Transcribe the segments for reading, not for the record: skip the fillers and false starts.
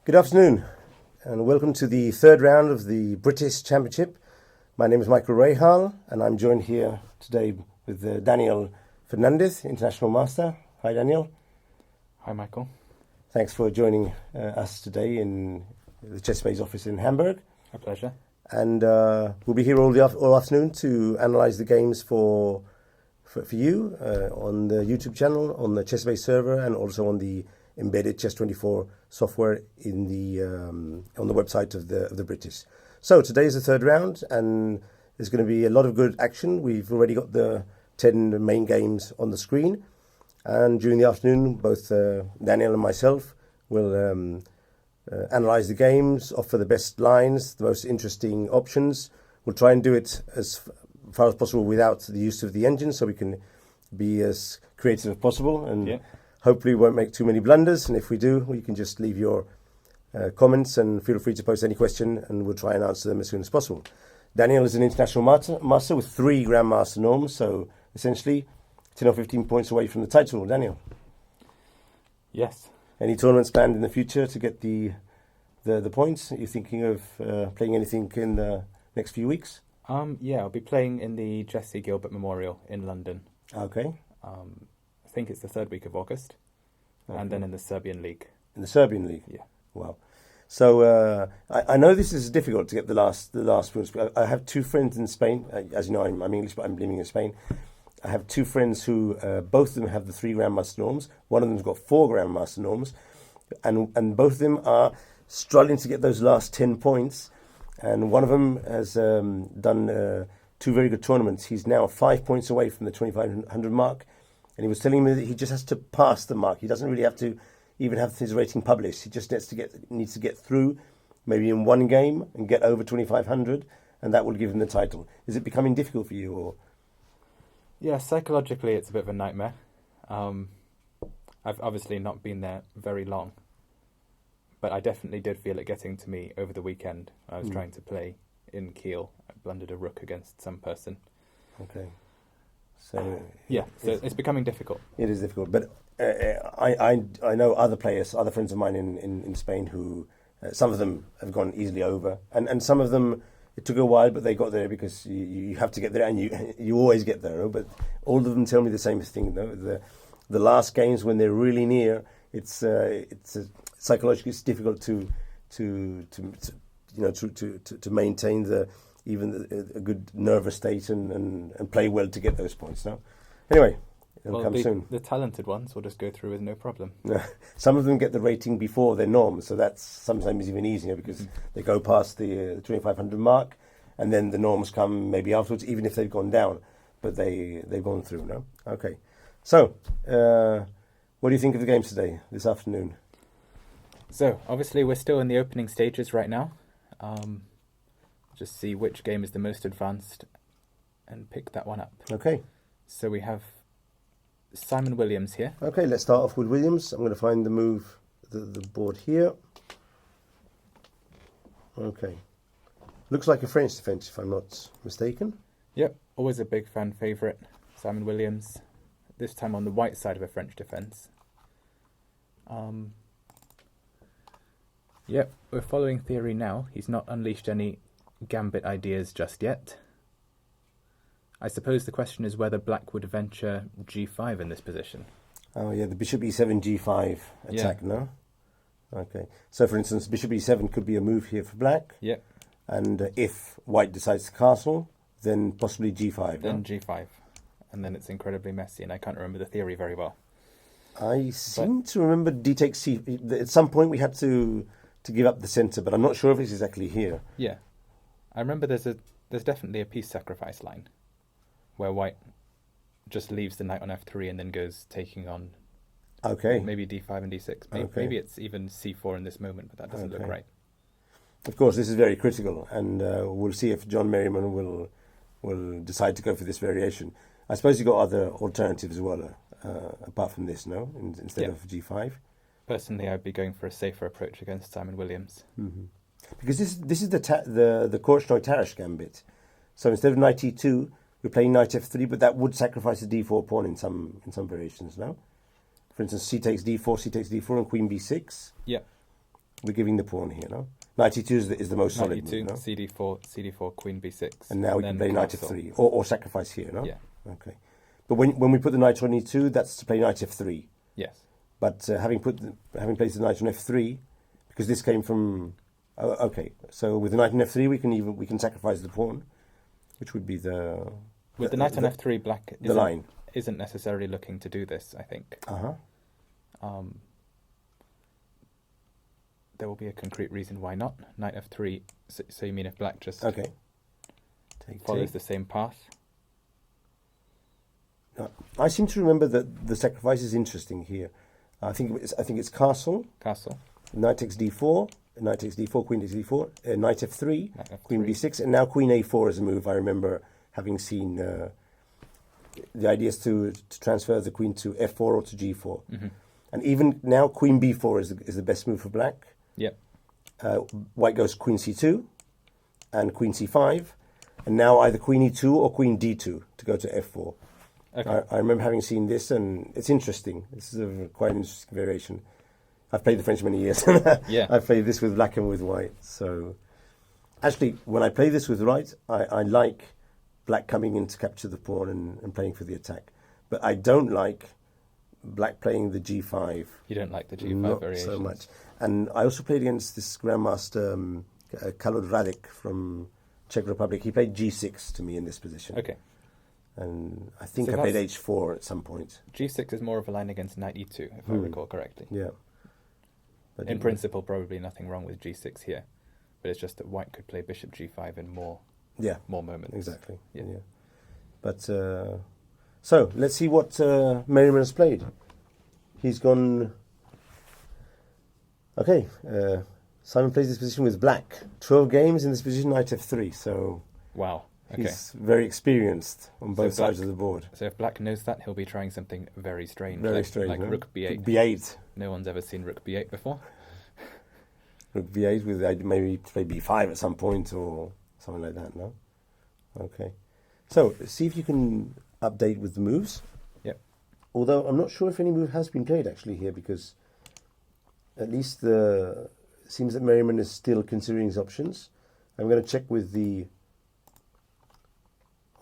Good afternoon, and welcome to the third round of the British Championship. My name is Michael Rahal, and I'm joined here today with Daniel Fernandez, International Master. Hi, Daniel. Hi, Michael. Thanks for joining us today in the Chessbase office in Hamburg. A pleasure. And we'll be here all afternoon to analyse the games for you on the YouTube channel, on the Chessbase server, and also on the embedded Chess24 software in the on the website of the British. So today is the third round, and there's going to be a lot of good action. We've already got the 10 main games on the screen, and during the afternoon, both Daniel and myself will analyse the games, offer the best lines, the most interesting options. We'll try and do it as far as possible without the use of the engine, so we can be as creative as possible, and hopefully we won't make too many blunders. And if we do, you can just leave your comments and feel free to post any question, and we'll try and answer them as soon as possible. Daniel is an international master with 3 Grandmaster norms, so essentially 10 or 15 points away from the title. Daniel? Yes. Any tournaments planned in the future to get the points? Are you thinking of playing anything in the next few weeks? Yeah, I'll be playing in the Jesse Gilbert Memorial in London. Okay. I think it's the 3rd week of August, and then in the Serbian League. In the Serbian League? Yeah. Wow. So I know this is difficult to get the last points. I have 2 friends in Spain. As you know, I'm English, but I'm living in Spain. I have 2 friends who both of them have the 3 Grandmaster norms. One of them's got 4 Grandmaster norms, and both of them are struggling to get those last 10 points. And one of them has done 2 very good tournaments. He's now 5 points away from the 2,500 mark, and he was telling me that he just has to pass the mark. He doesn't really have to even have his rating published. He just needs to get through, maybe in one game, and get over 2,500, and that will give him the title. Is it becoming difficult for you, or? Yeah, psychologically it's a bit of a nightmare. I've obviously not been there very long, but I definitely did feel it getting to me over the weekend. I was trying to play in Kiel. I blundered a rook against some person. Okay. So it's becoming difficult. It is difficult, but I know other players, other friends of mine in Spain who, some of them have gone easily over, and some of them, it took a while, but they got there because you have to get there, and you always get there. But all of them tell me the same thing. The last games when they're really near, it's psychologically it's difficult to maintain a good nervous state and play well to get those points. No, anyway, it'll come soon. The talented ones will just go through with no problem. Some of them get the rating before their norm, so that's sometimes even easier because they go past the 2,500 mark, and then the norms come maybe afterwards, even if they've gone down, but they've gone through. No, okay. So, what do you think of the games today, this afternoon? So, obviously, we're still in the opening stages right now. Just see which game is the most advanced and pick that one up. Okay. So we have Simon Williams here. Okay, let's start off with Williams. I'm going to find the board here. Okay. Looks like a French defence, if I'm not mistaken. Yep, always a big fan favourite, Simon Williams. This time on the white side of a French defence. Yep, we're following theory now. He's not unleashed any gambit ideas just yet. I suppose the question is whether black would venture g5 in this position. Oh yeah, the bishop e7 g5 attack, no? Okay. So for instance, bishop e7 could be a move here for black. Yep. And if white decides to castle, then possibly g5. Then g5. And then it's incredibly messy, and I can't remember the theory very well. I seem to remember d takes c. At some point we had to give up the centre, but I'm not sure if it's exactly here. Yeah. I remember there's definitely a piece sacrifice line where white just leaves the knight on f3 and then goes taking on maybe d5 and d6. Maybe it's even c4 in this moment, but that doesn't look right. Of course, this is very critical, and we'll see if John Merriman will decide to go for this variation. I suppose you've got other alternatives as well, apart from this, no? Instead of g5. Personally, I'd be going for a safer approach against Simon Williams. Mm-hmm. Because this is the Korchnoi-Tarrasch gambit. So instead of knight e2, we're playing knight f3, but that would sacrifice the d4 pawn in some variations, no? For instance, c takes d4, and queen b6. Yeah. We're giving the pawn here, no? Knight e2 is the most solid move, no? CD4, Queen b6. And now we can play knight f3, or sacrifice here, no? Yeah. Okay. But when we put the knight on e2, that's to play knight f3. Yes. But having placed the knight on f3, because this came from... Oh, okay, so with the knight on f3, we can sacrifice the pawn, which would be the... With the knight on f3, black isn't necessarily looking to do this, I think. There will be a concrete reason why not. Knight f3, so you mean if black just follows the same path? I seem to remember that the sacrifice is interesting here. I think it's castle. Castle. Knight takes d4, knight takes d4, queen takes d4, knight f3, knight f3, queen b6, and now queen a4 is a move. I remember having seen the idea is to transfer the queen to f4 or to g4. Mm-hmm. And even now queen b4 is the best move for black. Yep. White goes queen c2 and queen c5, and now either queen e2 or queen d2 to go to f4. Okay. I remember having seen this, and it's interesting. This is a quite interesting variation. I've played the French many years. Yeah. I've played this with black and with white. So actually, when I play this with white, I like black coming in to capture the pawn and playing for the attack. But I don't like black playing the g5. You don't like the g5 Not variations? so much. And I also played against this grandmaster, Kalod Radek from Czech Republic. He played g6 to me in this position. Okay. And I think I played h4 at some point. g6 is more of a line against knight e2, if I recall correctly. Yeah. But in principle, probably nothing wrong with g6 here, but it's just that white could play bishop g5 in more moments. Exactly. Yeah. But so let's see what Merriman has played. He's gone. Okay. Simon plays this position with black. 12 games in this position, knight f3. So wow. Okay. He's very experienced on both sides of the board. So if black knows that, he'll be trying something very strange. Very strange. Like rook b8. b8. No one's ever seen rook b8 before. Rook b8 with maybe play b5 at some point or something like that, no? Okay. So see if you can update with the moves. Yep. Although I'm not sure if any move has been played actually here, because at least it seems that Merriman is still considering his options. I'm going to check with the...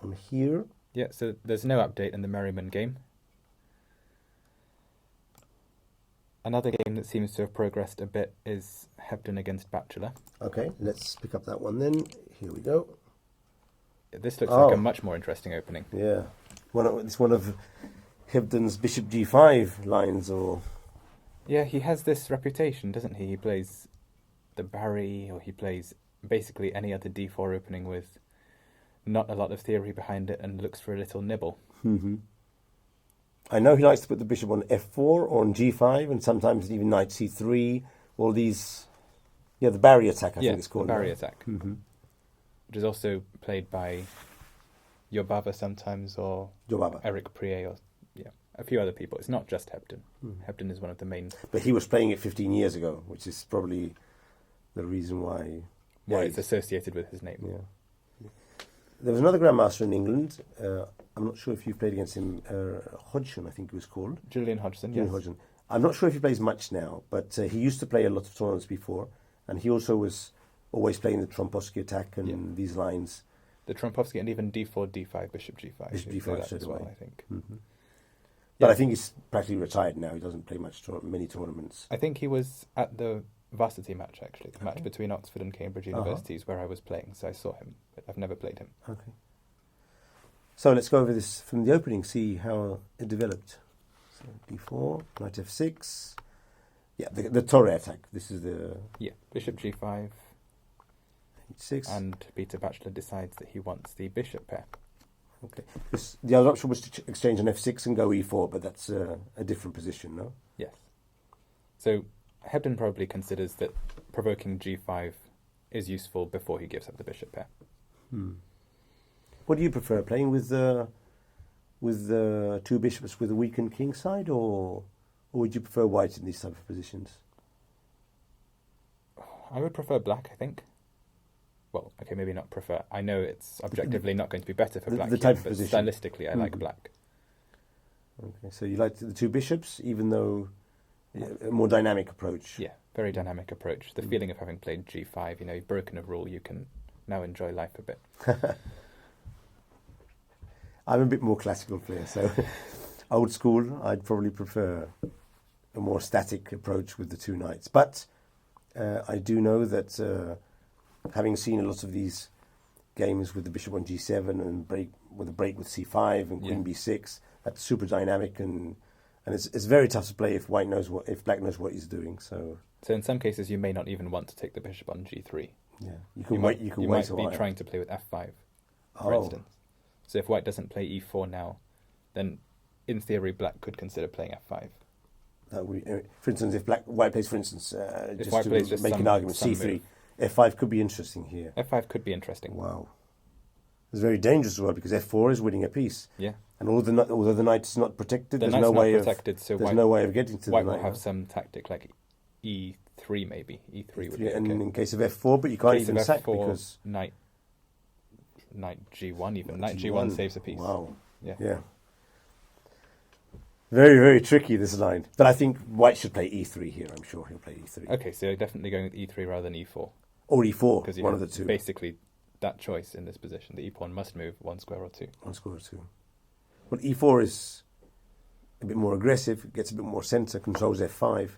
on here. Yeah, so there's no update in the Merriman game. Another game that seems to have progressed a bit is Hebden against Bachelor. Okay, let's pick up that one then. Here we go. This looks like a much more interesting opening. Yeah. It's one of Hebden's bishop g5 lines, or... Yeah, he has this reputation, doesn't he? He plays the Barry, or he plays basically any other d4 opening with not a lot of theory behind it and looks for a little nibble. Mm-hmm. I know he likes to put the bishop on f4 or on g5, and sometimes even knight c3, all these... Yeah, the Barry attack, I think it's called. The Barry attack. Mm-hmm. Which is also played by Yobava sometimes, or Eric Prier, or a few other people. It's not just Hebden. Hebden is one of the main... But he was playing it 15 years ago, which is probably the reason why... Why it's associated with his name. Yeah. There was another grandmaster in England. I'm not sure if you've played against him. Hodgson, I think he was called. Julian Hodgson, Julian Hodgson. I'm not sure if he plays much now, but he used to play a lot of tournaments before, and he also was always playing the Trompovsky attack and these lines. The Trompovsky and even d4, d5, bishop g5. Bishop g5 as well, I think. Mm-hmm. But I think he's practically retired now. He doesn't play many tournaments. I think he was at the varsity match, actually, the match between Oxford and Cambridge universities where I was playing, so I saw him, but I've never played him. Okay. So let's go over this from the opening, see how it developed. So d4, knight f6. Yeah, the Torre attack. This is the... Yeah, bishop g5. h6. And Peter Bachelor decides that he wants the bishop pair. Okay. Because the other option was to exchange on f6 and go e4, but that's a different position, no? Yes. So Hebden probably considers that provoking g5 is useful before he gives up the bishop pair. What do you prefer, playing with the two bishops with a weakened king side, or would you prefer white in these type of positions? I would prefer black, I think. Well, okay, maybe not prefer. I know it's objectively not going to be better for black, the type but of position. Stylistically I like black. Okay, so you like the two bishops, even though a more dynamic approach. Yeah, Very dynamic approach. The feeling of having played g5, you've broken a rule, you can now enjoy life a bit. I'm a bit more classical player, so old school, I'd probably prefer a more static approach with the two knights. But I do know that having seen a lot of these games with the bishop on g7 and a break with c5 and queen b6, that's super dynamic and it's very tough to play if black knows what he's doing. So in some cases you may not even want to take the bishop on g3. Yeah, you can wait. You might be trying to play with f5, for instance. So if white doesn't play e4 now, then in theory black could consider playing f5. For instance, if white plays, for instance, just to make an argument, c3, f5 could be interesting here. f5 could be interesting. Wow, it's very dangerous as well because f4 is winning a piece. Yeah, and although the knight is not protected, there's no way of getting to the knight. White will have some tactic like e3 maybe. E3 would be okay. And in case of f4, but you can't even sack because knight g1 even. Knight g1 saves a piece. Wow. Yeah. Very, very tricky, this line. But I think white should play e3 here. I'm sure he'll play e3. Okay, so you're definitely going with e3 rather than e4. Or e4, because one of the two. Basically, that choice in this position. The e-pawn must move one square or two. One square or two. Well, e4 is a bit more aggressive, gets a bit more centre, controls f5.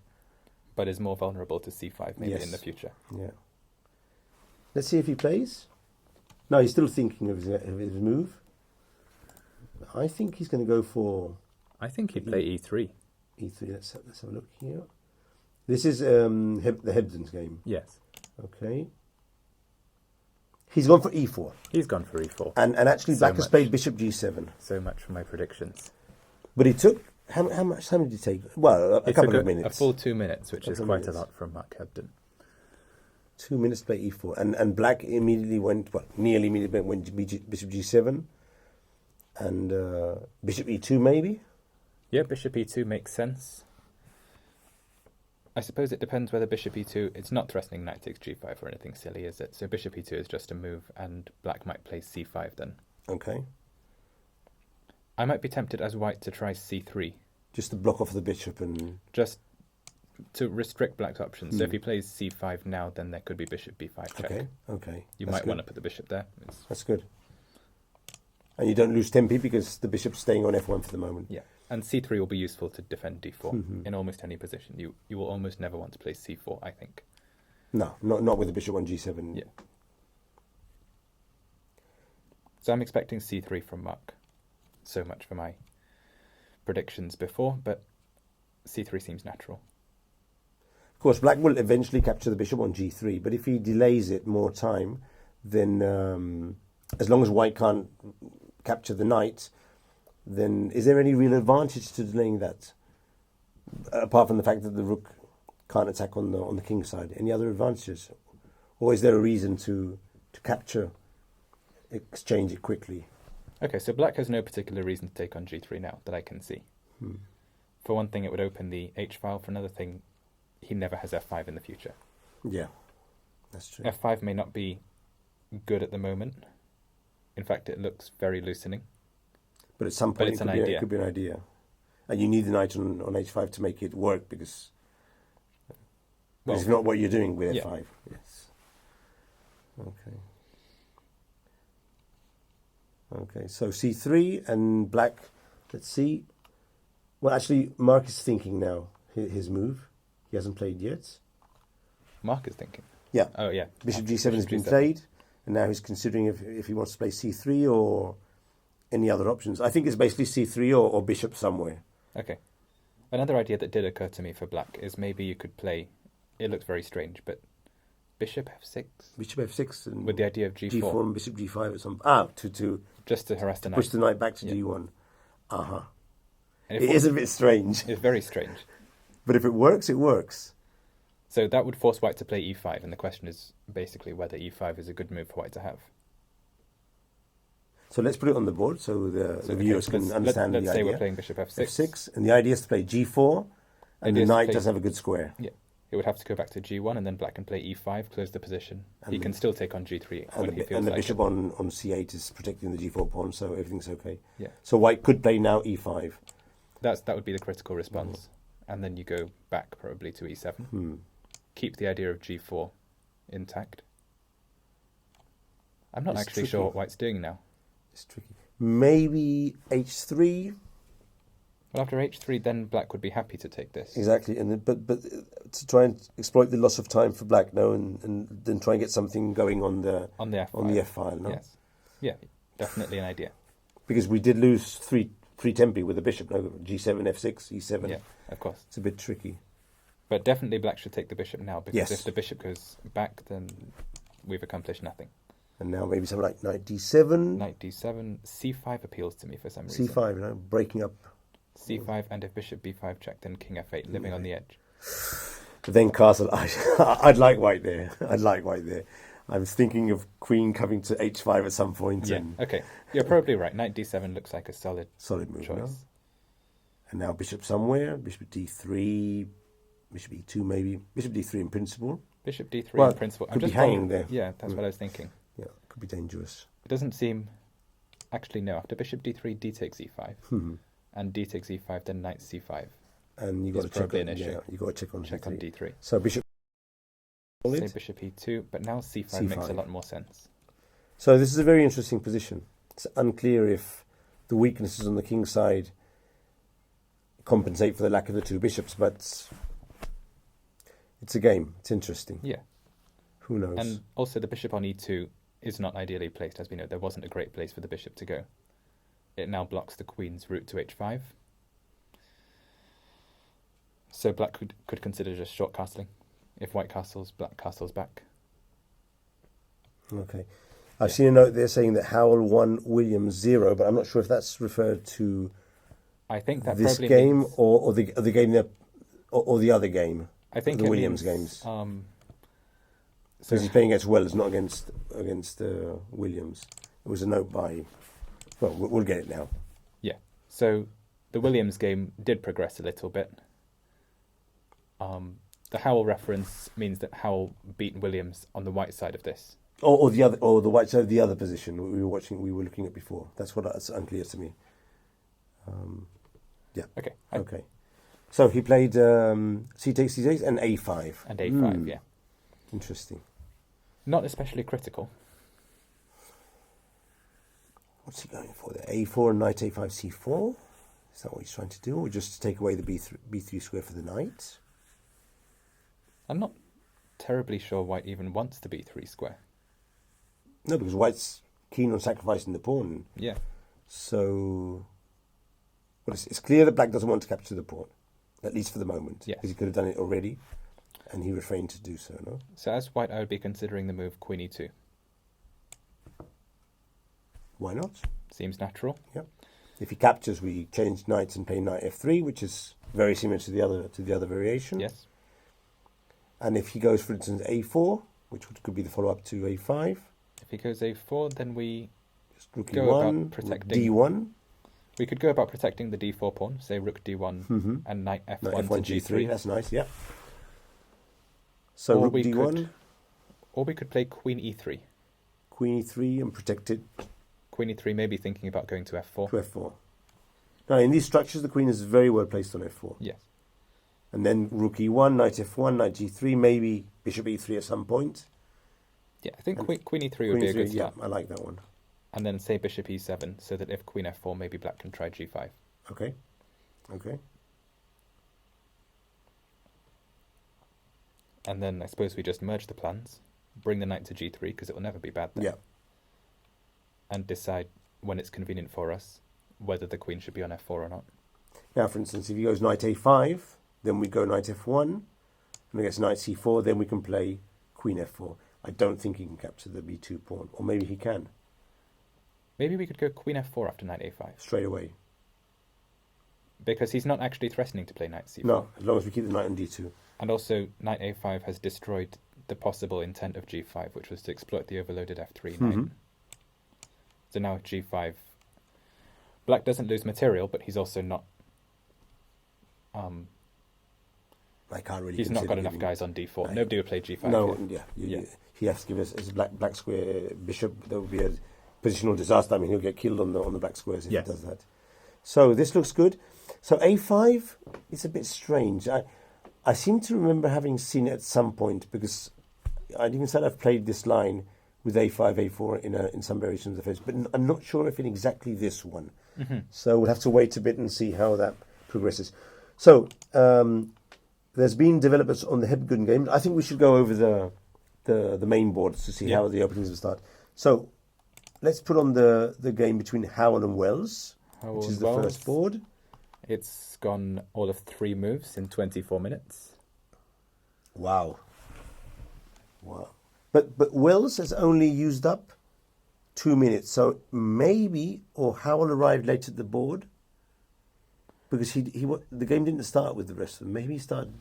But is more vulnerable to c5 maybe in the future. Yeah. Let's see if he plays. No, he's still thinking of his move. I think he's going to go for... I think he'd play e3. E3, let's have a look here. This is the Hebden's game. Yes. Okay. He's gone for e4. He's gone for e4. And actually black has played bishop g7. So much for my predictions. But he took... How much time did he take? Well, a couple of minutes. A full 2 minutes, which is quite a lot from Mark Hebden. 2 minutes to play e4. And black immediately went, nearly immediately went bishop g7. And bishop e2 maybe? Yeah, bishop e2 makes sense. I suppose it depends whether bishop e2... It's not threatening knight takes g5 or anything silly, is it? So bishop e2 is just a move, and black might play c5 then. Okay. I might be tempted as white to try c3. Just to block off the bishop and... Just to restrict black's options. So if he plays c5 now, then there could be bishop b5 check. Okay. You might want to put the bishop there. That's good. And you don't lose tempi because the bishop's staying on f1 for the moment. Yeah. And c3 will be useful to defend d4 in almost any position. You will almost never want to play c4, I think. No, not with the bishop on g7. Yeah. So I'm expecting c3 from Mark. So much for my predictions before, but c3 seems natural. Of course, black will eventually capture the bishop on g3, but if he delays it more time, then as long as white can't capture the knight, then is there any real advantage to delaying that? Apart from the fact that the rook can't attack on the king's side. Any other advantages? Or is there a reason to exchange it quickly? Okay, so black has no particular reason to take on g3 now that I can see. For one thing, it would open the h-file. For another thing, he never has f5 in the future. Yeah, that's true. f5 may not be good at the moment. In fact, it looks very loosening. But at some point, it could be an idea. And you need the knight on h5 to make it work because it's not what you're doing with f5. Yes. Okay, so c3 and black, let's see. Well, actually, Mark is thinking now his move. He hasn't played yet. Mark is thinking? Yeah. Oh, yeah. Bishop g7 has been played, and now he's considering if he wants to play c3 or any other options. I think it's basically c3 or bishop somewhere. Okay. Another idea that did occur to me for black is maybe you could play, it looks very strange, but bishop f6? Bishop f6. And with the idea of g4. g4 and bishop g5 or something. Just to harass the knight. Push the knight back to g1. It is a bit strange. It's very strange. But if it works, it works. So that would force white to play e5, and the question is basically whether e5 is a good move for white to have. So let's put it on the board so the viewers can understand the idea. Let's say we're playing bishop f6. f6, and the idea is to play g4, and the knight does have a good square. Yeah. It would have to go back to g1, and then black can play e5, close the position. He can still take on g3 when he feels like it. And the bishop on c8 is protecting the g4 pawn, so everything's okay. Yeah. So white could play now e5. That would be the critical response. And then you go back probably to e7. keep the idea of g4 intact. I'm not actually tricky. sure what white's doing now. It's tricky. Maybe h3. Well, after h3, then black would be happy to take this. Exactly, and but to try and exploit the loss of time for black, no, and then try and get something going on the f file. on the f file, no. Yes, yeah, definitely an idea. Because we did lose three tempi with the bishop, no, g7, f6, e7. Yeah, of course. It's a bit tricky. But definitely black should take the bishop now, because Yes. if the bishop goes back, then we've accomplished nothing. And now maybe something like knight d7. Knight d7, c5 appeals to me for some reason. c5, you know, breaking up. c5, and if bishop b5 check, then king f8, living on the edge. But then castle, I'd like white there. I'd like white there. I was thinking of queen coming to h5 at some point. Yeah, and okay. You're probably right. Knight d7 looks like a solid move, choice. no? And now bishop somewhere, bishop d3, bishop e2 maybe, bishop d3 in principle. Bishop d3 Well, in principle. could be hanging there. Yeah, that's what I was thinking. Yeah, could be dangerous. It doesn't seem... Actually, no. After bishop d3, d takes e5. And d takes e5, then knight c5. And you got to check on, you got to check on d3. d3. So bishop. Say bishop e2, but now c5 makes a lot more sense. So this is a very interesting position. It's unclear if the weaknesses on the king's side compensate for the lack of the two bishops, but it's a game. It's interesting. Yeah. Who knows? And also the bishop on e2 is not ideally placed, as we know. There wasn't a great place for the bishop to go. It now blocks the queen's route to h5. So black could consider just short castling. If white castles, black castles back. Okay. I've seen a note there saying that Howell 1, Williams 0, but I'm not sure if that's referred to I think that this probably game means, or the game there, or the other game. I think the Williams games. So Because he's playing against Wells, not against Williams. It was a note by... Well, we'll get it now. Yeah. So the Williams game did progress a little bit. The Howell reference means that Howell beat Williams on the white side of this. Or the white side of the other position we were looking at before. That's unclear to me. Yeah. Okay. Okay. So he played c takes c6 and a5. And a5, yeah. Interesting. Not especially critical. What's he going for there? a4 and knight a5 c4? Is that what he's trying to do? Or just to take away the b3 square for the knight? I'm not terribly sure white even wants the b3 square. No, because white's keen on sacrificing the pawn. Yeah. So... Well, it's clear that black doesn't want to capture the pawn, at least for the moment. Yes. Because he could have done it already, and he refrained to do so, no? So as white, I would be considering the move queen e2. Why not? Seems natural. Yeah. If he captures, we change knights and play knight f3, which is very similar to the other variation. Yes. And if he goes, for instance, a4, which could be the follow-up to a5. If he goes a4, then we Just rook go e1, about protecting d1. We could go about protecting the d4 pawn, say rook d1 and knight f1, Knight f1 to g3. That's nice, yeah. So Or rook we d1, or we could play queen e3. queen e3 and protect it Queen e3, maybe thinking about going to f4. to f4. Now, in these structures, the queen is very well placed on f4. Yes. And then rook e1, knight f1, knight g3, maybe bishop e3 at some point. Yeah, I think queen e3 would be a good start. Yeah, I like that one. And then say bishop e7, so that if queen f4, maybe black can try g5. Okay. Okay. And then I suppose we just merge the plans, bring the knight to g3, because it will never be bad there. Yeah. And decide when it's convenient for us whether the queen should be on f4 or not. Now, for instance, if he goes knight a5, then we go knight f1, and against knight c4, then we can play queen f4. I don't think he can capture the b2 pawn, or maybe he can. Maybe we could go queen f4 after knight a5. Straight away. Because he's not actually threatening to play knight c4. No, as long as we keep the knight on d2. And also, knight a5 has destroyed the possible intent of g5, which was to exploit the overloaded f3 knight. So now g5, black doesn't lose material, but he's also not... I can't really. He's not got enough guys on d4. Nobody would play g5. No, here. he has to give us a black square bishop. That would be a positional disaster. I mean, he'll get killed on the black squares if he does that. So this looks good. So a5 is a bit strange. I seem to remember having seen it at some point, because I'd even said I've played this line with a5, a4 in some variations of the first, but I'm not sure if in exactly this one. Mm-hmm. So we'll have to wait a bit and see how that progresses. So there's been developments on the Hebgun game. I think we should go over the main boards to see how the openings will start. So let's put on the game between Howell and Wells, which is the first board. It's gone all of 3 moves in 24 minutes. Wow. But Wells has only used up 2 minutes, so maybe, or Howell arrived late at the board, because the game didn't start with the rest of them. Maybe he started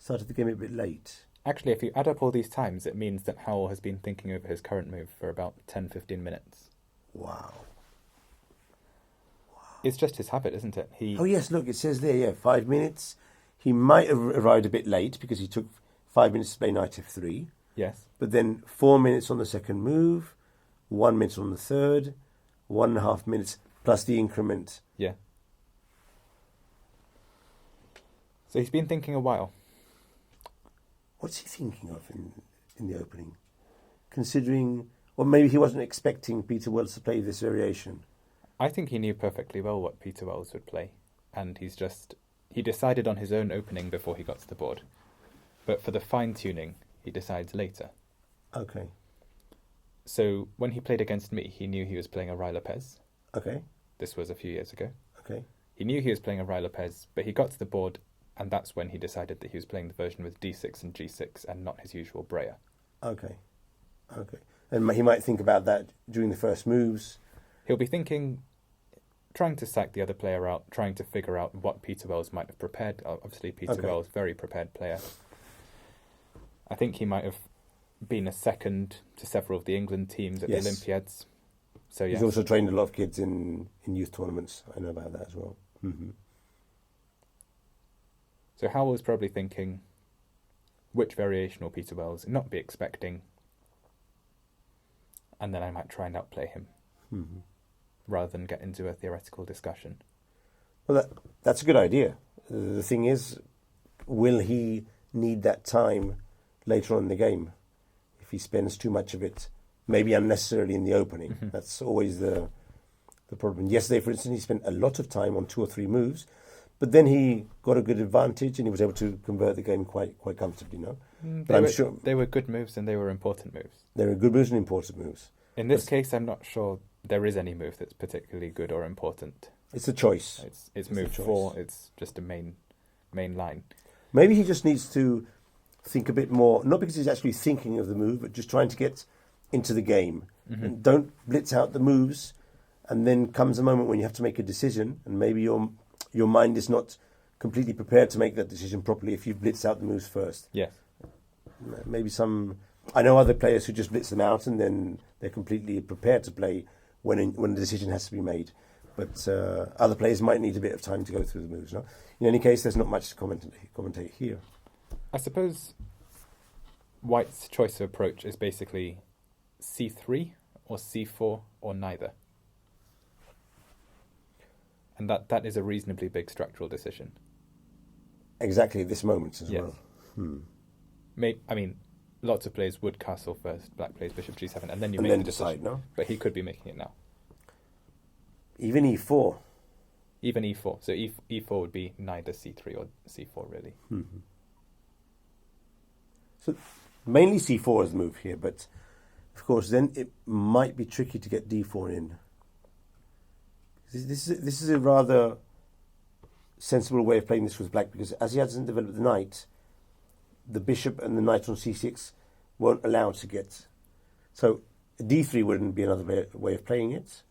the game a bit late. Actually, if you add up all these times, it means that Howell has been thinking over his current move for about 10-15 minutes. Wow. It's just his habit, isn't it? Oh yes, look, it says there, 5 minutes. He might have arrived a bit late because he took 5 minutes to play knight f3. Yes. But then 4 minutes on the second move, 1 minute on the third, 1.5 minutes plus the increment. Yeah. So he's been thinking a while. What's he thinking of in the opening? Considering, or maybe he wasn't expecting Peter Wells to play this variation. I think he knew perfectly well what Peter Wells would play, and he decided on his own opening before he got to the board. But for the fine-tuning, he decides later. Okay. So when he played against me, he knew he was playing a Rahal Lopez. Okay. This was a few years ago. Okay. He knew he was playing a Rahal Lopez, but he got to the board, and that's when he decided that he was playing the version with d6 and g6 and not his usual Breyer. Okay. And he might think about that during the first moves. He'll be trying to sack the other player out, trying to figure out what Peter Wells might have prepared. Obviously, Peter Wells, very prepared player. I think he might have been a second to several of the England teams at the Olympiads. So he's also trained a lot of kids in youth tournaments. I know about that as well. Mm-hmm. So Howell was probably thinking, which variation will Peter Wells not be expecting? And then I might try and outplay him, rather than get into a theoretical discussion. Well, that's a good idea. The thing is, will he need that time later on in the game? If he spends too much of it, maybe unnecessarily in the opening. Mm-hmm. That's always the problem. Yesterday, for instance, he spent a lot of time on 2 or 3 moves, but then he got a good advantage and he was able to convert the game quite comfortably, no? They were good moves and they were important moves. They were good moves and important moves. In this case, I'm not sure there is any move that's particularly good or important. It's a choice. It's move 4. It's just a main line. Maybe he just needs to think a bit more, not because he's actually thinking of the move, but just trying to get into the game. Mm-hmm. And don't blitz out the moves, and then comes a moment when you have to make a decision, and maybe your mind is not completely prepared to make that decision properly if you've blitzed out the moves first. Yes. Maybe I know other players who just blitz them out and then they're completely prepared to play when the decision has to be made. But other players might need a bit of time to go through the moves. No? In any case, there's not much to commentate here. I suppose White's choice of approach is basically c3 or c4 or neither. And that is a reasonably big structural decision. Exactly at this moment as well. I mean, lots of players would castle first, black plays bishop g7, and then you make the decision. Decide, no? But he could be making it now. Even e4. Even e4. So e4 would be neither c3 or c4, really. Mm-hmm. So mainly c4 is the move here, but of course then it might be tricky to get d4 in. This is a rather sensible way of playing this with black, because as he hasn't developed the knight, the bishop and the knight on c6 won't allow to get. So d3 wouldn't be another way of playing it.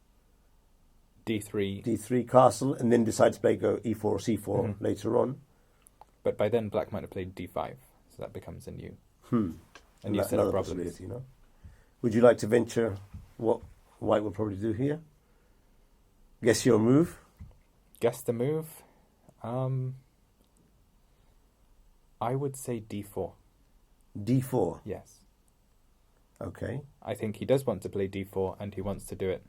D3 castle, and then decide to play go e4 or c4 later on. But by then black might have played d5, so that becomes a new set of problems. You know? Would you like to venture what White will probably do here? Guess your move? Guess the move? I would say d4. D4? Yes. Okay. I think he does want to play d4, and he wants to do it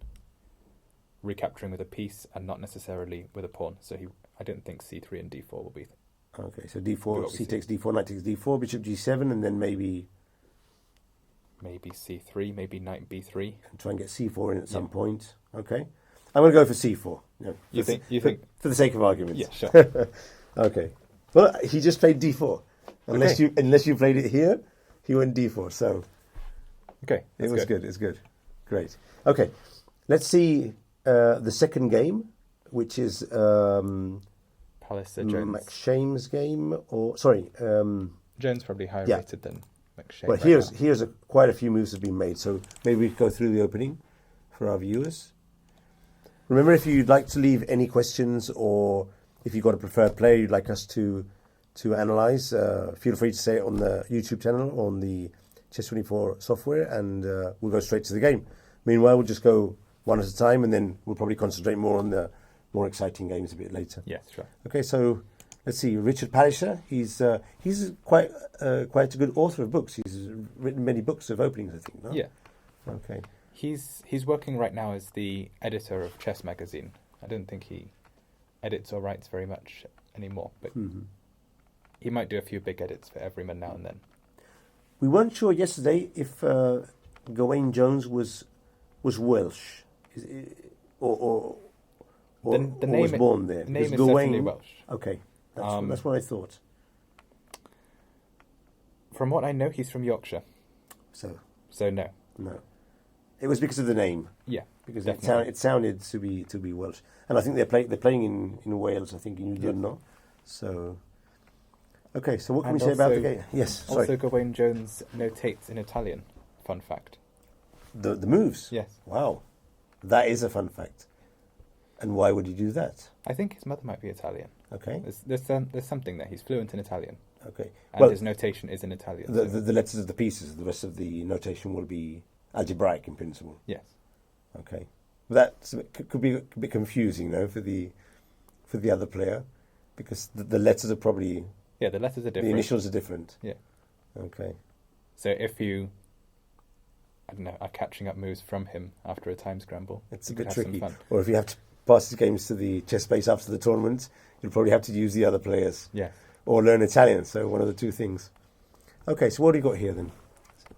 recapturing with a piece and not necessarily with a pawn. So I don't think c3 and d4 will be Okay, so d4, c takes d4, knight takes d4, bishop g7, and then maybe c3, maybe knight b3. And try and get c4 in at some point. Okay. I'm going to go for c4. No, you think? For the sake of argument. Yeah, sure. Okay. Well, he just played d4. Unless you played it here, he went d4. So okay, it was good. It's good. Great. Okay. Let's see the second game, which is Palliser Jones. McShame's game, or Jones probably higher rated than McShane. Well, here's quite a few moves have been made, so maybe we go through the opening for our viewers. Remember, if you'd like to leave any questions, or if you've got a preferred player you'd like us to analyse, feel free to say it on the YouTube channel or on the Chess24 software, and we'll go straight to the game. Meanwhile, we'll just go one at a time, and then we'll probably concentrate more on the more exciting games a bit later. Yes, sure. Okay, so let's see. Richard Palliser, he's quite a good author of books. He's written many books of openings, I think. No? Yeah. Okay. He's working right now as the editor of Chess Magazine. I don't think he edits or writes very much anymore, but he might do a few big edits for Everyman now and then. We weren't sure yesterday if Gawain Jones was Welsh, or was born there. The name is definitely Welsh. Okay, that's what I thought. From what I know, he's from Yorkshire. So no. It was because of the name. Yeah, because it sounded to be Welsh, and I think they're playing in Wales. I think in New Zealand, no. So, okay. So what can we say about the game? Yes. Sorry. Also, Gawain Jones notates in Italian. Fun fact. The moves. Yes. Wow, that is a fun fact. And why would he do that? I think his mother might be Italian. Okay. There's something there. He's fluent in Italian. Okay. And his notation is in Italian. The letters of the pieces, the rest of the notation will be algebraic in principle. Yes. Okay. That could be a bit confusing, though, for the other player, because the letters are probably... Yeah, the letters are different. The initials are different. Yeah. Okay. So if you, I don't know, are catching up moves from him after a time scramble, it's a bit tricky. Or if you have to pass the games to the chess base after the tournament, you'll probably have to use the other players. Yeah. Or learn Italian, so one of the two things. Okay, so what do you got here then?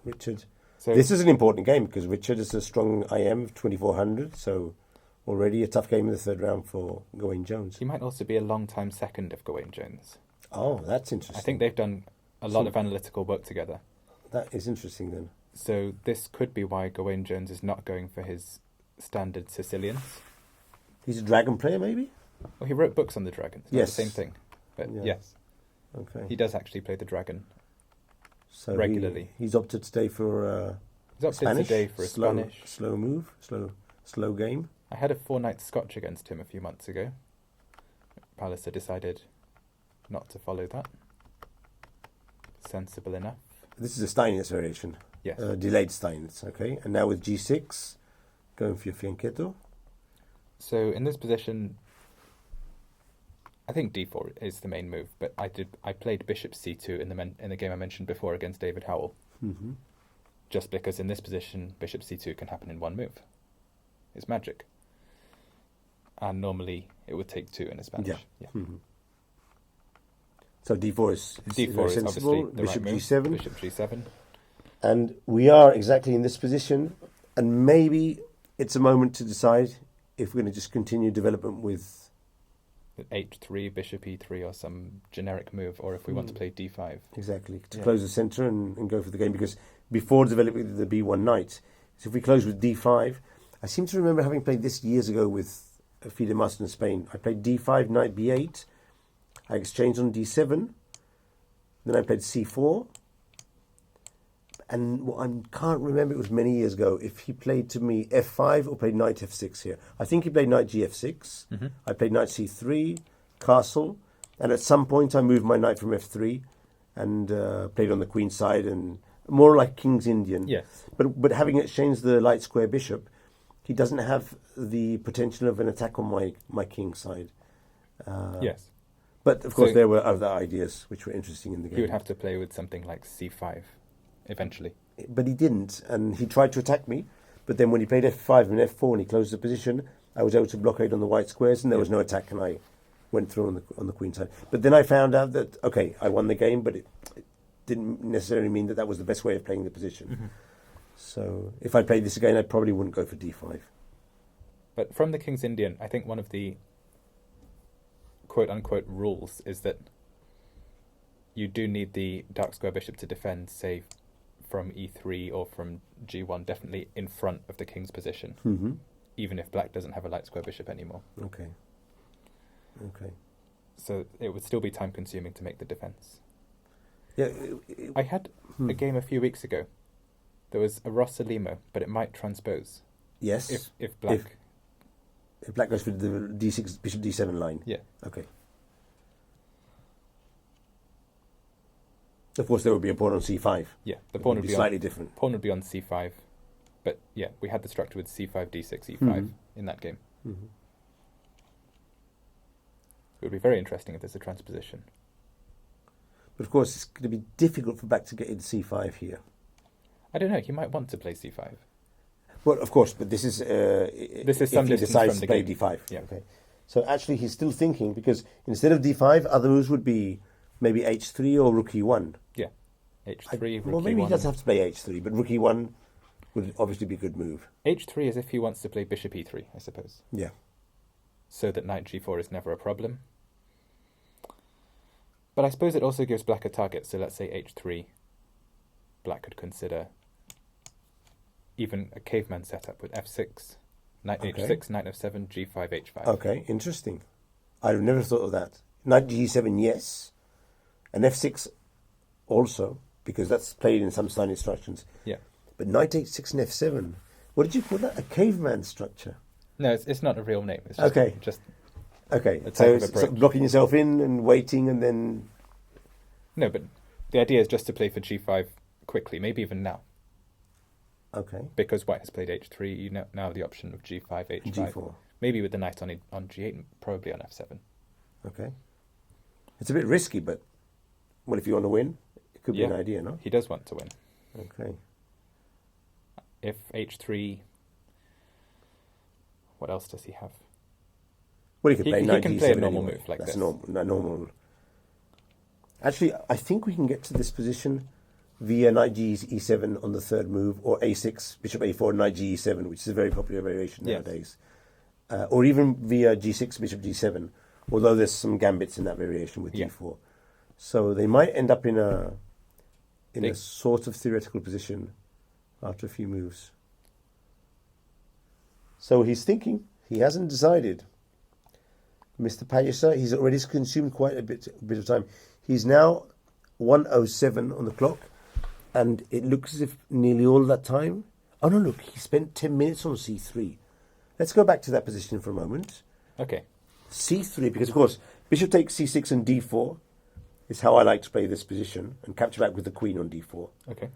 Richard. So this is an important game because Richard is a strong IM of 2400, so already a tough game in the third round for Gawain Jones. He might also be a long-time second of Gawain Jones. Oh, that's interesting. I think they've done a lot of analytical work together. That is interesting then. So this could be why Gawain Jones is not going for his standard Sicilians. He's a dragon player, maybe? Well, he wrote books on the dragon. It's not the same thing. But yes. Okay. He does actually play the dragon regularly. He's opted today for Spanish. Spanish. Slow move, slow game. I had a 4-night Scotch against him a few months ago. Palliser decided not to follow that. Sensible enough. This is a Steinitz variation. Yes. Delayed Steinitz, okay. And now with g6, going for your fianchetto. So in this position, I think d4 is the main move, but I played bishop c2 in the game I mentioned before against David Howell. Mm-hmm. Just because in this position, bishop c2 can happen in one move. It's magic. And normally it would take two in a Spanish. Yeah. Mm-hmm. So d4 is obviously the bishop right move. g7. Bishop g7. And we are exactly in this position, and maybe it's a moment to decide if we're going to just continue development with h3, bishop e3, or some generic move, or if we want to play d5. Exactly, to close the centre and go for the game, because before developing the b1 knight, so if we close with d5, I seem to remember having played this years ago with FIDE Master in Spain. I played d5, knight b8, I exchanged on d7, then I played c4, and I can't remember, it was many years ago, if he played to me f5 or played knight f6 here. I think he played knight gf6, I played knight c3, castle, and at some point I moved my knight from f3 and played on the queen side, and more like King's Indian. Yes. But having exchanged the light square bishop, he doesn't have the potential of an attack on my king side. Yes. But of course there were other ideas which were interesting in the game. He would have to play with something like c5 eventually. But he didn't, and he tried to attack me, but then when he played f5 and f4 and he closed the position, I was able to blockade on the white squares and there was no attack, and I went through on the queen side. But then I found out that, okay, I won the game, but it didn't necessarily mean that was the best way of playing the position. Mm-hmm. So if I played this again, I probably wouldn't go for d5. But from the King's Indian, I think one of the quote-unquote rules is that you do need the dark square bishop to defend, say, from e3 or from g1, definitely in front of the king's position, mm-hmm. even if black doesn't have a light square bishop anymore. Okay. So it would still be time-consuming to make the defense. Yeah, I had a game a few weeks ago. There was a Rossalimo, but it might transpose. Yes. If black... If black goes for the d6, bishop d7 line. Yeah. Okay. Of course, there would be a pawn on c5. Yeah, the pawn would be slightly different. Pawn would be on c5. But yeah, we had the structure with c5, d6, e5 Mm-hmm. in that game. Mm-hmm. It would be very interesting if there's a transposition. But of course, it's going to be difficult for black to get in c5 here. I don't know. He might want to play c5. Well, of course, but this is some if he distance decides from to the play game. d5. Yeah. Okay. So actually, he's still thinking, because instead of d5, other moves would be maybe h3 or rook e1. Yeah, h3, rook well, maybe e1. he doesn't have to play h3, but rook e1 would obviously be a good move. h3 is if he wants to play bishop e3, I suppose. Yeah. So that knight g4 is never a problem. But I suppose it also gives black a target. So let's say h3. Black could consider even a caveman setup with f6, knight h6, knight f7, g5, h5. Okay, interesting. I've never thought of that. Knight g7, yes. And f6 also, because that's played in some sign instructions. Yeah. But knight h6 and f7, what did you call that? A caveman structure? No, it's not a real name. It's just, okay. Okay, so it's blocking yourself in and waiting and then... No, but the idea is just to play for g5 quickly, maybe even now. Okay. Because white has played h3, you now have the option of g5, h5. g4. Maybe with the knight on g8, probably on f7. Okay. It's a bit risky, but well, if you want to win, it could be an idea, no? He does want to win. Okay. If h3... What else does he have? Well, he could play knight g7 can play a normal anyway. move like That's this. normal. Actually, I think we can get to this position via knight e7 on the third move, or a6, bishop a4, knight e7, which is a very popular variation nowadays. Or even via g6, bishop g7, although there's some gambits in that variation with d4. So they might end up in a sort of theoretical position after a few moves. So he's thinking. He hasn't decided. Mr. Payasa, he's already consumed quite a bit of time. He's now 1:07 on the clock, and it looks as if nearly all that time... Oh, no, look, he spent 10 minutes on c3. Let's go back to that position for a moment. Okay. c3, because, of course, bishop takes c6 and d4 is how I like to play this position, and capture back with the queen on d4. Okay.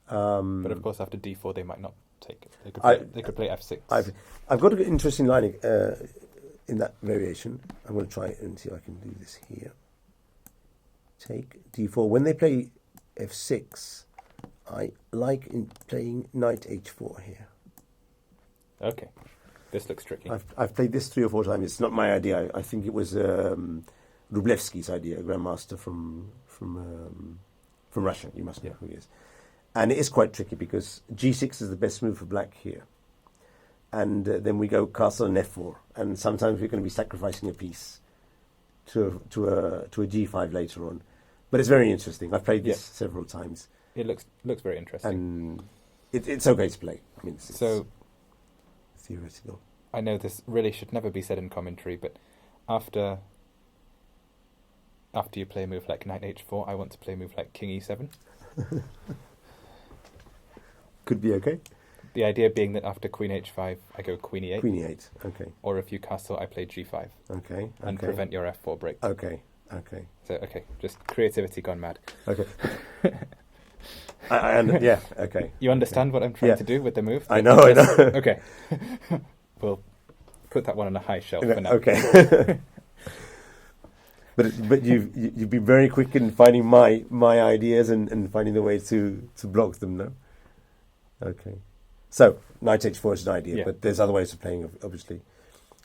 But, of course, after d4, they might not take it. They could play f6. I've got an interesting line in that variation. I'm going to try and see if I can do this here. Take d4. When they play f6, I like in playing knight h4 here. Okay. This looks tricky. I've played this 3 or 4 times. It's not my idea. I think it was Rublevsky's idea, a grandmaster from Russia. You must know who he is. And it is quite tricky because g6 is the best move for black here. And then we go castle and f4. And sometimes we're going to be sacrificing a piece to a g5 later on. But it's very interesting. I've played this several times. It looks very interesting. And it's okay to play. I mean, it's theoretical. I know this really should never be said in commentary, but after you play a move like knight h4, I want to play a move like king e7. Could be okay. The idea being that after queen h5, I go queen e8. Queen e8, okay. Or if you castle, I play g5. Okay. And prevent your f4 break. Okay. So, just creativity gone mad. Okay. Okay. You understand what I'm trying to do with the move? I know. Okay. We'll put that one on a high shelf for now. Okay. But you've been very quick in finding my ideas and finding the way to block them, no? Okay. So, knight h4 is an idea, but there's other ways of playing, obviously.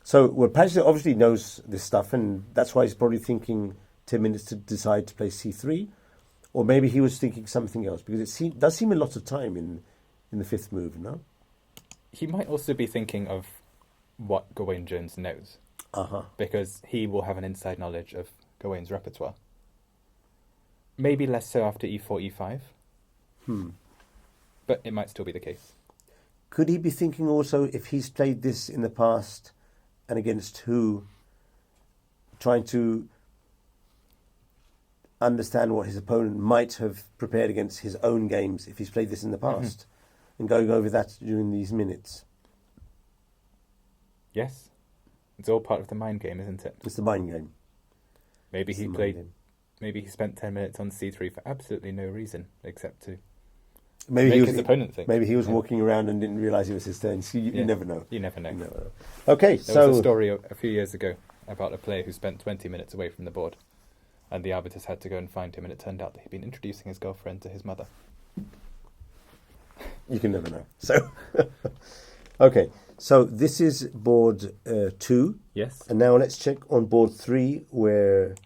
So, well, Padgett obviously knows this stuff, and that's why he's probably thinking 10 minutes to decide to play c3. Or maybe he was thinking something else, because it does seem a lot of time in the fifth move, no? He might also be thinking of what Gawain Jones knows. Because he will have an inside knowledge of Gawain's repertoire. Maybe less so after e4, e5. But it might still be the case. Could he be thinking also, if he's played this in the past and against who, trying to understand what his opponent might have prepared against his own games if he's played this in the past, and going over that during these minutes? Yes. It's all part of the mind game, isn't it? It's the mind game. Maybe he spent 10 minutes on c3 for absolutely no reason except to make his opponent think. Maybe he was walking around and didn't realise it was his turn. So you never know. You never know. Okay, there was a story a few years ago about a player who spent 20 minutes away from the board, and the arbiters had to go and find him, and it turned out that he'd been introducing his girlfriend to his mother. You can never know. So, okay, so this is board 2. Yes. And now let's check on board 3 where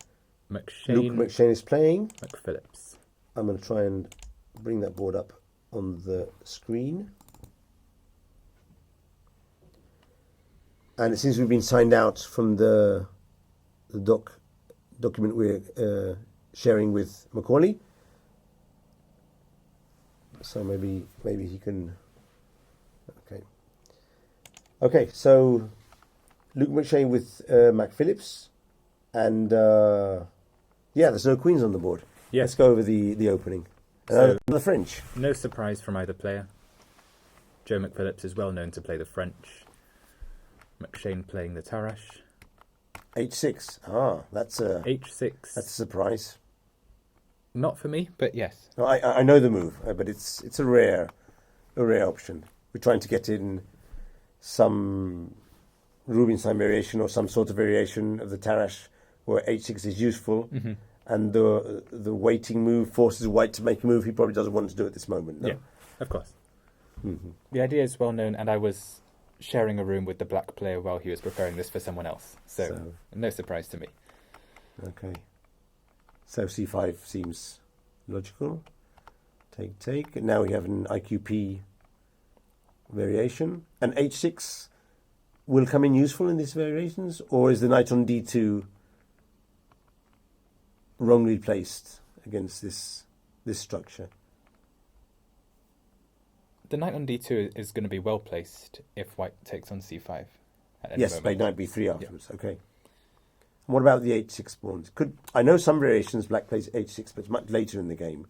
Luke McShane is playing. McPhillips. I'm going to try and bring that board up on the screen. And it seems we've been signed out from the document we're sharing with Macaulay. So maybe he can. Okay. So Luke McShane with Mac Phillips, and there's no queens on the board. Yes. Let's go over the opening. The French. No surprise from either player. Joe McPhillips is well known to play the French. McShane playing the Tarash. H6. That's a H6. That's a surprise. Not for me, but yes. No, I know the move, but it's a rare option. We're trying to get in some Rubinstein variation or some sort of variation of the Tarash where H6 is useful, and the waiting move forces White to make a move he probably doesn't want to do at this moment. No? Yeah, of course. The idea is well known, and I was sharing a room with the black player while he was preparing this for someone else, so no surprise to me. Okay. So c5 seems logical. Take. And now we have an IQP variation. And h6 will come in useful in these variations, or is the knight on d2 wrongly placed against this structure? The knight on d2 is going to be well placed if White takes on c5 at any yes, moment. play knight b3 afterwards. Yeah. Okay. And what about the h6 pawns? I know some variations black plays h6, but it's much later in the game.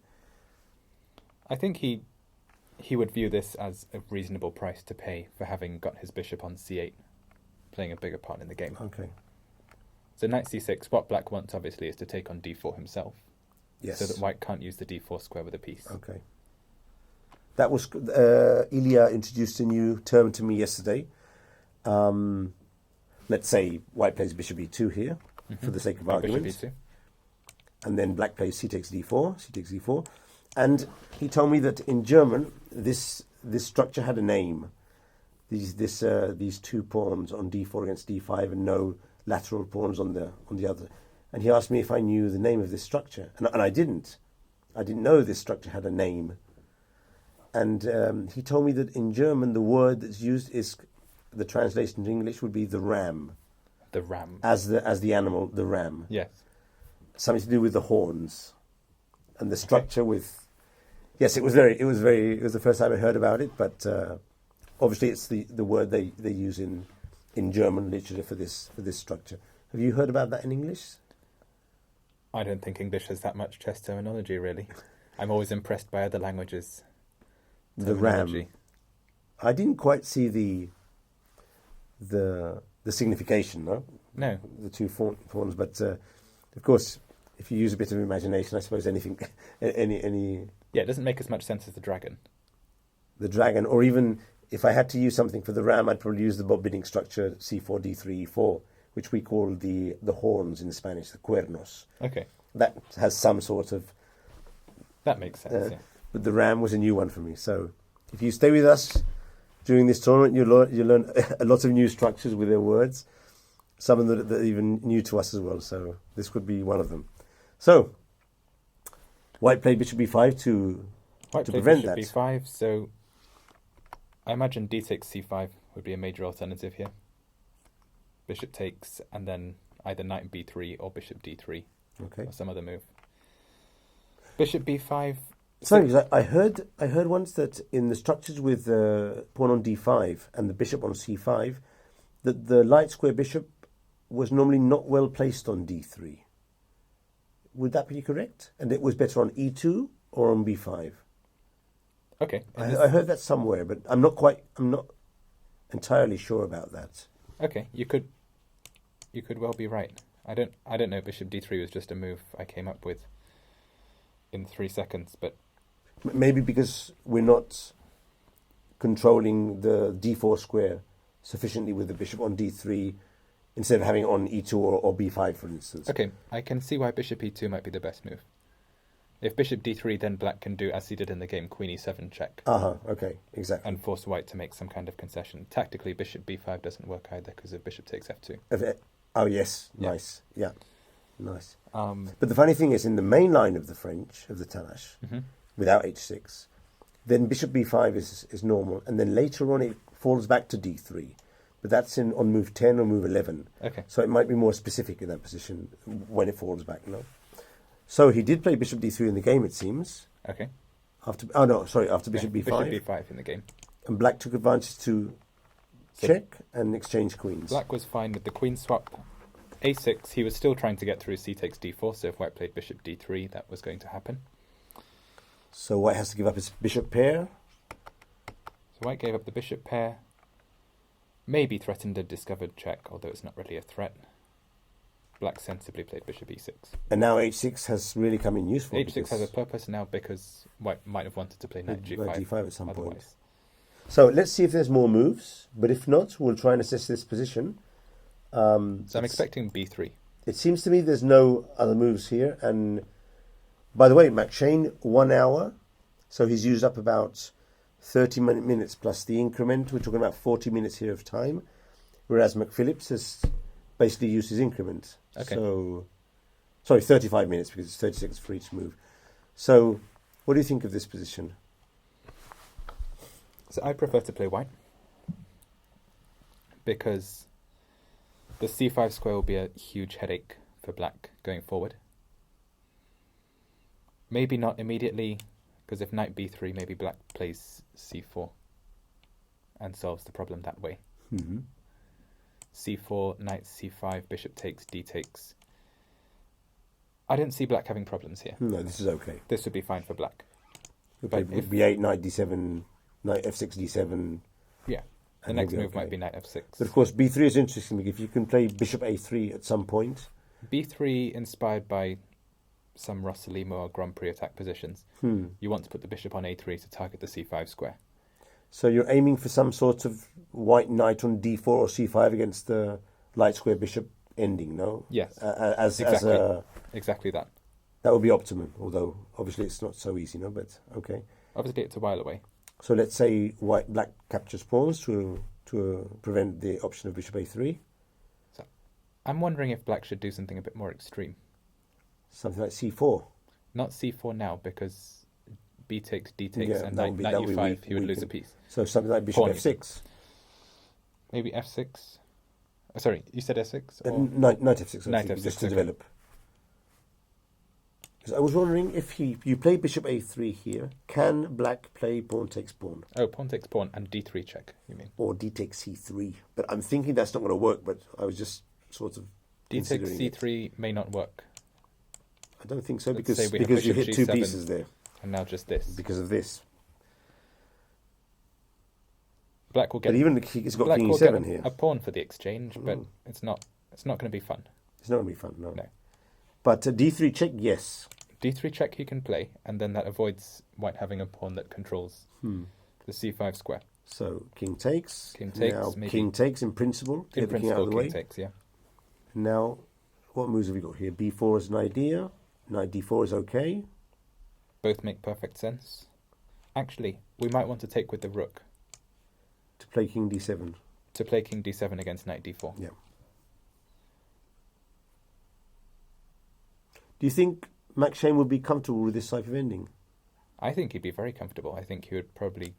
I think he would view this as a reasonable price to pay for having got his bishop on c8, playing a bigger part in the game. Okay. So knight c6, what black wants obviously is to take on d4 himself. Yes. So that White can't use the d4 square with a piece. Okay. That was Ilya introduced a new term to me yesterday. Let's say White plays bishop e2 here, for the sake of argument. Bishop e2. And then black plays c takes d4. And he told me that in German, this structure had a name. These two pawns on d4 against d5 and no lateral pawns on the other. And he asked me if I knew the name of this structure. And I didn't. I didn't know this structure had a name. And he told me that in German, the word that's used is, the translation to English would be the ram. The ram. As the animal, the ram. Yes. Something to do with the horns. And the structure with... Yes, it was the first time I heard about it, but obviously it's the word they use in German literature for this structure. Have you heard about that in English? I don't think English has that much chess terminology, really. I'm always impressed by other languages. The ram. I didn't quite see the signification, no? No. The two fawns, but of course, if you use a bit of imagination, I suppose any... Yeah, it doesn't make as much sense as the dragon. The dragon, or even if I had to use something for the ram, I'd probably use the Bob bidding structure c4, d3, e4, which we call the horns in Spanish, the cuernos. Okay. That has some sort of... That makes sense, yeah. But the ram was a new one for me. So if you stay with us during this tournament, you'll learn a lot of new structures with their words. some of them that are even new to us as well. So this could be one of them. So white played bishop b5 to prevent that. Bishop b5, so I imagine d takes c5 would be a major alternative here. Bishop takes, and then either knight b3 or bishop d3, or some other move. Bishop b5. Sorry, because I heard once that in the structures with pawn on d5 and the bishop on c5, that the light square bishop was normally not well placed on d3. Would that be correct? And it was better on e2 or on b5? Okay. I heard that somewhere, but I'm not entirely sure about that. Okay, you could well be right. I don't know. Bishop d3 was just a move I came up with in 3 seconds, but maybe because we're not controlling the d4 square sufficiently with the bishop on d3 instead of having it on e2 or b5, for instance. Okay, I can see why bishop e2 might be the best move. If bishop d3, then black can do as he did in the game, queen e7 check. Okay, exactly. And force white to make some kind of concession. Tactically, bishop b5 doesn't work either because if bishop takes f2. Oh, yes, nice. Yeah, nice. But the funny thing is, in the main line of the French, of the Tanash, without h6, then bishop b5 is normal, and then later on it falls back to d3. But that's on move 10 or move 11. Okay. So it might be more specific in that position when it falls back, So he did play bishop d3 in the game, it seems. Okay. After bishop b5. Bishop b5 in the game. And black took advantage to check and exchange queens. Black was fine with the queen swap. a6, he was still trying to get through c takes d4, so if white played bishop d3, that was going to happen. So white has to give up his bishop pair. So white gave up the bishop pair. Maybe threatened a discovered check, although it's not really a threat. Black sensibly played bishop e6. And now h6 has really come in useful. h6 has a purpose now because white might have wanted to play knight g5, knight g5 at some otherwise. point. So let's see if there's more moves, but if not, we'll try and assess this position. So I'm expecting b3. It seems to me there's no other moves here. And by the way, McShane, 1 hour. So he's used up about 30 minutes plus the increment. We're talking about 40 minutes here of time. Whereas McPhillips has basically used his increment. Okay. So, sorry, 35 minutes because it's 30 seconds for each move. So what do you think of this position? So I prefer to play white because the c5 square will be a huge headache for black going forward. Maybe not immediately, because if knight b3, maybe black plays c4 and solves the problem that way. c4, knight c5, bishop takes, d takes. I don't see black having problems here. No, this is okay. This would be fine for black. Okay, if b8, knight d7, knight f6, d7. Yeah, the next move might be knight f6. But of course, b3 is interesting because if you can play bishop a3 at some point. b3 inspired by some Rossalimo or Grand Prix attack positions. You want to put the bishop on a3 to target the c5 square. So you're aiming for some sort of white knight on d4 or c5 against the light square bishop ending, no? Yes, exactly that. That would be optimum, although obviously it's not so easy, no? But okay. Obviously it's a while away. So let's say black captures pawns to prevent the option of bishop a3. So I'm wondering if black should do something a bit more extreme. Something like c4. Not c4 now, because b takes, d takes, and knight e5, he would lose a piece. So something like bishop f6. Maybe f6. Oh, sorry, you said f6? Knight f6. Knight f6, just to develop. Because I was wondering if you play bishop a3 here, can black play pawn takes pawn? Oh, pawn takes pawn and d3 check, you mean? Or d takes c3. But I'm thinking that's not going to work, but I was just sort of d takes c3 may not work. I don't think so, because you hit two pieces there. And now just this. Because of this. Black will get. But even he's got king e7 here. A pawn for the exchange, but it's not going to be fun. It's not going to be fun, no. No. But d3 check, yes. d3 check he can play, and then that avoids white having a pawn that controls the c5 square. So king takes. King takes. Now maybe. King takes in principle. In principle, king takes. Yeah. Now, what moves have we got here? b4 is an idea. Knight d4 is okay. Both make perfect sense. Actually, we might want to take with the rook. To play king d7. To play king d7 against knight d4. Yeah. Do you think Max Shane would be comfortable with this type of ending? I think he'd be very comfortable. I think he would probably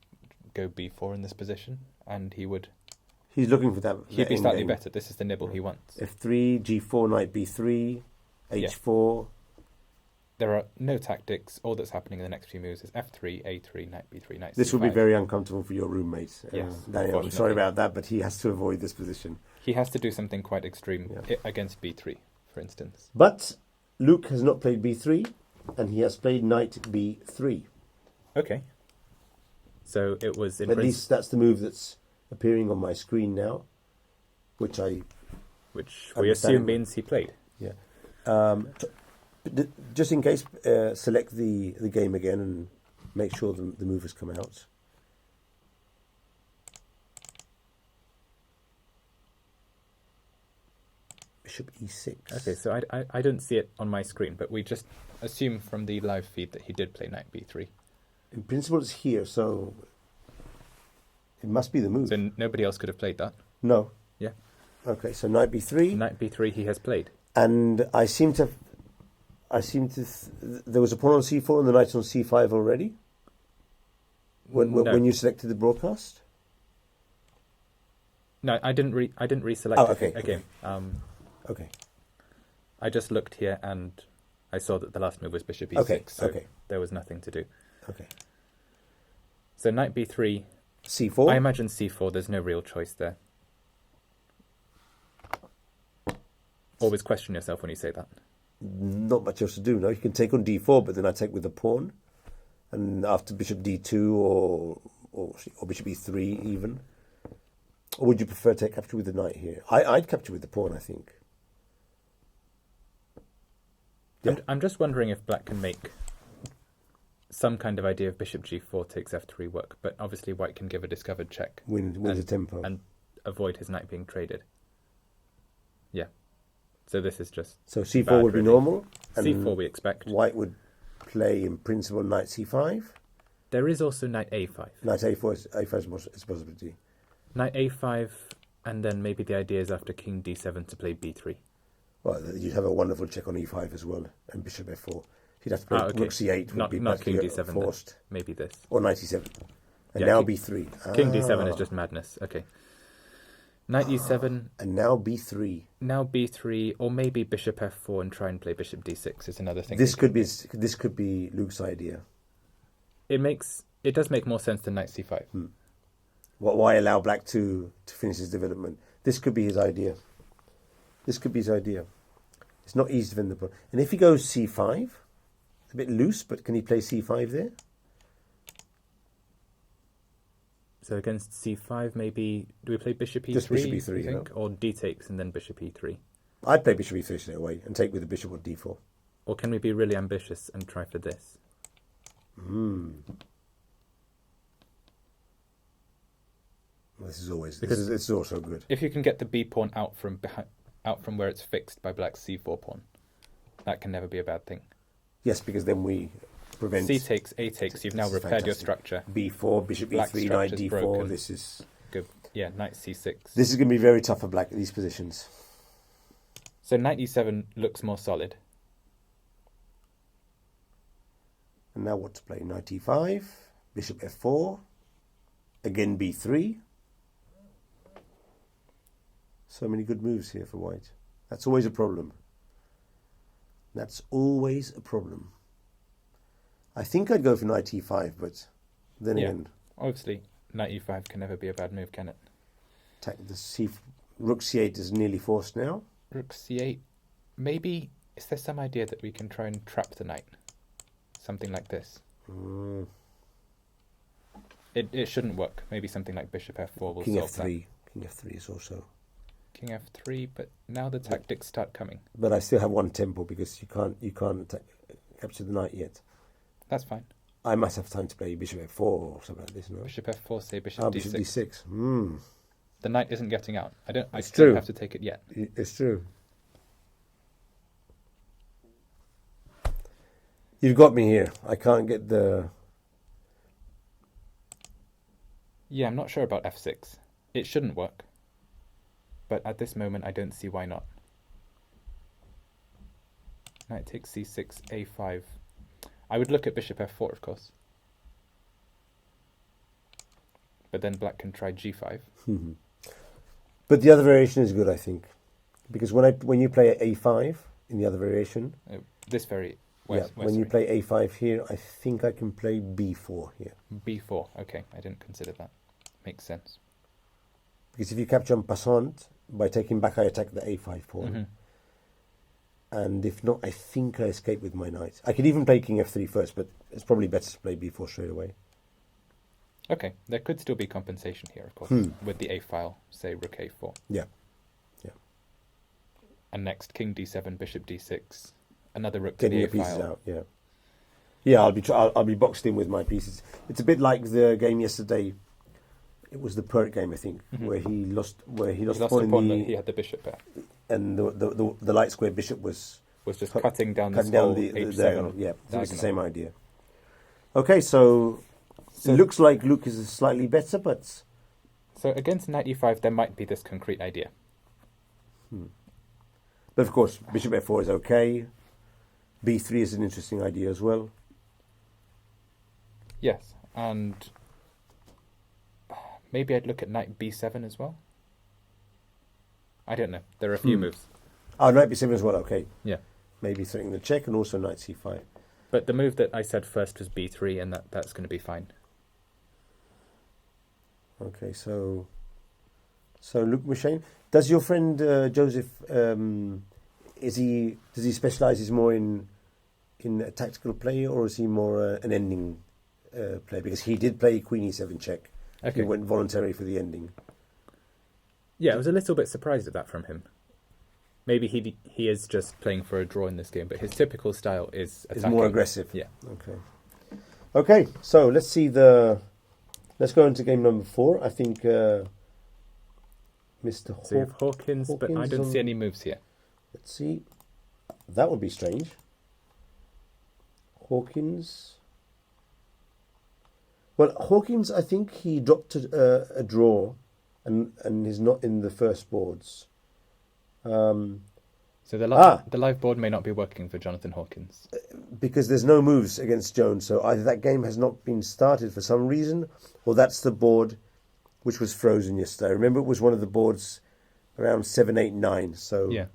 go b4 in this position, and he would... He's looking for that. He'd be slightly better. This is the nibble he wants. F3, G4, knight B3, H4. There are no tactics. All that's happening in the next few moves is F3, A3, knight B3, knight C5. This will be very uncomfortable for your roommate. Yes, Daniel, I'm sorry about that, but he has to avoid this position. He has to do something quite extreme against B3, for instance. But Luke has not played B3, and he has played knight B3. Okay. So it was... At least that's the move that's appearing on my screen now, which we assume means he played. Yeah. Just in case, select the game again and make sure the move has come out. Bishop E6. Okay, so I don't see it on my screen, but we just assume from the live feed that he did play knight B3. In principle, it's here, so it must be the move. So nobody else could have played that? No. Yeah. Okay, so knight B3. Knight B3 he has played. And there was a pawn on C4 and the knight on C5 already? When you selected the broadcast? No, I didn't reselect okay. a game. Okay. I just looked here and I saw that the last move was bishop E6, so there was nothing to do. Okay. So knight B3. C4? I imagine C4, there's no real choice there. Always question yourself when you say that. Not much else to do, no. You can take on D4, but then I take with the pawn. And after bishop D2 or bishop E3 even. Or would you prefer to capture with the knight here? I'd capture with the pawn, I think. Yeah. I'm just wondering if black can make some kind of idea of bishop G4 takes F3 work, but obviously white can give a discovered check. Win the tempo. And avoid his knight being traded. Yeah. So this is just... So C4 would be normal. And C4 we expect. White would play in principle knight C5. There is also knight A5. Knight A4 is a possibility. Knight A5, and then maybe the idea is after king D7 to play B3. Well, you'd have a wonderful check on E5 as well, and bishop F4. You'd have to play rook C8. Not king D7 forced. Then. Maybe this. Or knight E7. And now B3. King D7 is just madness. Okay. Knight E7. And now B3. Now B3, or maybe bishop F4 and try and play bishop D6 is another thing. This could be Luke's idea. It does make more sense than knight C5. Why allow black to finish his development? This could be his idea. It's not easy to defend the pawn. And if he goes C5, it's a bit loose, but can he play C5 there? So against C5, maybe... Do we play bishop E3? Just bishop E3, you think? Or D takes and then bishop E3? I'd play bishop E3 straight away and take with the bishop on D4. Or can we be really ambitious and try for this? This is also good. If you can get the B pawn out from where it's fixed by black's C4 pawn, that can never be a bad thing. Yes, because then we prevent... C takes, A takes, you've now repaired your structure. B4, bishop E3, knight D4, broken. This is... Good. Yeah, knight C6. This is going to be very tough for black in these positions. So knight E7 looks more solid. And now what to play? Knight E5, bishop F4, again B3. So many good moves here for white. That's always a problem. I think I'd go for knight E5, but then again... Obviously, knight E5 can never be a bad move, can it? Rook C8 is nearly forced now. Rook C8. Maybe, is there some idea that we can try and trap the knight? Something like this. It shouldn't work. Maybe something like bishop F4 will solve that. King F3 is also... King F3, but now the tactics start coming. But I still have one tempo because you can't capture the knight yet. That's fine. I must have time to play bishop F4 or something like this, no? Bishop F4, say bishop D6. Bishop D6. The knight isn't getting out. I don't have to take it yet. It's true. You've got me here. I can't get the... Yeah, I'm not sure about F6. It shouldn't work. But at this moment, I don't see why not. knight takes c6, a5. I would look at bishop f4, of course. But then black can try g5. But the other variation is good, I think. Because when you play a5 in the other variation... when you play a5 here, I think I can play b4 here. b4, okay. I didn't consider that. Makes sense. Because if you capture en passant, by taking back, I attack the a5 pawn. And if not, I think I escape with my knight. I could even play king f3 first, but it's probably better to play b4 straight away. Okay, there could still be compensation here, of course, with the a file, say rook a4. Yeah. And next, king d7, bishop d6, another rook Getting to the the a pieces file. out, yeah. Yeah, I'll be boxed in with my pieces. It's a bit like the game yesterday. It was the Pert game, I think, where he lost the pawn. He had the bishop there, and the light square bishop was just cutting down the h7. diagonal. Yeah, so it's the same idea. Okay, so it looks like Luke is slightly better, but so against knight e5, there might be this concrete idea. But of course, bishop f4 is okay. b3 is an interesting idea as well. Yes, and maybe I'd look at knight b7 as well. I don't know. There are a few moves. Oh, knight b7 as well, okay. Yeah. Maybe threatening the check and also knight c5. But the move that I said first was b3, and that's going to be fine. Okay, so Luke Machine, does your friend Joseph, does he specialize more in a tactical play, or is he more an ending player? Because he did play queen e7 check. Okay. He went voluntarily for the ending. Yeah, I was a little bit surprised at that from him. Maybe he is just playing for a draw in this game, but his typical style is attacking. Is more aggressive. Yeah. Okay. So let's go into game number 4. I think Mr. So you have Hawkins, but I don't see any moves here. Let's see. That would be strange. Hawkins. Well, Hawkins, I think he dropped a draw, and is not in the first boards. So the live board may not be working for Jonathan Hawkins. Because there's no moves against Jones, so either that game has not been started for some reason, or that's the board which was frozen yesterday. I remember it was one of the boards around 7, 8, 9. So yeah,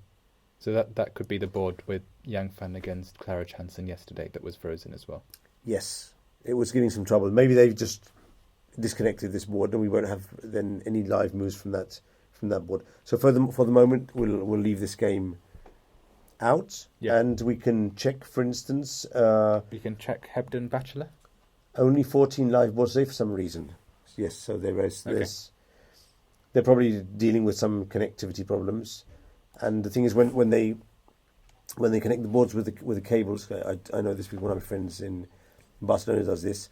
so that could be the board with Yang Fan against Clara Chanson yesterday that was frozen as well. Yes, it was giving some trouble. Maybe they've just disconnected this board, and we won't have then any live moves from that board. So for the moment, we'll leave this game out, and we can check, for instance. We can check Hebden Bachelor. Only 14 live boards today for some reason. Yes, so they're probably dealing with some connectivity problems, and the thing is when they connect the boards with the cables, I know this because one of my friends in Barcelona does this.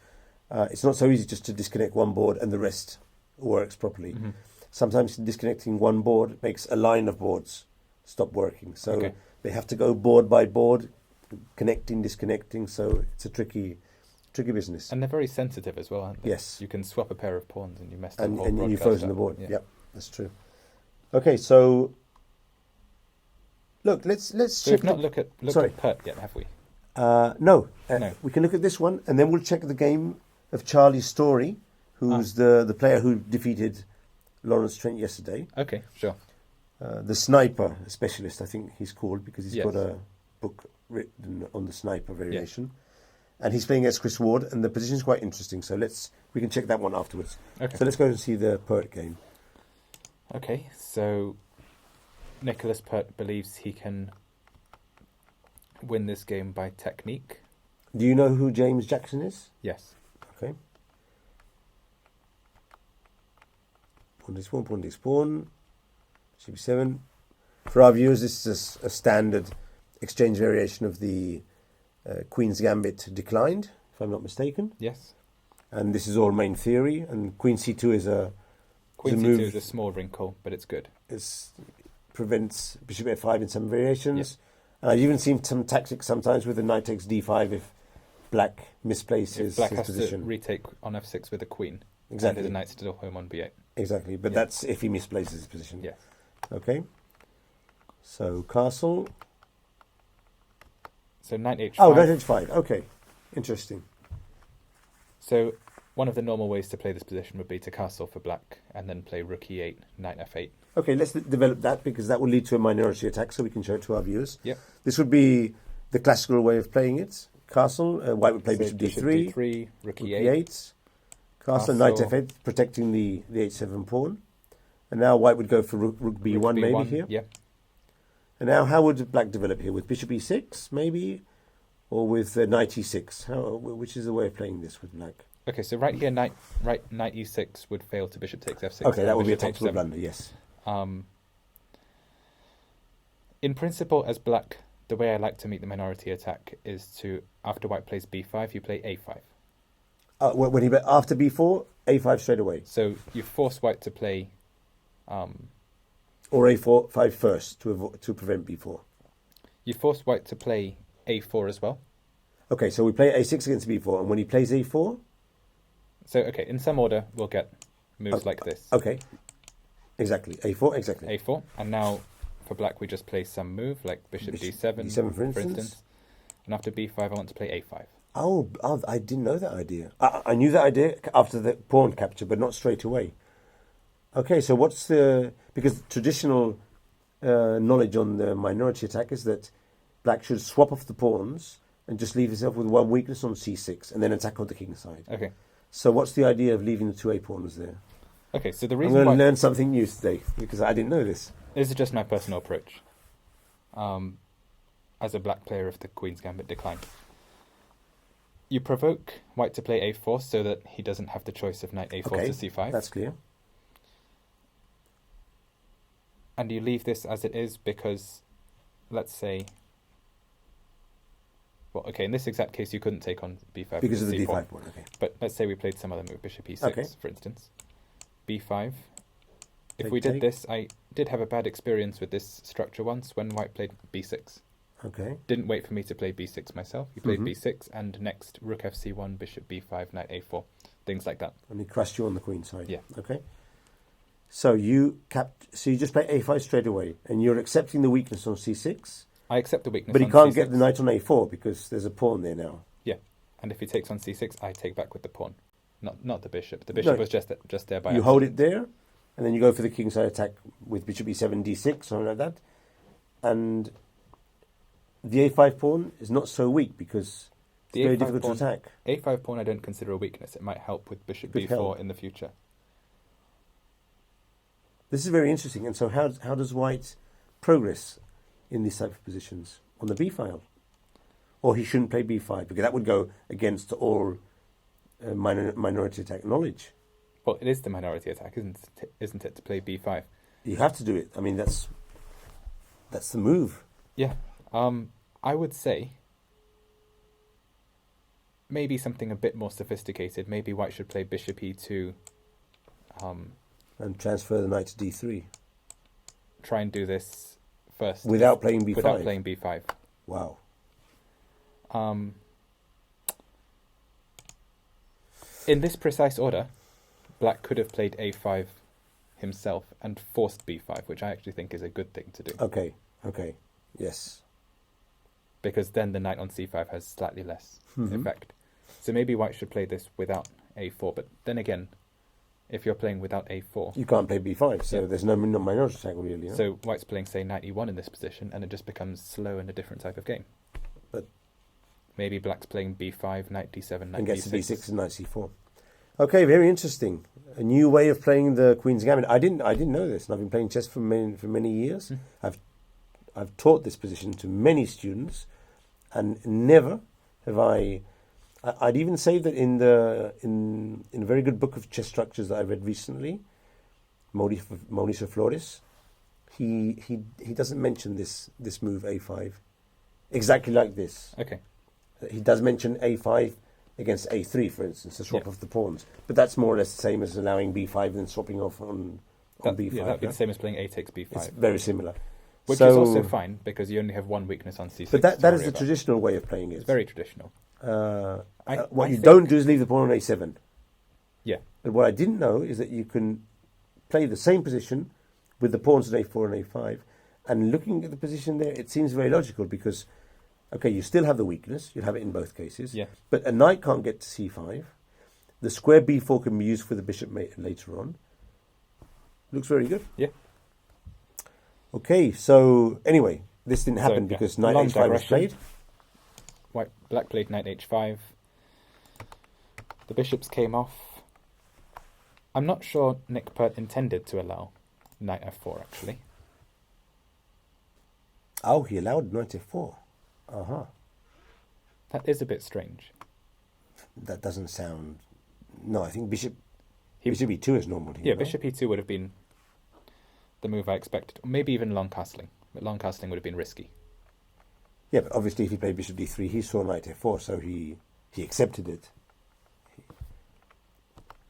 It's not so easy just to disconnect one board and the rest works properly. Sometimes disconnecting one board makes a line of boards stop working. So they have to go board by board, connecting, disconnecting. So it's a tricky business. And they're very sensitive as well, aren't they? Yes. You can swap a pair of pawns and you mess the and whole you've broadcast frozen up. the board. Yeah. Yep, that's true. Okay, so look, let's So check. we've not looked at Pert yet, have we? No. No. We can look at this one, and then we'll check the game of Charlie Story, who's the player who defeated Lawrence Trent yesterday. Okay, sure. The sniper specialist, I think he's called, because he's Yes. got a book written on the sniper variation. And he's playing against Chris Ward, and the position's quite interesting. So we can check that one afterwards. Okay. So let's go and see the Pert game. Okay, so Nicholas Pert believes he can win this game by technique. Do you know who James Jackson is? Yes. Okay. Pawn, pawn, CB7. For our viewers, this is a standard exchange variation of the Queen's Gambit declined, if I'm not mistaken. Yes. And this is all main theory. And Queen C2 is a Queen move. C2 is a small wrinkle, but it's good. It prevents Bishop F5 in some variations. Yes. And I've even seen some tactics sometimes with the Knight takes D5 if Black misplaces Black his has position. to retake on F6 with a queen. Exactly. And the knight's still home on B8. Exactly, but that's if he misplaces his position. Yes. Okay. So castle. So knight h5. Oh, knight h5. Okay, interesting. So one of the normal ways to play this position would be to castle for black and then play rook e8, knight f8. Okay, let's develop that because that will lead to a minority attack, so we can show it to our viewers. Yep. This would be the classical way of playing it. Castle, white would play bishop d3, rook rook e8. e8, castle, knight f8, protecting the h7 pawn. And now white would go for rook b1 maybe here. Yeah. And now how would black develop here? With bishop e6 maybe? Or with knight e6? Which is the way of playing this with black? Okay, so right here, knight e6 would fail to bishop takes f6. Okay, that would be a tactical blunder, yes. In principle, as black, the way I like to meet the minority attack is to, after white plays b5, you play a5. After b4, a5 straight away. So you force white to play... or a5 first to prevent b4. You force white to play a4 as well. Okay, so we play a6 against b4, and when he plays a4... So, okay, in some order, we'll get moves like this. Okay, exactly. a4, exactly. a4, and now for black we just play some move, like bishop d7, d7 for instance. And after b5 I want to play a5. Oh, I didn't know that idea. I knew that idea after the pawn capture, but not straight away. Okay, so what's the... Because traditional knowledge on the minority attack is that black should swap off the pawns and just leave himself with one weakness on c6 and then attack on the king side. Okay. So what's the idea of leaving the two a pawns there? Okay, so the reason I'm going to learn something new today because I didn't know this. This is just my personal approach. As a black player of the Queen's Gambit decline. You provoke white to play a4 so that he doesn't have the choice of knight a4 to c5. That's clear. And you leave this as it is because, let's say... Well, okay, in this exact case you couldn't take on b5 because of the c4. d5 pawn, okay. But let's say we played some other move, bishop e6, for instance. b5. If we did this, I did have a bad experience with this structure once when white played b6. Okay. Didn't wait for me to play b6 myself. He played b6, and next rook fc1, bishop b5, knight a4, things like that. And he crushed you on the queen side. Yeah. Okay. So you just play a5 straight away, and you're accepting the weakness on c6. I accept the weakness. But he on can't c6. get the knight on a4 because there's a pawn there now. Yeah, and if he takes on c6, I take back with the pawn, not the bishop. The bishop was just there by. You hold it there, and then you go for the kingside attack with bishop e7, d6, something like that, and the a5 pawn is not so weak because it's very difficult to attack. a5 pawn I don't consider a weakness. It might help with bishop b4 in the future. This is very interesting. And so how does white progress in these type of positions on the b file? Or he shouldn't play b5 because that would go against all minority attack knowledge. Well, it is the minority attack, isn't it, to play b5? You have to do it. I mean, that's the move. Yeah. I would say maybe something a bit more sophisticated. Maybe white should play bishop e2. And transfer the knight to d3. Try and do this first. Without playing b5? Without playing b5. Wow. In this precise order, black could have played a5 himself and forced b5, which I actually think is a good thing to do. Okay, yes. Because then the knight on c5 has slightly less effect. So maybe white should play this without a4, but then again, if you're playing without a4... You can't play b5, so there's no minority attack really. Huh? So white's playing, say, knight e1 in this position, and it just becomes slow and a different type of game. But maybe black's playing b5, knight d7, knight and gets d6. to d6 and knight c4. Okay, very interesting. A new way of playing the Queen's Gambit. I didn't know this, and I've been playing chess for many years. I've taught this position to many students, and never have I'd even say that in a very good book of chess structures that I read recently, Mauricio Flores, he doesn't mention this move a5 exactly like this. Okay. He does mention a5 against a3, for instance, to swap off the pawns, but that's more or less the same as allowing b5 and then swapping off on b5. Yeah, that'd be the same as playing a takes b5. It's very similar. Which is also fine because you only have one weakness on c6. But that is the traditional way of playing it. It's very traditional. What you don't do is leave the pawn on a7. Yeah. But what I didn't know is that you can play the same position with the pawns on a4 and a5. And looking at the position there, it seems very logical because Okay, you still have the weakness. You'll have it in both cases. Yeah. But a knight can't get to c5. The square b4 can be used for the bishop later on. Looks very good. Yeah. Okay, so anyway, this didn't happen because knight long h5 was digression. played. Black played knight h5. The bishops came off. I'm not sure Nick Pert intended to allow knight f4, actually. Oh, he allowed knight f4. Uh-huh. That is a bit strange. That doesn't sound... No, I think bishop e2 is normal here. Yeah, bishop e2 would have been the move I expected. Or maybe even long castling. But long castling would have been risky. Yeah, but obviously if he played bishop d3, he saw knight f4, so he accepted it.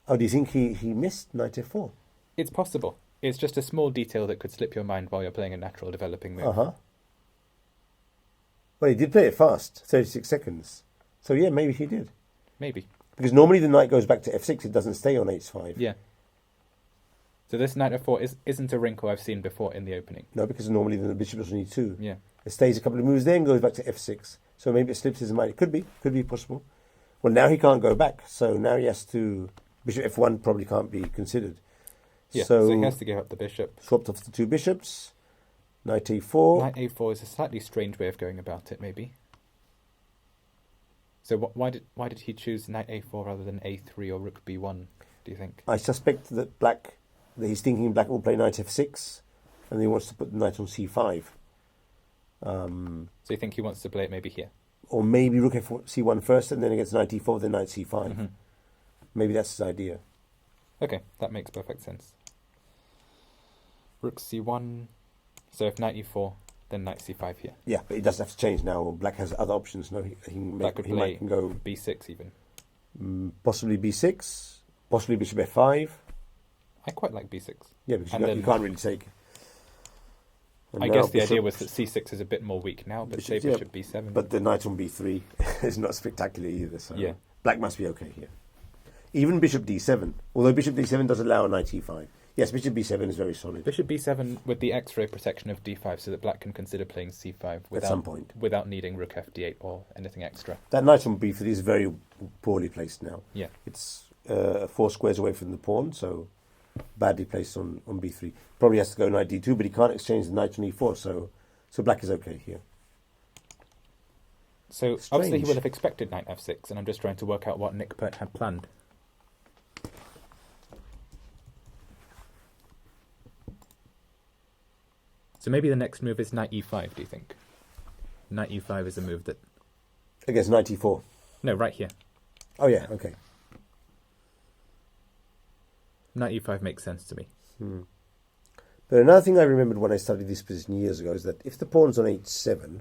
Oh, do you think he missed knight f4? It's possible. It's just a small detail that could slip your mind while you're playing a natural developing move. Uh-huh. Well, he did play it fast, 36 seconds. So yeah, maybe he did. Maybe. Because normally the knight goes back to f6, it doesn't stay on h5. Yeah. So this knight f4 isn't a wrinkle I've seen before in the opening. No, because normally the bishop is on e2. Yeah. It stays a couple of moves there and goes back to f6. So maybe it slips his mind. It could be possible. Well, now he can't go back, so now he has to... Bishop f1 probably can't be considered. Yeah, so he has to give up the bishop. Swapped off the two bishops. Knight a4. Knight a4 is a slightly strange way of going about it, maybe. So why did he choose knight a4 rather than a3 or rook b1, do you think? I suspect that he's thinking black will play knight f6, and he wants to put the knight on c5. So you think he wants to play it maybe here? Or maybe rook c1 first, and then against knight e4, then knight c5. Mm-hmm. Maybe that's his idea. Okay, that makes perfect sense. Rook c1. So if knight e4, then knight c5 here. Yeah, but he doesn't have to change now. Black has other options. No, he might go b6 even. Possibly b6, possibly bishop f5. I quite like b6. Yeah, because you can't really take. I guess the idea was that c6 is a bit more weak now, but say bishop b7. But the knight on b3 is not spectacular either. So yeah. Black must be okay here. Even bishop d7, although bishop d7 does allow knight e5. Yes, bishop b7 is very solid. Bishop b7 with the X-ray protection of d5 so that black can consider playing c5 at some point. Without needing rook fd8 or anything extra. That knight on b3 is very poorly placed now. Yeah. It's 4 squares away from the pawn, so badly placed on b3. Probably has to go knight d2, but he can't exchange the knight on e4, so black is okay here. So obviously he would have expected knight f6, and I'm just trying to work out what Nick Pert had planned. So maybe the next move is knight e5, do you think? Knight e5 is a move that... Against knight e4? No, right here. Oh yeah, okay. Knight e5 makes sense to me. But another thing I remembered when I studied this position years ago is that if the pawn's on h7,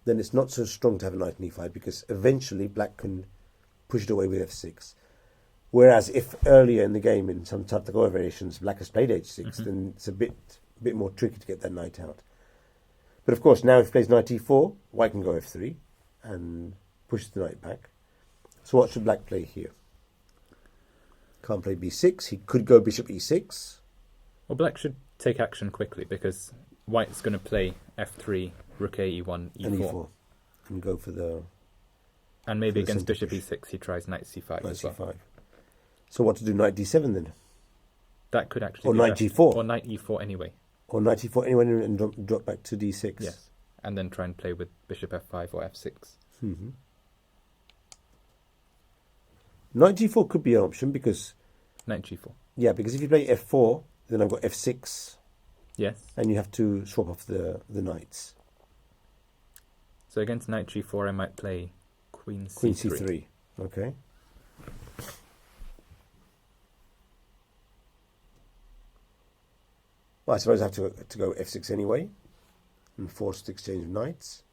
then it's not so strong to have a knight on e5 because eventually black can push it away with f6. Whereas if earlier in the game, in some tactical variations, black has played h6, then it's a bit more tricky to get that knight out. But of course, now if he plays knight e4, white can go f3 and push the knight back. So what should black play here? Can't play b6. He could go bishop e6. Well, black should take action quickly because white's going to play f3, rook a, e1, e4. And e4. And go for the... And maybe against bishop e6 he tries knight c5 knight as well. c5. So what to do, knight d7 then? That could actually or be knight best. g4. Or knight e4 anyway. Or knight e4 anyway and drop back to d6. Yes. And then try and play with bishop f5 or f6. Mm-hmm. Knight g4 could be an option because... Knight g4. Yeah, because if you play f4, then I've got f6. Yes. And you have to swap off the knights. So against knight g4 I might play queen c3. Queen c3, okay. Well, I suppose I have to go f6 anyway and force the exchange of knights.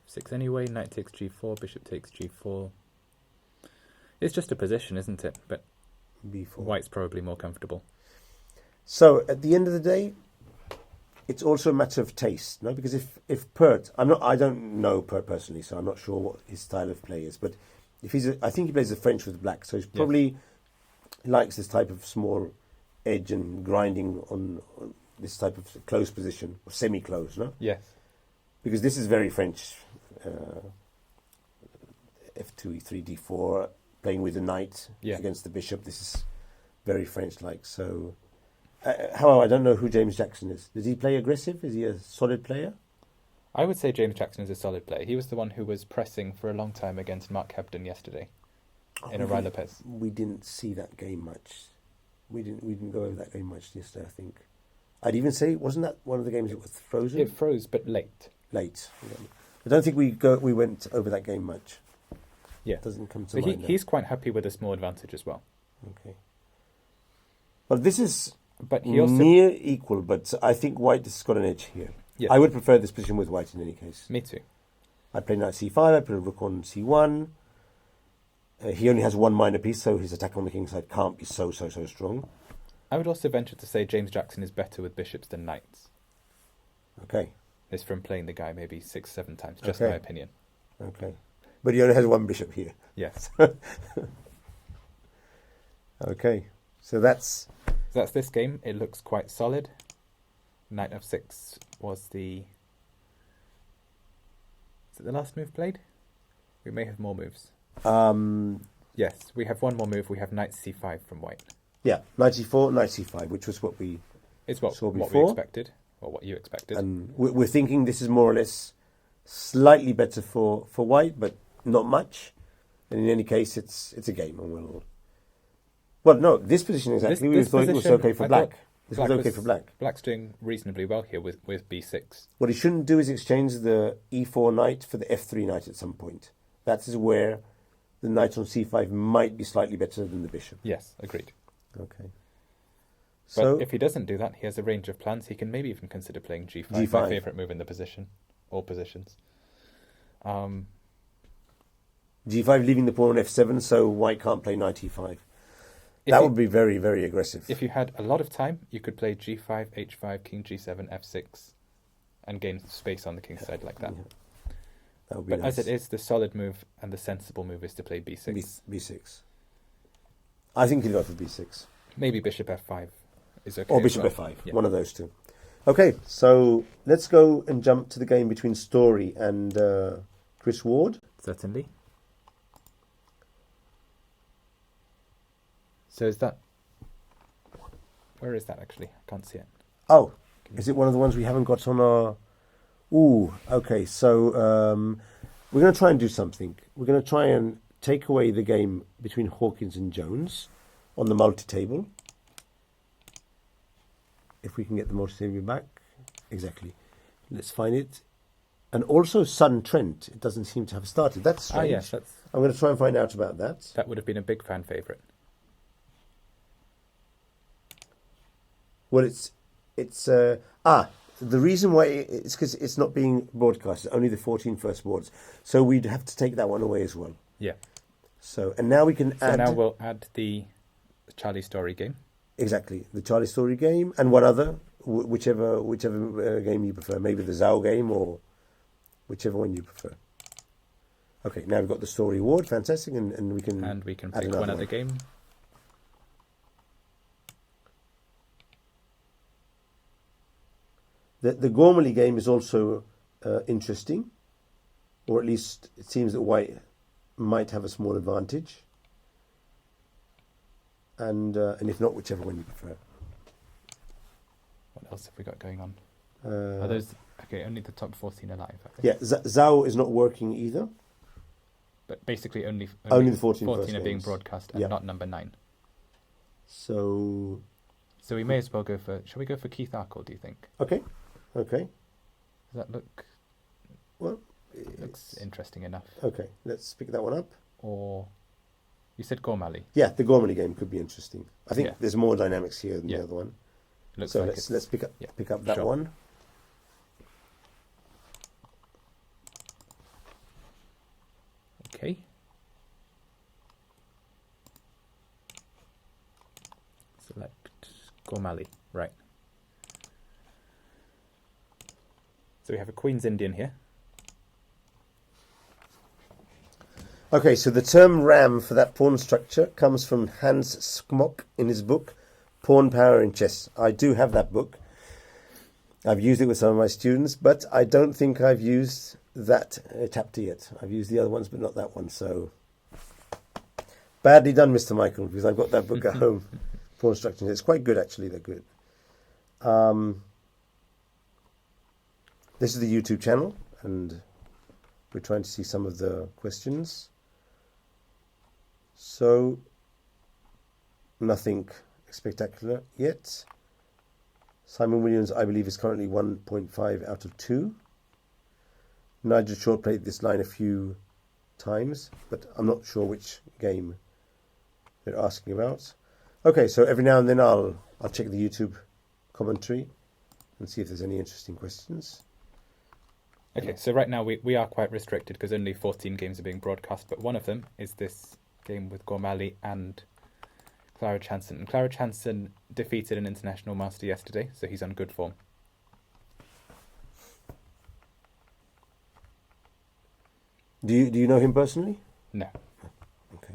6 anyway, knight takes g4, bishop takes g4. It's just a position, isn't it? But b4. White's probably more comfortable. So at the end of the day, it's also a matter of taste, no? Because if Pert, I don't know Pert personally, so I'm not sure what his style of play is. But if I think he plays the French with black, so he probably likes this type of small edge and grinding on this type of close position or semi-close, no? Yes. Because this is very French f2, e3, d4, playing with the knight against the bishop. This is very French-like. So, however, I don't know who James Jackson is. Does he play aggressive? Is he a solid player? I would say James Jackson is a solid player. He was the one who was pressing for a long time against Mark Hebden yesterday in a Rahal Lopez. We didn't see that game much. We didn't go over that game much yesterday, I think. I'd even say, wasn't that one of the games that was frozen? It froze, but late. Late. Yeah. I don't think we went over that game much. Yeah. It doesn't come to so mind. He's quite happy with a small advantage as well. Okay. But this is he also near equal, but I think white has got an edge here. Yes. I would prefer this position with white in any case. Me too. I'd play knight c5, I'd put a rook on c1. He only has one minor piece, so his attack on the king side can't be so strong. I would also venture to say James Jackson is better with bishops than knights. Okay. It's from playing the guy maybe 6-7 times, just my opinion. Okay. But he only has one bishop here. Yes. Okay. So that's this game. It looks quite solid. Knight f6 was the... Is it the last move played? We may have more moves. Yes, we have one more move. We have knight c5 from white. Yeah, knight c4, knight c5, which was what we saw before. What we expected, or what you expected. And we're thinking this is more or less slightly better for white, but not much. And in any case, it's a game, and we'll... Well, no, this position exactly. We thought it was okay for black. This was okay for black. Black's doing reasonably well here with b6. What he shouldn't do is exchange the e4 knight for the f3 knight at some point. That is where the knight on c5 might be slightly better than the bishop. Yes, agreed. Okay. But if he doesn't do that, he has a range of plans. He can maybe even consider playing g5. My favourite move in the position, all positions. g5 leaving the pawn on f7, so white can't play knight e5. That would be very, very aggressive. If you had a lot of time, you could play g5, h5, king g7, f6, and gain space on the king's side like that. Yeah. That would be but nice. as it is, the solid move and the sensible move is to play b6. B6. I think he'd go for b6. Maybe bishop f5 is okay. Or bishop f5, one of those two. Okay, so let's go and jump to the game between Story and Chris Ward. Certainly. So is that... Where is that actually? I can't see it. Oh, is it one of the ones we haven't got on our... Ooh, okay, so we're going to try and do something. We're going to try and take away the game between Hawkins and Jones on the multi-table. If we can get the multi-table back. Exactly. Let's find it. And also Sun Trent. It doesn't seem to have started. That's strange. Yes, I'm going to try and find out about that. That would have been a big fan favourite. Well, the reason why it's because it's not being broadcasted, only the 14 first boards. So we'd have to take that one away as well. Yeah. So, and now we can add... So now we'll add the Charlie Story game. Exactly. The Charlie Story game and one other, whichever game you prefer. Maybe the Zhao game or whichever one you prefer. Okay, now we've got the Story Award. Fantastic. And we can... And we can pick one other game. The Gormley game is also interesting, or at least it seems that white might have a small advantage. And if not, whichever one you prefer. What else have we got going on? Are those... Okay, only the top 14 alive, I think. Yeah, Zhao is not working either. But basically only the 14 are being broadcast and not number 9. So we may as well go for... Shall we go for Keith Arkle, do you think? Okay. Does that look... Well, looks interesting enough. Okay, let's pick that one up. Or... You said Gormley. Yeah, the Gormley game could be interesting. I think there's more dynamics here than the other one. Looks so like let's pick up that one. Okay. Select Gormley. Right. So we have a Queen's Indian here. Okay, so the term RAM for that pawn structure comes from Hans Skmock in his book, Pawn Power in Chess. I do have that book. I've used it with some of my students, but I don't think I've used that chapter yet. I've used the other ones, but not that one. So badly done, Mr. Michael, because I've got that book at home. Pawn instructions. It's quite good, actually. They're good. This is the YouTube channel, and we're trying to see some of the questions. So nothing spectacular yet. Simon Williams, I believe, is currently 1.5 out of 2. Nigel Shaw played this line a few times, but I'm not sure which game they're asking about. Okay, so every now and then I'll check the YouTube commentary and see if there's any interesting questions. Okay, so right now we are quite restricted because only 14 games are being broadcast, but one of them is this game with Gormali and Claridge Hansen. And Claridge Hansen defeated an international master yesterday, so he's on good form. Do you know him personally? No. Okay.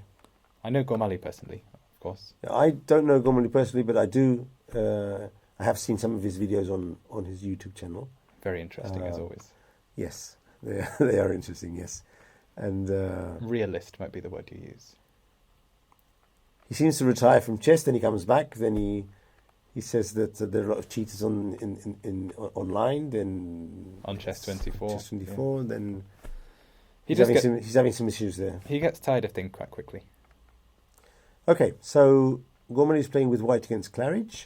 I know Gormali personally, of course. I don't know Gormali personally, but I do. I have seen some of his videos on his YouTube channel. Very interesting, as always. Yes, they are interesting. Yes, and realist might be the word you use. He seems to retire from chess, then he comes back. Then he says that there are a lot of cheaters in online. Then on Chess24. Chess24. Yeah. Then he's having some issues there. He gets tired of things quite quickly. Okay, so Gormali is playing with white against Claridge,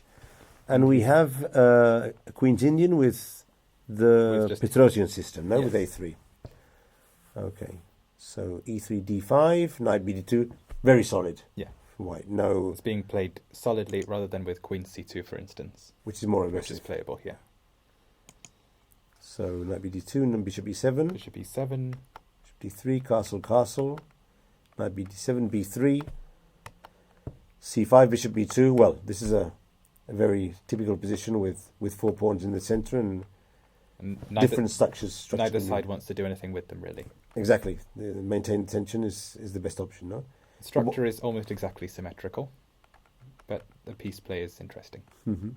and we have a Queen's Indian with the Petrosian system, no, yes. With A3. Okay, so E3, D5, Knight BD2, very solid. Yeah. White, no. It's being played solidly rather than with Queen C2, for instance. Which is more aggressive. Which is playable, yeah. So Knight BD2 and then Bishop E7. Bishop E7. Bishop D3, castle, castle. Knight BD7, B3. C5, Bishop B2. Well, this is a very typical position with 4 pawns in the centre and different structures. Neither side wants to do anything with them, really. Exactly. Maintain tension is the best option, no? Structure is almost exactly symmetrical, but the piece play is interesting. Mm-hmm.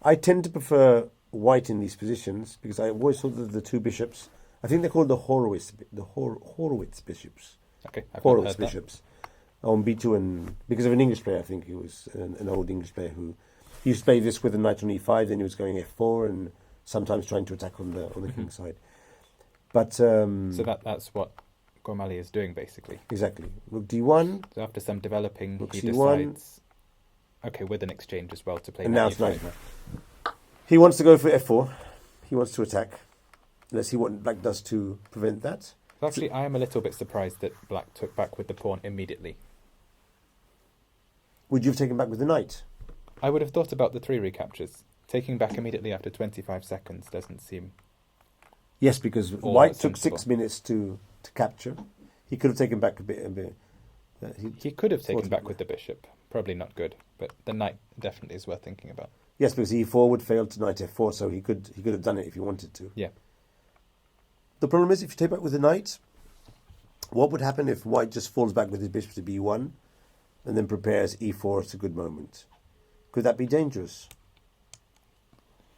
I tend to prefer white in these positions because I always thought that the two bishops, I think they're called the Horowitz bishops. Okay, Horowitz bishops on B2, and because of an English player, I think he was an old English player who used to play this with a knight on E5, then he was going F4 and sometimes trying to attack on the king side. But so that's what Gormali is doing, basically. Exactly. Rook D1. So after some developing, Rook he C1. decides, okay, with an exchange as well to play. And now it's nice. He wants to go for F4. He wants to attack. Let's see what Black does to prevent that. Actually, I am a little bit surprised that Black took back with the pawn immediately. Would you have taken back with the knight? I would have thought about the 3 recaptures. Taking back immediately after 25 seconds doesn't seem... Yes, because White took 6 minutes to capture. He could have taken back a bit. He could have taken back with the bishop. Probably not good, but the knight definitely is worth thinking about. Yes, because E4 would fail to knight F4, so he could have done it if he wanted to. Yeah. The problem is, if you take back with the knight, what would happen if White just falls back with his bishop to B1 and then prepares E4 at a good moment? Could that be dangerous?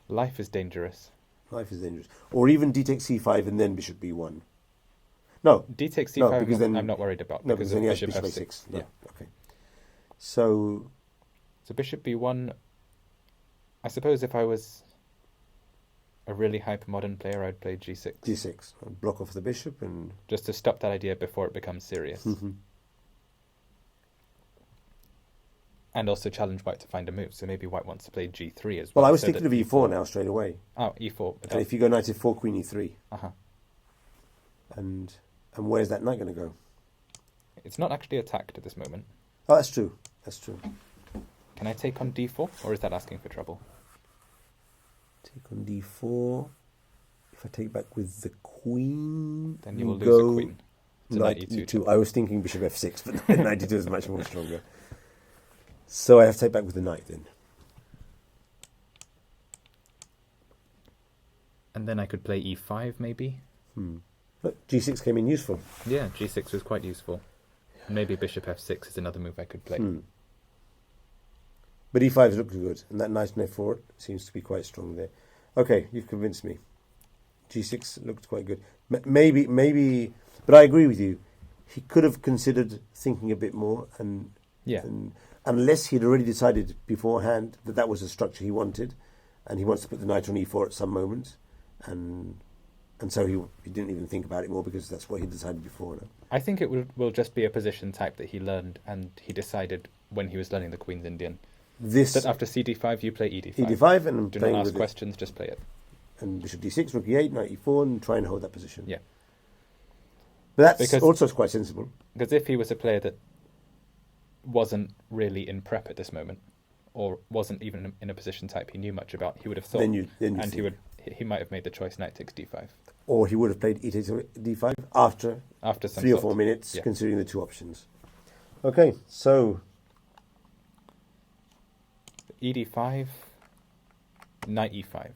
Life is dangerous. Life is dangerous. Or even D takes C5 and then bishop B1. No. D takes C5 no, because then, I'm not worried about. No, because then he has bishop A6. No. Yeah. Okay. So bishop B1, I suppose if I was a really hyper-modern player, I'd play G6. G6. Block off the bishop and... just to stop that idea before it becomes serious. Mm-hmm. And also challenge White to find a move. So maybe White wants to play G3 as well. Well, I was thinking of E4 now straight away. Oh, E4. And if you go knight F4, Queen E3. Uh-huh. And where's that knight going to go? It's not actually attacked at this moment. Oh, that's true. That's true. Can I take on D4, or is that asking for trouble? Take on D4. If I take back with the queen... then you will lose the queen. Knight E2. I was thinking bishop F6, but knight E2 is much more stronger. So I have to take back with the knight then. And then I could play E5 maybe. Look, G6 came in useful. Yeah, G6 was quite useful. Maybe bishop F6 is another move I could play. But E5 looks good, and that knight on F4 seems to be quite strong there. Okay, you've convinced me. G6 looked quite good. Maybe, but I agree with you. He could have considered thinking a bit more, and unless he'd already decided beforehand that that was the structure he wanted, and he wants to put the knight on e4 at some moment, and so he didn't even think about it more because that's what he decided before. No? I think it will just be a position type that he learned, and he decided when he was learning the Queen's Indian. That after CD5 you play ED5. ED5 and do not ask questions, just play it. And bishop d6, rook e8, knight e4, and try and hold that position. Yeah. But that's also quite sensible. Because if he was a player that wasn't really in prep at this moment, or wasn't even in a position type he knew much about, he would have thought, he might have made the choice knight takes d5. Or he would have played e takes d5 after some 3 or 4 minutes, considering the two options. Okay, so ed5, knight e5.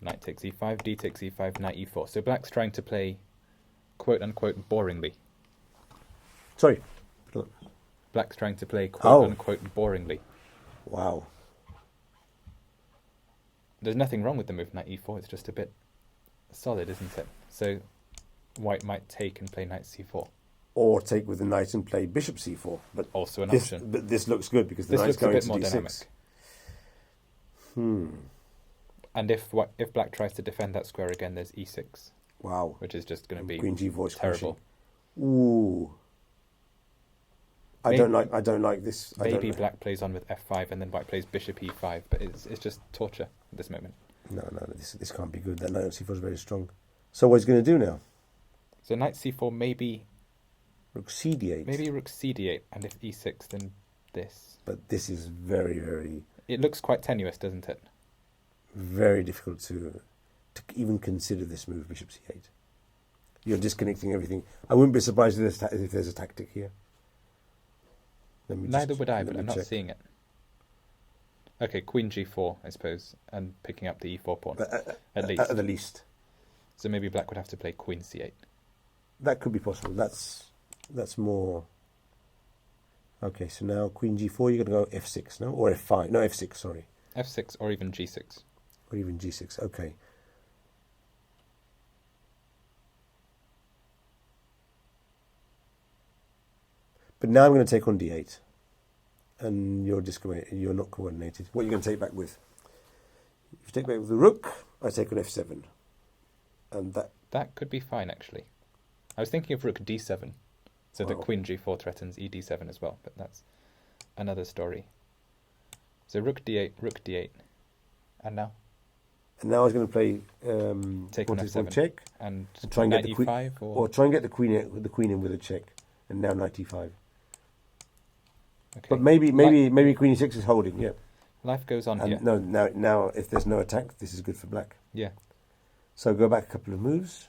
Knight takes e5, d takes e5, knight e4. So black's trying to play quote-unquote boringly. Sorry? Black's trying to play quote-unquote boringly. Wow. There's nothing wrong with the move knight e4, it's just a bit solid, isn't it? So white might take and play knight c4. Or take with the knight and play bishop c4. But also an option. But this looks good because the knight's going to d6. Dynamic. And if black tries to defend that square again, there's e6. Wow. Which is just going to be Queen g4 terrible. Ooh. I don't like this. Maybe black plays on with f5 and then white plays bishop e5, but it's just torture at this moment. No, this can't be good. That knight on c4 is very strong. So what he's going to do now? So knight c4, maybe rook cd8. Maybe rook cd8, and if e6, then this. But this is very, very... It looks quite tenuous, doesn't it? Very difficult to even consider this move, bishop c8. You're disconnecting everything. I wouldn't be surprised if there's a tactic here. Neither would I, but I'm not seeing it. Okay, queen g4, I suppose, and picking up the e4 pawn, at least. At the least. So maybe black would have to play queen c8. That could be possible. That's more... Okay, so now queen g4, you're going to go f6, no? Or f5. No, f6, sorry. f6 or even g6. Or even g6, okay. But now I'm going to take on d8. And you're not coordinated. What are you going to take back with? If you take back with the rook, I take on f7. And that could be fine, actually. I was thinking of rook d7. So that queen g4 threatens ed7 as well, but that's another story. So rook d8, and now? And now I was going to play take on f7 check and try and get the e5 or try and get the queen in with a check, and now knight e5. Okay. But maybe queen e6 is holding. Yeah. Life goes on. And now if there's no attack, this is good for black. Yeah. So go back a couple of moves.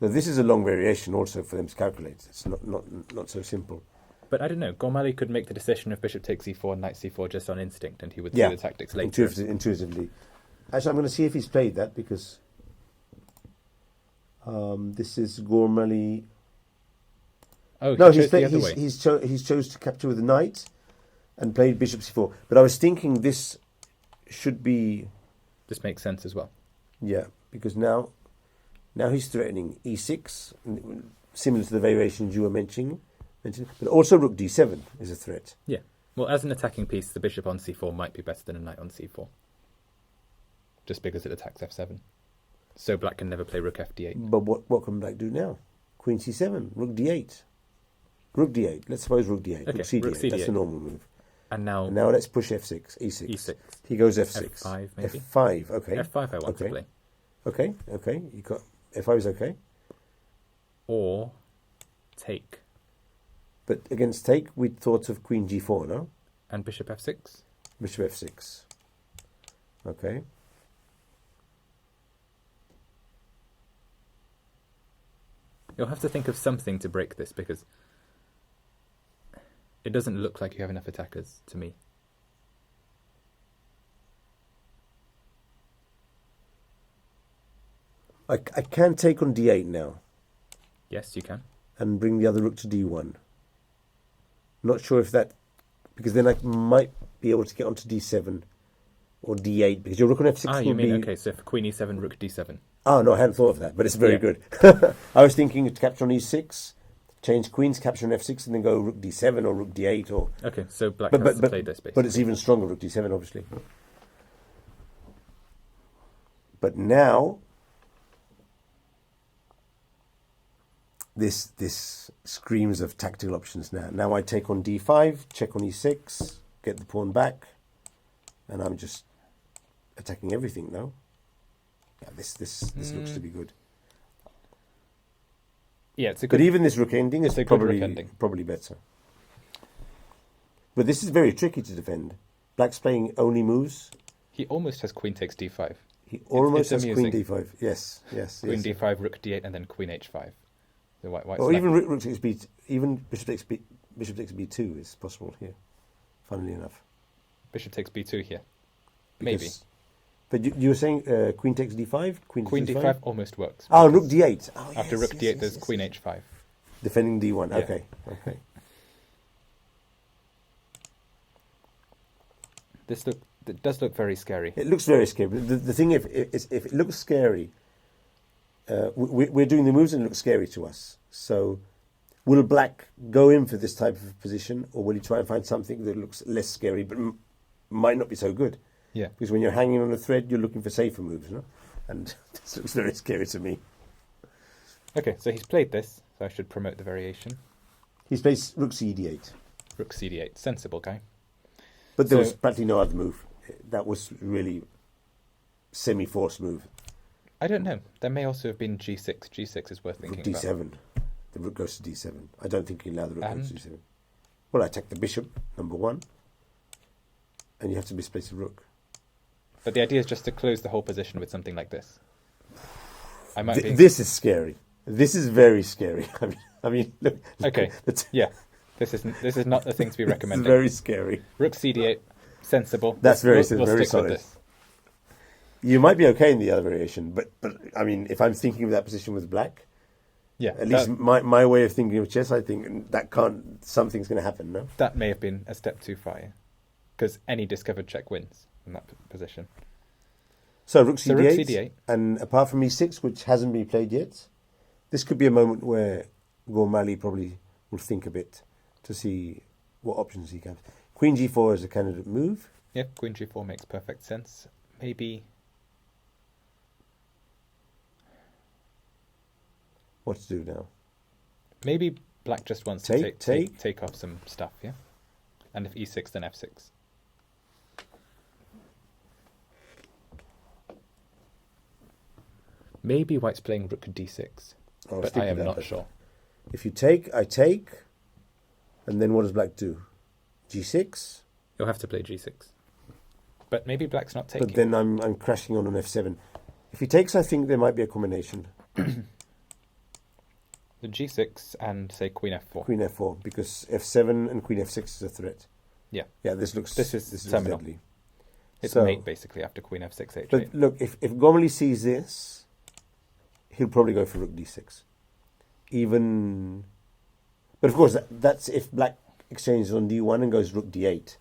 Now, this is a long variation also for them to calculate. It's not so simple. But I don't know. Gormali could make the decision of bishop takes e4 and knight c4 just on instinct, and he would see the tactics later. Intuitively. Actually, I'm going to see if he's played that, because this is Gormali. Oh, no, he's chose to capture with the knight and played bishop c4. But I was thinking this should be... This makes sense as well. Yeah, because now he's threatening e6, similar to the variations you were mentioning, but also rook d7 is a threat. Yeah. Well, as an attacking piece, the bishop on c4 might be better than a knight on c4, just because it attacks f7. So black can never play rook fd8. But what can black do now? Queen c7, rook d8. Rook d8. Let's suppose rook d8. Okay, rook c8. Rook c8. That's the normal move. And now let's push f6, e6. e6. He goes f6. f5 maybe. f5, okay. f5 I want to play. Okay. You got f5 is okay. Or take. But against take, we thought of queen g4, no? And bishop f6? Bishop f6. Okay. You'll have to think of something to break this, because it doesn't look like you have enough attackers to me. I can take on d8 now. Yes, you can. And bring the other rook to d1. Not sure if that... Because then I might be able to get onto d7 or d8, because your rook on f6 Ah, will you mean, be... okay, so for queen e7, rook d7. Oh, no, I hadn't thought of that, but it's very good. I was thinking to capture on e6, change queens, capture on f6, and then go rook d7 or rook d8. Or Okay, so black has to play this, basically. But it's even stronger, rook d7, obviously. But now, this screams of tactical options now. Now I take on d5, check on e6, get the pawn back, and I'm just attacking everything now. Yeah, this looks to be good. Yeah, it's a good... But even this rook ending is probably better. But this is very tricky to defend. Black's playing only moves. He almost has queen takes d5. He almost has queen d5. Yes. Queen d5, rook d8, and then queen h5. So white or even rook takes b. Even bishop takes b2 is possible here. Funnily enough. Bishop takes b2 here. Because, maybe. But you were saying queen takes d5? Queen d5 almost works. Oh, rook d8. Oh, after rook d8, there's queen h5. Defending d1. Yeah. Okay. It does look very scary. It looks very scary. The thing, if it looks scary, we're doing the moves and it looks scary to us. So will black go in for this type of position, or will he try and find something that looks less scary but might not be so good? Yeah. Because when you're hanging on a thread, you're looking for safer moves, no? And this looks very scary to me. Okay, so he's played this, so I should promote the variation. He's played rook cd8. Rook cd8. Sensible guy. But there was practically no other move. That was really semi-forced move. I don't know. There may also have been g6. G6 is worth thinking rook d7. about. The rook goes to d7. I don't think you allow the rook to d7. Well, I attack the bishop, number one. And you have to misplace the rook. But the idea is just to close the whole position with something like this. This is scary. This is very scary. I mean, look. Okay. Yeah. This is not the thing to be recommended. It's very scary. Rook cd8, sensible. That's very stick solid. with this. You might be okay in the other variation, but I mean, if I'm thinking of that position with black, yeah, at least my way of thinking of chess, I think something's going to happen. No, that may have been a step too far, because any discovered check wins in that position. So rook cd8, and apart from e6, which hasn't been played yet, this could be a moment where Gormali probably will think a bit to see what options he can. Queen g4 is a candidate move. Yeah, queen g4 makes perfect sense. Maybe. What to do now? Maybe black just wants to take off some stuff, yeah? And if e6, then f6. Maybe white's playing rook d6, but I am not sure. If you take, I take, and then what does black do? g6? You'll have to play g6. But maybe black's not taking. But then I'm crashing on an f7. If he takes, I think there might be a combination. The g6 and, say, queen f4. Queen f4, because f7 and queen f6 is a threat. Yeah. Yeah, this is terminal. Deadly. It's mate, basically, after queen f6, h8. But look, if Gormali sees this, he'll probably go for rook d6. But of course, that's if black exchanges on d1 and goes rook d8,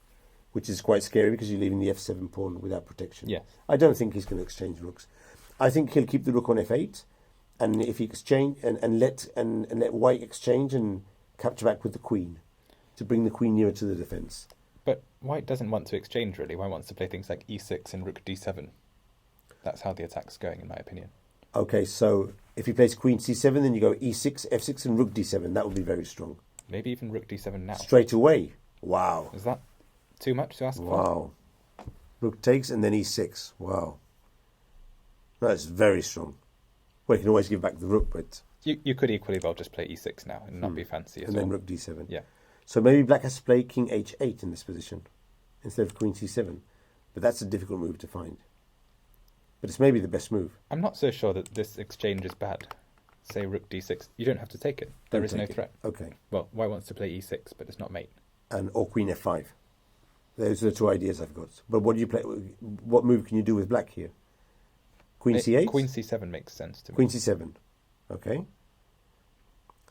which is quite scary because you're leaving the f7 pawn without protection. Yeah. I don't think he's going to exchange rooks. I think he'll keep the rook on f8, and if he exchange and let white exchange and capture back with the queen to bring the queen nearer to the defense. But white doesn't want to exchange, really. White wants to play things like e6 and rook d7. That's how the attack's going, in my opinion. Okay, so if he plays queen c7, then you go e6, f6, and rook d7. That would be very strong. Maybe even rook d7 now. Straight away. Wow. Is that too much to ask for? Wow. Rook takes and then e6. Wow. That's very strong. Well, you can always give back the rook, but... You could equally well just play e6 now and not be fancy as well. And then rook d7. Yeah. So maybe black has to play king h8 in this position instead of queen c7. But that's a difficult move to find. But it's maybe the best move. I'm not so sure that this exchange is bad. Say rook d6. You don't have to take it. There is no threat. Okay. Well, white wants to play e6, but it's not mate. Or queen f5. Those are the two ideas I've got. But what do you play? What move can you do with black here? Queen c8? Queen c7 makes sense to me. Queen c7. Okay.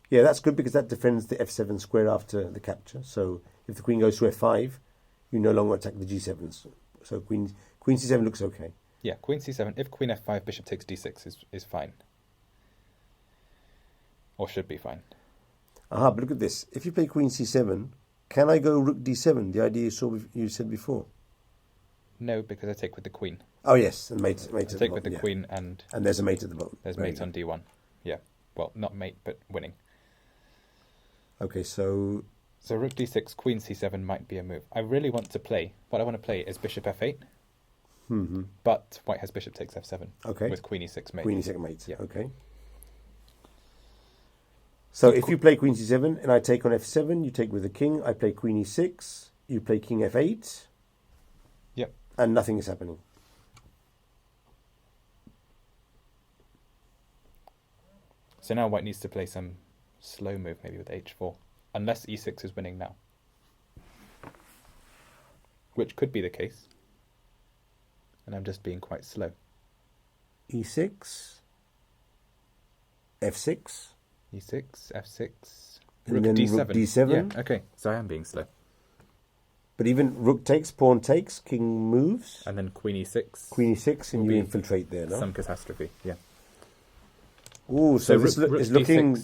Yeah, that's good because that defends the f7 square after the capture. So if the queen goes to f5, you no longer attack the g7s. So queen Queen c7 looks okay. Yeah, queen c7. If queen f5, bishop takes d6 is fine. Or should be fine. Aha, but look at this. If you play queen c7, can I go rook d7? The idea you said before. No, because I take with the queen. Oh, yes, and mate at the bottom. Take with the queen and... And there's a mate at the bottom. There's mate on d1. Yeah. Well, not mate, but winning. Okay, so... So rook d6, queen c7 might be a move. I really want to play... What I want to play is bishop f8. Mm-hmm. But white has bishop takes f7. Okay. With queen e6 mate. Queen e6 mate, yeah. Okay. So if you play queen c7 and I take on f7, you take with the king, I play queen e6, you play king f8. Yep. And nothing is happening. So now white needs to play some slow move, maybe with h4. Unless e6 is winning now. Which could be the case. And I'm just being quite slow. e6, f6. e6, f6, rook d7. Rook d7. Yeah, okay, so I am being slow. But even rook takes, pawn takes, king moves. And then queen e6. Queen e6, and you infiltrate there, no? Some catastrophe, yeah. Ooh, so this is looking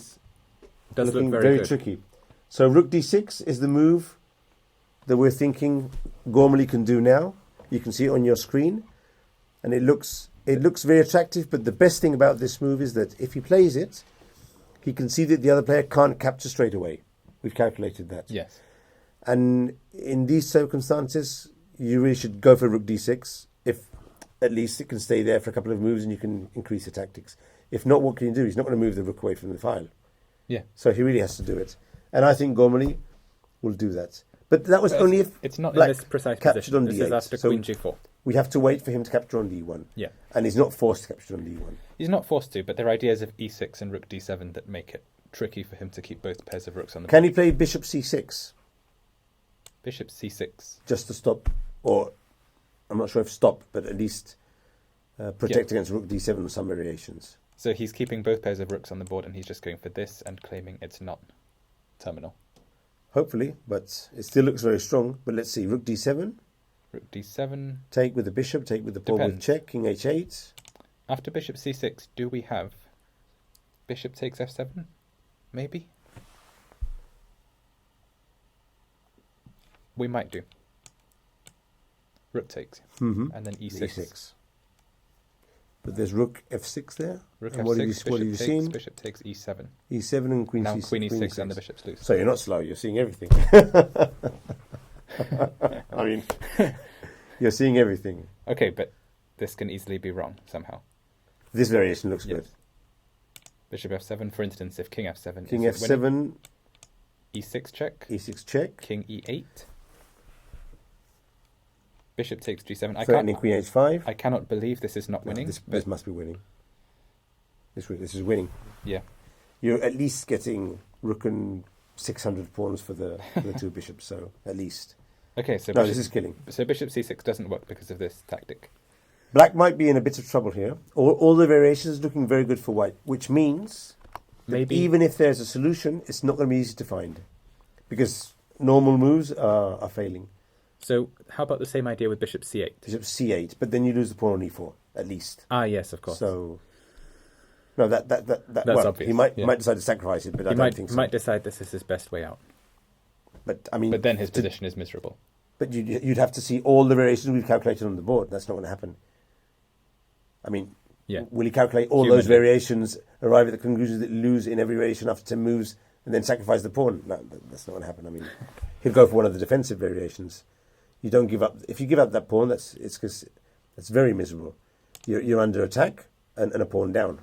very tricky. So rook d6 is the move that we're thinking Gormley can do now. You can see it on your screen. And it looks very attractive, but the best thing about this move is that if he plays it, he can see that the other player can't capture straight away. We've calculated that. Yes. And in these circumstances, you really should go for rook d6, if at least it can stay there for a couple of moves and you can increase the tactics. If not, what can you do? He's not going to move the rook away from the file. Yeah. So he really has to do it. And I think Gormley will do that. But that was only if it's not black in this precise captured position. on this d8. Is after so queen g4. We have to wait for him to capture on d1. Yeah. And he's not forced to capture on d1. He's not forced to, but there are ideas of e6 and rook d7 that make it tricky for him to keep both pairs of rooks on the board. Can he play bishop c6? Bishop c6. Just to stop, or I'm not sure if stop, but at least protect against rook d7 or some variations. So he's keeping both pairs of rooks on the board and he's just going for this and claiming it's not terminal. Hopefully, but it still looks very strong. But let's see, rook d7. Rook d7. Take with the bishop, take with the pawn with check, king h8. After bishop c6, do we have bishop takes f7? Maybe? We might do. Rook takes. Mm-hmm. And then e6. e6. But there's rook f6 there. Rook and f6, what have you seen? Bishop takes e7. e7 and queen now c6. Queen e6 and the bishop's loose. So you're not slow, you're seeing everything. I mean, you're seeing everything. Okay, but this can easily be wrong somehow. This variation looks good. Bishop f7, for instance, if king f7 king is f7, winning, e6 check. e6 check. King e8. Bishop takes g7. Threatening queen h5. I cannot believe this is not winning. This must be winning. This is winning. Yeah. You're at least getting rook and 600 pawns for the two bishops, so at least. Okay, so this is killing. So bishop c6 doesn't work because of this tactic. Black might be in a bit of trouble here. All the variations looking very good for white, which means that even if there's a solution, it's not going to be easy to find because normal moves are failing. So how about the same idea with bishop c8? Bishop c8, but then you lose the pawn on e4 at least. Ah, yes, of course. So no, that's obvious. He might decide to sacrifice it, but I don't think so. He might decide this is his best way out. But I mean, but then his position is miserable. But you'd have to see all the variations we've calculated on the board. That's not going to happen. I mean, will he calculate all those variations, arrive at the conclusion that lose in every variation after 10 moves, and then sacrifice the pawn? No, that's not going to happen. I mean, he'll go for one of the defensive variations. You don't give up. If you give up that pawn, that's very miserable. You're under attack and a pawn down.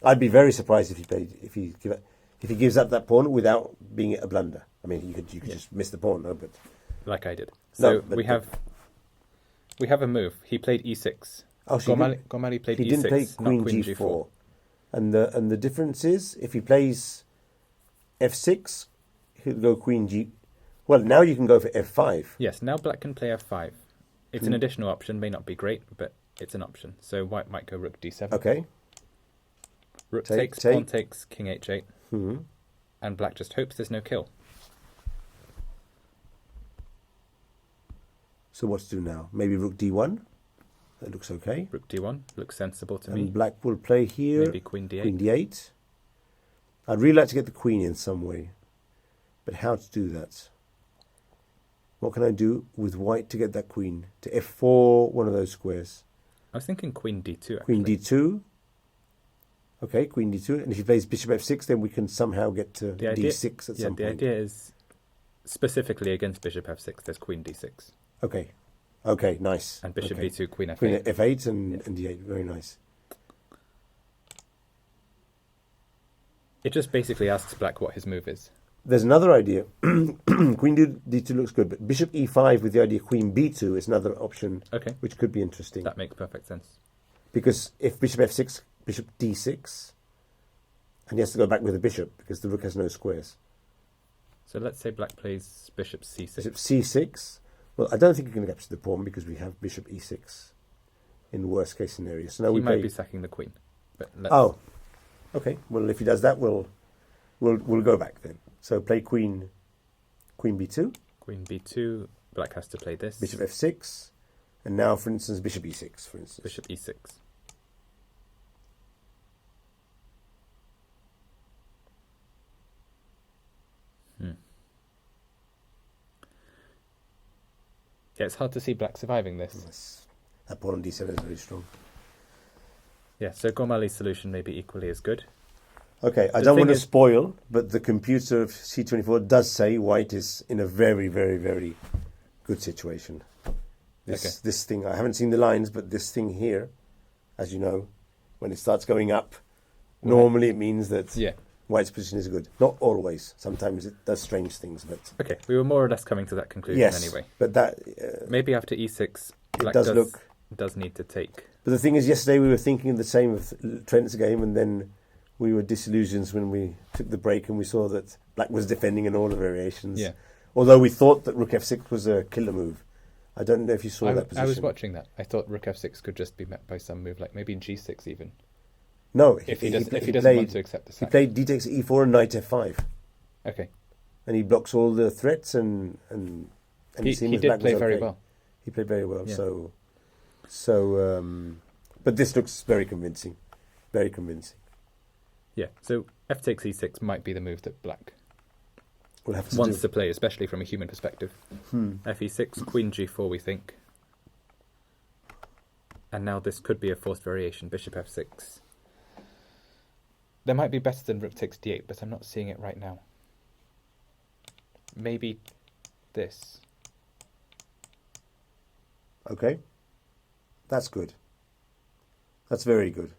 I'd be very surprised if he gives up that pawn without being a blunder. I mean, you could just miss the pawn, no, but like I did. So we have a move. He played e6. Oh, Gormley played e6. He didn't play queen g4. And the difference is if he plays f6, he'll go queen g. Well, now you can go for f5. Yes, now black can play f5. It's an additional option. May not be great, but it's an option. So white might go rook d7. Okay. Rook takes, pawn takes, king h8. Mm-hmm. And black just hopes there's no kill. So what to do now? Maybe rook d1. That looks okay. Rook d1 looks sensible to and me. Black will play here. Maybe queen d8. Queen d8. I'd really like to get the queen in some way. But how to do that? What can I do with white to get that queen? To f4, one of those squares. I was thinking queen d2, actually. Queen d2. Okay, queen d2. And if he plays bishop f6, then we can somehow get to d6 at some point. The idea is specifically against bishop f6, there's queen d6. Okay. Okay, nice. And bishop b2, queen f8. Queen f8 and d8. Very nice. It just basically asks Black what his move is. There's another idea. Queen d2 looks good, but bishop e5 with the idea queen b2 is another option, which could be interesting. That makes perfect sense. Because if bishop f6, bishop d6, and he has to go back with the bishop because the rook has no squares. So let's say Black plays bishop c6. Bishop c6. Well, I don't think you can capture the pawn because we have bishop e6 in the worst case scenario. So now he we might be sacking the queen. But oh, okay. Well, if he does that, we'll go back then. So play queen b2. Queen b2. Black has to play this. Bishop f6. And now, for instance, bishop e6, for instance. Bishop e6. Yeah, it's hard to see Black surviving this. Yes. That pawn on d7 is very strong. Yeah, so Gormali's solution may be equally as good. Okay, I don't want to spoil, but the computer of C24 does say white is in a very, very, very good situation. This thing, I haven't seen the lines, but this thing here, as you know, when it starts going up, normally it means that white's position is good. Not always. Sometimes it does strange things, but... Okay, we were more or less coming to that conclusion anyway. But that... maybe after e6, Black does need to take... But the thing is, yesterday we were thinking the same of Trent's game, and then we were disillusioned when we took the break and we saw that Black was defending in all the variations. Yeah. Although we thought that rook f6 was a killer move. I don't know if you saw that position. I was watching that. I thought rook f6 could just be met by some move, like maybe g6 even. No, if he doesn't want to accept the sack. He played d takes e4 and knight f5. Okay. And he blocks all the threats and he did play very well. He played very well. Yeah. But this looks very convincing. Very convincing. Yeah. So f takes e6 might be the move that Black wants to play, especially from a human perspective. F e6, queen g4, we think. And now this could be a forced variation, bishop f6. There might be better than rook takes d8, but I'm not seeing it right now. Maybe this. Okay. That's good. That's very good.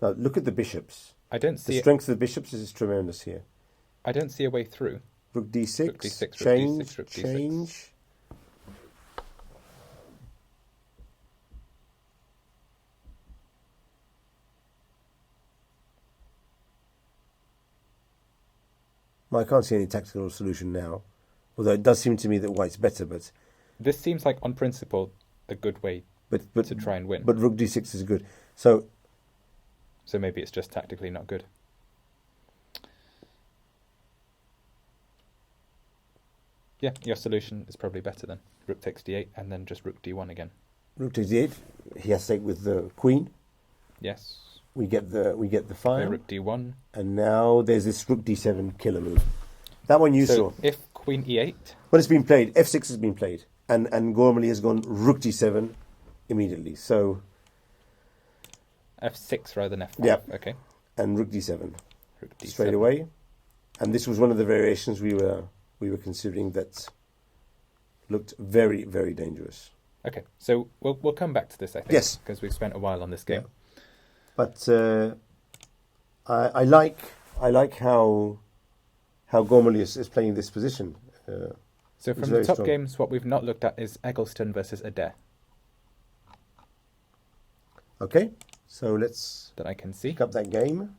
Now look at the bishops. I don't see the strength of the bishops is tremendous here. I don't see a way through. Rook d6, rook d6 change, rook d6, change. Well, I can't see any tactical solution now, although it does seem to me that white's better. But this seems like, on principle, a good way to try and win. But rook d6 is good. So maybe it's just tactically not good. Yeah, your solution is probably better then. Rook takes d8 and then just rook d1 again. Rook takes d8. He has to take with the queen. Yes. We get the file. Rook d1. And now there's this rook d7 killer move. That one you saw. If queen e8. When it's been played, f6 has been played. And Gormley has gone rook d7 immediately. So f6 rather than f5. Yeah. Okay. And rook d7. Rook d7. Straight away. And this was one of the variations we were considering that looked very, very dangerous. Okay. So we'll come back to this, I think. Yes. Because we've spent a while on this game. Yeah. But I like how Gormley is playing this position. So from the top games, what we've not looked at is Eggleston versus Adair. Okay, so let's that I can see. pick up that game,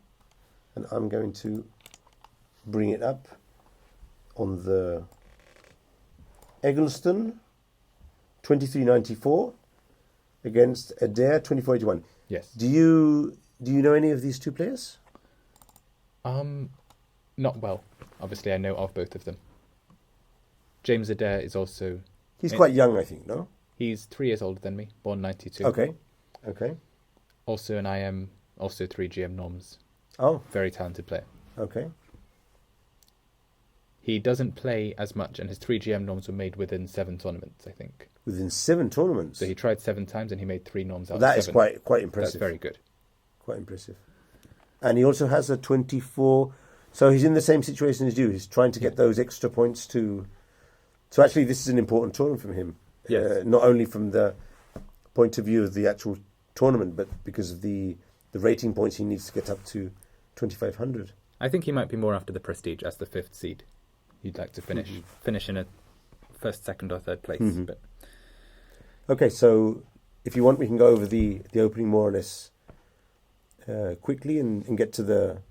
and I'm going to bring it up on the Eggleston 2394 against Adair 2481. Yes. Do you know any of these two players? Not well. Obviously, I know of both of them. James Adair is also He's quite young, I think, no? He's 3 years older than me, born 92. Okay. Also an IM, also 3 GM norms. Oh. Very talented player. Okay. He doesn't play as much, and his 3 GM norms were made within 7 tournaments, I think. Within 7 tournaments? So he tried 7 times, and he made 3 norms out of 7. That is quite impressive. That's very good. Quite impressive. And he also has a 24... So he's in the same situation as you. He's trying to get those extra points to... So actually, this is an important tournament for him. Yes. Not only from the point of view of the actual tournament, but because of the rating points he needs to get up to 2,500. I think he might be more after the prestige as the 5th seed. He'd like to finish in a first, second, or third place. But okay, so if you want, we can go over the opening more or less quickly and get to the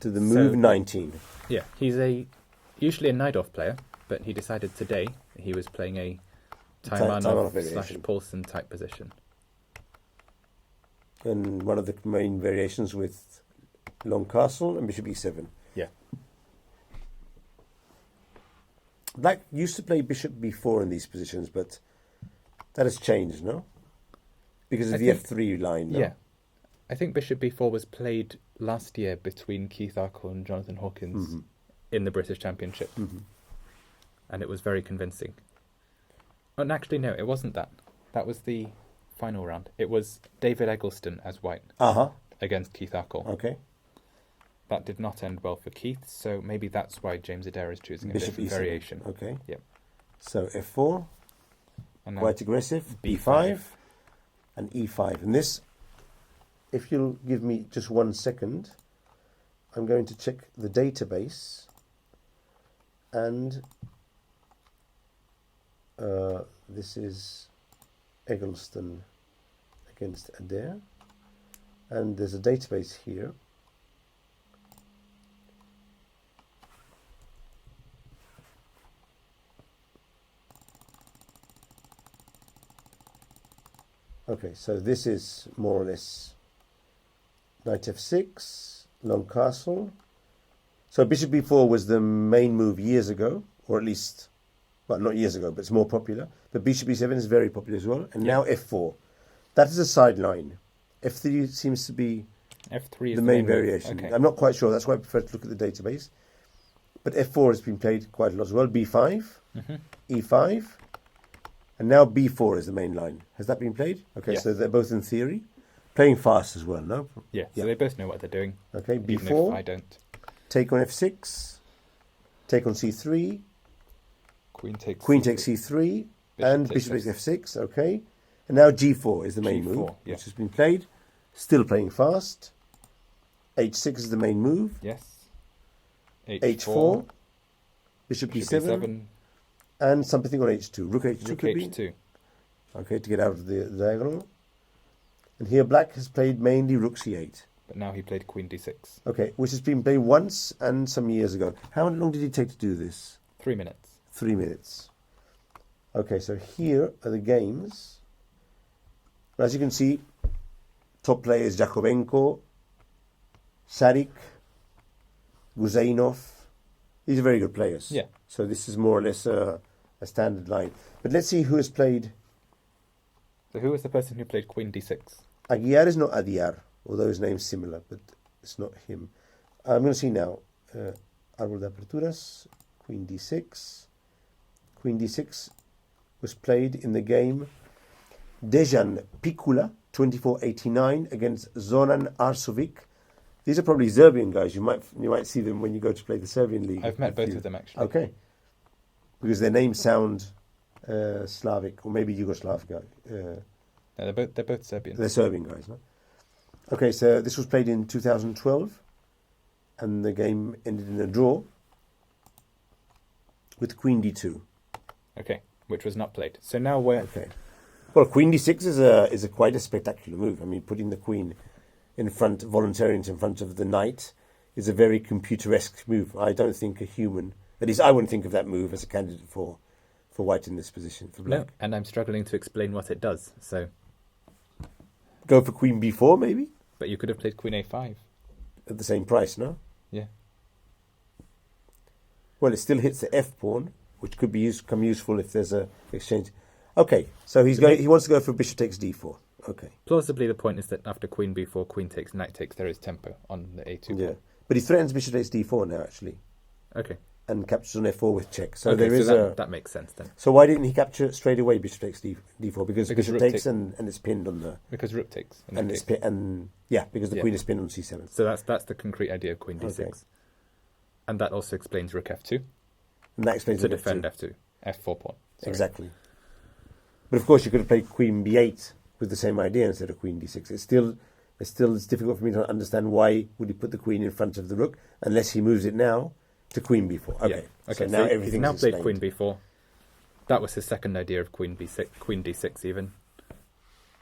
move 19. Yeah, he's usually a Najdorf player, but he decided today he was playing a Taimanov / Paulson type position. And one of the main variations with long castle and bishop e7. Yeah. Black used to play bishop b4 in these positions, but that has changed, no? Because of the f3 line, no? Yeah. I think bishop b4 was played last year between Keith Arkle and Jonathan Hawkins in the British Championship. And it was very convincing. Oh, and actually, no, it wasn't that. That was the final round. It was David Eggleston as white against Keith Arkle. Okay. That did not end well for Keith, so maybe that's why James Adair is choosing bishop a different e7. variation. Okay. Yep. So f4, and quite aggressive, b5, and e5. And this, if you'll give me just 1 second, I'm going to check the database, and this is Eggleston against Adair, and there's a database here. Okay, so this is more or less knight f6, long castle. So bishop b4 was the main move years ago, or at least, well, not years ago, but it's more popular. But bishop b7 is very popular as well. And now f4. That is a sideline. f3 seems to be f3 is the main variation. Okay. I'm not quite sure. That's why I prefer to look at the database. But f4 has been played quite a lot as well. b5, e5. And now b4 is the main line. Has that been played? Okay, yes. So they're both in theory. Playing fast as well, no? Yeah, so they both know what they're doing. Okay, b4. Even if I don't. Take on f6. Take on c3. Queen takes c3. And bishop takes f6. Okay. And now g4 is the main move, which has been played. Still playing fast. h6 is the main move. Yes. h4. Bishop b7. And something on h2. Rook h2 could be. h2. Okay, to get out of the diagonal. And here black has played mainly rook c8. But now he played queen d6. Okay, which has been played once and some years ago. How long did it take to do this? 3 minutes. 3 minutes. Okay, so here are the games. As you can see, top players Jakobenko, Sarik, Guzainov. These are very good players. Yeah. So this is more or less a standard line. But let's see who has played. So who was the person who played queen d6? Aguiar is not Adiar, although his name's similar, but it's not him. I'm going to see now. Árbol de aperturas, queen d6. Queen d6 was played in the game Dejan Pikula, 2489, against Zoran Arsovic. These are probably Serbian guys. You might see them when you go to play the Serbian league. I've met both of them, actually. Okay. Because their names sound Slavic, or maybe Yugoslav guy. No, they're both Serbian. They're Serbian guys, no? Okay, so this was played in 2012, and the game ended in a draw with queen d2. Okay, which was not played. So now we're... Okay. Well, queen d6 is a quite a spectacular move. I mean, putting the queen in front, volunteering in front of the knight, is a very computeresque move. I don't think a human, at least I wouldn't think of that move as a candidate for white in this position, for black. No, and I'm struggling to explain what it does, so... Go for queen b4, maybe? But you could have played queen a5. At the same price, no? Yeah. Well, it still hits the f pawn, which could become useful if there's a exchange. Okay, so he wants to go for bishop takes d4. Okay. Plausibly, the point is that after queen b4, queen takes, knight takes, there is tempo on the a2. Yeah, but he threatens bishop takes d4 now, actually. Okay. And captures on f4 with check. So okay, there is that makes sense then. So why didn't he capture straight away bishop takes d4? Because bishop takes and it's pinned on the... Because rook takes. And it's because the queen is pinned on c7. So that's the concrete idea of queen d6. Okay. And that also explains rook f2. And that explains to defend f2. f4 pawn. Sorry. Exactly. But of course you could have played queen b8 with the same idea instead of queen d6. It's difficult for me to understand why would he put the queen in front of the rook unless he moves it now to queen b4. Okay. Yeah. Okay. So now everything's now played explained. queen b4. That was his second idea of queen b6, queen d6 even.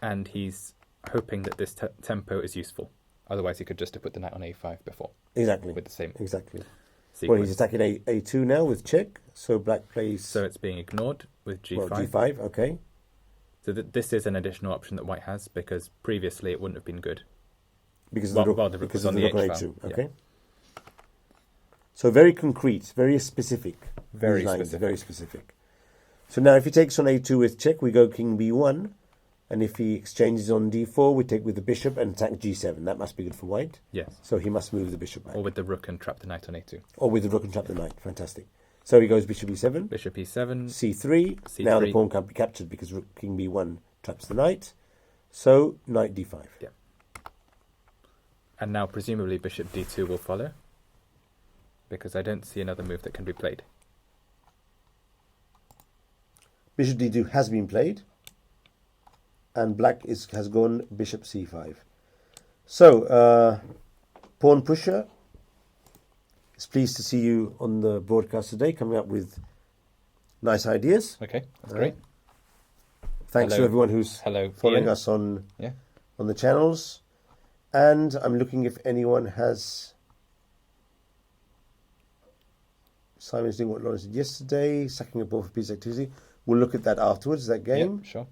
And he's hoping that this tempo is useful. Otherwise he could just have put the knight on a5 before. Exactly. With the same sequence. Well, Well, he's attacking a2 now with check. So black plays... So it's being ignored with g5. Well, g5, okay. So this is an additional option that white has because previously it wouldn't have been good. Because the rook was on the rook on h a2. file. Okay. Yeah. So very concrete, very specific. Very specific. So now if he takes on a2 with check, we go king b1. And if he exchanges on d4, we take with the bishop and attack g7. That must be good for white. Yes. So he must move the bishop back. Or with the rook and trap the knight on a2. Or with the rook and trap the knight. Fantastic. So he goes bishop e7. Bishop e7. C3. Now the pawn can't be captured because rook king b1 traps the knight. So knight d5. Yeah. And now presumably bishop d2 will follow. Because I don't see another move that can be played. Bishop d2 has been played. And black has gone bishop c5. So, Pawn Pusher is pleased to see you on the broadcast today, coming up with nice ideas. Okay, that's great. Thanks to everyone who's following Ian. us on the channels. And I'm looking if anyone has... Simon's doing what Lawrence did yesterday, sacking a ball for piece activity. We'll look at that afterwards, that game. Yeah, sure.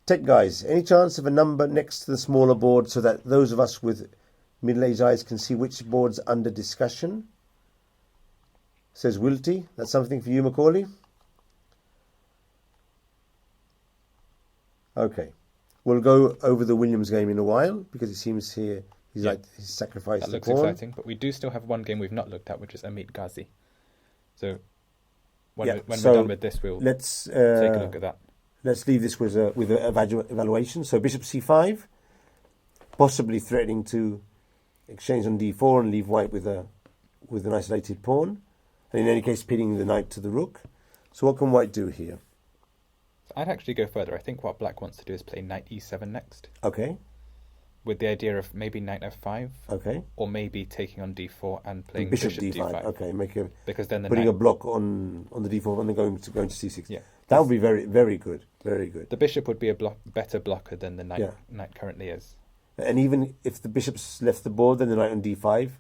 Tech guys, any chance of a number next to the smaller board so that those of us with middle-aged eyes can see which board's under discussion? Says Wilty. That's something for you, Macaulay? Okay. We'll go over the Williams game in a while because it seems here he's sacrificed the pawn. That looks exciting, but we do still have one game we've not looked at, which is Amit Ghazi. So when we're done with this, we'll take a look at that. Let's leave this with an evaluation. So bishop c5, possibly threatening to exchange on d4 and leave white with an isolated pawn. And in any case, pinning the knight to the rook. So what can white do here? I'd actually go further. I think what black wants to do is play knight e7 next. Okay. With the idea of maybe knight f5. Okay. Or maybe taking on d4 and playing bishop d5. Okay, because then putting a block on the d4 and then going to c6. Yeah. That would be very, very good. Very good. The bishop would be a better blocker than the knight currently is. And even if the bishop's left the board, then the knight on d5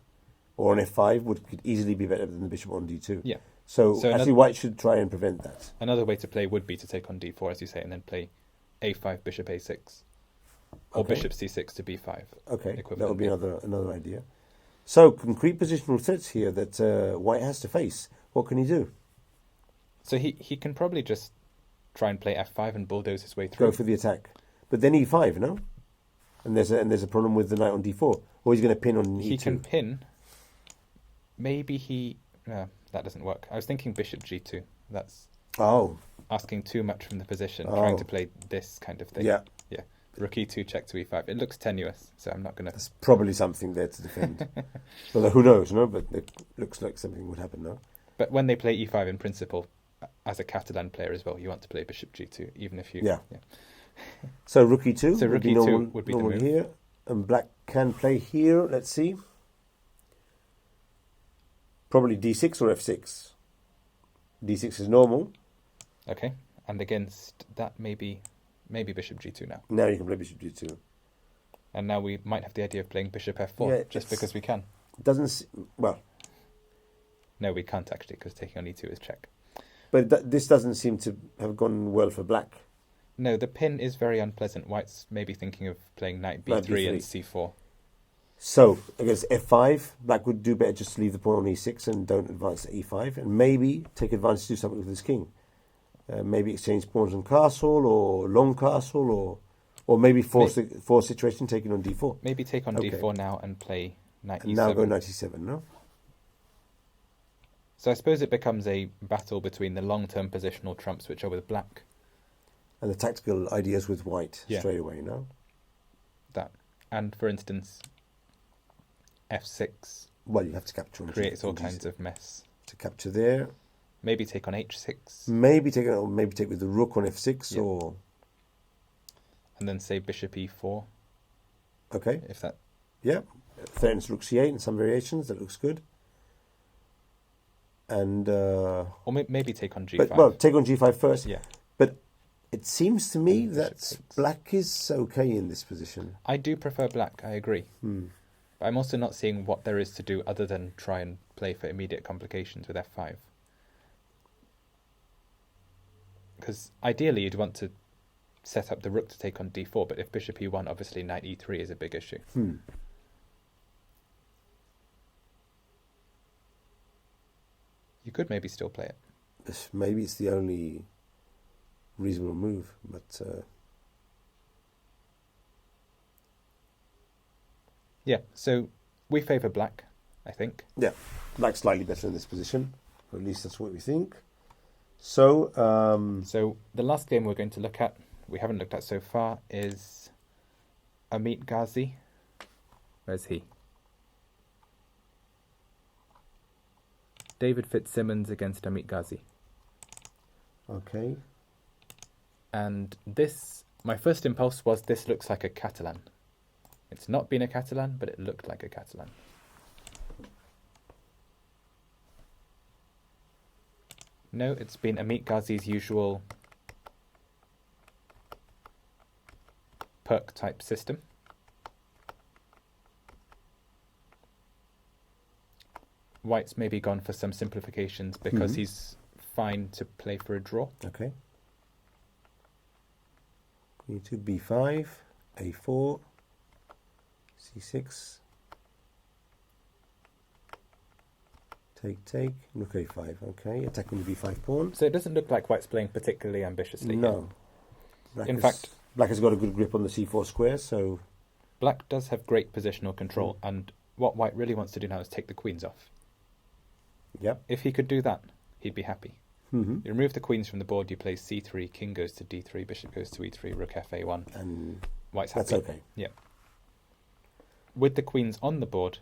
or on f5 could easily be better than the bishop on d2. Yeah. So actually white should try and prevent that. Another way to play would be to take on d4, as you say, and then play a5, bishop a6. Or bishop c6 to b5. Okay, that would be another idea. So, concrete positional threats here that white has to face. What can he do? So he can probably just try and play f5 and bulldoze his way through. Go for the attack. But then e5, no? And there's a problem with the knight on d4. Or he's going to pin on e2. He can pin. Maybe he... that doesn't work. I was thinking bishop g2. That's asking too much from the position, trying to play this kind of thing. Yeah. Yeah. Rook e2, check to e5. It looks tenuous, so I'm not going to... There's probably something there to defend. Well, who knows, no? But it looks like something would happen, no? But when they play e5 in principle, as a Catalan player as well, you want to play bishop g2, even if you... Yeah. So rook e2 so rook e2 would be the move. Here. And black can play here, let's see. Probably d6 or f6. d6 is normal. Okay, and against that maybe bishop g2 now. Now you can play bishop g2. And now we might have the idea of playing bishop f4, just because we can. Well... No, we can't actually, because taking on e2 is check. But this doesn't seem to have gone well for black. No, the pin is very unpleasant. White's maybe thinking of playing knight b3 and c4. So, against f5, black would do better just to leave the pawn on e6 and don't advance to e5, and maybe take advantage to do something with his king. Maybe exchange pawns on castle, or long castle, or maybe force situation taking on d4. Maybe take on d4 now and play knight e7. Now go knight e7, no? So I suppose it becomes a battle between the long-term positional trumps, which are with black. And the tactical ideas with white straight away, no? That. And, for instance, f6. Well, you have to capture on creates all kinds of mess. To capture there. Maybe take on h6. Maybe take with the rook on f6 or... And then say bishop e4. Okay. If that... Yeah. Threatens rook c8 in some variations. That looks good. And... or maybe take on g5. Well, take on g5 first. Yeah. But it seems to me that black is okay in this position. I do prefer black, I agree. But I'm also not seeing what there is to do other than try and play for immediate complications with f5. Because ideally you'd want to set up the rook to take on d4, but if bishop e1, obviously knight e3 is a big issue. You could maybe still play it. Maybe it's the only reasonable move, but... Yeah, so we favour black, I think. Yeah, black's slightly better in this position, or at least that's what we think. So, so the last game we're going to look at, we haven't looked at so far, is Amit Ghazi. Where's he? David Fitzsimmons against Amit Ghazi. Okay. And this, my first impulse was this looks like a Catalan. It's not been a Catalan, but it looked like a Catalan. No, it's been Amit Ghazi's usual perk type system. White's maybe gone for some simplifications because he's fine to play for a draw. Okay. Queen to b5, a4, c6, take, rook a5, okay, attacking the b5 pawn. So it doesn't look like White's playing particularly ambitiously. No. In fact, black has got a good grip on the c4 square, so... Black does have great positional control, and what White really wants to do now is take the queens off. Yep. If he could do that, he'd be happy. You remove the queens from the board, you play c3, king goes to d3, bishop goes to e3, rook fa1, and White's happy. that's okay. Yeah. With the queens on the board...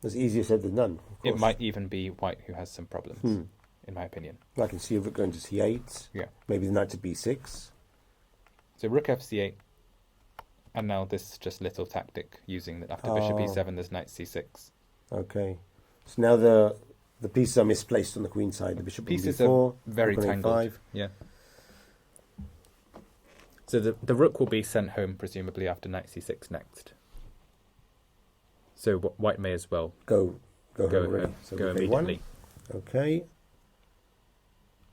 It's easier said than done. It might even be White who has some problems, in my opinion. I can see a rook going to c8. Yeah. Maybe the knight to b6. So rook fc8, and now this just little tactic using that after bishop e7, there's knight c6. Okay. So now the pieces are misplaced on the queen side. The bishop pieces on b4, are very tangled. a5. Yeah. So the rook will be sent home presumably after knight c6 next. So White may as well go home. So go immediately. Okay.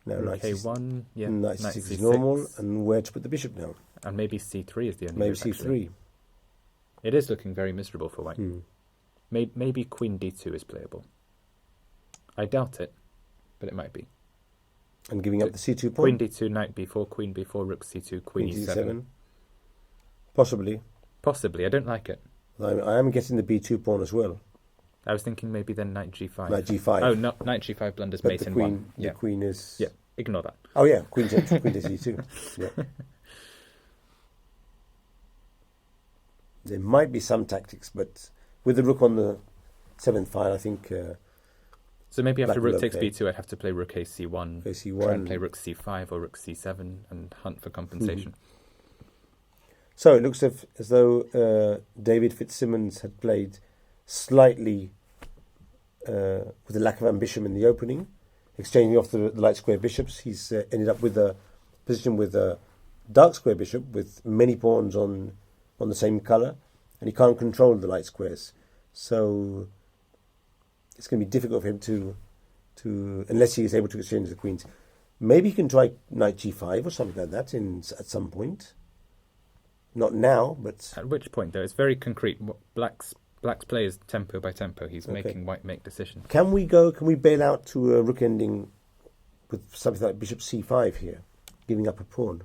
Now knight k1, knight c6 is normal, and where to put the bishop now? And maybe c3 is the only maybe move, c3. Actually. It is looking very miserable for White. Maybe queen d2 is playable. I doubt it, but it might be. And giving up the c2 pawn? Queen d2, knight b4, queen b4, rook c2, queen e7. Possibly. Possibly. I don't like it. I am getting the b2 pawn as well. I was thinking maybe then knight g5. Knight g5. Oh, no, knight g5 blunders mate in one. The queen is... Yeah, ignore that. Oh yeah, queen to c2. Yeah. There might be some tactics, but with the rook on the 7th file, I think... so maybe after rook takes b2, I'd have to play rook a c1, c1. try and play rook c5 or rook c7 and hunt for compensation. So it looks as though David Fitzsimmons had played slightly with a lack of ambition in the opening, exchanging off the light square bishops. He's ended up with a position with a dark square bishop with many pawns on the same colour, and he can't control the light squares. So it's going to be difficult for him to unless he is able to exchange the queens. Maybe he can try knight g5 or something like that at some point. Not now, but... At which point, though? It's very concrete. Black's Black's play is tempo by tempo. He's making white make decisions. Can we bail out to a rook ending with something like bishop c5 here, giving up a pawn?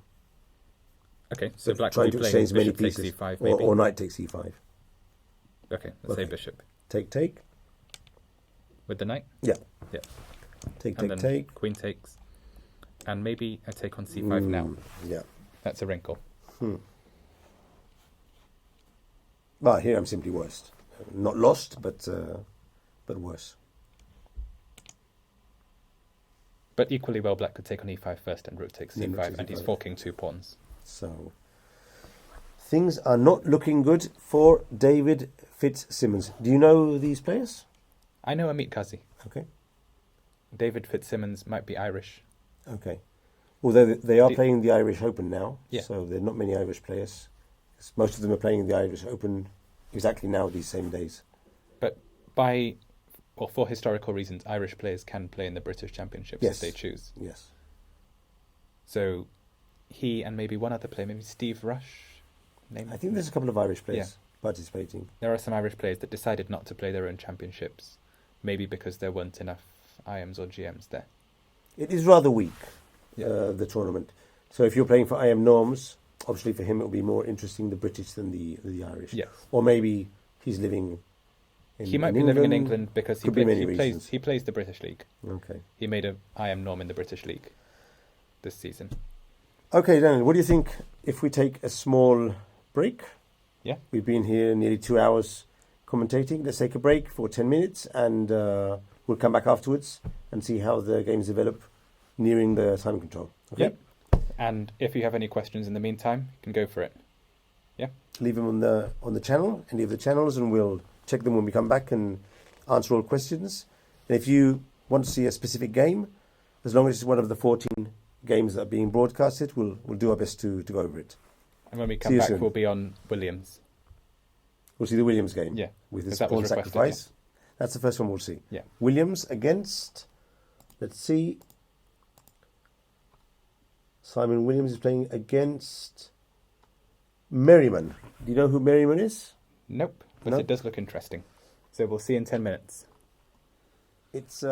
Okay, so Black trying will to be playing exchange many bishop takes pieces, c5 maybe. or knight takes e5. Okay, let's say bishop. Take. With the knight? Yeah. Yeah. Take. Queen takes. And maybe a take on c5 now. Yeah. That's a wrinkle. Well, here I'm simply worst. Not lost, but worse. But equally well, Black could take on e5 first and rook takes c5, and he's forking 2 pawns. So, things are not looking good for David Fitzsimmons. Do you know these players? I know Amit Kazi. Okay. David Fitzsimmons might be Irish. Okay. Although they are playing the Irish Open now, yeah. So there are not many Irish players. Most of them are playing the Irish Open exactly now, these same days. But for historical reasons, Irish players can play in the British Championships if they choose. Yes. So he and maybe one other player, maybe Steve Rush. I think there's a couple of Irish players participating. There are some Irish players that decided not to play their own championships, maybe because there weren't enough IMs or GMs there. It is rather weak, the tournament. So if you're playing for IM norms, obviously for him it will be more interesting the British than the Irish. Yes. Or maybe he's living he might be living in England because he plays the British League. Okay. He made a IM norm in the British League this season. Okay, Daniel, what do you think if we take a small break? Yeah. We've been here nearly 2 hours commentating. Let's take a break for 10 minutes and we'll come back afterwards and see how the games develop nearing the time control. Okay? Yep. And if you have any questions in the meantime, you can go for it. Yeah. Leave them on the channel, any of the channels, and we'll check them when we come back and answer all questions. And if you want to see a specific game, as long as it's one of the 14 games that are being broadcasted, we'll do our best to go over it. And when we come back, we'll be on Williams. We'll see the Williams game. Yeah. With his pawn sacrifice. Yeah. That's the first one we'll see. Yeah. Williams against, let's see. Simon Williams is playing against Merriman. Do you know who Merriman is? Nope. But it does look interesting. So we'll see in 10 minutes. It's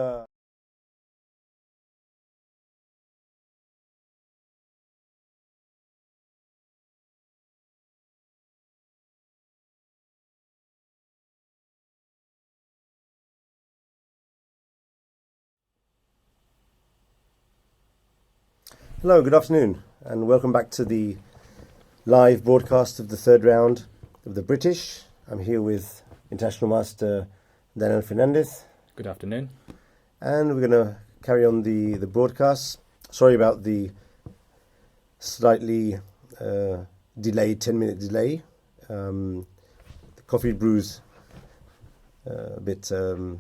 Hello, good afternoon, and welcome back to the live broadcast of the third round of the British. I'm here with International Master Daniel Fernandez. Good afternoon. And we're going to carry on the broadcast. Sorry about the slightly delayed, 10-minute delay. The coffee brews a bit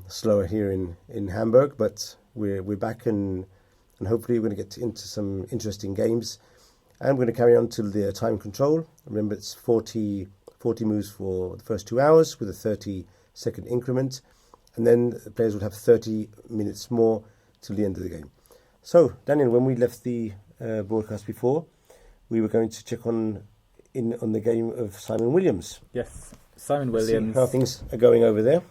slower here in Hamburg, but we're back and hopefully we're going to get into some interesting games. And we're going to carry on till the time control. Remember, it's 40 moves for the first 2 hours with a 30-second increment. And then the players would have 30 minutes more till the end of the game. So, Daniel, when we left the broadcast before, we were going to check on the game of Simon Williams. Yes, Simon Williams. See how things are going over there.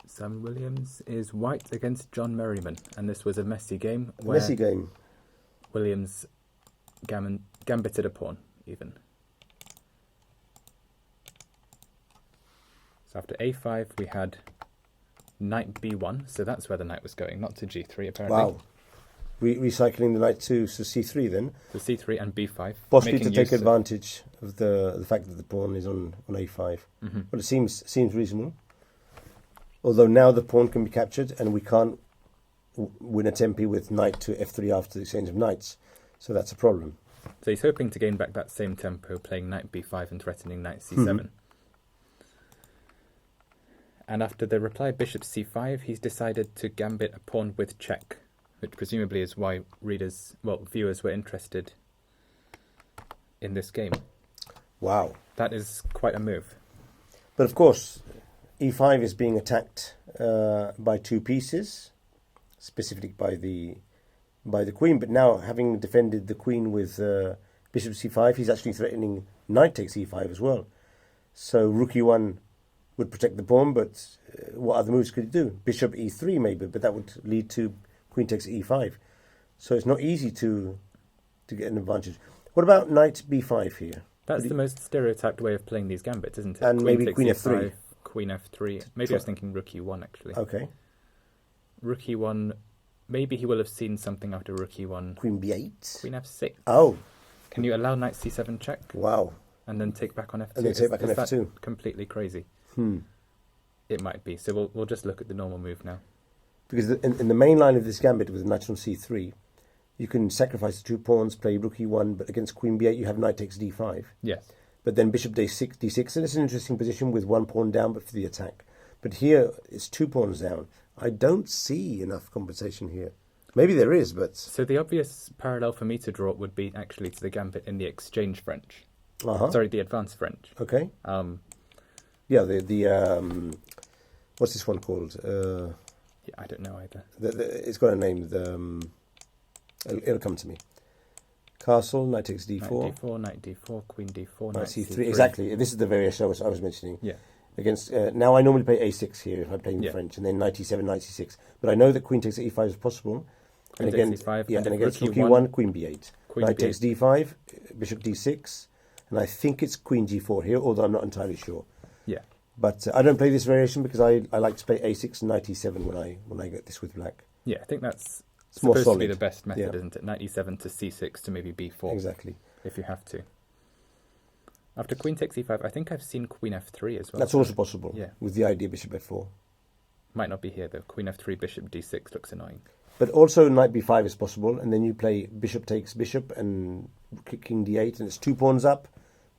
Simon Williams is white against John Merriman, and this was a messy game. Messy game. Williams gambited a pawn, even. So after a5, we had knight b1, so that's where the knight was going, not to g3, apparently. Wow. Recycling the knight to c3 then. So c3 and b5. Possibly to take advantage of the fact that the pawn is on a5. Mm-hmm. Well, it seems reasonable. Although now the pawn can be captured and we can't win a tempi with knight to f3 after the exchange of knights. So that's a problem. So he's hoping to gain back that same tempo, playing knight b5 and threatening knight c7. Mm-hmm. And after the reply bishop c5, he's decided to gambit a pawn with check, which presumably is why viewers were interested in this game. Wow. That is quite a move. But of course, e5 is being attacked by two pieces, specifically by the queen. But now, having defended the queen with bishop c5, he's actually threatening knight takes e5 as well. So rook e1 would protect the pawn, but what other moves could he do? Bishop e3 maybe, but that would lead to queen takes e5. So it's not easy to get an advantage. What about knight b5 here? That's the most stereotyped way of playing these gambits, isn't it? And maybe queen f3. Queen f3. Maybe I was thinking rook e1, actually. Okay. Rook e1. Maybe he will have seen something after rook e1. Queen b8. Queen f6. Oh. Can you allow knight c7 check? Wow. And then take back on f2? And then take back on f2. That completely crazy? It might be. So we'll just look at the normal move now. Because in the main line of this gambit with knight on c3, you can sacrifice the 2 pawns, play rook e1, but against queen b8 you have knight takes d5. Yes. But then bishop d6, and it's an interesting position with 1 pawn down, but for the attack. But here it's 2 pawns down. I don't see enough compensation here. Maybe there is, but... So the obvious parallel for me to draw would be actually to the gambit in the exchange French. Sorry, the advanced French. Okay. Yeah, the what's this one called? Yeah, I don't know either. It's got a name. It'll come to me. Castle, knight takes d4. Knight d4, queen d4, knight c3. Exactly. This is the variation I was mentioning. Yeah. Against now I normally play a6 here if I'm playing the French, and then knight e7, knight c6. But I know that queen takes e5 is possible. Queen takes e5, and against rook e1, queen b8. Knight takes d5, bishop d6, and I think it's queen g4 here, although I'm not entirely sure. Yeah. But I don't play this variation because I like to play a6 and knight e7 when I get this with black. Yeah, I think that's more supposed solid. to be the best method, isn't it? Knight e7 to c6 to maybe b4. Exactly. If you have to. After queen takes e5, I think I've seen queen f3 as well. That's also possible. Yeah. With the idea bishop f4. Might not be here though. Queen f3, bishop d6 looks annoying. But also knight b5 is possible, and then you play bishop takes bishop and king d8, and it's 2 pawns up,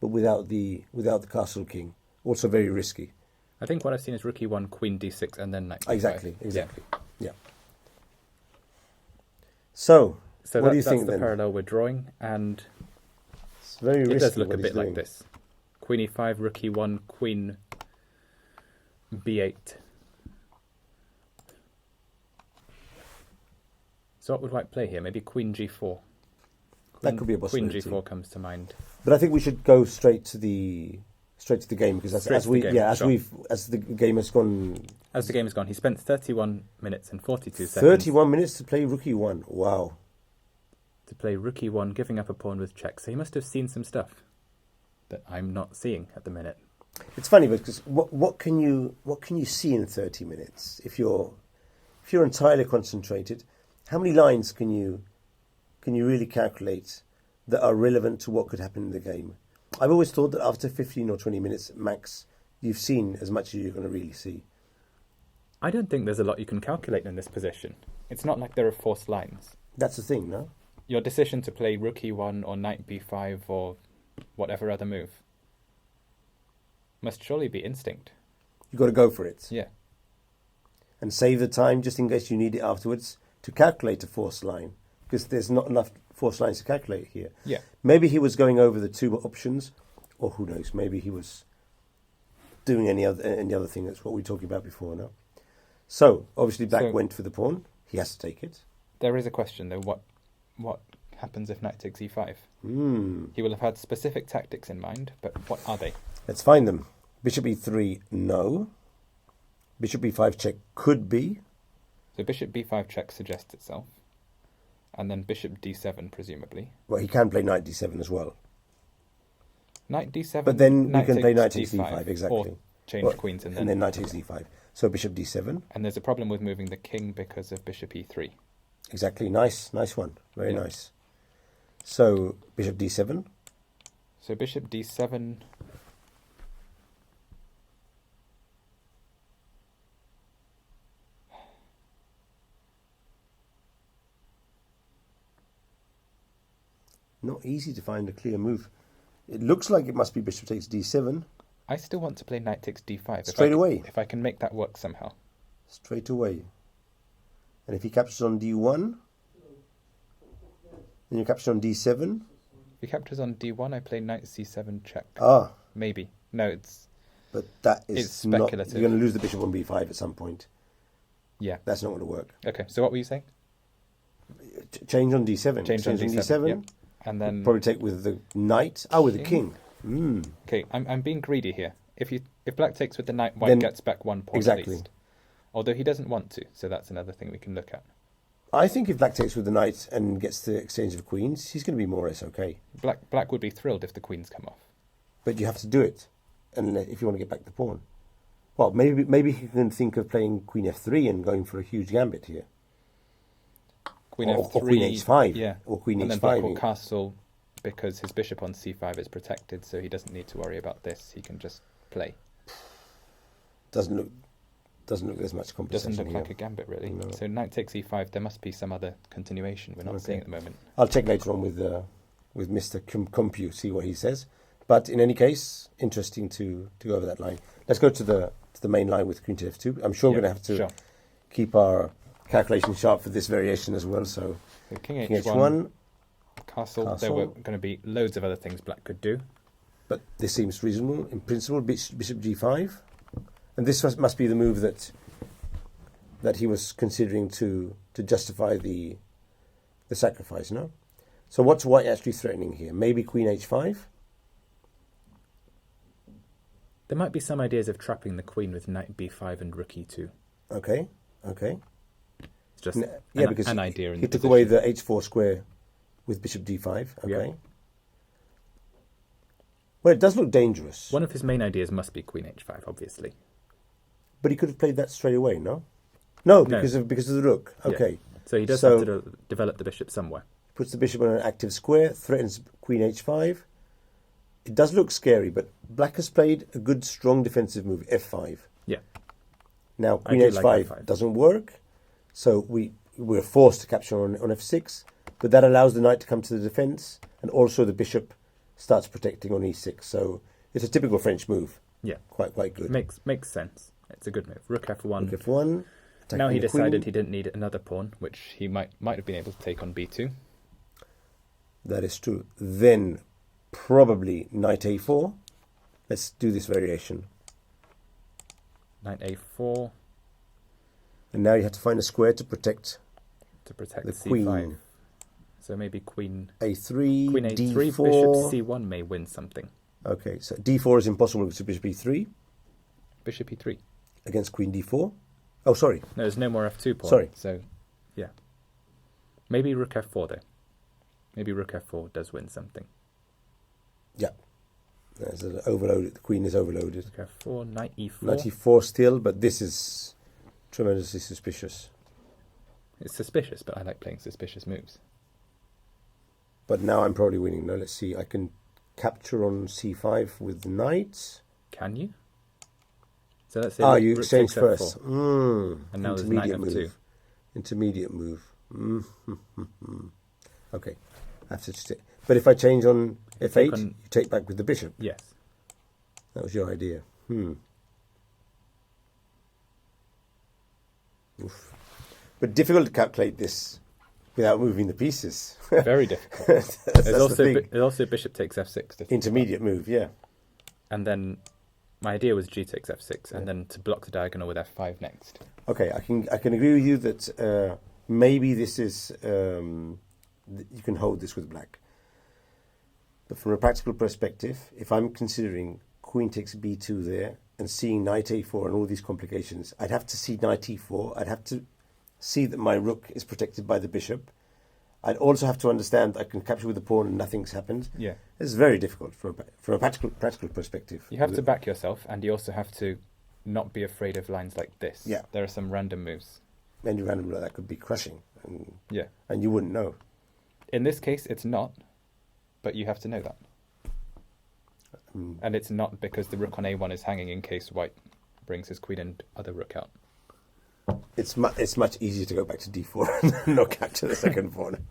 but without the castle king. Also very risky. I think what I've seen is rook e1, queen d6, and then knight b5. Exactly. Yeah. So what do you think then? That's the parallel we're drawing, and it's very risky. It does look a bit bit like this. Queen e5, rook e1, queen b8. So what would white play here? Maybe queen g4. That could be a possibility. Queen g4 comes to mind. But I think we should go straight to the game because as the game has gone. As the game has gone, he spent 31 minutes and 42 seconds. 31 minutes to play rook e1. Wow. To play rook e1, giving up a pawn with check. So he must have seen some stuff that I'm not seeing at the minute. It's funny because what can you see in 30 minutes if you're entirely concentrated? How many lines can you really calculate that are relevant to what could happen in the game? I've always thought that after 15 or 20 minutes max, you've seen as much as you're going to really see. I don't think there's a lot you can calculate in this position. It's not like there are forced lines. That's the thing, no? Your decision to play rook e1 or knight b5 or whatever other move must surely be instinct. You've got to go for it. Yeah. And save the time just in case you need it afterwards to calculate a forced line, because there's not enough forced lines to calculate here. Yeah. Maybe he was going over the 2 options, or who knows, maybe he was doing any other thing. That's what we were talking about before now. So, obviously black went for the pawn. He has to take it. There is a question though, what happens if knight takes e5? He will have had specific tactics in mind, but what are they? Let's find them. Bishop e3, no. Bishop b5 check could be. So bishop b5 check suggests itself. And then bishop d7, presumably. Well, he can play knight d7 as well. Knight d7, but then you can play knight takes d5, exactly. Or change queens and then knight takes d5. So bishop d7. And there's a problem with moving the king because of bishop e3. Exactly, nice one. Very nice. So bishop d7. So bishop d7... Not easy to find a clear move. It looks like it must be bishop takes d7. I still want to play knight takes d5. Straight away. If I can make that work somehow. Straight away. And if he captures on d1, then you capture on d7. If he captures on d1, I play knight c7 check. Ah. Maybe. No, it's... But that is it's speculative. You're going to lose the bishop on b5 at some point. Yeah. That's not going to work. Okay, so what were you saying? Change on d7. Change on d7. Yep. And then probably take with the knight. Oh, with the king. Okay, I'm being greedy here. if black takes with the knight, white Then- gets back 1 pawn Exactly. at least. Although he doesn't want to, so that's another thing we can look at. I think if black takes with the knight and gets the exchange of queens, he's going to be more or less okay. Black would be thrilled if the queens come off. But you have to do it, and if you want to get back the pawn. Well, maybe he can think of playing queen f3 and going for a huge gambit here. Queen or f3, queen h5, yeah, or queen and h5. then black will castle because his bishop on c5 is protected, so he doesn't need to worry about this. He can just play. Doesn't look there's much competition Doesn't look here. like a gambit really. No. So knight takes e5. There must be some other continuation we're not seeing at the moment. I'll check later on with Mr. Compu, see what he says. But in any case, interesting to go over that line. Let's go to the main line with queen to f2. I'm sure we're going to have to keep our calculation sharp for this variation as well. So king king h1, castle. There were going to be loads of other things black could do. But this seems reasonable in principle. Bishop g5, and this must be the move that he was considering to justify the sacrifice. No. So what's white actually threatening here? Maybe queen h5. There might be some ideas of trapping the queen with knight b5 and rook e2. Okay. It's just because an idea. He took away the h4 square with bishop d5. Okay. Yeah. Well, it does look dangerous. One of his main ideas must be queen h5, obviously. But he could have played that straight away, no? No, because of the rook. Okay. Yeah. So he does have to develop the bishop somewhere. Puts the bishop on an active square, threatens queen h5. It does look scary, but black has played a good, strong defensive move, f5. Yeah. Now, queen h5 like f5. doesn't work, so we're forced to capture on f6, but that allows the knight to come to the defense, and also the bishop starts protecting on e6. So it's a typical French move. Yeah. Quite good. Makes sense. It's a good move. Rook f1. Rook f1. Now he decided he didn't need another pawn, which he might have been able to take on b2. That is true. Then probably knight a4. Let's do this variation. Knight a4. And now you have to find a square to protect the c5. Queen. So maybe queen a3, queen a3, d4. bishop c1 may win something. Okay, so d4 is impossible with bishop e3 Bishop e3. against queen d4. Oh, sorry. No, there's no more f2 pawn. Sorry. So, yeah. Maybe rook f4 though. Maybe rook f4 does win something. Yeah. There's an overloaded. The queen is overloaded. Rook f4, knight e4. Knight e4 still, but this is tremendously suspicious. It's suspicious, but I like playing suspicious moves. But now I'm probably winning. Now let's see. I can capture on c5 with the knight. Can you? So let's say you rook exchange takes first. and now there's knight Intermediate f2. move. Intermediate move. Okay. But if I change on f8, you take back with the bishop. Yes. That was your idea. Oof. But difficult to calculate this without moving the pieces. Very difficult. There's also bishop takes f6. Intermediate move, yeah. And then my idea was g takes f6, and then to block the diagonal with f5 next. Okay, I can agree with you that maybe this is you can hold this with black. But from a practical perspective, if I'm considering queen takes b2 there and seeing knight a4 and all these complications, I'd have to see knight e4. I'd have to see that my rook is protected by the bishop. I'd also have to understand I can capture with the pawn and nothing's happened. Yeah. It's very difficult from a practical perspective. You have to back yourself, and you also have to not be afraid of lines like this. Yeah. There are some random moves. Any random like that could be crushing. Yeah. And you wouldn't know. In this case, it's not, but you have to know that. And it's not because the rook on a1 is hanging in case white brings his queen and other rook out. It's much easier to go back to d4 and not capture the second pawn.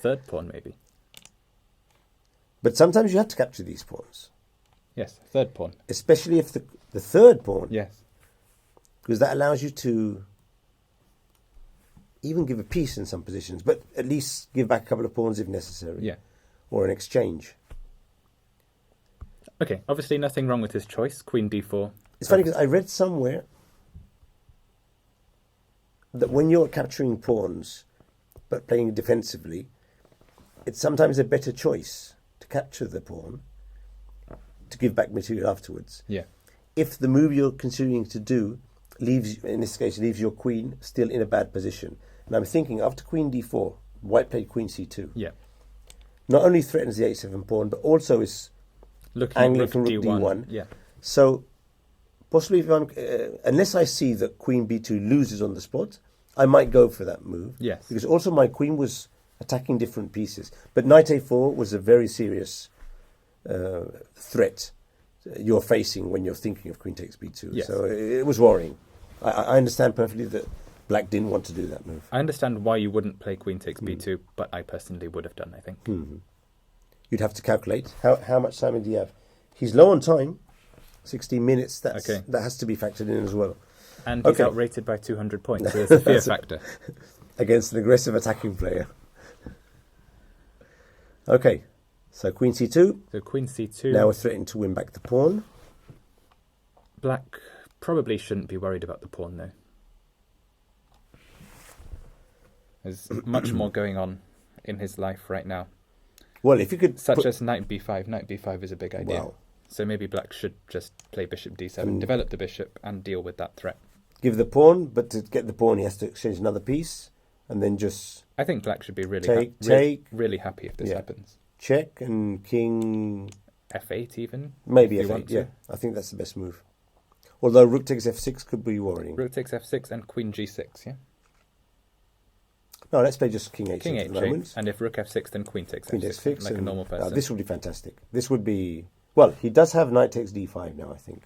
Third pawn, maybe. But sometimes you have to capture these pawns. Yes, third pawn. Especially if the third pawn. Yes. Because that allows you to even give a piece in some positions, but at least give back a couple of pawns if necessary. Yeah. Or an exchange. Okay, obviously nothing wrong with his choice. Queen d4. It's funny because I read somewhere that when you're capturing pawns but playing defensively, it's sometimes a better choice to capture the pawn to give back material afterwards. Yeah. if the move you're considering to do leaves your queen still in a bad position. And I'm thinking after queen d4, white played queen c2. Yeah. Not only threatens the h7 pawn, but also is angling from rook d1. Yeah. So possibly, if I'm, unless I see that queen b2 loses on the spot, I might go for that move. Yes. Because also my queen was attacking different pieces. But knight a4 was a very serious threat you're facing when you're thinking of queen takes b2. Yes. So it was worrying. I understand perfectly that black didn't want to do that move. I understand why you wouldn't play queen takes b2, but I personally would have done, I think. Mm-hmm. You'd have to calculate. How much time do you have? He's low on time, 16 minutes. That has to be factored in as well. And he's outrated by 200 points, so there's a fear factor. Against an aggressive attacking player. Okay, so queen c2. So queen c2. Now we're threatening to win back the pawn. Black probably shouldn't be worried about the pawn, though. There's much more going on in his life right now. Well, if you could... Such as knight b5. Knight b5 is a big idea. Wow. So maybe black should just play bishop d7, develop the bishop, and deal with that threat. Give the pawn, but to get the pawn he has to exchange another piece, and then just... I think black should be really really happy if this happens. Check and king... f8 even? Maybe f8, yeah. I think that's the best move. Although rook takes f6 could be worrying. Rook takes f6 and queen g6, yeah? No, let's play just king h6 king at the moment. And if rook f6, then queen takes queen f6, takes like a normal person. This would be fantastic. This would be... Well, he does have knight takes d5 now, I think.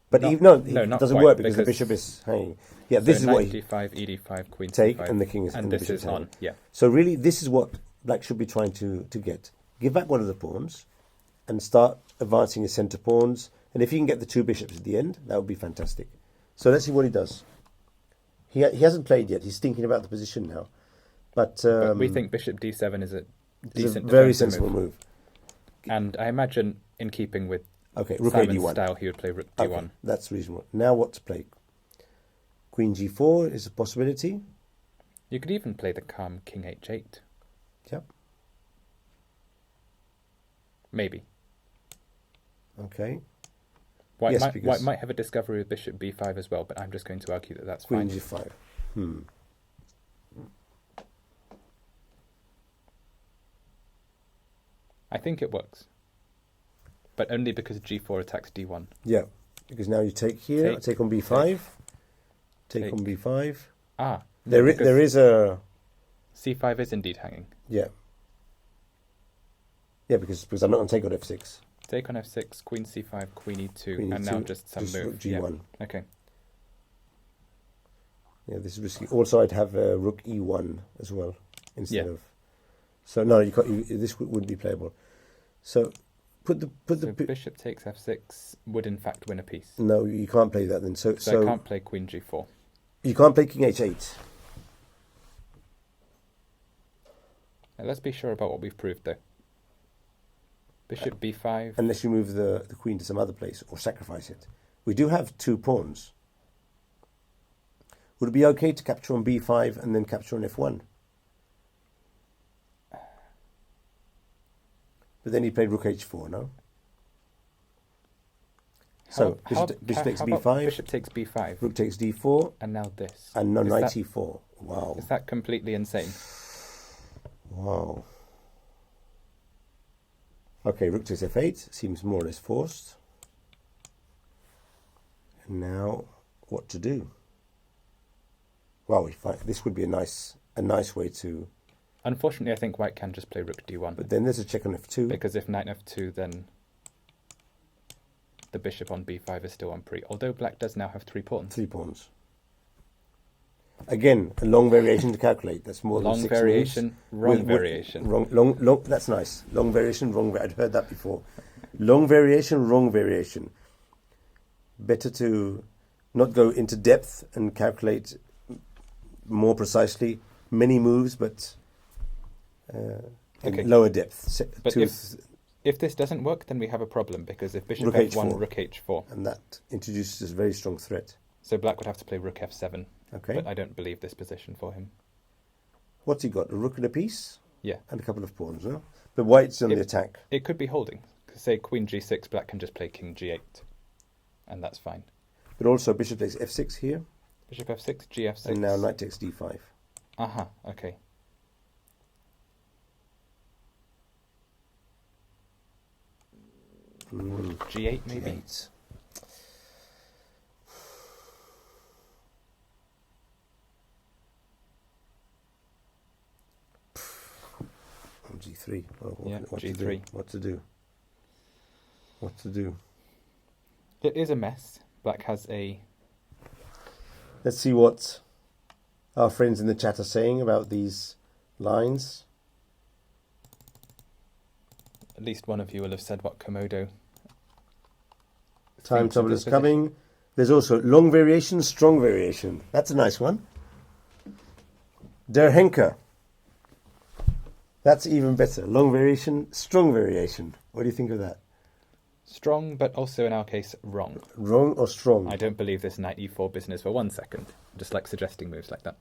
But it doesn't work because the bishop is hanging. Yeah, so this is what d5, ed5, queen take, c5, and the king is and this is on. Yeah. So really, this is what black should be trying to get. Give back one of the pawns, and start advancing his centre pawns. And if he can get the two bishops at the end, that would be fantastic. So let's see what he does. He hasn't played yet. He's thinking about the position now. But we think bishop d7 is a decent, very sensible move. And I imagine, in keeping with rook Simon's d1 style, he would play rook d1. Okay, that's reasonable. Now what to play? Queen g4 is a possibility. You could even play the calm king h8. Yep. Maybe. Okay. White might have a discovery with bishop b5 as well, but I'm just going to argue that that's Queen fine. g5. I think it works. But only because g4 attacks d1. Yeah, because now you take here, take on b5, take on b5. Ah. There is a... c5 is indeed hanging. Yeah. Yeah, because I'm not going to take on f6. Take on f6, queen c5, queen e2, queen and E2, now just some move. Rook g1. Yeah. Okay. Yeah, this is risky. Also, I'd have rook e1 as well instead of... So no, you can't. This wouldn't be playable. So put the bishop takes f6 would in fact win a piece. No, you can't play that then. So I can't play queen g4. You can't play king h8. Now let's be sure about what we've proved though. Bishop b5. Unless you move the queen to some other place or sacrifice it. We do have two pawns. Would it be okay to capture on b5 and then capture on f1? But then he played rook h4, no? Bishop takes b5. Bishop takes b5. Rook takes d4. And now this. And no, knight e4. Wow. Is that completely insane? Wow. Okay, rook takes f8. Seems more or less forced. And now, what to do? Wow, this would be a nice way to... Unfortunately, I think white can just play rook d1. But then there's a check on f2. Because if knight f2, then the bishop on b5 is still on pre. Although black does now have 3 pawns. 3 pawns. Again, a long variation to calculate. That's more than 6 variation, moves. Wrong variation. Long. That's nice. Long variation, wrong. I'd heard that before. Long variation, wrong variation. Better to not go into depth and calculate more precisely many moves, but lower depth. But if this doesn't work, then we have a problem, because if bishop rook f1, h4, rook h4. And that introduces a very strong threat. So black would have to play rook f7. Okay. But I don't believe this position for him. What's he got? A rook and a piece? Yeah. And a couple of pawns, no? But white's on the attack. It could be holding. Say queen g6, black can just play king g8. and that's fine. But also bishop takes f6 here. Bishop f6, gf6. And now knight takes d5. Aha, okay. G8 maybe? G8. G3. What G3. What to do? What to do? It is a mess. Black has a... Let's see what our friends in the chat are saying about these lines. At least one of you will have said what Komodo... Time trouble is coming. There's also long variation, strong variation. That's a nice one. Der Henker. That's even better. Long variation, strong variation. What do you think of that? Strong, but also in our case, wrong. Wrong or strong? I don't believe this knight e4 business for 1 second. I just like suggesting moves like that.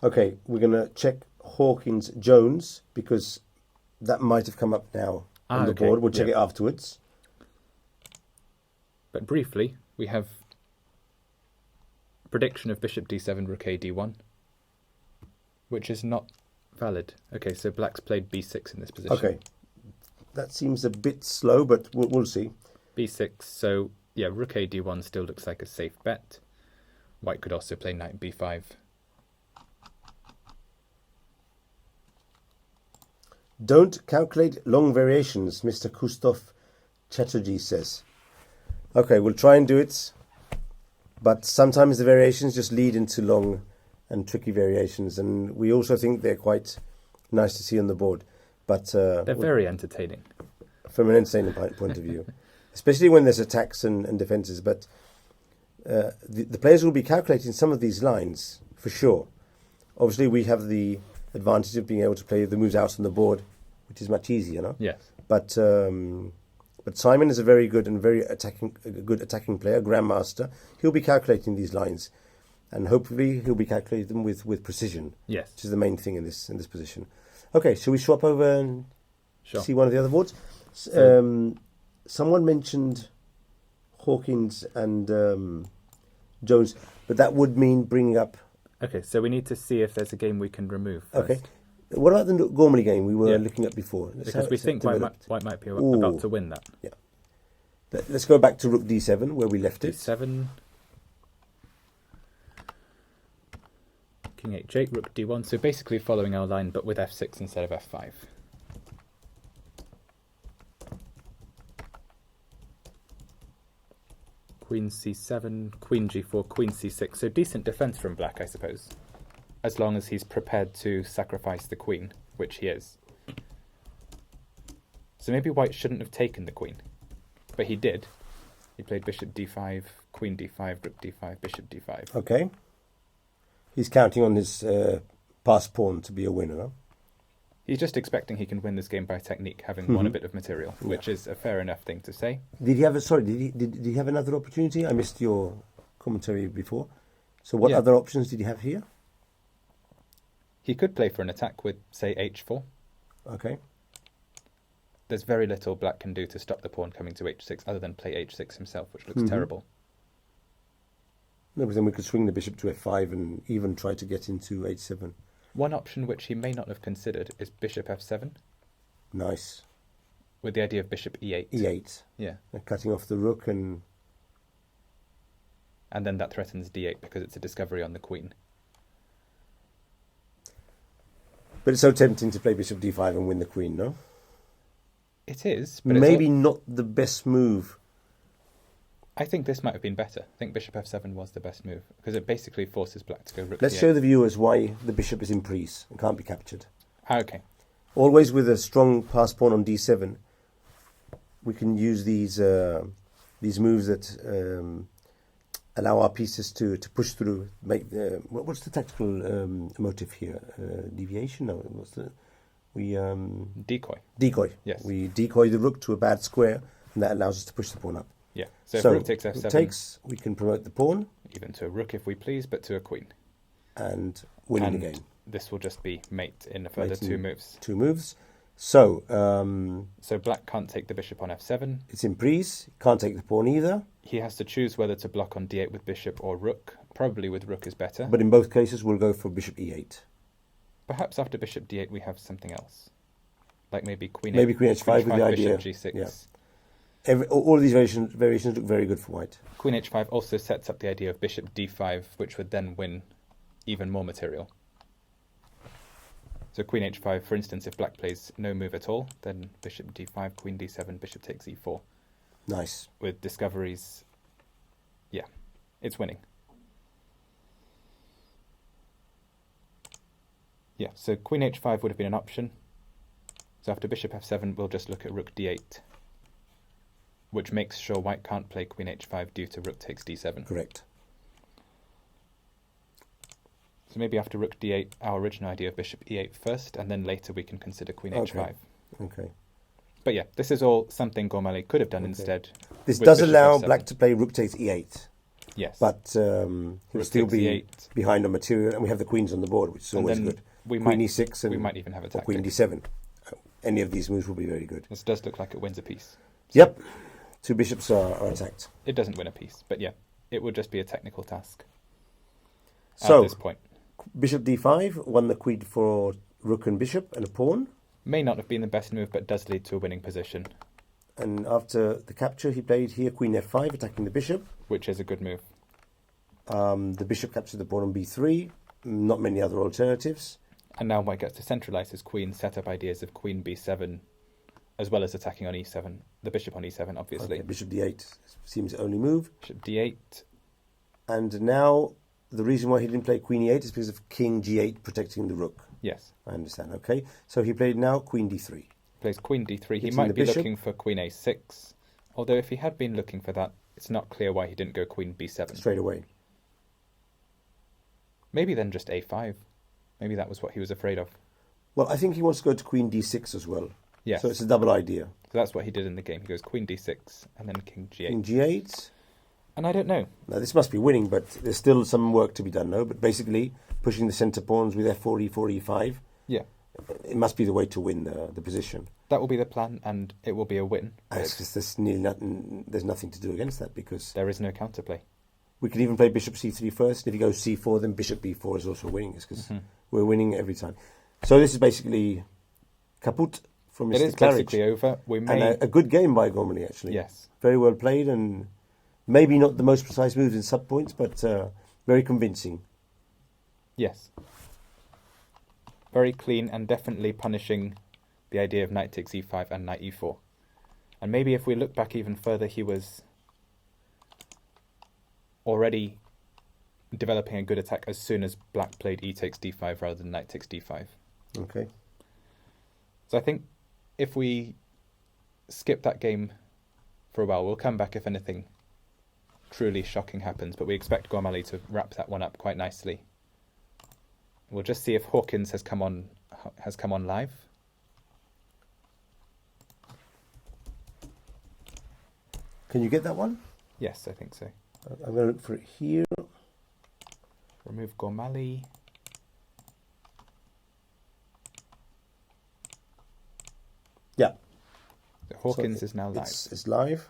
Okay, we're going to check Hawkins-Jones because that might have come up now on the board. We'll check it afterwards. But briefly, we have prediction of bishop d7, rook a d1, which is not valid. Okay, so black's played b6 in this position. Okay, that seems a bit slow, but we'll see. b6, so yeah, rook a d1 still looks like a safe bet. White could also play knight b5. Don't calculate long variations, Mr. Kustov Chatterjee says. Okay, we'll try and do it, but sometimes the variations just lead into long and tricky variations, and we also think they're quite nice to see on the board. But they're very entertaining. From an entertaining point of view, especially when there's attacks and defenses. But the players will be calculating some of these lines, for sure. Obviously, we have the advantage of being able to play the moves out on the board, which is much easier, no? Yes. But Simon is a very good and very good attacking player, grandmaster. He'll be calculating these lines, and hopefully he'll be calculating them with precision. Yes. Which is the main thing in this position. Okay, shall we swap over and see one of the other boards? Someone mentioned Hawkins and Jones, but that would mean bringing up... Okay, so we need to see if there's a game we can remove first. Okay. What about the Gormley game we were looking at before? Because we think White might be about to win that. Yeah. Let's go back to rook d7, where we left it. d7. King h8, rook d1. So basically following our line, but with f6 instead of f5. Queen c7, queen g4, queen c6. So decent defense from black, I suppose. As long as he's prepared to sacrifice the queen, which he is. So maybe white shouldn't have taken the queen. But he did. He played bishop d5, queen d5, rook d5, bishop d5. Okay. He's counting on his passed pawn to be a winner, no? He's just expecting he can win this game by technique, having won a bit of material, which is a fair enough thing to say. Did he have did he have another opportunity? I missed your commentary before. So what other options did he have here? He could play for an attack with, say, h4. Okay. There's very little black can do to stop the pawn coming to h6, other than play h6 himself, which looks terrible. No, but then we could swing the bishop to f5 and even try to get into h7. One option which he may not have considered is bishop f7. Nice. With the idea of bishop e8. e8. Yeah. And cutting off the rook and... And then that threatens d8 because it's a discovery on the queen. But it's so tempting to play bishop d5 and win the queen, no? It is. But maybe not the best move. I think this might have been better. I think bishop f7 was the best move because it basically forces black to go rook Let's d8. show the viewers why the bishop is in prise and can't be captured. Okay. Always with a strong pass pawn on d7, we can use these moves that allow our pieces to push through. Make what's the tactical motive here? Deviation? No, what's the decoy. Decoy. Yes. We decoy the rook to a bad square, and that allows us to push the pawn up. Yeah. So if rook takes f7, we can promote the pawn. Even to a rook if we please, but to a queen. And win the game. This will just be mate in a further 2 moves. 2 moves. So black can't take the bishop on f7. It's in prise. Can't take the pawn either. He has to choose whether to block on d8 with bishop or rook. Probably with rook is better. But in both cases, we'll go for bishop e8. Perhaps after bishop d8 we have something else. Like maybe queen maybe queen h5 with the idea. Bishop g6. Yeah. All of these variations look very good for white. Queen h5 also sets up the idea of bishop d5, which would then win even more material. So queen h5, for instance, if black plays no move at all, then bishop d5, queen d7, bishop takes e4. Nice. With discoveries, yeah, it's winning. Yeah, so queen h5 would have been an option. So after bishop f7, we'll just look at rook d8, which makes sure white can't play queen h5 due to rook takes d7. Correct. So maybe after rook d8, our original idea of bishop e8 first, and then later we can consider queen h5. Okay. But yeah, this is all something Gormali could have done instead. This does allow black to play rook takes e8. Yes. But he'll still be behind on material, and we have the queens on the board, which is always good. Queen e6 and we might even have a tactic. Queen d7. Any of these moves will be very good. This does look like it wins a piece. Yep. Two bishops are attacked. It doesn't win a piece, but yeah, it would just be a technical task at this point. Bishop d5 won the queen for rook and bishop and a pawn. May not have been the best move, but does lead to a winning position. And after the capture, he played here queen f5, attacking the bishop. Which is a good move. The bishop captured the pawn on b3. Not many other alternatives. And now white gets to centralise his queen, set up ideas of queen b7, as well as attacking on e7. The bishop on e7, obviously. Okay, bishop d8 seems the only move. Bishop d8. And now the reason why he didn't play queen e8 is because of king g8 protecting the rook. Yes. I understand. Okay. So he played now queen d3. Plays queen d3. He might be looking for queen a6. Although if he had been looking for that, it's not clear why he didn't go queen b7. Straight away. Maybe then just a5. Maybe that was what he was afraid of. Well, I think he wants to go to queen d6 as well. Yes. So it's a double idea. So that's what he did in the game. He goes queen d6 and then king g8. King g8. And I don't know. Now, this must be winning, but there's still some work to be done, no? But basically, pushing the centre pawns with f4, e4, e5. Yeah. It must be the way to win the position. That will be the plan, and it will be a win. There's nothing to do against that, because there is no counterplay. We can even play bishop c3 first. If he goes c4, then bishop b4 is also winning, because we're winning every time. So this is basically kaput from Mr. It is Claridge. basically over. And a good game by Gormali, actually. Yes. Very well played, and maybe not the most precise moves in sub points, but very convincing. Yes. Very clean, and definitely punishing the idea of knight takes e5 and knight e4. And maybe if we look back even further, he was already developing a good attack as soon as black played e takes d5 rather than knight takes d5. Okay. So I think if we skip that game for a while, we'll come back if anything truly shocking happens, but we expect Gormali to wrap that one up quite nicely. We'll just see if Hawkins has come on live. Can you get that one? Yes, I think so. I'm going to look for it here. Remove Gormali. Yeah. So Hawkins is now live. It's live.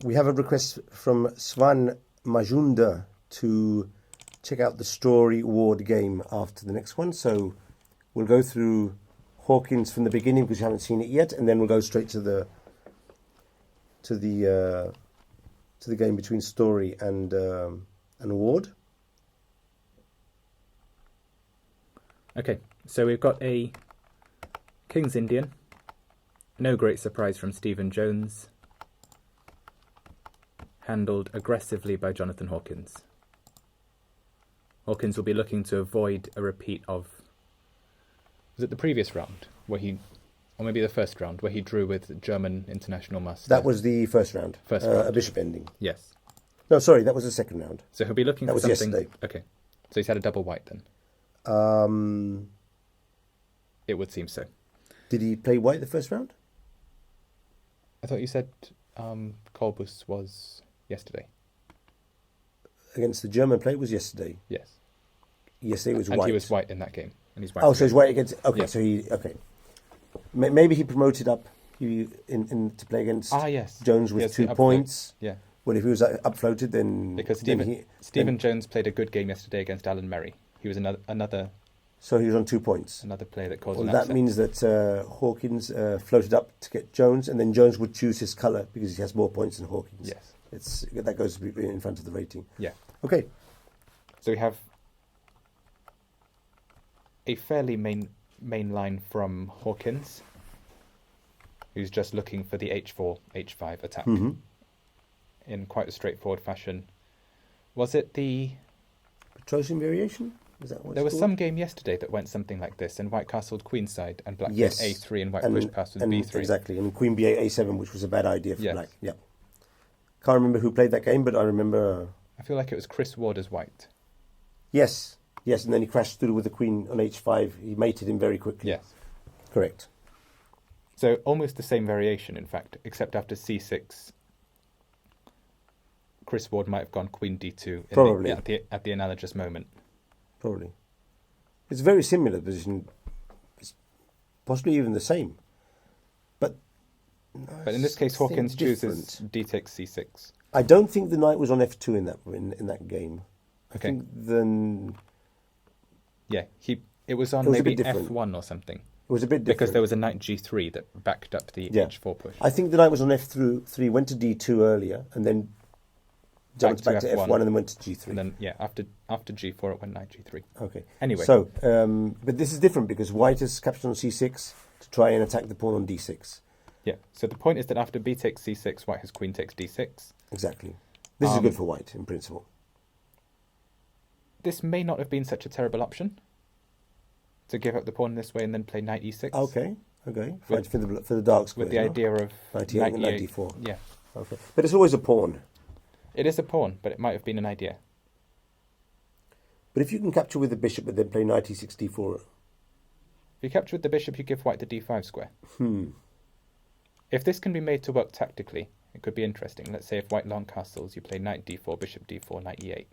We have a request from Svan Majunda to check out the Story Ward game after the next one. So we'll go through Hawkins from the beginning because you haven't seen it yet, and then we'll go straight to the game between Story and Ward. Okay, so we've got a King's Indian. No great surprise from Stephen Jones. Handled aggressively by Jonathan Hawkins. Hawkins will be looking to avoid a repeat of... Was it the previous round? Or maybe the first round, where he drew with German international master? That was the first round. First round. A bishop ending. Yes. No, sorry, that was the second round. So he'll be looking for something... Yesterday. Okay. So he's had a double white then? It would seem so. Did he play white the first round? I thought you said Kolbus was yesterday. Against the German player, it was yesterday. Yes. Yesterday was and white. He was white in that game. And he's white. Oh, so he's white against... Okay, yeah. so he... Okay. Maybe he promoted up in to play against Jones with 2 points. Yeah. Well, if he was upfloated, then... Because Stephen Jones played a good game yesterday against Alan Merry. He was another... So he was on 2 points. Another player that caused an upset. That means that Hawkins floated up to get Jones, and then Jones would choose his colour because he has more points than Hawkins. Yes. That goes in front of the rating. Yeah. Okay. So we have a fairly main line from Hawkins, who's just looking for the H4, H5 attack in quite a straightforward fashion. Was it the... Petrosian variation? Is that what there was some game yesterday that went something like this, and white castled queenside, and black played A3, and white pushed past with B3. Exactly, and queen B8, A7, which was a bad idea for black. Yeah. Can't remember who played that game, but I remember... I feel like it was Chris Ward as white. Yes, and then he crashed through with the queen on H5. He mated him very quickly. Yes. Correct. So almost the same variation, in fact, except after C6, Chris Ward might have gone queen D2 Probably. At the analogous moment. Probably. It's a very similar position. It's possibly even the same. But in this case, Hawkins chooses D takes C6. I don't think the knight was on F2 in that game. I think then... Yeah, it was on maybe F1 or something. It was a bit different. Because there was a knight G3 that backed up the H4 push. I think the knight was on F3, went to D2 earlier, and then jumped back to F1 and then went to G3. And then, after G4 it went knight G3. Okay. Anyway. So, but this is different because white has captured on C6 to try and attack the pawn on D6. Yeah, so the point is that after B takes C6, white has queen takes D6. Exactly. This is good for white, in principle. This may not have been such a terrible option, to give up the pawn this way and then play knight E6. Okay. Fight for the dark square. With the idea of knight E8 and knight D4. Yeah. Okay. But it's always a pawn. It is a pawn, but it might have been an idea. But if you can capture with the bishop and then play knight E6, D4... If you capture with the bishop, you give white the D5 square. If this can be made to work tactically, it could be interesting. Let's say if white long castles, you play knight D4, bishop D4, knight E8.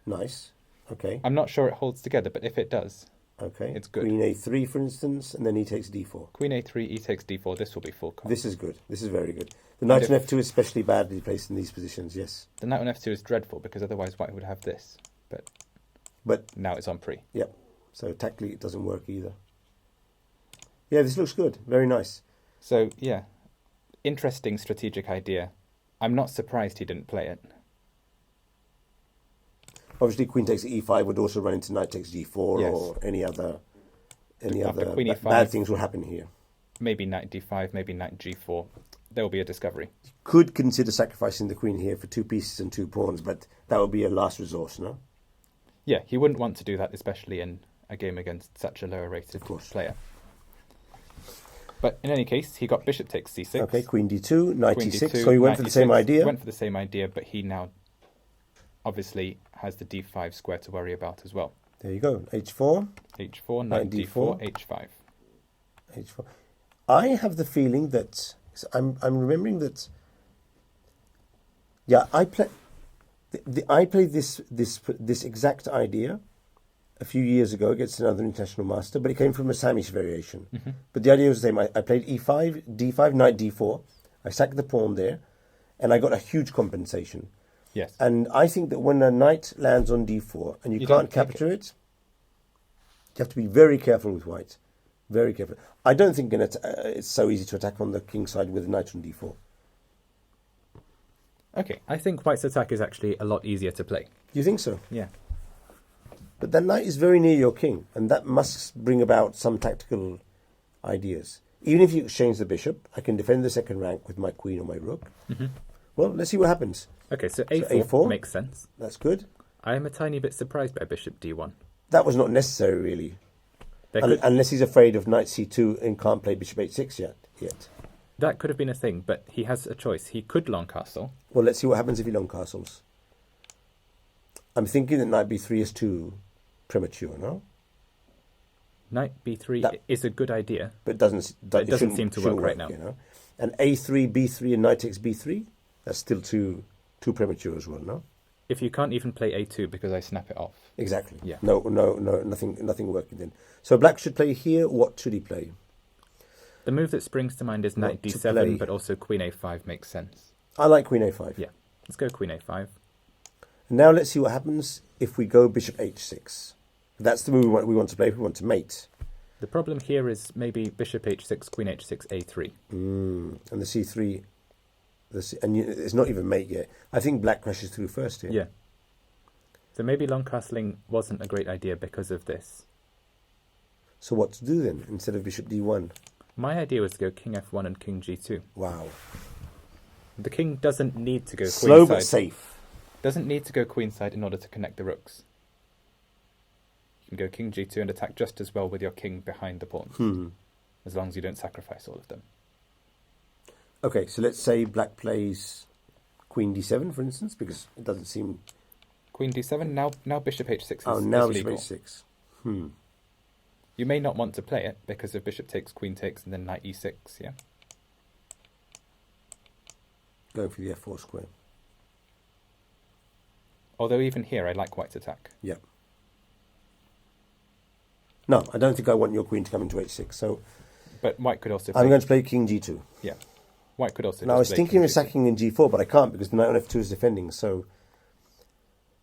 Nice. Okay. I'm not sure it holds together, but if it does, it's good. Queen A3, for instance, and then E takes D4. Queen A3, E takes D4, this will be full comp. This is good. This is very good. The knight on F2 is especially badly placed in these positions, yes. The knight on F2 is dreadful, because otherwise white would have this. But now it's on pre. Yep. So tactically it doesn't work either. Yeah, this looks good. Very nice. So, yeah. Interesting strategic idea. I'm not surprised he didn't play it. Obviously, queen takes E5 would also run into knight takes G4 or any other bad things will happen here. Maybe knight D5, maybe knight G4. There will be a discovery. You could consider sacrificing the queen here for 2 pieces and 2 pawns, but that would be a last resource, no? Yeah, he wouldn't want to do that, especially in a game against such a lower rated player. But in any case, he got bishop takes C6. Okay, queen D2, knight E6. So he went for the same idea. He went for the same idea, but he now obviously has the D5 square to worry about as well. There you go. H4. H4, knight D4, H5. H4. I have the feeling that I'm remembering that. Yeah, I played this exact idea a few years ago against another international master, but it came from a Samish variation. But the idea was the same. I played E5, D5, knight D4. I sacked the pawn there, and I got a huge compensation. Yes. And I think that when a knight lands on D4 and you can't capture it, you have to be very careful with white. Very careful. I don't think it's so easy to attack on the king side with a knight on D4. Okay, I think white's attack is actually a lot easier to play. You think so? Yeah. But that knight is very near your king, and that must bring about some tactical ideas. Even if you exchange the bishop, I can defend the second rank with my queen or my rook. Well, let's see what happens. Okay, so A4 makes sense. That's good. I am a tiny bit surprised by bishop D1. That was not necessary, really. Unless he's afraid of knight C2 and can't play bishop H6 yet. That could have been a thing, but he has a choice. He could long castle. Well, let's see what happens if he long castles. I'm thinking that knight B3 is too premature, no? Knight B3 is a good idea. But it doesn't seem to work right now. You know? And A3, B3, and knight takes B3. That's still too premature as well, no? If you can't even play A2 because I snap it off. Exactly. Yeah. No, nothing working then. So black should play here. What should he play? The move that springs to mind is knight D7, but also queen A5 makes sense. I like queen A5. Yeah, let's go queen A5. Now let's see what happens if we go bishop H6. That's the move we want to play if we want to mate. The problem here is maybe bishop H6, queen H6, A3. And the C3, it's not even mate yet. I think black crashes through first here. Yeah. So maybe long castling wasn't a great idea because of this. So what to do then instead of bishop D1? My idea was to go king F1 and king G2. Wow. The king doesn't need to go queenside. Slow but safe. Doesn't need to go queenside in order to connect the rooks. You can go king G2 and attack just as well with your king behind the pawns. As long as you don't sacrifice all of them. Okay, so let's say black plays queen D7, for instance, because it doesn't seem... Queen D7, now bishop H6 is now bishop legal. H6. You may not want to play it because of bishop takes, queen takes, and then knight E6, yeah? Going for the F4 square. Although even here, I like white's attack. Yeah. No, I don't think I want your queen to come into H6, so... But white could also play... I'm going to play king G2. Yeah. White could also Now, I was thinking of sacking in G4, but I can't because the knight on F2 is defending, so...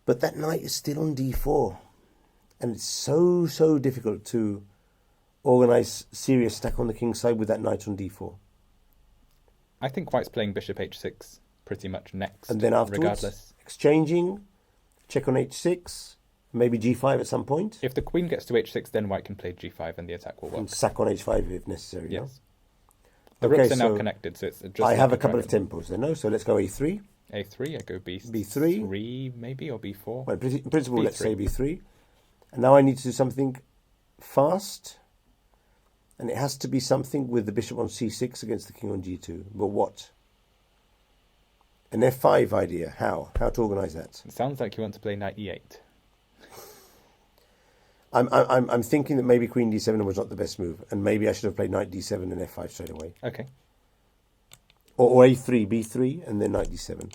But that knight is still on D4. And it's so difficult to organise serious stack on the king's side with that knight on D4. I think white's playing bishop H6 pretty much next. And then afterwards, regardless. Exchanging, check on H6, maybe G5 at some point. If the queen gets to H6, then white can play G5 and the attack will work. And sack on H5 if necessary. Yes. No? The rooks are now connected, so it's just... I have a couple of tempos there, no? So let's go A3. A3, I go B3. B3. Maybe, or B4. Well, in principle, B3. Let's say B3. And now I need to do something fast. And it has to be something with the bishop on C6 against the king on G2. But what? An F5 idea. How? How to organise that? It sounds like you want to play knight E8. I'm thinking that maybe queen D7 was not the best move. And maybe I should have played knight D7 and F5 straight away. Okay. Or A3, B3, and then knight D7.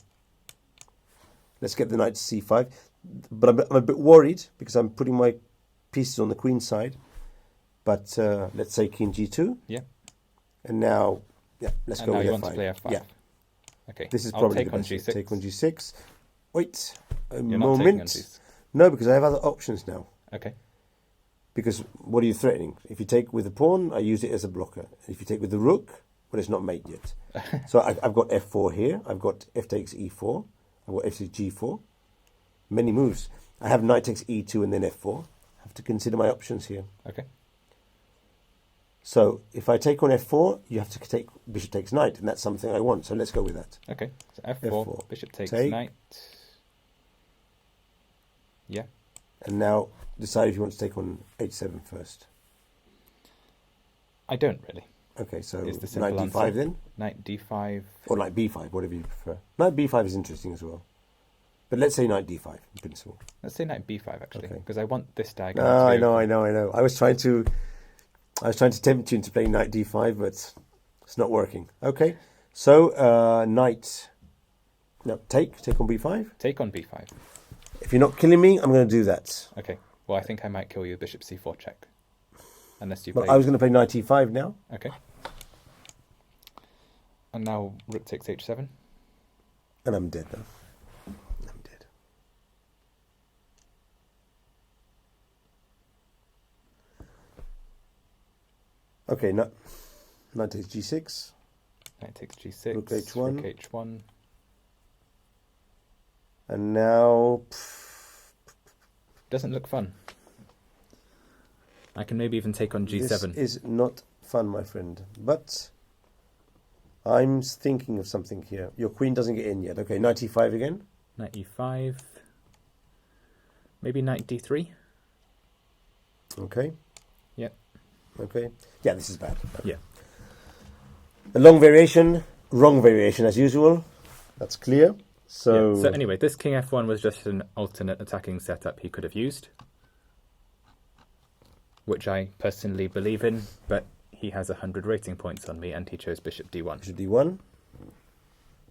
Let's get the knight to C5. But I'm a bit worried because I'm putting my pieces on the queen side. But let's say king G2. Yeah. And now, let's go with F5. And now you want to play F5. Yeah. Okay. This is probably take the on best. G6. Take on G6. Wait a You're moment. not taking on G6. No, because I have other options now. Okay. Because what are you threatening? If you take with the pawn, I use it as a blocker. If you take with the rook, well, it's not mate yet. So I've got F4 here. I've got F takes E4. I've got F takes G4. Many moves. I have knight takes E2 and then F4. I have to consider my options here. Okay. So if I take on F4, you have to take bishop takes knight, and that's something I want. So let's go with that. Okay. So F4. Bishop takes knight. Yeah. And now decide if you want to take on H7 first. I don't really. Okay, so Is the knight simple D5 answer. then? Knight D5. Or knight B5, whatever you prefer. Knight B5 is interesting as well. But let's say knight D5 in principle. Let's say knight B5 actually, Okay. because I want this diagonal. No, to be I know. I was trying to tempt you into playing knight D5, but it's not working. Okay, so knight. No, take on B5. Take on B5. If you're not killing me, I'm going to do that. Okay. Well, I think I might kill you. Bishop C4 check. Unless you But play... I was going to play knight E5 now. Okay. And now rook takes H7. And I'm dead now. I'm dead. Okay, knight takes G6. Knight takes G6. Rook H1. Rook H1. And now... Doesn't look fun. I can maybe even take on G7. This is not fun, my friend. But I'm thinking of something here. Your queen doesn't get in yet. Okay, knight E5 again. Knight E5. Maybe knight D3. Okay. Yep. Okay. Yeah, this is bad. Yeah. A long variation, wrong variation as usual. That's clear. So, So anyway, this king F1 was just an alternate attacking setup he could have used, which I personally believe in, but he has 100 rating points on me, and he chose bishop d1. Bishop d1.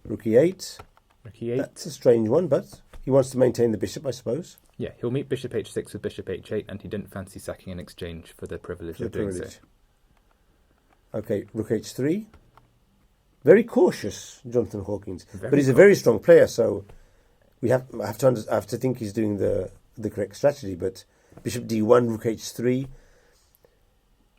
Rook e8. Rook e8. That's a strange one, but he wants to maintain the bishop, I suppose. Yeah, he'll meet bishop h6 with bishop h8, and he didn't fancy sacking in exchange for the privilege of doing so. Okay, rook h3. Very cautious, Jonathan Hawkins. But he's cautious. a very strong player, so I have to think he's doing the correct strategy. But bishop d1, rook h3.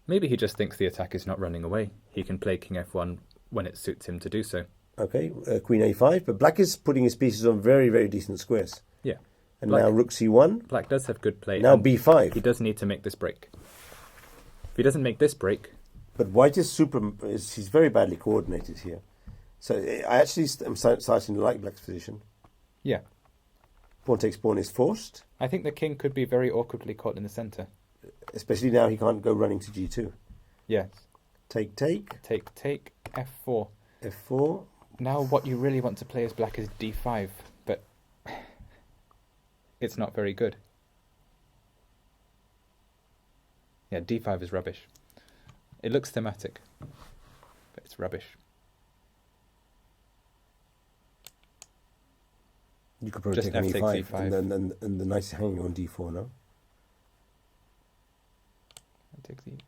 Maybe he just thinks the attack is not running away. He can play king f1 when it suits him to do so. Okay, queen a5. But black is putting his pieces on very, very decent squares. Yeah. And now rook c1. Black does have good play. Now b5. He does need to make this break. If he doesn't make this break... But white is he's very badly coordinated here. So I actually am starting to like black's position. Yeah. Pawn takes pawn is forced. I think the king could be very awkwardly caught in the centre. Especially now he can't go running to g2. Yes. Take. Take, f4. f4. Now what you really want to play as black is d5, but it's not very good. Yeah, d5 is rubbish. It looks thematic, but it's rubbish. You could probably just take an f6, e5 and the knight is hanging on d4 now.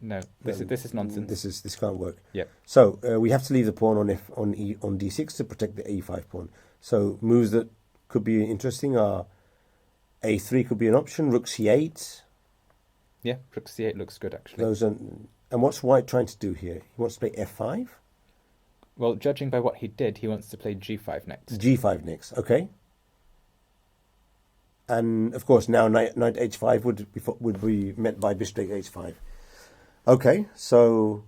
No, this is nonsense. This can't work. Yeah. So we have to leave the pawn on d6 to protect the a5 pawn. So moves that could be interesting are a3 could be an option. Rook c8. Yeah, rook c8 looks good actually. Those are, and what's white trying to do here? He wants to play f5. Well, judging by what he did, he wants to play g5 next. G5 next. Okay. And of course now knight h5 would be met by bishop takes h5. Okay, so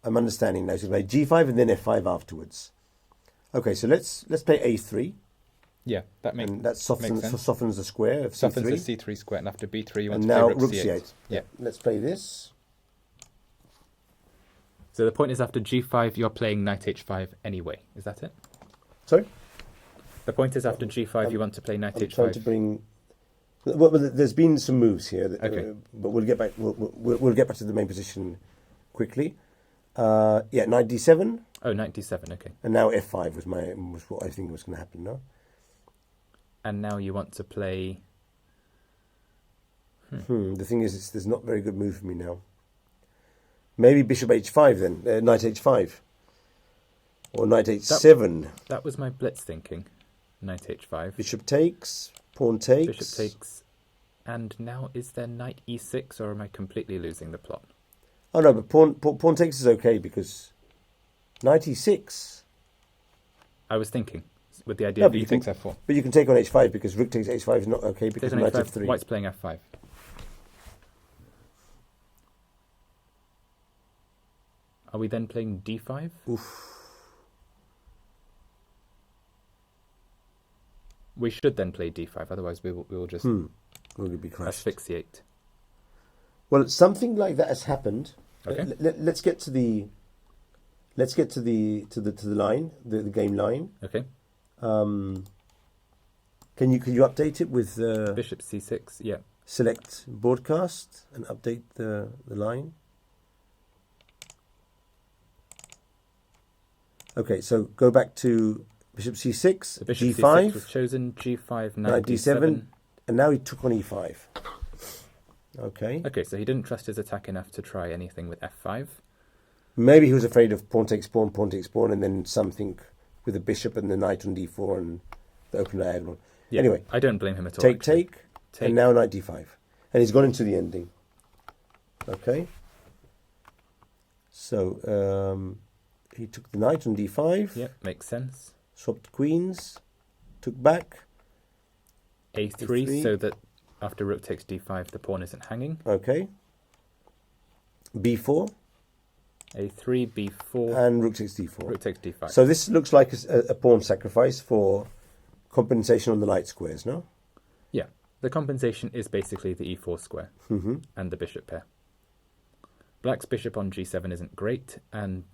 I'm understanding now. So play g5 and then f5 afterwards. Okay, so let's play a3. Yeah, that softens the square of c3. Softens the c3 square, and after b3 you want to play play rook c8. Yeah, let's play this. So the point is after g5 you're playing knight h5 anyway. Is that it? Sorry? The point is after g5 you want to play knight h5. Trying to bring. Well, there's been some moves here, okay. But we'll get back. We'll get back to the main position quickly. Yeah, knight d7. Oh, knight d7. Okay. And now f5 was what I think was going to happen now. And now you want to play. The thing is, there's not very good move for me now. Maybe bishop h5 then, knight h5, or knight h7. That was my blitz thinking. Knight h5. Bishop takes. Pawn takes. Bishop takes. And now is there knight e6, or am I completely losing the plot? Oh no, but pawn takes is okay because knight e6. I was thinking with the idea of e takes f4. But you can take on h5 because rook takes h5 is not okay because knight f3. White's playing f5. Are we then playing d5? Oof. We should then play d5, otherwise we will just We'll be crushed. asphyxiate. Well, something like that has happened. Okay. Let's get to the line, the game line. Okay. Can you update it with bishop c6? Yeah. Select broadcast and update the line. Okay, so go back to bishop c6, bishop g5. c6 was chosen, g5, knight d7. And now he took on e5. Okay. Okay, so he didn't trust his attack enough to try anything with f5. Maybe he was afraid of pawn takes pawn, and then something with the bishop and the knight on d4 and the open diagonal. Yeah, anyway, I don't blame him at all. Take, and now knight d5. And he's gone into the ending. Okay. So he took the knight on d5. Yeah, makes sense. Swapped queens. Took back. A3, so that after rook takes d5, the pawn isn't hanging. Okay. b4. A3, b4. And rook takes d4. Rook takes d5. So this looks like a pawn sacrifice for compensation on the light squares, no? Yeah. The compensation is basically the e4 square and the bishop pair. Black's bishop on g7 isn't great, and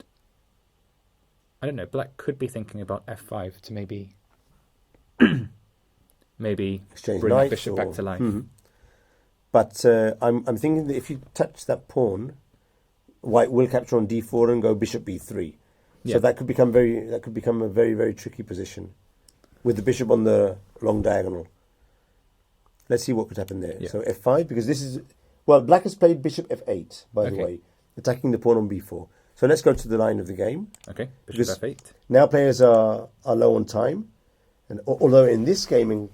I don't know, black could be thinking about f5 to maybe exchange bring the bishop back to life. But I'm thinking that if you touch that pawn, white will capture on d4 and go bishop b3. Yeah. So that could become a very, very tricky position with the bishop on the long diagonal. Let's see what could happen there. Yeah. So f5, because this is, well, black has played bishop f8, by the way, attacking the pawn on b4. So let's go to the line of the game. Okay, bishop f8. Now players are low on time. And although in this game,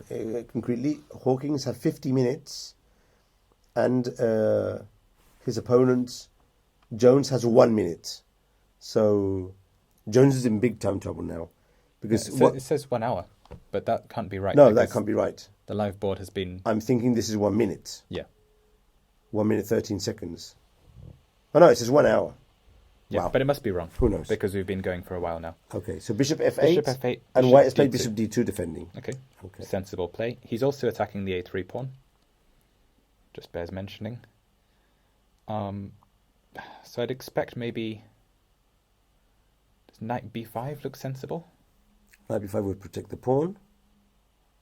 concretely, Hawkins had 50 minutes and his opponent, Jones, has 1 minute. So Jones is in big time trouble now. Because it says 1 hour, but that can't be right. No, that can't be right. The live board has been... I'm thinking this is 1 minute. Yeah. 1 minute, 13 seconds. Oh, no, it says 1 hour. Yeah, wow. But it must be wrong. Who knows? Because we've been going for a while now. Okay, so bishop f8. Bishop f8. And white has played bishop d2 defending. Okay. Sensible play. He's also attacking the a3 pawn. Just bears mentioning. So I'd expect maybe... Does knight b5 look sensible? Knight b5 would protect the pawn.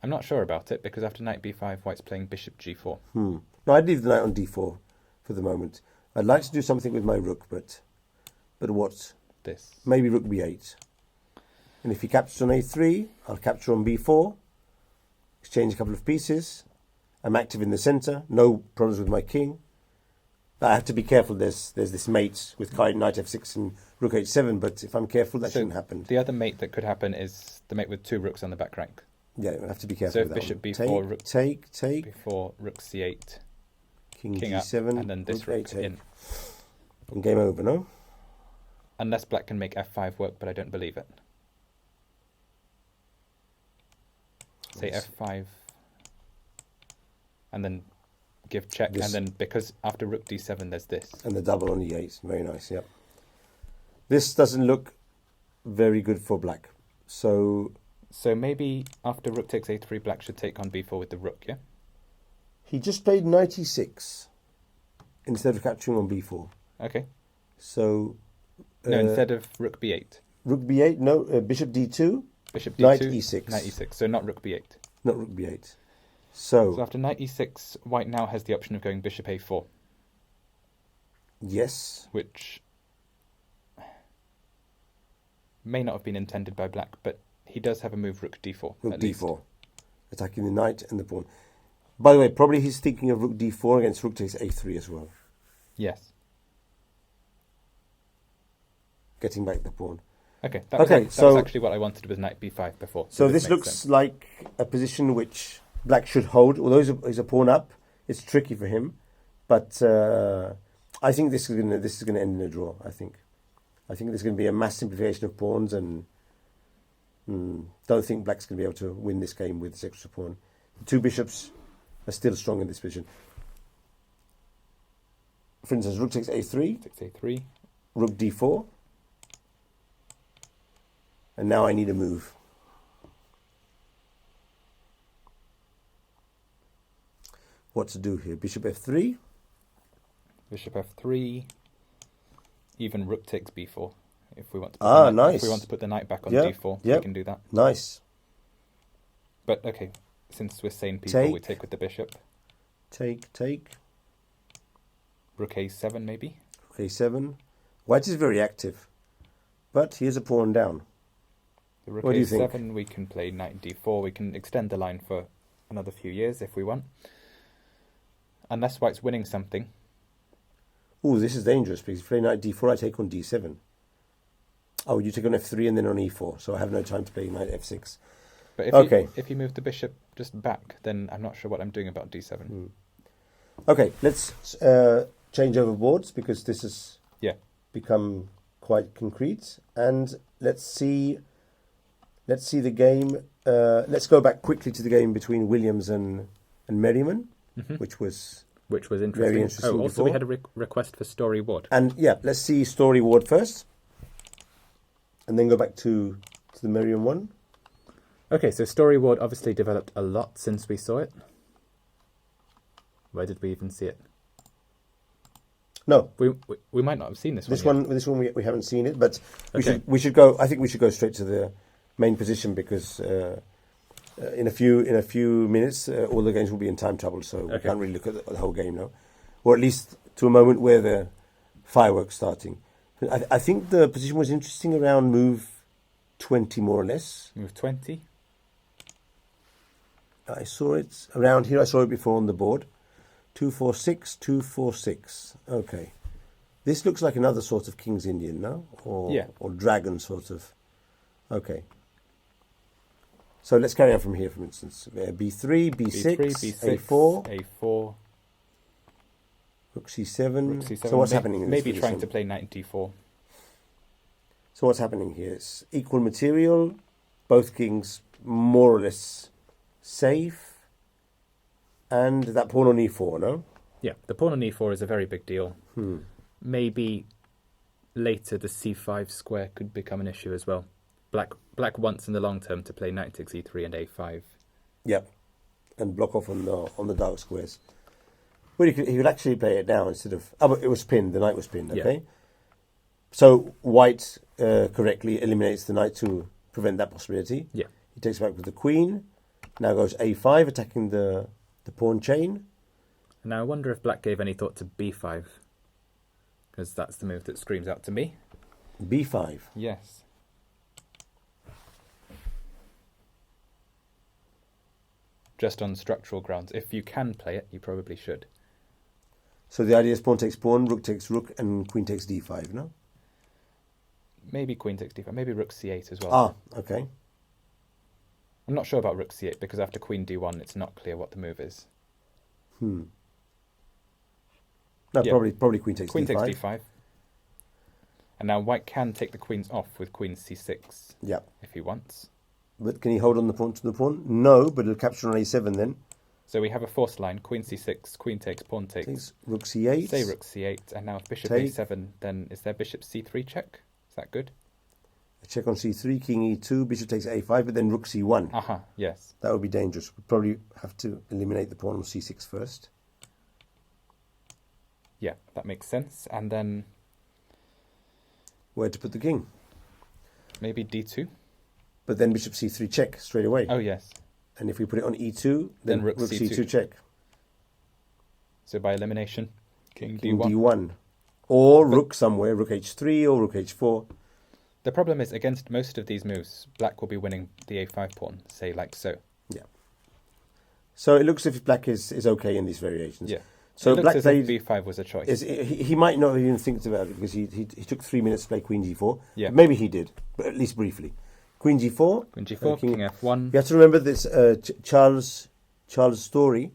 I'm not sure about it, because after knight b5, white's playing bishop g4. No, I'd leave the knight on d4 for the moment. I'd like to do something with my rook, but what? This. Maybe rook b8. And if he captures on a3, I'll capture on b4. Exchange a couple of pieces. I'm active in the center. No problems with my king. I have to be careful. There's this mate with knight f6 and rook h7, but if I'm careful, that shouldn't happen. The other mate that could happen is the mate with 2 rooks on the back rank. Yeah, I have to be careful. So with that bishop one. b4, rook take before rook c8, king g7, up, and then this rook in. And game over, no? Unless black can make f5 work, but I don't believe it. Say f5, and then give check, and then because after rook d7 there's this. And the double on e8, very nice, yep. This doesn't look very good for black. So maybe after rook takes a3, black should take on b4 with the rook, yeah? He just played knight e6 instead of capturing on b4. Okay. So... no, instead of rook b8. Rook b8, no, bishop d2. Bishop d2, knight e6. Knight e6, so not rook b8. Not rook b8. So after knight e6, white now has the option of going bishop a4. Yes. Which may not have been intended by black, but he does have a move rook d4. Rook d4. Attacking the knight and the pawn. By the way, probably he's thinking of rook d4 against rook takes a3 as well. Yes. Getting back the pawn. Okay, that was actually what I wanted with knight b5 before. So this looks like a position which black should hold. Although he's a pawn up, it's tricky for him. But I think this is gonna end in a draw. I think there's going to be a mass simplification of pawns, and don't think black's going to be able to win this game with this extra pawn. The 2 bishops are still strong in this position. For instance, rook takes a3. Takes a3. Rook d4. And now I need a move. What to do here? Bishop f3. Bishop f3. Even rook takes b4. If we want to nice. If we want to put the knight back on d4, we can do that. Nice. But okay, since we're sane people, we take with the bishop. Take. Rook a7 maybe. Rook a7. White is very active, but he is a pawn down. The rook what do you a7, think? We can play knight d4. We can extend the line for another few years if we want. Unless white's winning something. Oh, this is dangerous because if you play knight d4, I take on d7. Oh, you take on f3 and then on e4, so I have no time to play knight f6. But if you move the bishop just back, then I'm not sure what I'm doing about d7. Okay, let's change over boards because this has become quite concrete, and let's see the game. Let's go back quickly to the game between Williams and Merriman, which was interesting. Very interesting. Oh, also we had a request for Story Ward. And let's see Story Ward first, and then go back to the Merriam one. Okay, so Story Ward obviously developed a lot since we saw it. Where did we even see it? No, we might not have seen this one. This one we haven't seen it, but we should go. I think we should go straight to the main position because in a few minutes all the games will be in time trouble, so we can't really look at the whole game now, or at least to a moment where the fireworks starting. I think the position was interesting around move 20 more or less. Move 20. I saw it around here. I saw it before on the board. 246, 246. Okay. This looks like another sort of King's Indian, no? Or dragon sort of. Okay. So let's carry on from here, for instance. B3, B6, B6 A4. A4. Rook C7. Rook C7. So what's happening in this Maybe position? trying to play knight D4. So what's happening here? It's equal material. Both kings more or less safe. And that pawn on E4, no? Yeah, the pawn on E4 is a very big deal. Maybe later the C5 square could become an issue as well. Black wants in the long term to play knight takes E3 and A5. Yep, and block off on the dark squares. Well, he could actually play it now instead of... Oh, but it was pinned. The knight was pinned, okay? Yeah. So white correctly eliminates the knight to prevent that possibility. Yeah. He takes back with the queen. Now goes A5, attacking the pawn chain. Now I wonder if black gave any thought to B5. Because that's the move that screams out to me. B5? Yes. Just on structural grounds. If you can play it, you probably should. So the idea is pawn takes pawn, rook takes rook, and queen takes D5, no? Maybe queen takes D5. Maybe rook C8 as well. Ah, okay. I'm not sure about rook C8 because after queen D1, it's not clear what the move is. No, yeah. Probably queen takes D5. Queen takes D5. And now white can take the queens off with queen C6. Yeah. If he wants. But can he hold on the pawn to the pawn? No, but it'll capture on A7 then. So we have a forced line, queen C6, queen takes, pawn takes. Rook C8. Say rook C8, and now if bishop A7, then is there bishop C3 check? Is that good? A check on C3, king E2, bishop takes A5, but then rook C1. Aha, yes. That would be dangerous. We'd probably have to eliminate the pawn on C6 first. Yeah, that makes sense. And then... where to put the king? Maybe D2? But then bishop C3 check straight away. Oh, yes. And if we put it on E2, then rook C2 check. So by elimination, king D1. D1. Or rook somewhere, rook H3 or rook H4. The problem is, against most of these moves, black will be winning the A5 pawn, say like so. Yeah. So it looks as if black is okay in these variations. Yeah. So it black looks as if B5 was a choice. He might not even think about it because he took 3 minutes to play queen G4. Yeah. Maybe he did, but at least briefly. Queen G4. Queen G4, king F1. You have to remember this. Charles Story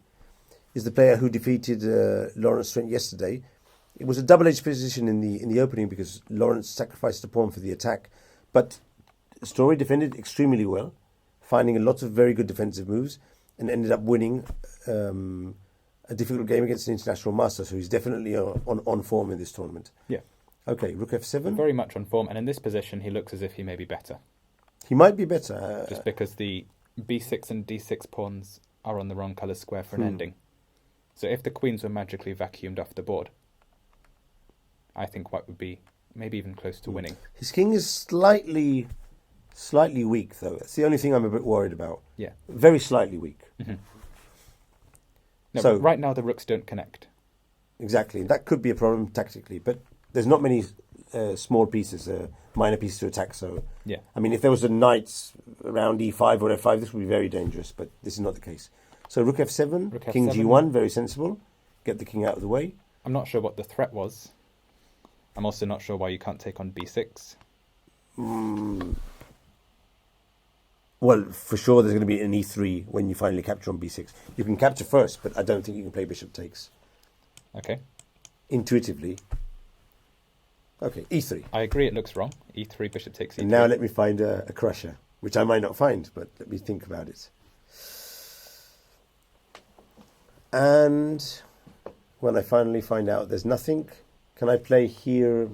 is the player who defeated Lawrence Trent yesterday. It was a double-edged position in the opening because Lawrence sacrificed a pawn for the attack, but Story defended extremely well, finding a lot of very good defensive moves, and ended up winning a difficult game against an international master. So he's definitely on form in this tournament. Yeah. Okay, rook F7. Very much on form, and in this position, he looks as if he may be better. He might be better. Just because the B6 and D6 pawns are on the wrong colour square for an ending. So if the queens were magically vacuumed off the board, I think white would be maybe even close to winning. His king is slightly weak, though. That's the only thing I'm a bit worried about. Yeah. Very slightly weak. Mm-hmm. No, so right now the rooks don't connect. Exactly. That could be a problem tactically, but there's not many small pieces, minor pieces to attack. So, yeah. I mean, if there was a knight around E5 or F5, this would be very dangerous, but this is not the case. So rook F7, rook king F7. G1, very sensible. Get the king out of the way. I'm not sure what the threat was. I'm also not sure why you can't take on B6. Well, for sure there's going to be an E3 when you finally capture on B6. You can capture first, but I don't think you can play bishop takes. Okay. Intuitively. Okay, E3. I agree it looks wrong. E3, bishop takes E3. And now let me find a crusher, which I might not find, but let me think about it. And when I finally find out there's nothing, can I play here?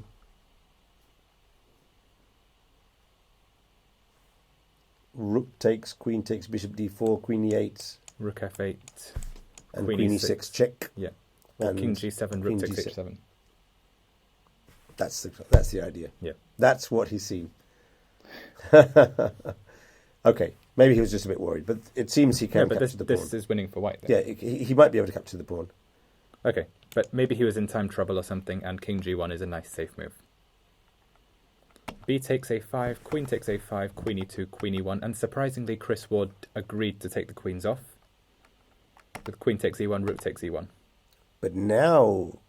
Rook takes, queen takes, bishop D4, queen E8. Rook F8. And queen E6 check. Yeah. And king G7, rook takes H7. That's the idea. Yeah. That's what he's seen. Okay, maybe he was just a bit worried, but it seems he can capture the pawn. This is winning for white. Then. Yeah, he might be able to capture the pawn. Okay, But maybe he was in time trouble or something, and king g1 is a nice safe move. B takes a5, queen takes a5, queen e2, queen e1, and surprisingly Chris Ward agreed to take the queens off. With queen takes e1, rook takes e1. But now,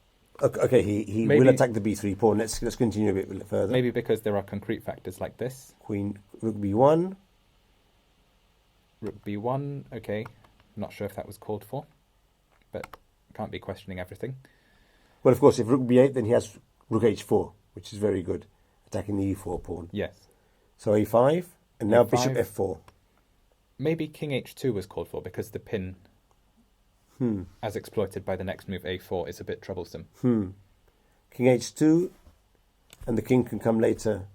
okay, he will attack the b3 pawn. Let's continue a bit further. Maybe because there are concrete factors like this. Queen, rook b1. Rook b1, okay. Not sure if that was called for, but can't be questioning everything. Well, of course, if rook b8, then he has rook h4, which is very good, attacking the e4 pawn. Yes. So a5, and now a5. bishop f4. Maybe king h2 was called for because the pin, as exploited by the next move a4, is a bit troublesome. King h2, and the king can come later.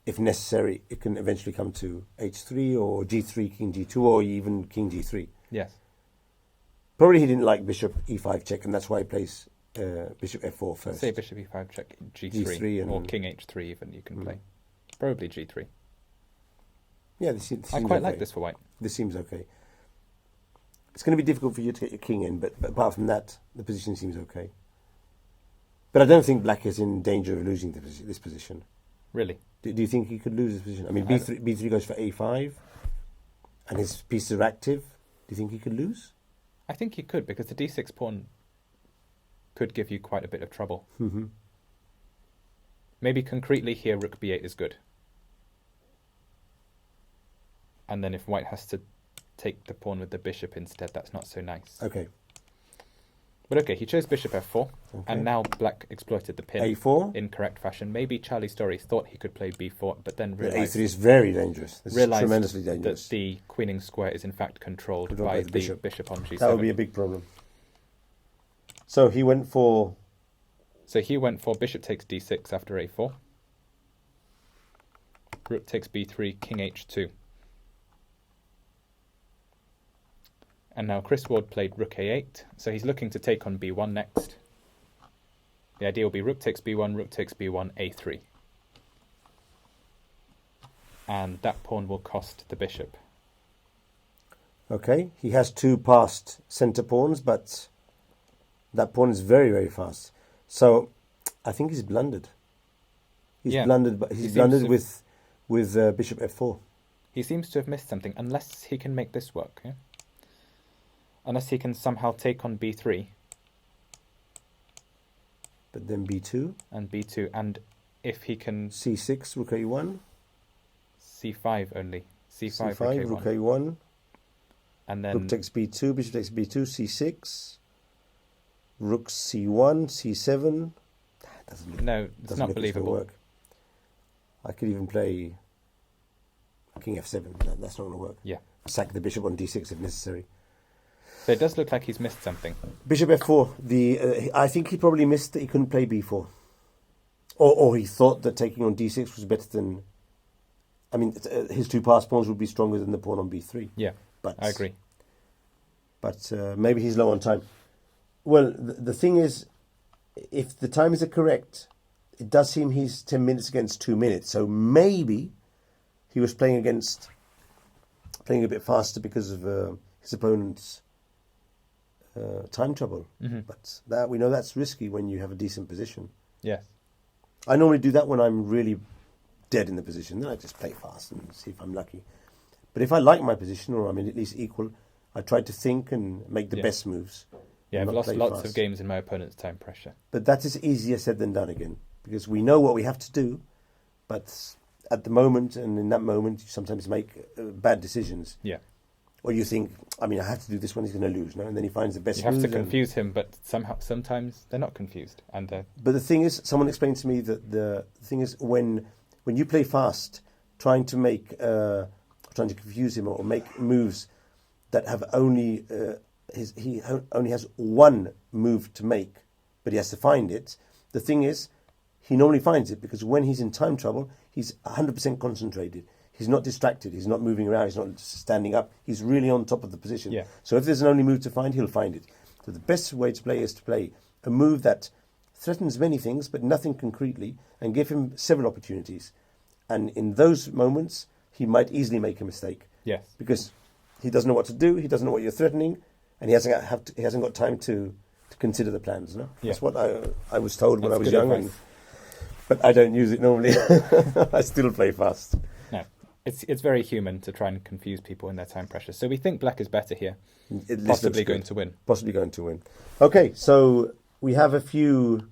If necessary, it can eventually come to h3 or g3, king g2, or even king g3. Yes. Probably he didn't like bishop e5 check, and that's why he plays bishop f4 first. Say bishop e5 check, g3 or king h3 even you can play. Probably g3. Yeah, this seems I quite okay. like this for white. This seems okay. It's going to be difficult for you to get your king in, but apart from that, the position seems okay. But I don't think black is in danger of losing this position. Really? Do you think he could lose this position? I mean, b3 goes for a5, and his pieces are active. Do you think he could lose? I think he could, because the d6 pawn could give you quite a bit of trouble. Maybe concretely here, rook b8 is good. And then if white has to take the pawn with the bishop instead, that's not so nice. Okay. But okay, he chose bishop f4, and now black exploited the pin a4 in correct fashion. Maybe Charlie Story thought he could play b4, but then realized a3 is very dangerous. This is tremendously dangerous. That the queening square is in fact controlled by the bishop on g7. That would be a big problem. So he went for... So he went for bishop takes d6 after a4. Rook takes b3, king h2. And now Chris Ward played rook a8, so he's looking to take on b1 next. The idea will be rook takes b1, a3. And that pawn will cost the bishop. Okay, he has two passed centre pawns, but that pawn is very, very fast. So I think he's blundered. He's blundered, but he's blundered with bishop f4. He seems to have missed something, unless he can make this work. Yeah? Unless he can somehow take on b3. But then b2. And b2, and if he can... c6, rook a1. c5 only. c5, c5 rook a1. And then... Rook takes b2, bishop takes b2, c6. Rook c1, c7. No, it's not believable. Work. I could even play king f7. That's not going to work. Yeah. Sack the bishop on d6 if necessary. So it does look like he's missed something. Bishop f4. I think he probably missed that he couldn't play b4. Or he thought that taking on d6 was better than... I mean, his two passed pawns would be stronger than the pawn on b3. Yeah, but I agree. But maybe he's low on time. Well, the thing is, if the times are correct, it does seem he's 10 minutes against 2 minutes. So maybe he was playing a bit faster because of his opponent's time trouble. But we know that's risky when you have a decent position. Yes. I normally do that when I'm really dead in the position. Then I just play fast and see if I'm lucky. But if I like my position, or I'm at least equal, I try to think and make the best moves. Yeah, I've lost lots of games in my opponent's time pressure. But that is easier said than done again, because we know what we have to do, but at the moment and in that moment, you sometimes make bad decisions. Yeah. Or you think, I have to do this one, he's going to lose, no? And then he finds the best You have to confuse him, but sometimes they're not confused. But the thing is, someone explained to me that the thing is, when you play fast, trying to confuse him or make moves that have only... he only has one move to make, but he has to find it. The thing is, he normally finds it because when he's in time trouble, he's 100% concentrated. He's not distracted. He's not moving around. He's not standing up. He's really on top of the position. Yeah. So if there's an only move to find, he'll find it. So the best way to play is to play a move that threatens many things, but nothing concretely, and give him several opportunities. And in those moments, he might easily make a mistake. Yes. Because he doesn't know what to do. He doesn't know what you're threatening. And he hasn't got time to to consider the plans. No, Yeah. that's what I was told when I was good young. But I don't use it normally. I still play fast. No, it's very human to try and confuse people in their time pressure. So we think black is better here, possibly going to win. Possibly going to win. Okay, so we have a few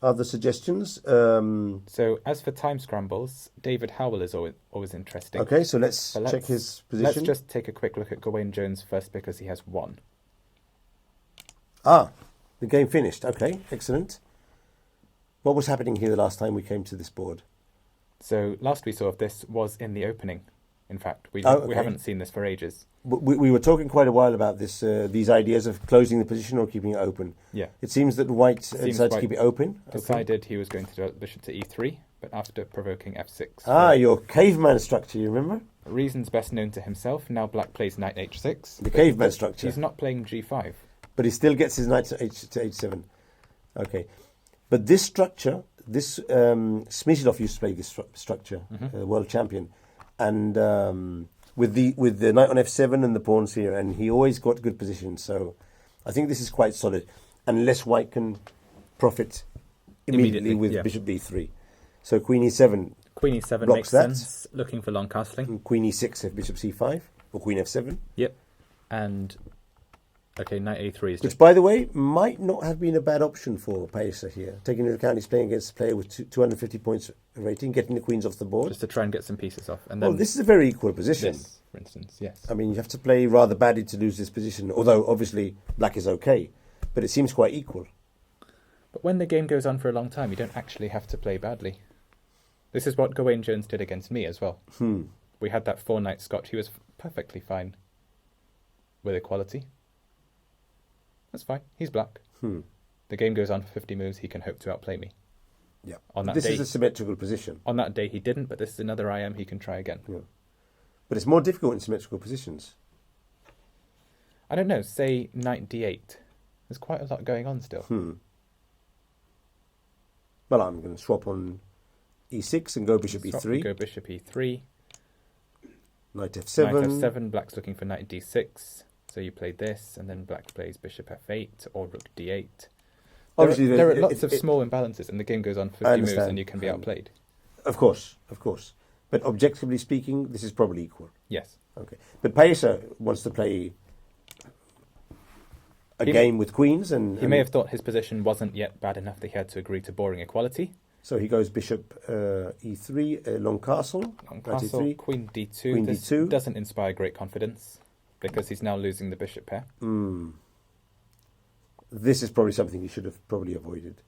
other suggestions. So as for time scrambles, David Howell is always interesting. Okay, so let's check his position. Let's just take a quick look at Gawain Jones first because he has 1. Ah, the game finished. Okay, excellent. What was happening here the last time we came to this board? So last we saw of this was in the opening. In fact, we haven't seen this for ages. We were talking quite a while about this. These ideas of closing the position or keeping it open. Yeah. It seems that White decided to keep it open. Decided he was going to do bishop to e3, but after provoking f6. Ah, your caveman structure, you remember? Reasons best known to himself. Now black plays knight h6. The caveman structure. He's not playing g5. But he still gets his knight to h7. Okay. But this structure, Smishilov used to play this structure, world champion. And with the knight on f7 and the pawns here, and he always got good position. So I think this is quite solid, unless White can profit immediately with bishop d3. So queen e7. Queen e7 blocks makes that. sense. Looking for long castling. And queen e6 if bishop c5 or queen f7. Yep. And okay, knight a3 is which, by the way, might not have been a bad option for Paisa here, taking into account he's playing against a player with 250 points rating, getting the queens off the board. just to try and get some pieces off. And then this is a very equal position. This, for instance, yes. I mean, you have to play rather badly to lose this position, although obviously black is okay, but it seems quite equal. But when the game goes on for a long time, you don't actually have to play badly. This is what Gawain Jones did against me as well. We had that 4-knight Scotch. He was perfectly fine with equality. That's fine. He's black. The game goes on for 50 moves. He can hope to outplay me. Yeah. On that this day, is a symmetrical position. On that day, he didn't, but this is another IM. He can try again. Yeah. But it's more difficult in symmetrical positions. I don't know. Say knight d8. There's quite a lot going on still. Well, I'm going to swap on e6 and go bishop e3. Go bishop e3. Knight f7. Knight f7. Black's looking for knight d6. So you play this, and then black plays bishop f8 or rook d8. Obviously, there are lots of small imbalances, and the game goes on for 50 moves, and you can be outplayed. Of course. But objectively speaking, this is probably equal. Yes. Okay. But Paisa wants to play a game with queens, and he may have thought his position wasn't yet bad enough that he had to agree to boring equality. So he goes bishop e3, long castle. Long castle, e3, queen d2. Queen this d2 doesn't inspire great confidence because he's now losing the bishop pair. This is probably something he should have probably avoided.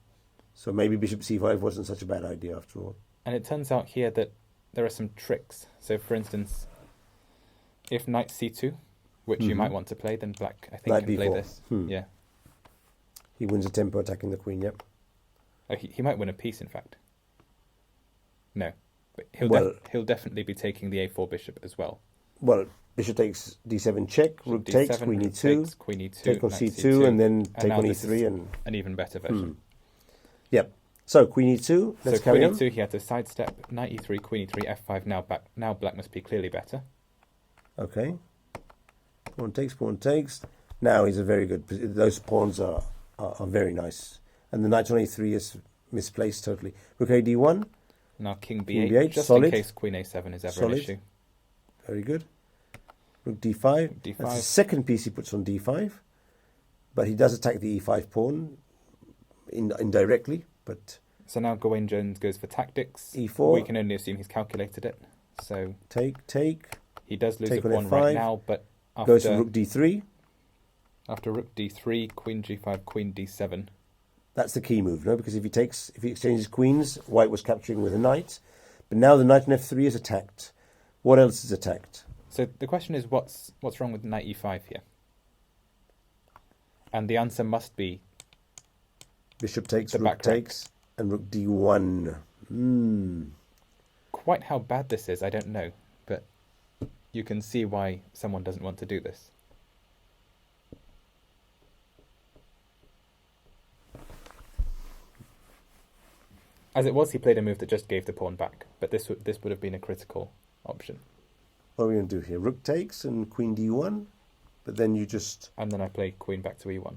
So maybe bishop c5 wasn't such a bad idea after all. And it turns out here that there are some tricks. So, for instance, if knight c2, which you might want to play, then black, I think, knight can b4. play this. Yeah. He wins a tempo attacking the queen, yep. Oh, he might win a piece, in fact. No. But he'll definitely be taking the a4 bishop as well. Well, bishop takes d7 check, rook takes, queen e2, queen e2, take on c2, and then take on e3. And an even better version. Yep. So queen e2, let's carry on. Queen e2, he had to sidestep, knight e3, queen e3, f5, now black must be clearly better. Okay. Pawn takes. Now he's a very good, those pawns are very nice. And the knight on a3 is misplaced totally. Rook a d1. Now king b8, King b8 just solid. in case queen a7 is ever an issue. Very good. Rook d5. d5. That's the second piece he puts on d5. But he does attack the e5 pawn indirectly. But so now Gawain Jones goes for tactics. e4. We can only assume he's calculated it. So take. He does lose a Take on pawn f5. right now, but after, Goes for rook d3. After rook d3, queen g5, queen d7. That's the key move, no? Because if he exchanges queens, White was capturing with a knight. But now the knight on f3 is attacked. What else is attacked? So the question is, what's wrong with knight e5 here? And the answer must be Bishop takes, rook takes, and rook d1. Quite how bad this is, I don't know. But you can see why someone doesn't want to do this. As it was, he played a move that just gave the pawn back. But this would have been a critical option. What are we going to do here? Rook takes and queen d1. But then you just... And then I play queen back to e1.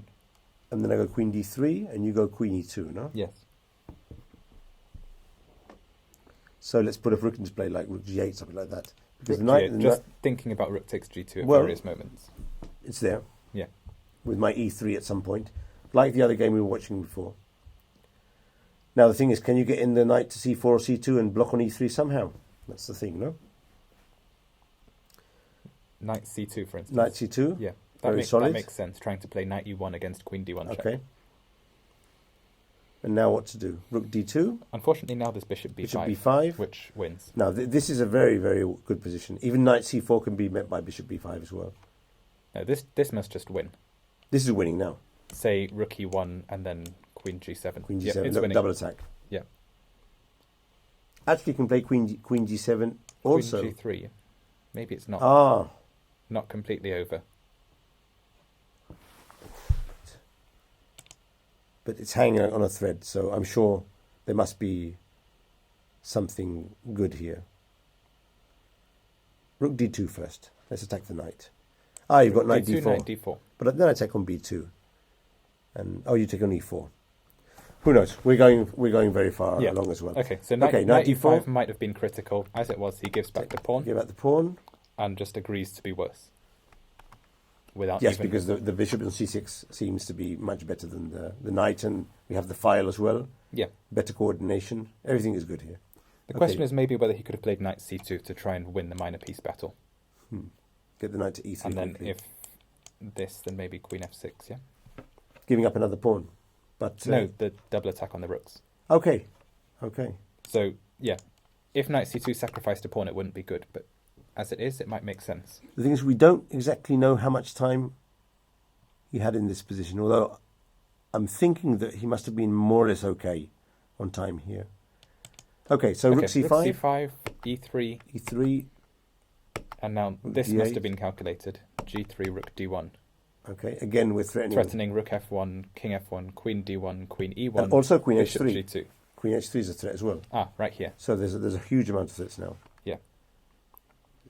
And then I go queen d3, and you go queen e2, no? Yes. So let's put a rook into play, like rook g8, something like that. Because Just thinking about rook takes g2 at various moments. It's there. Yeah. With my e3 at some point, like the other game we were watching before. Now the thing is, can you get in the knight to c4 or c2 and block on e3 somehow? That's the thing, no? Knight c2, for instance. Knight c2? Yeah. That makes sense, trying to play knight e1 against queen d1 check. Okay. And now what to do? Rook d2? Unfortunately, now there's bishop b5. Bishop b5. Which wins. Now, this is a very, very good position. Even knight c4 can be met by bishop b5 as well. No, this must just win. This is winning now. Say rook e1 and then queen g7. Queen g7, it's winning. double attack. Yeah. Actually, you can play queen g7 also. Queen g3. Maybe it's not. Ah. Not completely over. But it's hanging on a thread, so I'm sure there must be something good here. Rook d2 first. Let's attack the knight. Ah, you've got knight d4. Knight d4. But then I take on b2. And you take on e4. Who knows? We're going very far along as well. Okay, so knight e5 might have been critical. As it was, he gives back the pawn. Give back the pawn. And just agrees to be worse. Yes, because the bishop on c6 seems to be much better than the knight, and we have the file as well. Yeah. Better coordination. Everything is good here. The question is maybe whether he could have played knight c2 to try and win the minor piece battle. Get the knight to e3 And then quickly. if this, then maybe queen f6, yeah? Giving up another pawn. But no, the double attack on the rooks. Okay. So, yeah, if knight c2 sacrificed a pawn, it wouldn't be good, but as it is, it might make sense. The thing is, we don't exactly know how much time he had in this position, although I'm thinking that he must have been more or less okay on time here. Okay, so rook c5. Rook c5, e3. e3. And now this must have been calculated. g3, rook d1. Okay, again we're threatening rook f1, king f1, queen d1, queen e1. And also queen bishop h3. g2. Queen h3 is a threat as well. Ah, right here. So there's a huge amount of threats now. Yeah.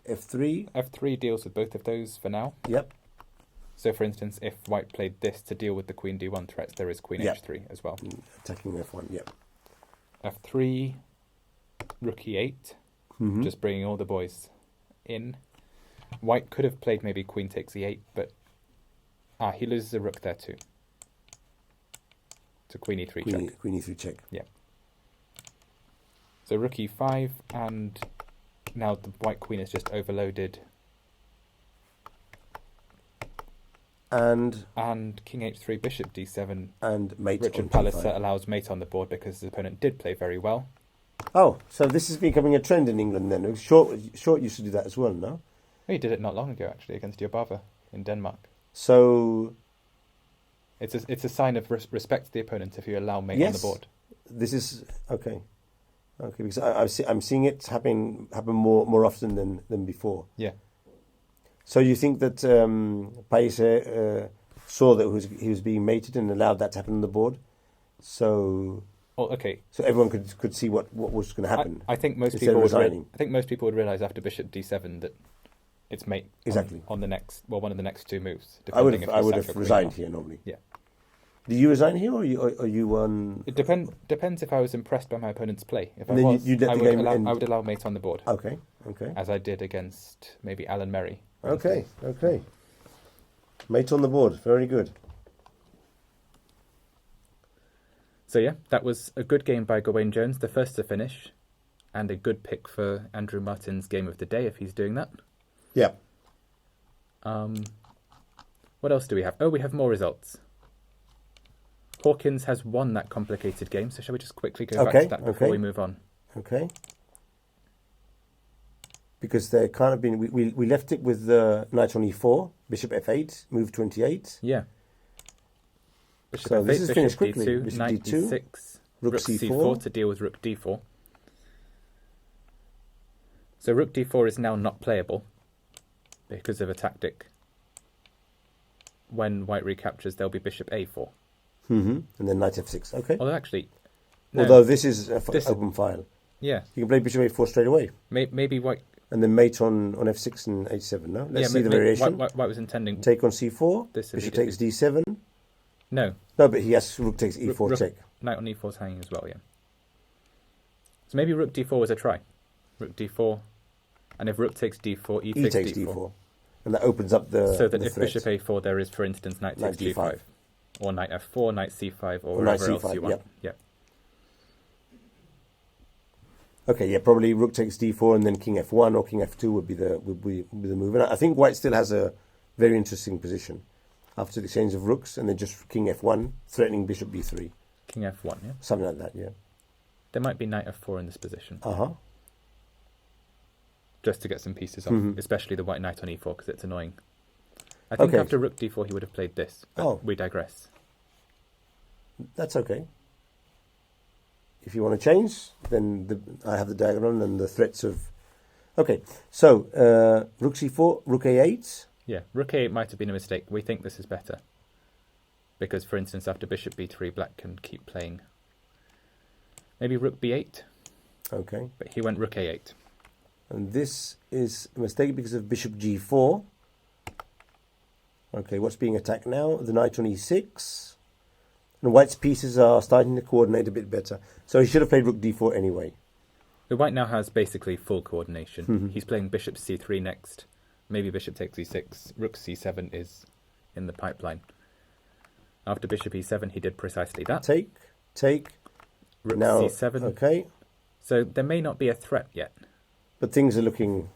f3. f3 deals with both of those for now. Yep. So, for instance, if white played this to deal with the queen d1 threats, there is queen h3 as well. Attacking f1, yep. f3, rook e8, just bringing all the boys in. White could have played maybe queen takes e8, but he loses a rook there too. So queen e3 check. Queen e3 check. Yeah. So rook e5, and now the white queen is just overloaded. And king h3, bishop d7. And mate Richard on Palliser d5. allows mate on the board because his opponent did play very well. Oh, so this is becoming a trend in England then. Short used to do that as well, no? Oh, he did it not long ago, actually, against Jobava in Denmark. So it's a sign of respect to the opponent if you allow mate on the board. This is okay, because I'm seeing it happen more often than before. Yeah. So you think that Palliser saw that he was being mated and allowed that to happen on the board? So. Well, okay. So everyone could see what was going to happen. I think most people would realise after bishop d7 that it's mate exactly on the next one of the next two moves. I would have resigned here normally. Yeah. Do you resign here, or you won? It depends if I was impressed by my opponent's play. If I would allow mate on the board. Okay. As I did against maybe Alan Merry. Okay. Mate on the board, very good. So yeah, that was a good game by Gawain Jones, the first to finish, and a good pick for Andrew Martin's game of the day if he's doing that. Yeah. What else do we have? Oh, we have more results. Hawkins has won that complicated game, so shall we just quickly go back to that before we move on? Okay. Because there kind of been we left it with the knight on e4, bishop f8, move 28. Yeah. Bishop so f8, this is finished quickly. D2, bishop knight d2, d6, rook c4 to deal with rook d4. So rook d4 is now not playable because of a tactic. When white recaptures, there'll be bishop a4. And then knight f6. Okay. Although actually, although this is an open file. Yeah. You can play bishop a4 straight away. Maybe white. And then mate on f6 and h7. No. Let's see the variation. White was intending take on c4. Bishop takes d7. No. No, but he has rook takes e4 check. Knight on e4 is hanging as well, yeah. So maybe rook d4 was a try. Rook d4, and if rook takes d4, e takes d4. And that opens up the So that the if threat. bishop a4, there is, for instance, knight takes Knight g5. d5. Or knight f4, knight c5, or knight whatever else c5, you want. yep. Yeah. Okay, yeah, probably rook takes d4 and then king f1 or king f2 would be the move. And I think white still has a very interesting position after the exchange of rooks and then just king f1, threatening bishop b3. King f1, yeah? Something like that, yeah. There might be knight f4 in this position. Uh-huh. Just to get some pieces off, especially the white knight on e4, because it's annoying. I think after rook d4 he would have played this, but we digress. That's okay. If you want to change, then I have the diagonal and the threats of... Okay, so rook c4, rook a8. Yeah, rook a8 might have been a mistake. We think this is better. Because, for instance, after bishop b3, black can keep playing. Maybe rook b8. Okay. But he went rook a8. And this is a mistake because of bishop g4. Okay, what's being attacked now? The knight on e6. And white's pieces are starting to coordinate a bit better. So he should have played rook d4 anyway. The white now has basically full coordination. He's playing bishop c3 next. Maybe bishop takes e6. Rook c7 is in the pipeline. After bishop e7, he did precisely that. Take. Rook now, c7. Okay. So there may not be a threat yet. But things are looking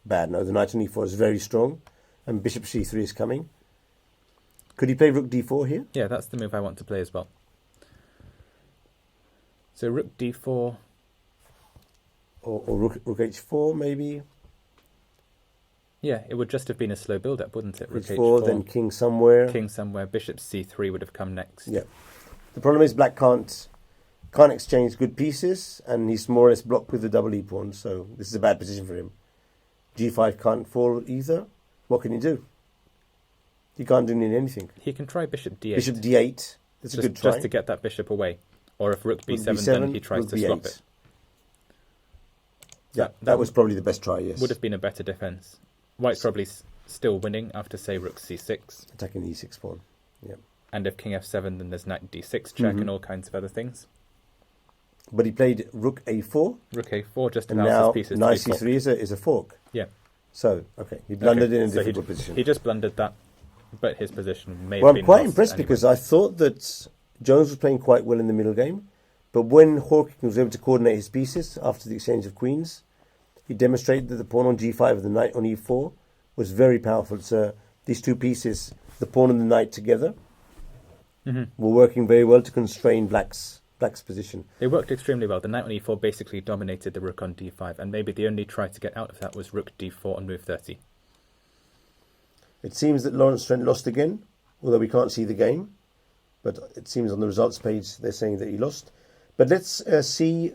bad now. The knight on e4 is very strong. And bishop c3 is coming. Could he play rook d4 here? Yeah, that's the move I want to play as well. So rook d4. Or rook h4 maybe? Yeah, it would just have been a slow build-up, wouldn't it? Rook h4, then king somewhere. King somewhere. Bishop c3 would have come next. Yeah. The problem is black can't exchange good pieces, and he's more or less blocked with the double e pawn, so this is a bad position for him. g5 can't fall either. What can he do? He can't do anything. He can try bishop d8. Bishop d8. That's a good try. Just to get that bishop away. Or if rook b7, then he tries to swap it. Yeah, that was probably the best try, yes. Would have been a better defense. White's probably still winning after, say, rook c6. Attacking the e6 pawn, yeah. And if king f7, then there's knight d6 check and all kinds of other things. But he played rook a4. Rook a4 just and allows now his pieces knight to be c3 is a fork. Yeah. So, okay, he blundered in a difficult position. He just blundered that, but his position may have been Well, I'm quite lost impressed anyway. because I thought that Jones was playing quite well in the middle game, but when Hawking was able to coordinate his pieces after the exchange of queens, he demonstrated that the pawn on g5 and the knight on e4 was very powerful. So these two pieces, the pawn and the knight together, were working very well to constrain black's position. They worked extremely well. The knight on e4 basically dominated the rook on d5, and maybe the only try to get out of that was rook d4 on move 30. It seems that Lawrence Trent lost again, although we can't see the game. But it seems on the results page they're saying that he lost. But let's see.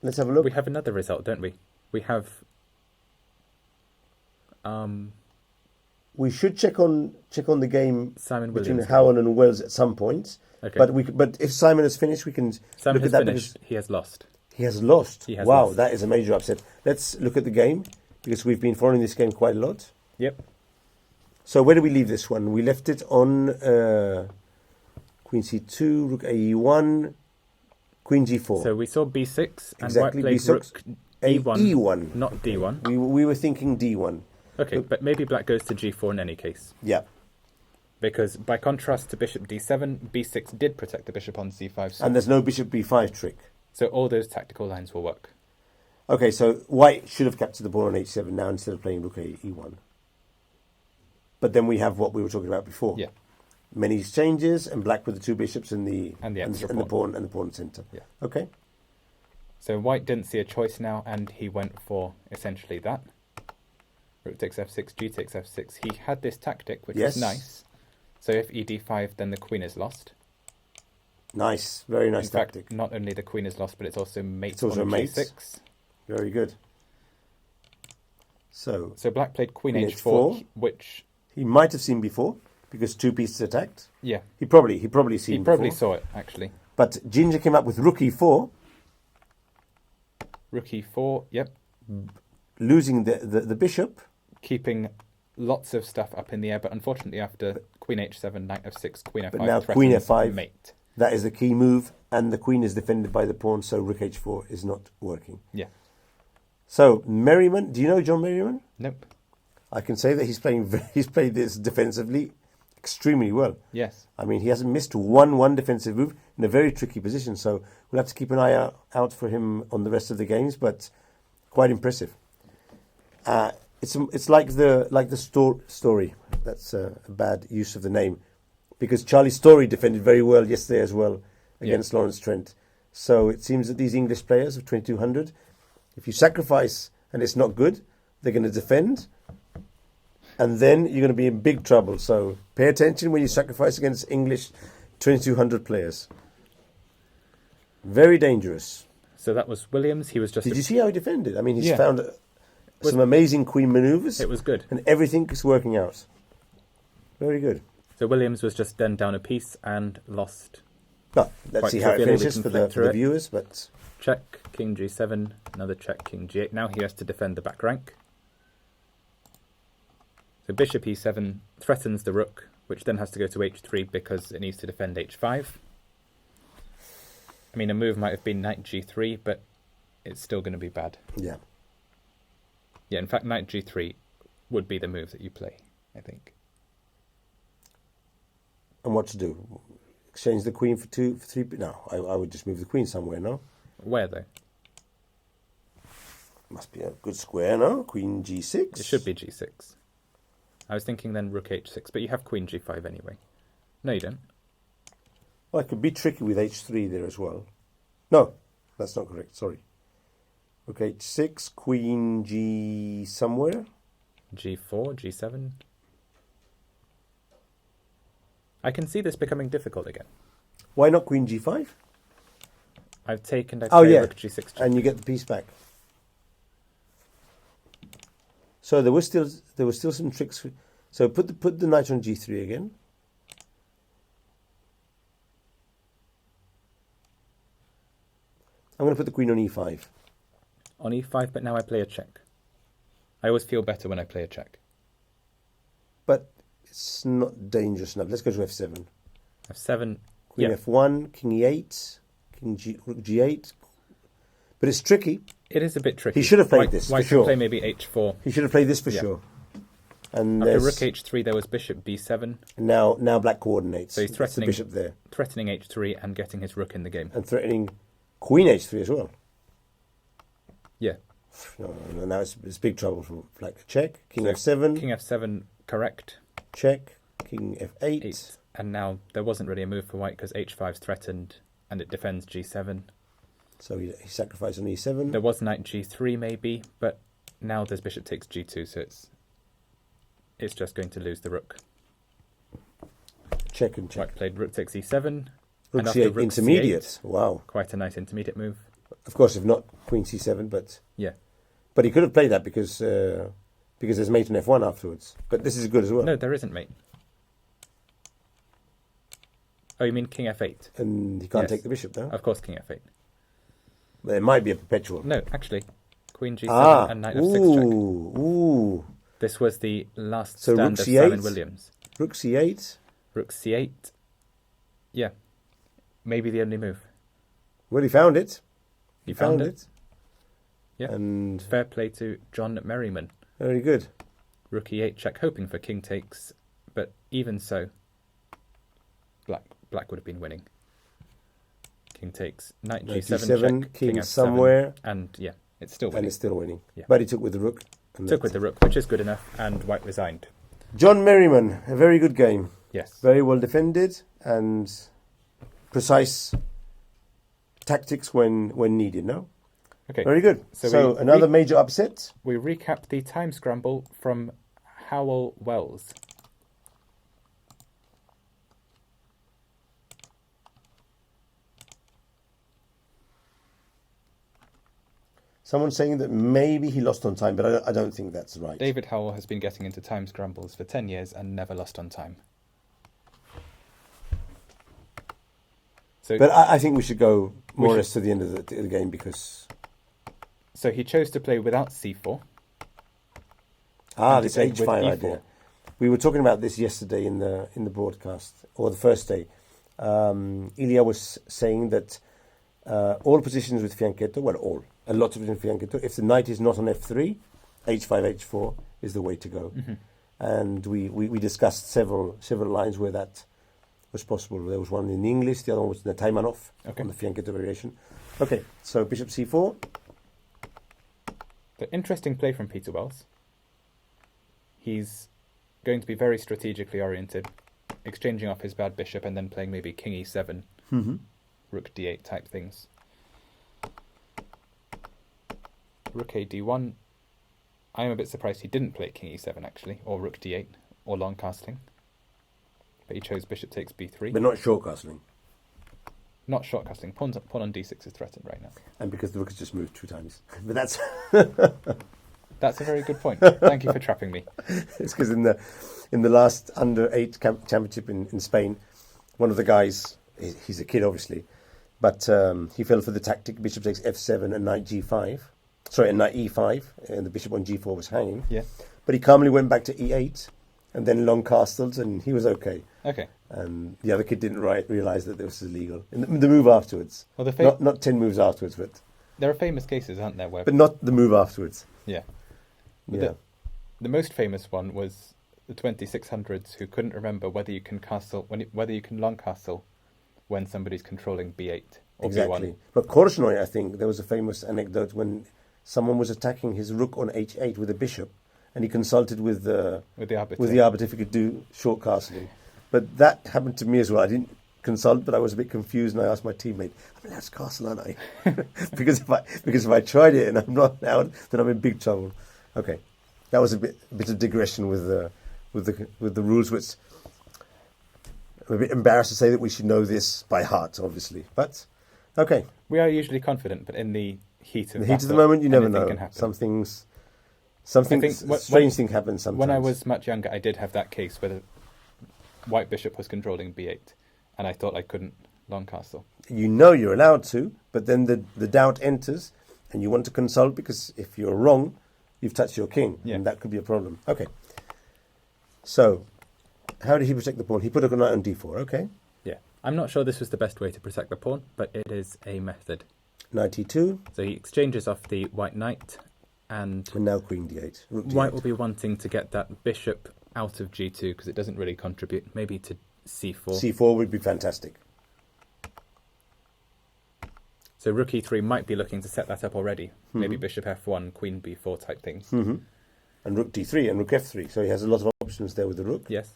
Let's have a look. We have another result, don't we? We have... we should check on the game Simon between Williams. Howell and Wells at some point. Okay. But if Simon has finished, we can Simon look has at that. finished. He has lost. He has lost. He has wow, lost. That is a major upset. Let's look at the game because we've been following this game quite a lot. Yep. So where do we leave this one? We left it on Queen c2, Rook ae1, Queen g4. So we saw b6 and Exactly, white played b6, rook e1, e1. not d1. We were thinking d1. Okay, but maybe black goes to g4 in any case. Yeah. Because by contrast to bishop d7, b6 did protect the bishop on c5. So, And there's no bishop b5 trick. so all those tactical lines will work. Okay, so white should have captured the pawn on h7 now instead of playing rook e1. But then we have what we were talking about before. Yeah. Many exchanges and black with the two bishops and the extra pawn and the pawn center. Yeah. Okay. So white didn't see a choice now, and he went for essentially that. Rook takes f6, g takes f6. He had this tactic, which is nice. So if ed5, then the queen is lost. Nice, very nice tactic. In fact, not only the queen is lost, but it's also mate It's also on mate. g6. Very good. So black played queen Queen h4, h4. which he might have seen before because two pieces attacked. yeah, He probably seen he before. probably saw it actually. But Ginger came up with rook e4, Rook e4, yep, losing the bishop. keeping lots of stuff up in the air, but unfortunately after Queen H7, Knight F6, Queen F5, but now threatens Queen F5, mate. That is the key move, and the Queen is defended by the pawn, so Rook H4 is not working. Yeah. So Merriman, do you know John Merriman? Nope. I can say that he's played this defensively extremely well. Yes. I mean, he hasn't missed one defensive move in a very tricky position, so we'll have to keep an eye out for him on the rest of the games, but quite impressive. It's like the story. That's a bad use of the name, because Charlie Story defended very well yesterday as well against Lawrence Trent. So it seems that these English players of 2200, if you sacrifice and it's not good, they're going to defend, and then you're going to be in big trouble. So pay attention when you sacrifice against English 2200 players. Very dangerous. So that was Williams. He was just... Did you see how he defended? I mean, he's found some amazing queen maneuvers. It was good. And everything is working out. Very good. So Williams was just then down a piece and lost. No, let's see how it finishes for the viewers. But check, King G7, another check, King G8. Now he has to defend the back rank. So Bishop E7 threatens the rook, which then has to go to H3 because it needs to defend H5. I mean, a move might have been Knight G3, but it's still going to be bad. Yeah. Yeah, in fact, Knight G3 would be the move that you play, I think. And what to do? Exchange the queen for 3? No, I would just move the queen somewhere, no? Where, though? Must be a good square, no? Queen G6? It should be G6. I was thinking then Rook H6, but you have Queen G5 anyway. No, you don't. Well, it could be tricky with H3 there as well. No, that's not correct, sorry. Rook H6, Queen G somewhere. G4, G7. I can see this becoming difficult again. Why not Queen G5? I've taken Rook G6. And you get the piece back. So there was still some tricks. So put the knight on G3 again. I'm going to put the queen on E5. On E5, but now I play a check. I always feel better when I play a check. But it's not dangerous enough. Let's go to F7. F7. Queen F1, King E8, King G8. But it's tricky. It is a bit tricky. He should have played this, for sure. Play maybe H4. He should have played this for sure. And after Rook H3, there was Bishop B7. And now Black coordinates. So he's threatening the bishop there. Threatening H3 and getting his rook in the game. And threatening Queen H3 as well. Yeah. No, now it's big trouble for Black. Check. King F7. King F7, correct. Check. King F8. 8. And now there wasn't really a move for White because H5's threatened and it defends G7. So he sacrificed on E7. There was Knight G3 maybe, but now there's Bishop takes G2, so it's just going to lose the rook. Check and check. White played Rook takes E7. Rook C8 intermediate. C8, wow. Quite a nice intermediate move. Of course, if not Queen C7, but... Yeah. But he could have played that because there's mate on F1 afterwards. But this is good as well. No, there isn't mate. Oh, you mean King F8? And he can't take the bishop, though? Of course, King F8. There might be a perpetual. No, actually. Queen G7 and Knight F6 check. Ooh. This was the last stand of C8, Simon Williams. Rook C8. Rook C8. Yeah. Maybe the only move. Well, he found it. He found it. Yeah. And fair play to John Merriman. Very good. Rook E8 check, hoping for king takes, but even so, black would have been winning. King takes, Knight G7 check, King F7, somewhere, and yeah, it's still winning. And it's still winning. Yeah. But he took with the rook. Took with the rook, which is good enough, and White resigned. John Merriman, a very good game. Yes. Very well defended and precise tactics when needed, no? Okay. Very good. So another major upset. We recap the time scramble from Howell Wells. Someone's saying that maybe he lost on time, but I don't think that's right. David Howell has been getting into time scrambles for 10 years and never lost on time. So, but I think we should go more or less to the end of the game because... So he chose to play without c4. This h5 idea. We were talking about this yesterday in the broadcast, or the first day. Ilya was saying that all positions with fianchetto, a lot of positions with fianchetto, if the knight is not on f3, h5, h4 is the way to go. Mm-hmm. And we discussed several lines where that was possible. There was one in English, the other one was in the Taimanov on the fianchetto variation. Okay, so bishop c4. The interesting play from Peter Wells. He's going to be very strategically oriented, exchanging off his bad bishop and then playing maybe king e7, rook d8 type things. Rook a d1. I am a bit surprised he didn't play king e7 actually, or rook d8, or long castling. But he chose bishop takes b3. But not short castling. Not short castling. Pawn on d6 is threatened right now. And because the rook has just moved 2 times. But that's... That's a very good point. Thank you for trapping me. It's because in the last under-8 championship in Spain, one of the guys, he's a kid obviously, but he fell for the tactic bishop takes f7 and knight g5. Sorry, and knight e5, and the bishop on g4 was hanging. Yeah. But he calmly went back to e8, and then long castled, and he was okay. Okay. And the other kid didn't realise that this was illegal. In the move afterwards. Well, not 10 moves afterwards, but... There are famous cases, aren't there? But not the move afterwards. Yeah. Yeah. The most famous one was the 2600s, who couldn't remember whether you can whether you can long castle when somebody's controlling b8 or exactly. b1. But Korchnoi, I think, there was a famous anecdote when someone was attacking his rook on h8 with a bishop, and he consulted with the arbiter if he could do short castling. But that happened to me as well. I didn't consult, but I was a bit confused, and I asked my teammate, "I'm allowed to castle, aren't I?" because if I tried it and I'm not allowed, then I'm in big trouble. Okay, that was a bit of digression with the rules, which I'm a bit embarrassed to say that we should know this by heart, obviously. But okay, we are usually confident, but in the heat of the moment, you never know. Something strange thing happens sometimes. When I was much younger, I did have that case where the white bishop was controlling b8, and I thought I couldn't long castle. You know you're allowed to, but then the doubt enters, and you want to consult because if you're wrong, you've touched your king, and that could be a problem. Okay. So, how did he protect the pawn? He put a knight on d4, okay. Yeah. I'm not sure this was the best way to protect the pawn, but it is a method. Knight e2. So he exchanges off the white knight, and now queen d8. Rook d8. White will be wanting to get that bishop out of g2, because it doesn't really contribute, maybe to c4. c4 would be fantastic. So rook e3 might be looking to set that up already. Maybe bishop f1, queen b4 type things. And rook d3 and rook f3. So he has a lot of options there with the rook. Yes.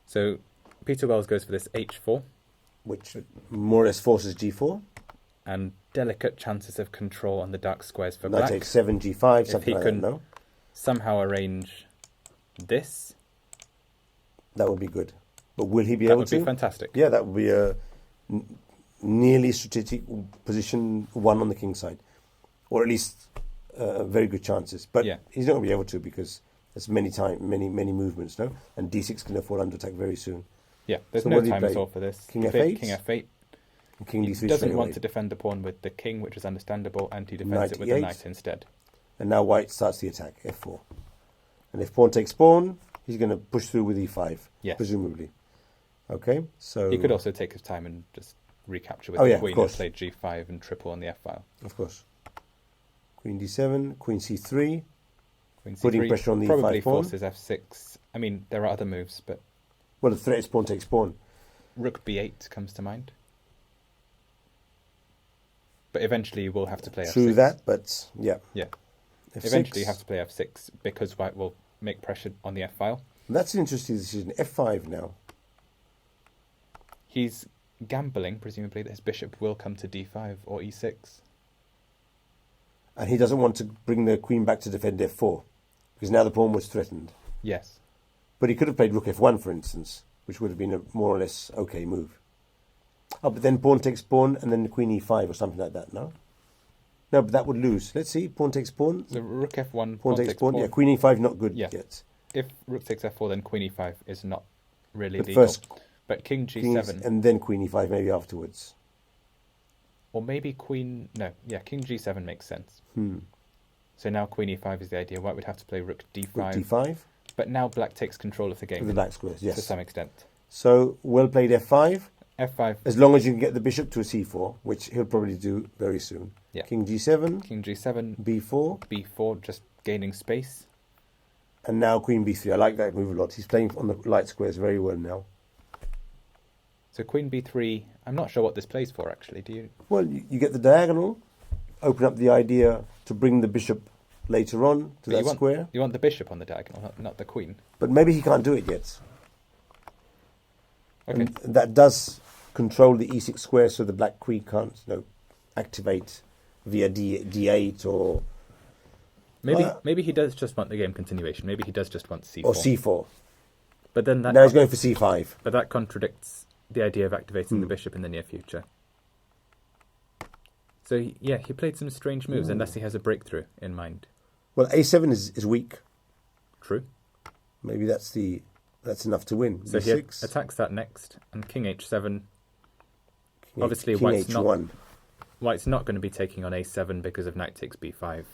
So Peter Wells goes for this h4. Which more or less forces g4. And delicate chances of control on the dark squares for Knight black. takes 7, g5, something like that, no? Somehow arrange this. That would be good. But will he be able to? That would be fantastic. Yeah, that would be a nearly strategic position 1 on the king side, or at least very good chances. But he's not going to be able to because there's many movements, no? And d6 can fall under attack very soon. Yeah, there's no time at all for this. King f8. King f8. And king d3. He doesn't want to defend the pawn with the king, which is understandable, and he defends it with the knight instead. And now white starts the attack, f4. And if pawn takes pawn, he's going to push through with e5, presumably. Okay, so... He could also take his time and just recapture with the queen and play g5 and triple on the f-file. Of course. Queen d7, queen c3. Queen c3 putting pressure on the probably e5 pawn. Forces f6. I mean, there are other moves, but... Well, the threat is pawn takes pawn. Rook b8 comes to mind. But eventually you will have to play f6. Through that, but yeah. Yeah. F6. Eventually you have to play f6 because white will make pressure on the f-file. That's an interesting decision. f5 now. He's gambling, presumably, that his bishop will come to d5 or e6. And he doesn't want to bring the queen back to defend f4, because now the pawn was threatened. Yes. But he could have played rook f1, for instance, which would have been a more or less okay move. Oh, but then pawn takes pawn, and then queen e5 or something like that, no? No, but that would lose. Let's see, pawn takes pawn. So rook f1, pawn takes pawn. Yeah, queen e5 not good yet. If rook takes f4, then queen e5 is not really but legal. First, but king g7. And then queen e5 maybe afterwards. Or maybe queen... No, yeah, king g7 makes sense. So now queen e5 is the idea. White would have to play rook d5. Rook d5. But now black takes control of the game. With the black squares, yes. To some extent. So, well played f5. f5. As long as you can get the bishop to a c4, which he'll probably do very soon. Yeah. King g7. King g7. b4. b4, just gaining space. And now queen b3. I like that move a lot. He's playing on the light squares very well now. So queen b3, I'm not sure what this plays for, actually. Do you? Well, you get the diagonal, open up the idea to bring the bishop later on to that square. You want the bishop on the diagonal, not the queen. But maybe he can't do it yet. Okay. And that does control the e6 square, so the black queen can't, activate via d8 or... Maybe he does just want the game continuation. Maybe he does just want c4. Or c4. But then that... Now he's going for c5. But that contradicts the idea of activating the bishop in the near future. So, he played some strange moves, unless he has a breakthrough in mind. Well, a7 is weak. True. Maybe that's enough to win. So b6. he attacks that next, and king h7. King Obviously, king White's not going to be taking on a7 because of knight takes b5.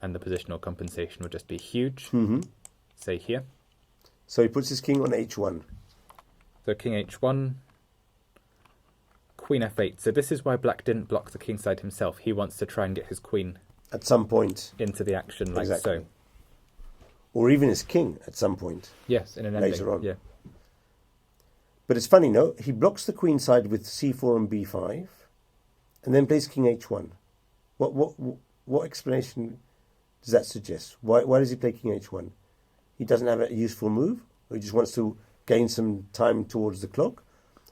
And the positional compensation would just be huge. Mm-hmm. Say here. So he puts his king on h1. So king h1, queen f8. So this is why black didn't block the king side himself. He wants to try and get his queen at some point into the action, like so. Or even his king at some point. Yes, in an ending. Later on. Yeah. But it's funny, no? He blocks the queen side with c4 and b5, and then plays king h1. What explanation does that suggest? Why does he play king h1? He doesn't have a useful move, or he just wants to gain some time towards the clock,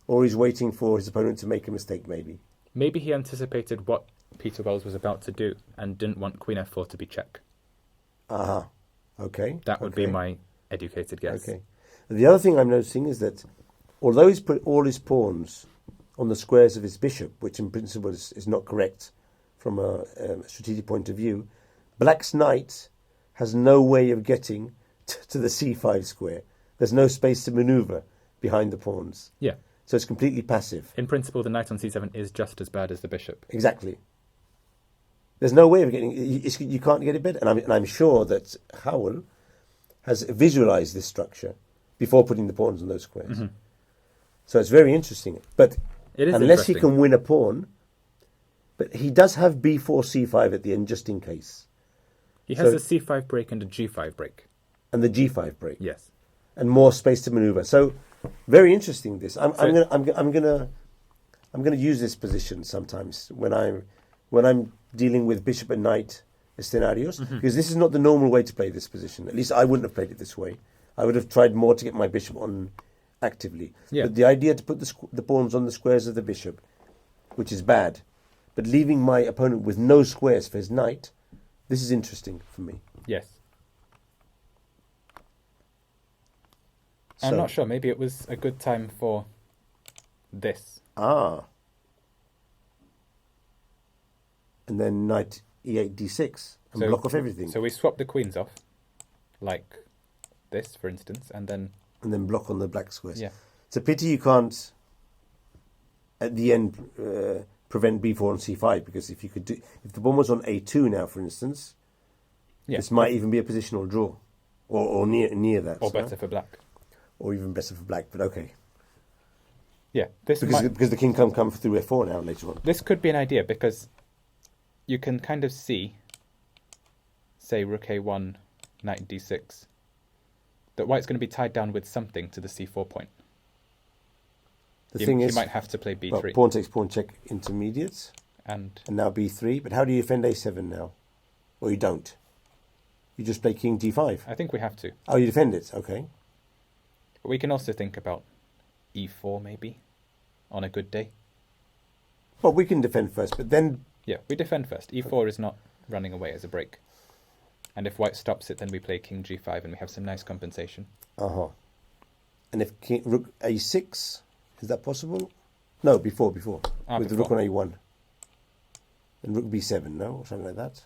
or he's waiting for his opponent to make a mistake, maybe. Maybe he anticipated what Peter Wells was about to do and didn't want queen f4 to be check. Aha. Okay. That would be my educated guess. Okay. The other thing I'm noticing is that although he's put all his pawns on the squares of his bishop, which in principle is not correct from a strategic point of view, black's knight has no way of getting to the c5 square. There's no space to maneuver behind the pawns. Yeah. So it's completely passive. In principle, the knight on c7 is just as bad as the bishop. Exactly. There's no way of getting... You can't get it better. And I'm sure that Rahal has visualized this structure before putting the pawns on those squares. Mm-hmm. So it's very interesting. But unless he can win a pawn... But he does have b4, c5 at the end, just in case. He has a c5 break and a g5 break. And the g5 break. Yes. And more space to maneuver. So very interesting. This I'm gonna use this position sometimes when I'm dealing with bishop and knight scenarios, because this is not the normal way to play this position. At least I wouldn't have played it this way. I would have tried more to get my bishop on actively. Yeah. But the idea to put the pawns on the squares of the bishop, which is bad, but leaving my opponent with no squares for his knight, this is interesting for me. Yes. I'm not sure. Maybe it was a good time for this. Ah. And then knight e8, d6, and block off everything. So we swap the queens off, like this, for instance, and then block on the black squares. Yeah. It's a pity you can't, at the end, prevent b4 and c5, because if the pawn was on a2 now, for instance, this might even be a positional draw, or near that. Or better for black. Or even better for black, but okay. Yeah, because the king can come through f4 now later on. This could be an idea, because you can kind of see, say rook a1, knight d6, that white's going to be tied down with something to the c4 point. The thing is, he might have to play b3. Well, pawn takes pawn check intermediate, and now b3. But how do you defend a7 now? Or you don't? You just play king d5. I think we have to. Oh, you defend it. Okay. But we can also think about e4 maybe on a good day. Well, we can defend first, but then... Yeah, we defend first. e4 is not running away as a break. And if white stops it, then we play king g5 and we have some nice compensation. Uh-huh. And if rook a6, is that possible? No, before. With the rook on a1. And rook b7, no? Or something like that.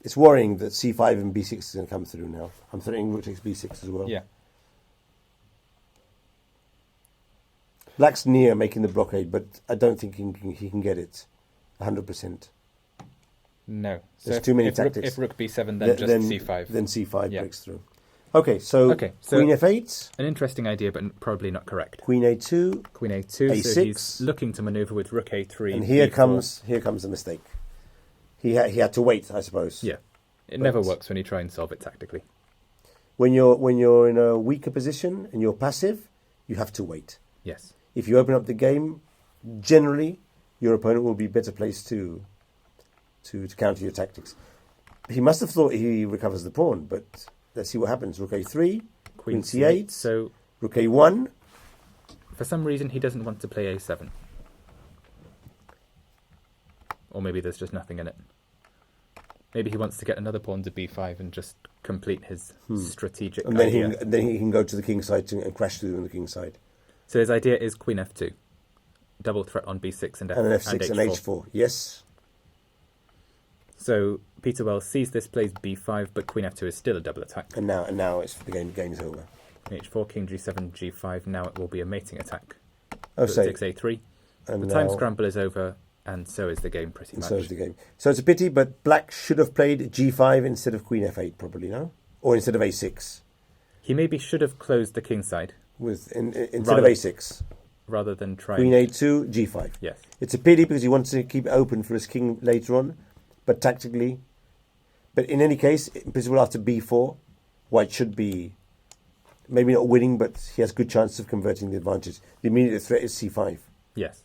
It's worrying that c5 and b6 is going to come through now. I'm threatening rook takes b6 as well. Yeah. Black's near making the blockade, but I don't think he can get it 100%. No. There's too many tactics. If rook b7, then just c5. Then c5 breaks through. Okay, so Queen f8. An interesting idea, but probably not correct. Queen a2. Queen a2. a6. So he's looking to maneuver with rook a3. And here comes the mistake. He had to wait, I suppose. Yeah, it never works when you try and solve it tactically. When you're in a weaker position and you're passive, you have to wait. Yes. If you open up the game, generally your opponent will be better placed to counter your tactics. He must have thought he recovers the pawn, but let's see what happens. Rook a3, Queen c8, so Rook a1. For some reason, he doesn't want to play a7. Or maybe there's just nothing in it. Maybe he wants to get another pawn to b5 and just complete his strategic idea. And then he can go to the king side and crash through on the king side. So his idea is queen f2. Double threat on b6 and f6 and h4. Yes. So Peter Wells sees this, plays b5, but queen f2 is still a double attack. And now it's the game is over. h4, king g7, g5. Now it will be a mating attack. Oh, so takes a3. And the time scramble is over, and so is the game pretty much. So is the game. So it's a pity, but black should have played g5 instead of queen f8, probably, no? Or instead of a6. He maybe should have closed the king side. Instead of a6. Rather than trying... Queen a2, g5. Yes. It's a pity because he wants to keep it open for his king later on, but tactically... But in any case, in principle, after b4, white should be maybe not winning, but he has good chance of converting the advantage. The immediate threat is c5. Yes.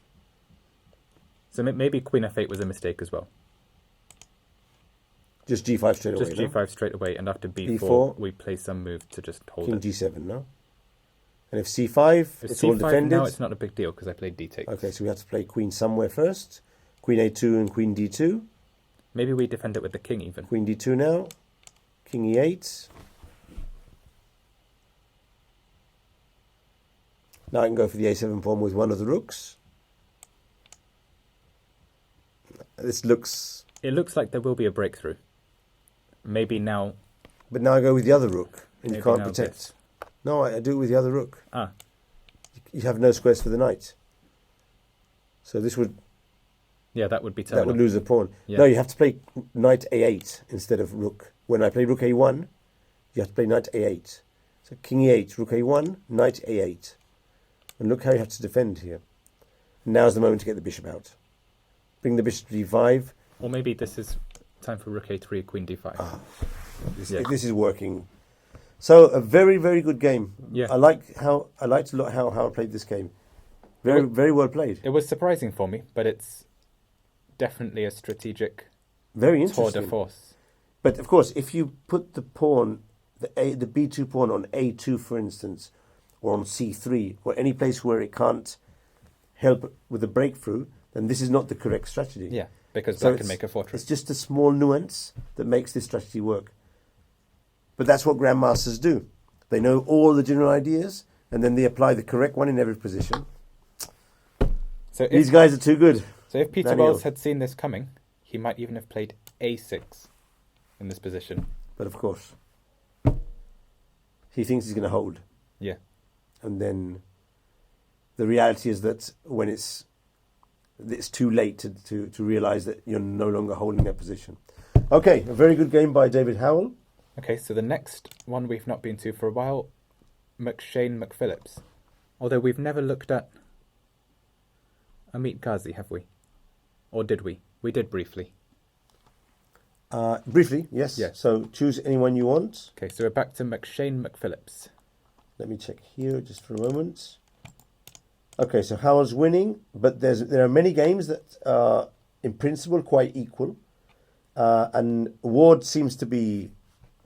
So maybe queen f8 was a mistake as well. Just g5 straight away, Just g5 straight away, and after b4, we play some move to just hold King it. g7, no? And if c5, it's all defended. Now it's not a big deal because I played d takes. Okay, so we have to play queen somewhere first. Queen a2 and queen d2. Maybe we defend it with the king even. Queen d2 now. King e8. Now I can go for the a7 pawn with one of the rooks. This looks... It looks like there will be a breakthrough. Maybe now... But now I go with the other rook, and you can't protect. This. No, I do it with the other rook. Ah. You have no squares for the knight. So this would... Yeah, that would be terrible. That would lose a pawn. Yeah. No, you have to play knight a8 instead of rook. When I play rook a1, you have to play knight a8. So king e8, rook a1, knight a8. And look how you have to defend here. Now's the moment to get the bishop out. Bring the bishop to d5. Or maybe this is time for rook a3, queen d5. Ah, this is working. So a very, very good game. Yeah. I liked how I played this game. Very well played. It was surprising for me, but it's definitely a strategic very tour interesting. de force. But of course, if you put the pawn, the b2 pawn on a2, for instance, or on c3, or any place where it can't help with a breakthrough, then this is not the correct strategy. Yeah, because black can make a fortress. It's just a small nuance that makes this strategy work. But that's what grandmasters do. They know all the general ideas, and then they apply the correct one in every position. So these guys are too good. So if Peter Wells had seen this coming, he might even have played a6 in this position. But of course, he thinks he's going to hold. Yeah. And then the reality is that when it's too late to realise that you're no longer holding that position. Okay, a very good game by David Howell. Okay, so the next one we've not been to for a while, McShane McPhillips. Although we've never looked at Amit Ghazi, have we? Or did we? We did briefly. Briefly, yes. Yeah. So choose anyone you want. Okay, so we're back to McShane McPhillips. Let me check here just for a moment. Okay, so Howell's winning, but there are many games that are, in principle, quite equal. And Ward seems to be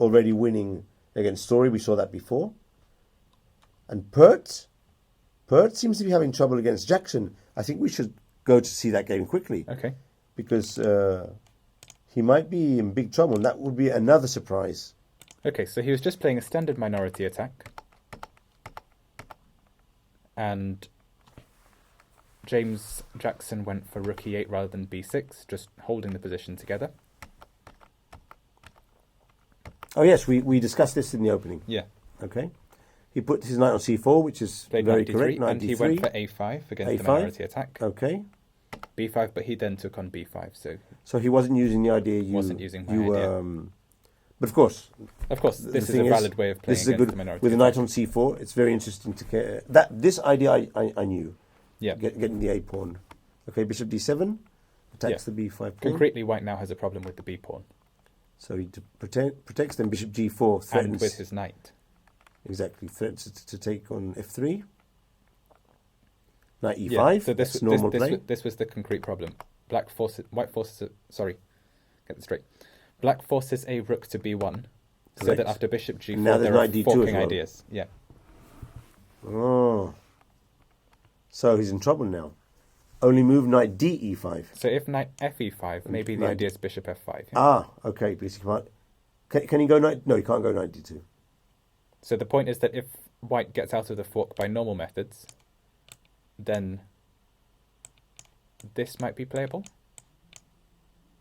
already winning against Story. We saw that before. And Pert seems to be having trouble against Jackson. I think we should go to see that game quickly. Okay. Because he might be in big trouble, and that would be another surprise. Okay, so he was just playing a standard minority attack. And James Jackson went for rook e8 rather than b6, just holding the position together. Oh yes, we discussed this in the opening. Yeah. Okay. He put his knight on c4, which is very correct. And he went for a5 against the minority attack. Okay. b5, but he then took on b5. So he wasn't using the idea. Wasn't using my idea. But of course, this is a valid way of playing against the minority. With the knight on c4, it's very interesting to care. This idea I knew. Yeah. Getting the a pawn. Okay, bishop d7 attacks the b5 pawn. Concretely, white now has a problem with the b pawn. So he protects, then bishop g4 threatens. And with his knight. Exactly, threatens to take on f3. Knight e5. Yeah, so that's normal play. This was the concrete problem. White forces. Sorry, get this straight. Black forces a rook to b1, Correct. so that after bishop g4 now there are d2 forking well. ideas. Yeah. Oh. So he's in trouble now. Only move knight d e5. So if knight fe5, maybe the idea is bishop f5. Yeah? Ah, okay. Because he can't. Can he go knight? No, he can't go knight d2. So the point is that if white gets out of the fork by normal methods, then this might be playable,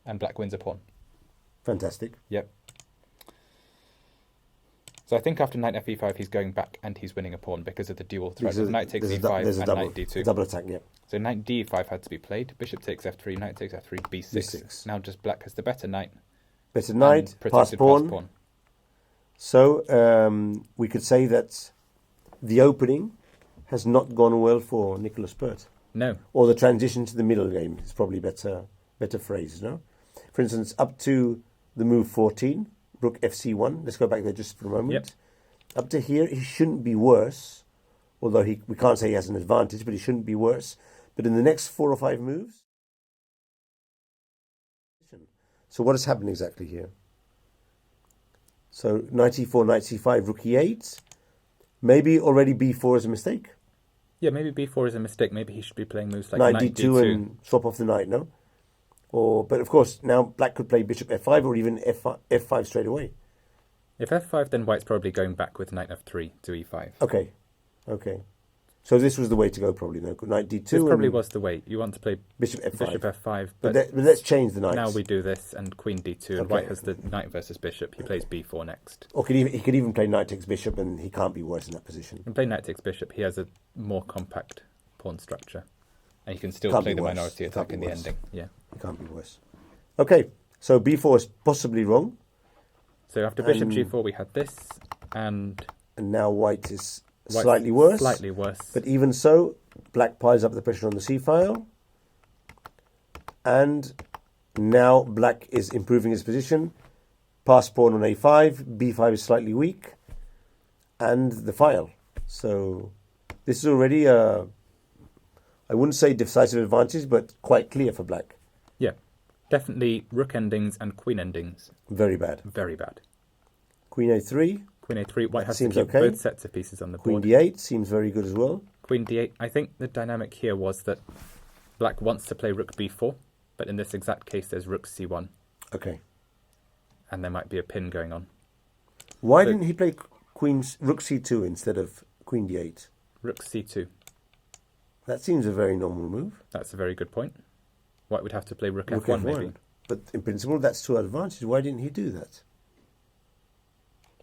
and black wins a pawn. Fantastic. Yep. So I think after knight fe5, he's going back and he's winning a pawn because of the dual threat of knight takes e5 and knight d2. Double attack, yeah. So knight d5 had to be played. Bishop takes f3, knight takes f3, b6. Now just black has the better knight. Better knight, pass pawn. So we could say that the opening has not gone well for Nicholas Pert. No. Or the transition to the middle game is probably better phrase, no? For instance, up to the move 14, rook fc1. Let's go back there just for a moment. Yep. Up to here, he shouldn't be worse, although we can't say he has an advantage, but he shouldn't be worse. But in the next 4 or 5 moves... So what has happened exactly here? So knight e4, knight c5, rook e8. Maybe already b4 is a mistake. Yeah, maybe b4 is a mistake. Maybe he should be playing moves like knight d2 and swap off the knight, no? But of course, now black could play bishop f5 or even f5 straight away. If f5, then white's probably going back with knight f3 to e5. Okay. So this was the way to go probably, no? Knight d2. This probably was the way. You want to play bishop f5. But let's change the knights. Now we do this and queen d2, and white has the knight versus bishop. He plays b4 next. Or he could even play knight takes bishop, and he can't be worse in that position. And play knight takes bishop. He has a more compact pawn structure. And he can still play the minority attack in the ending. Yeah. It can't be worse. Okay, so b4 is possibly wrong. So after bishop g4 we had this, and now white is slightly worse. Slightly worse. But even so, black piles up the pressure on the c-file. And now black is improving his position. Pass pawn on a5, b5 is slightly weak. And the file. So this is already I wouldn't say decisive advantage, but quite clear for black. Yeah, definitely rook endings and queen endings. Very bad. Very bad. Queen a3. Queen a3, white has to keep both sets of pieces on the board. Queen d8 seems very good as well. Queen d8, I think the dynamic here was that black wants to play rook b4, but in this exact case there's rook c1. Okay. And there might be a pin going on. Why didn't he play rook c2 instead of queen d8? Rook c2. That seems a very normal move. That's a very good point. White would have to play rook f1 maybe. But in principle, that's to our advantage. Why didn't he do that?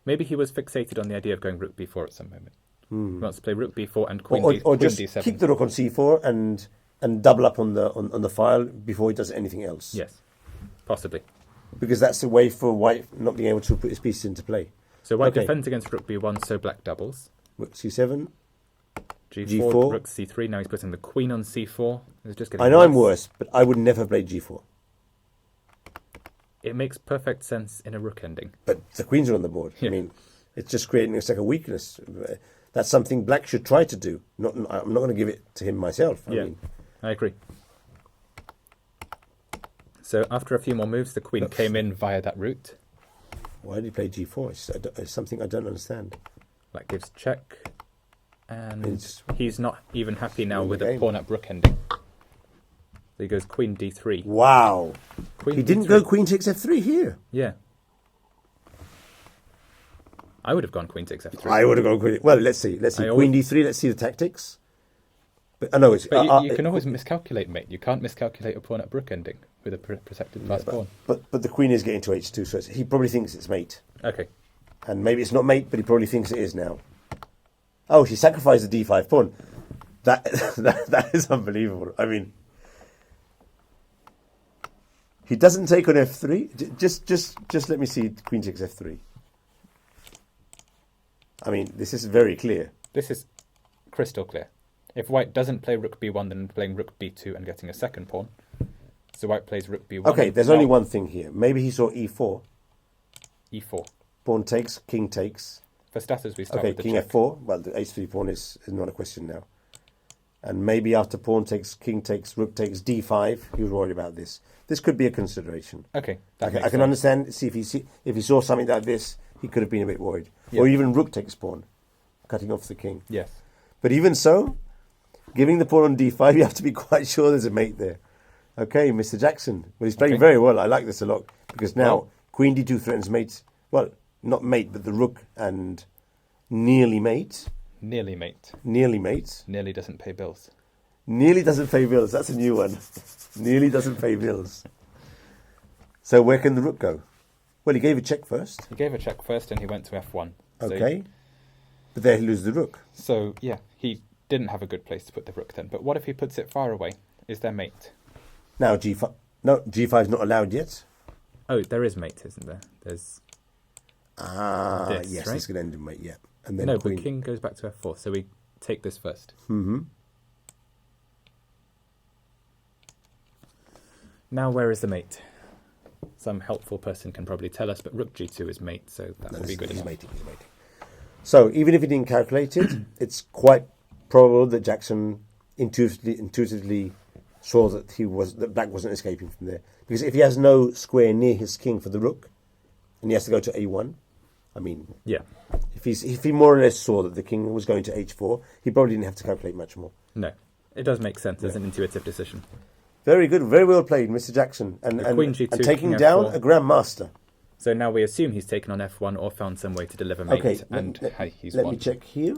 Maybe he was fixated on the idea of going rook b4 at some moment. He wants to play rook b4 and queen just d7. Keep the rook on c4 and double up on the file before he does anything else. Yes, possibly. Because that's the way for white not being able to put his pieces into play. So white defends against rook b1, so black doubles. Rook c7. G4, rook c3. Now he's putting the queen on c4. It's just getting I know I'm worse, but I would never play g4. It makes perfect sense in a rook ending. But the queens are on the board. Yeah. I mean, it's just creating a second weakness. That's something black should try to do. I'm not going to give it to him myself. I agree. So after a few more moves, the queen came in via that route. Why did he play g4? It's something I don't understand. That gives check. And he's not even happy now with a pawn up rook ending. So he goes queen d3. Wow. He didn't go queen takes f3 here. Yeah. I would have gone queen takes f3. I would have gone queen. Well, let's see. Queen d3. Let's see the tactics. But you can always miscalculate, mate. You can't miscalculate a pawn up rook ending with a protected pass pawn. But the queen is getting to h2, so he probably thinks it's mate. Okay. And maybe it's not mate, but he probably thinks it is now. Oh, she sacrificed the d5 pawn. That is unbelievable. I mean, He doesn't take on f3. Just let me see queen takes f3. I mean, this is very clear. This is crystal clear. If white doesn't play rook b1, then playing rook b2 and getting a second pawn. So white plays rook b1. Okay, there's only one thing here. Maybe he saw e4. e4. Pawn takes, king takes. For starters, we start okay, with the king check. f4. Well, the h3 pawn is not a question now. And maybe after pawn takes, king takes, rook takes, d5, he was worried about this. This could be a consideration. Okay, I can understand. See if he saw something like this, he could have been a bit worried. Yeah. Or even rook takes pawn, cutting off the king. Yes. But even so, giving the pawn on d5, you have to be quite sure there's a mate there. Okay, Mr. Jackson. Well, he's playing very well. I like this a lot because now queen d2 threatens mate. Well, not mate, but the rook and nearly mate. Nearly mate. Nearly mate. Nearly doesn't pay bills. Nearly doesn't pay bills. That's a new one. Nearly doesn't pay bills. So where can the rook go? Well, he gave a check first. He gave a check first and he went to f1. Okay. But there he loses the rook. So, yeah, he didn't have a good place to put the rook then. But what if he puts it far away? Is there mate? Now g5. No, g5 is not allowed yet. Oh, there is mate, isn't there? There's... yes, right? this could end in mate, yeah. And then no, but king goes back to f4, so we take this first. Mm-hmm. Now where is the mate? Some helpful person can probably tell us, but rook g2 is mate, so that will be good enough. He's mating. So even if he didn't calculate it, it's quite probable that Jackson intuitively saw that black wasn't escaping from there. Because if he has no square near his king for the rook, and he has to go to a1, I mean, yeah. If he more or less saw that the king was going to h4, he probably didn't have to calculate much more. No, it does make sense as an intuitive decision. Very good, very well played, Mr. Jackson. And Queen G2, and taking down a grandmaster. So now we assume he's taken on f1 or found some way to deliver mate. Okay, he's let won. me check here.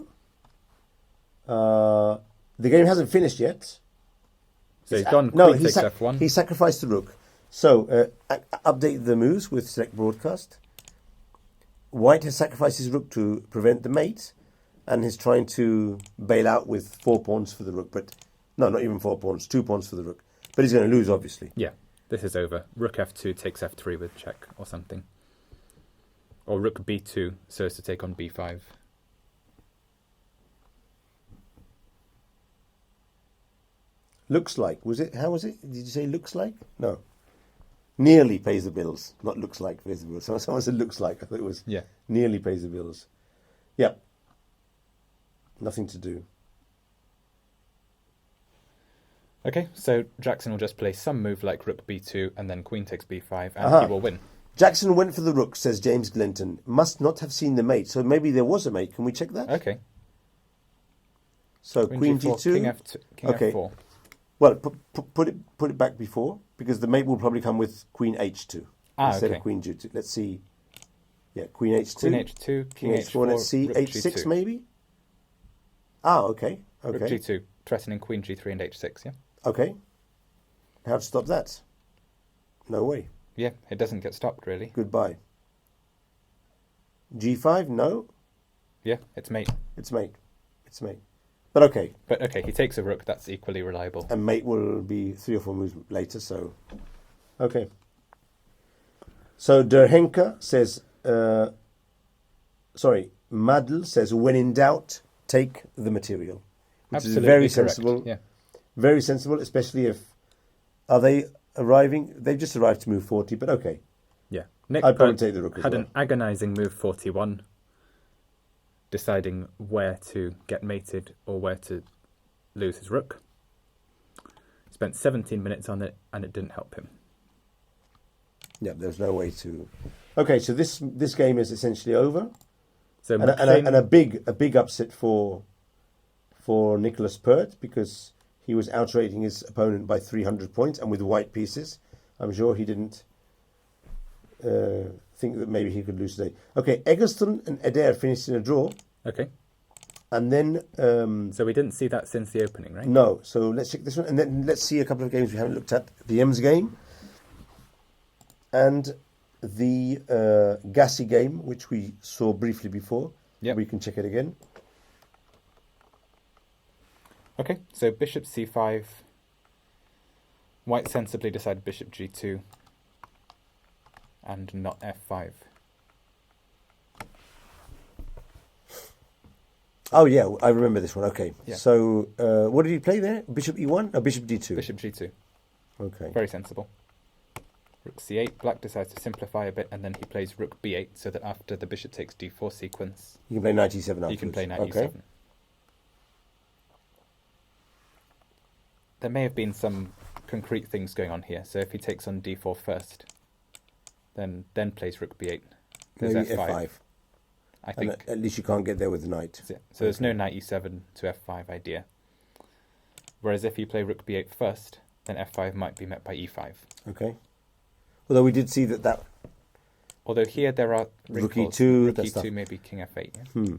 The game hasn't finished yet. So he's gone queen takes f1. He sacrificed the rook. So update the moves with select broadcast. White has sacrificed his rook to prevent the mate, and is trying to bail out with 4 pawns for the rook. But no, not even 4 pawns, 2 pawns for the rook. But he's going to lose, obviously. Yeah, this is over. Rook f2 takes f3 with check or something. Or rook b2 so as to take on b5. Looks like. Was it? How was it? Did you say looks like? No. Nearly pays the bills. Not looks like pays the bills. Someone said looks like. I thought it was nearly pays the bills. Yeah. Nothing to do. Okay, so Jackson will just play some move like rook b2 and then queen takes b5 and he will win. Jackson went for the rook, says James Glinton. Must not have seen the mate. So maybe there was a mate. Can we check that? Okay. So queen g2. King f2, king f4. Well, put it back before, because the mate will probably come with queen h2 instead of queen g2. Let's see. Yeah, queen h2. Queen h2, king h4, let's see, rook h6 g2. Maybe? Okay. Rook g2, threatening queen g3 and h6, yeah? Okay. How to stop that? No way. Yeah, it doesn't get stopped, really. Goodbye. g5, no? Yeah, it's mate. It's mate. But okay. But okay, he takes a rook, that's equally reliable. And mate will be 3 or 4 moves later, so... Okay. So Derhenka says... Madl says, when in doubt, take the material. Which Absolutely is very correct. sensible. Yeah. Very sensible, especially if... Are they arriving? They've just arrived to move 40, but okay. Yeah. Nick I'd probably take the rook as had well. an agonising move 41, deciding where to get mated or where to lose his rook. Spent 17 minutes on it and it didn't help him. Yeah, there's no way to... Okay, so this game is essentially over. So and a big upset for Nicholas Pert, because he was outrating his opponent by 300 points, and with white pieces. I'm sure he didn't think that maybe he could lose today. Okay, Eggleston and Adair finished in a draw. Okay. And then... so we didn't see that since the opening, right? No, so let's check this one. And then let's see a couple of games we haven't looked at. The Ems game and the Gassi game, which we saw briefly before. Yeah. We can check it again. Okay, so bishop c5. White sensibly decided bishop g2. and not f5. Oh, yeah, I remember this one. Okay. Yeah. So, what did he play there? Bishop e1? Oh, bishop d2. Bishop g2. Okay. Very sensible. Rook c8. Black decides to simplify a bit, and then he plays rook b8, so that after the bishop takes d4 sequence, You can play knight e7 afterwards. he can play knight okay. e7. There may have been some concrete things going on here. So if he takes on d4 first, then plays rook b8. There's Maybe f5. I think. And at least you can't get there with the knight. So there's no knight e7 to f5 idea. Whereas if you play rook b8 first, then f5 might be met by e5. Okay. Although we did see that. Although here there are Rook wrinkles. e2, Rook that e2, stuff. maybe king f8. Yeah?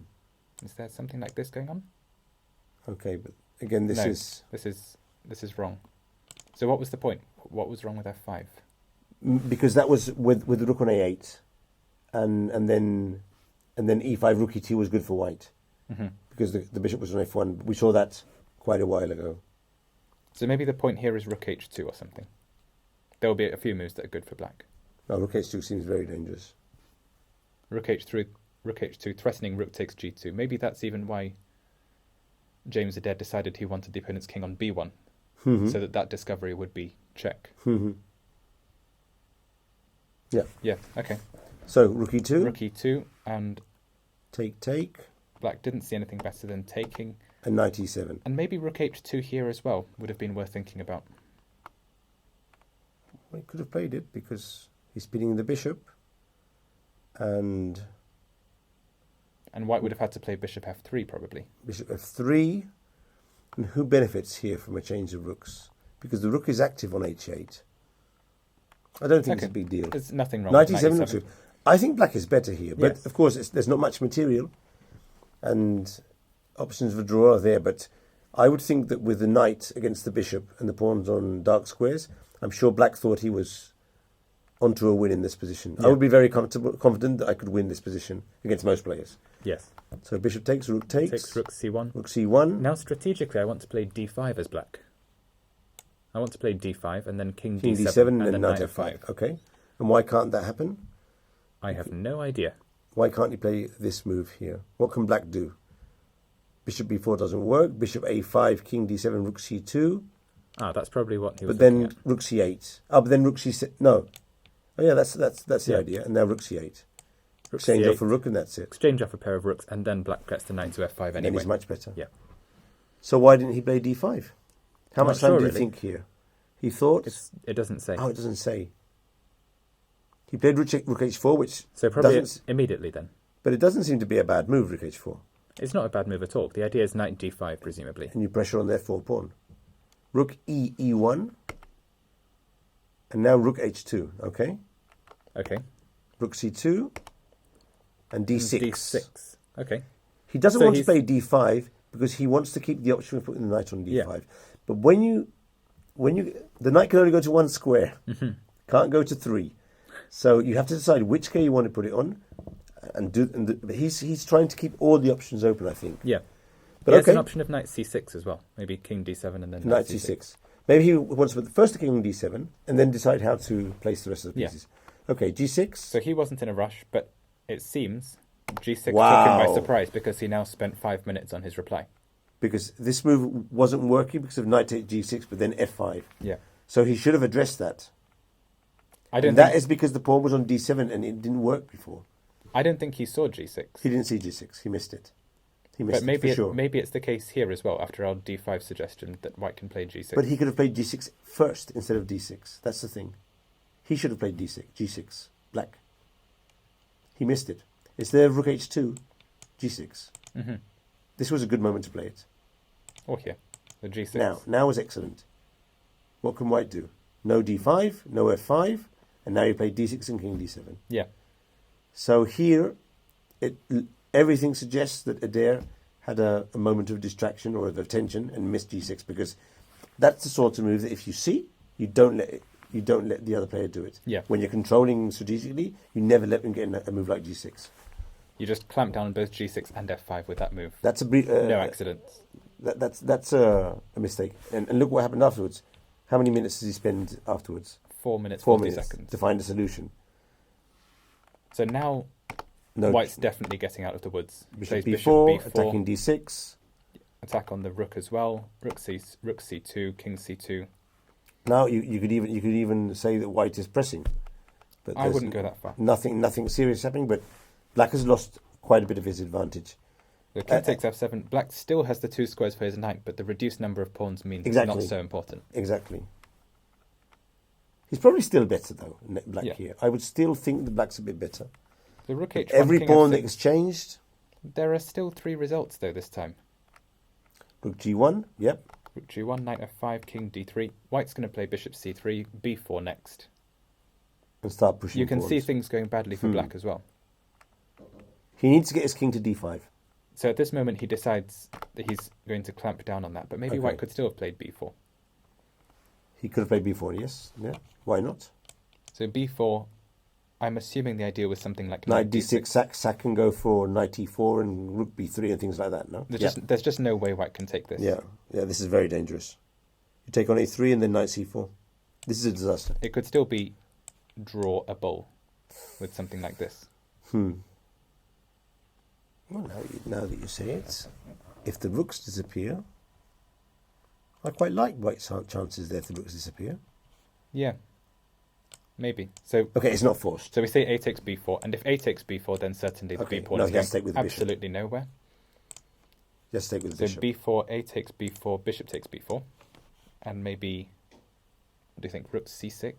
Is there something like this going on? Okay, but again, this is wrong. So what was the point? What was wrong with f5? Because that was with the rook on a8, and then e5 rook e2 was good for white, because the bishop was on f1. We saw that quite a while ago. So maybe the point here is rook h2 or something. There will be a few moves that are good for black. No, rook h2 seems very dangerous. Rook h2 threatening rook takes g2. Maybe that's even why James Adair decided he wanted the opponent's king on b1, so that discovery would be check. Yeah. Yeah, okay. So rook e2. Rook e2, and take. black didn't see anything better than taking. And knight e7. And maybe rook h2 here as well would have been worth thinking about. Well, he could have played it because he's pinning the bishop. And white would have had to play bishop f3 probably. Bishop f3. And who benefits here from a change of rooks? Because the rook is active on h8. I don't think it's a big deal. There's nothing wrong Knight with e7 knight looks e7. good. I think black is better here, but Yes. of course there's not much material, and options for draw are there. But I would think that with the knight against the bishop and the pawns on dark squares, I'm sure black thought he was onto a win in this position. Yeah. I would be very confident that I could win this position against most players. Yes. So bishop takes, rook takes. Takes rook c1. Rook c1. Now strategically I want to play d5 as black. I want to play d5 and then king King d7, d7 and and then knight knight f5. f5. Okay. And why can't that happen? I have no idea. Why can't he play this move here? What can black do? Bishop b4 doesn't work. Bishop a5, king d7, rook c2. Ah, that's probably what he was But looking then at. rook c8. Oh, but then rook c6. No. Oh, yeah, that's the Yeah. idea. And now rook c8. Rook Exchange c8, off a rook, and that's it. exchange off a pair of rooks, and then black gets the knight to f5 And then anyway. he's much better. Yeah. So why didn't he play d5? How I'm much not time sure, do you really. think here? He thought... It doesn't say. Oh, it doesn't say. He played rook h4, which So probably doesn't... immediately then. But it doesn't seem to be a bad move, rook h4. It's not a bad move at all. The idea is knight d5, presumably. And you pressure on the f4 pawn. Rook e1. And now rook h2, okay? Okay. Rook c2. And d6. d6. Okay. He doesn't So want to he's- play d5 because he wants to keep the option of putting the knight on d5. Yeah. But when you the knight can only go to one square, can't go to three. So you have to decide which square you want to put it on, but he's trying to keep all the options open, I think. Yeah. But There's okay, an option of knight c6 as well. Maybe king d7 and then knight c6. Maybe he wants to put first the king on d7 and then decide how to place the rest of the Yeah. pieces. Okay, g6. So he wasn't in a rush, but it seems g6 took him Wow. by surprise because he now spent 5 minutes on his reply. Because this move wasn't working because of knight takes g6, but then f5. Yeah. So he should have addressed that. I don't And that think, is because the pawn was on d7 and it didn't work before. I don't think he saw g6. He didn't see g6. He missed it. He missed But maybe it for sure. maybe it's the case here as well after our d5 suggestion that white can play g6. But he could have played g6 first instead of d6. That's the thing. He should have played d6, g6, black. He missed it. Instead of rook h2, g6. Mhm. This was a good moment to play it. Or here, the g6. Now was excellent. What can white do? No d5, no f5, and now you play d6 and king d7. Yeah. So here, everything suggests that Adair had a moment of distraction or of attention and missed g6 because that's the sort of move that if you see, you don't let the other player do it. Yeah. When you're controlling strategically, you never let them get in a move like g6. You just clamp down on both g6 and f5 with that move. That's a No accidents. That's a mistake. And look what happened afterwards. How many minutes does he spend afterwards? 4 minutes, 4 40 minutes seconds. to find a solution. So now White's definitely getting out of the woods. Bishop b4, attacking d6. Attack on the rook as well. Rook c2, king c2. Now you could even say that White is pressing. But I wouldn't go that far. Nothing serious happening, but Black has lost quite a bit of his advantage. The king takes f7. Black still has the 2 squares for his knight, but the reduced number of pawns means it's not so important. Exactly. He's probably still better, though, Black here. I would still think the Black's a bit better. The rook h1, every king pawn f6. that exchanged. There are still 3 results, though, this time. Rook g1, yep. Rook g1, knight f5, king d3. White's going to play bishop c3, b4 next. And start pushing You can pawns. see things going badly for Black as well. He needs to get his king to d5. So at this moment, he decides that he's going to clamp down on that. But maybe White could still have played b4. He could have played b4, yes. Yeah, why not? So b4, I'm assuming the idea was something like knight d6, sack can go for knight e4 and rook b3 and things like that, no? There's just no way White can take this. Yeah, this is very dangerous. You take on a3 and then knight c4. This is a disaster. It could still be drawable with something like this. Well, now that you say it, if the rooks disappear, I quite like White's chances there if the rooks disappear. Yeah, maybe. So okay, it's not forced. So we say a takes b4, and if a takes b4, then certainly the b pawn is going absolutely nowhere. Just take with the bishop. So b4, a takes b4, bishop takes b4, and maybe. What do you think? Rook c6?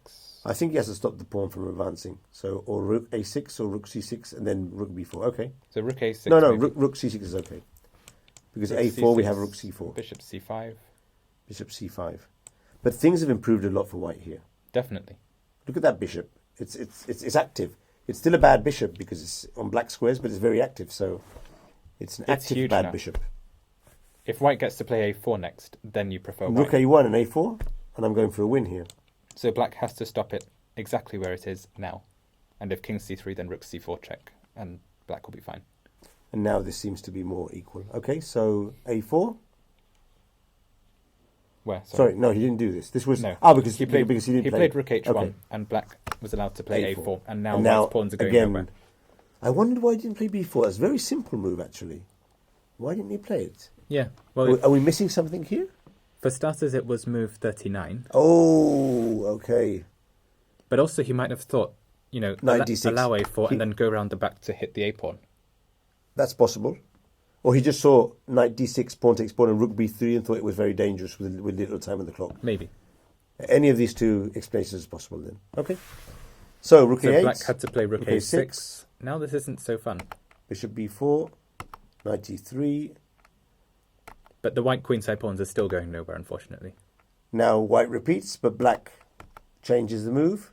I think he has to stop the pawn from advancing. So, or rook a6 or rook c6 and then rook b4. Okay. So rook a6. No, rook c6 is okay. Because rook a4 c6, we have rook c4. Bishop c5. Bishop c5. But things have improved a lot for White here. Definitely. Look at that bishop. It's active. It's still a bad bishop because it's on black squares, but it's very active. So it's an active bad bishop. If White gets to play a4 next, then you prefer White. Rook a1 and a4. And I'm going for a win here. So Black has to stop it exactly where it is now. And if king c3, then rook c4 check. And Black will be fine. And now this seems to be more equal. Okay, so a4. Where? Sorry, no, he didn't do this. This was... No. Because he didn't play. He played rook h1, and Black was allowed to play a4. And now White's pawns are going nowhere. I wondered why he didn't play b4. That's a very simple move, actually. Why didn't he play it? Yeah. Well, are we missing something here? For starters, it was move 39. Oh, okay. But also he might have thought, allow a4 and then go around the back to hit the a-pawn. That's possible. Or he just saw knight d6, pawn takes pawn, and rook b3 and thought it was very dangerous with little time on the clock. Maybe. Any of these two explanations is possible then. Okay. So rook a8. Black had to play rook a6. Now this isn't so fun. Bishop b4, knight e3. But the white queenside pawns are still going nowhere, unfortunately. Now White repeats, but Black changes the move.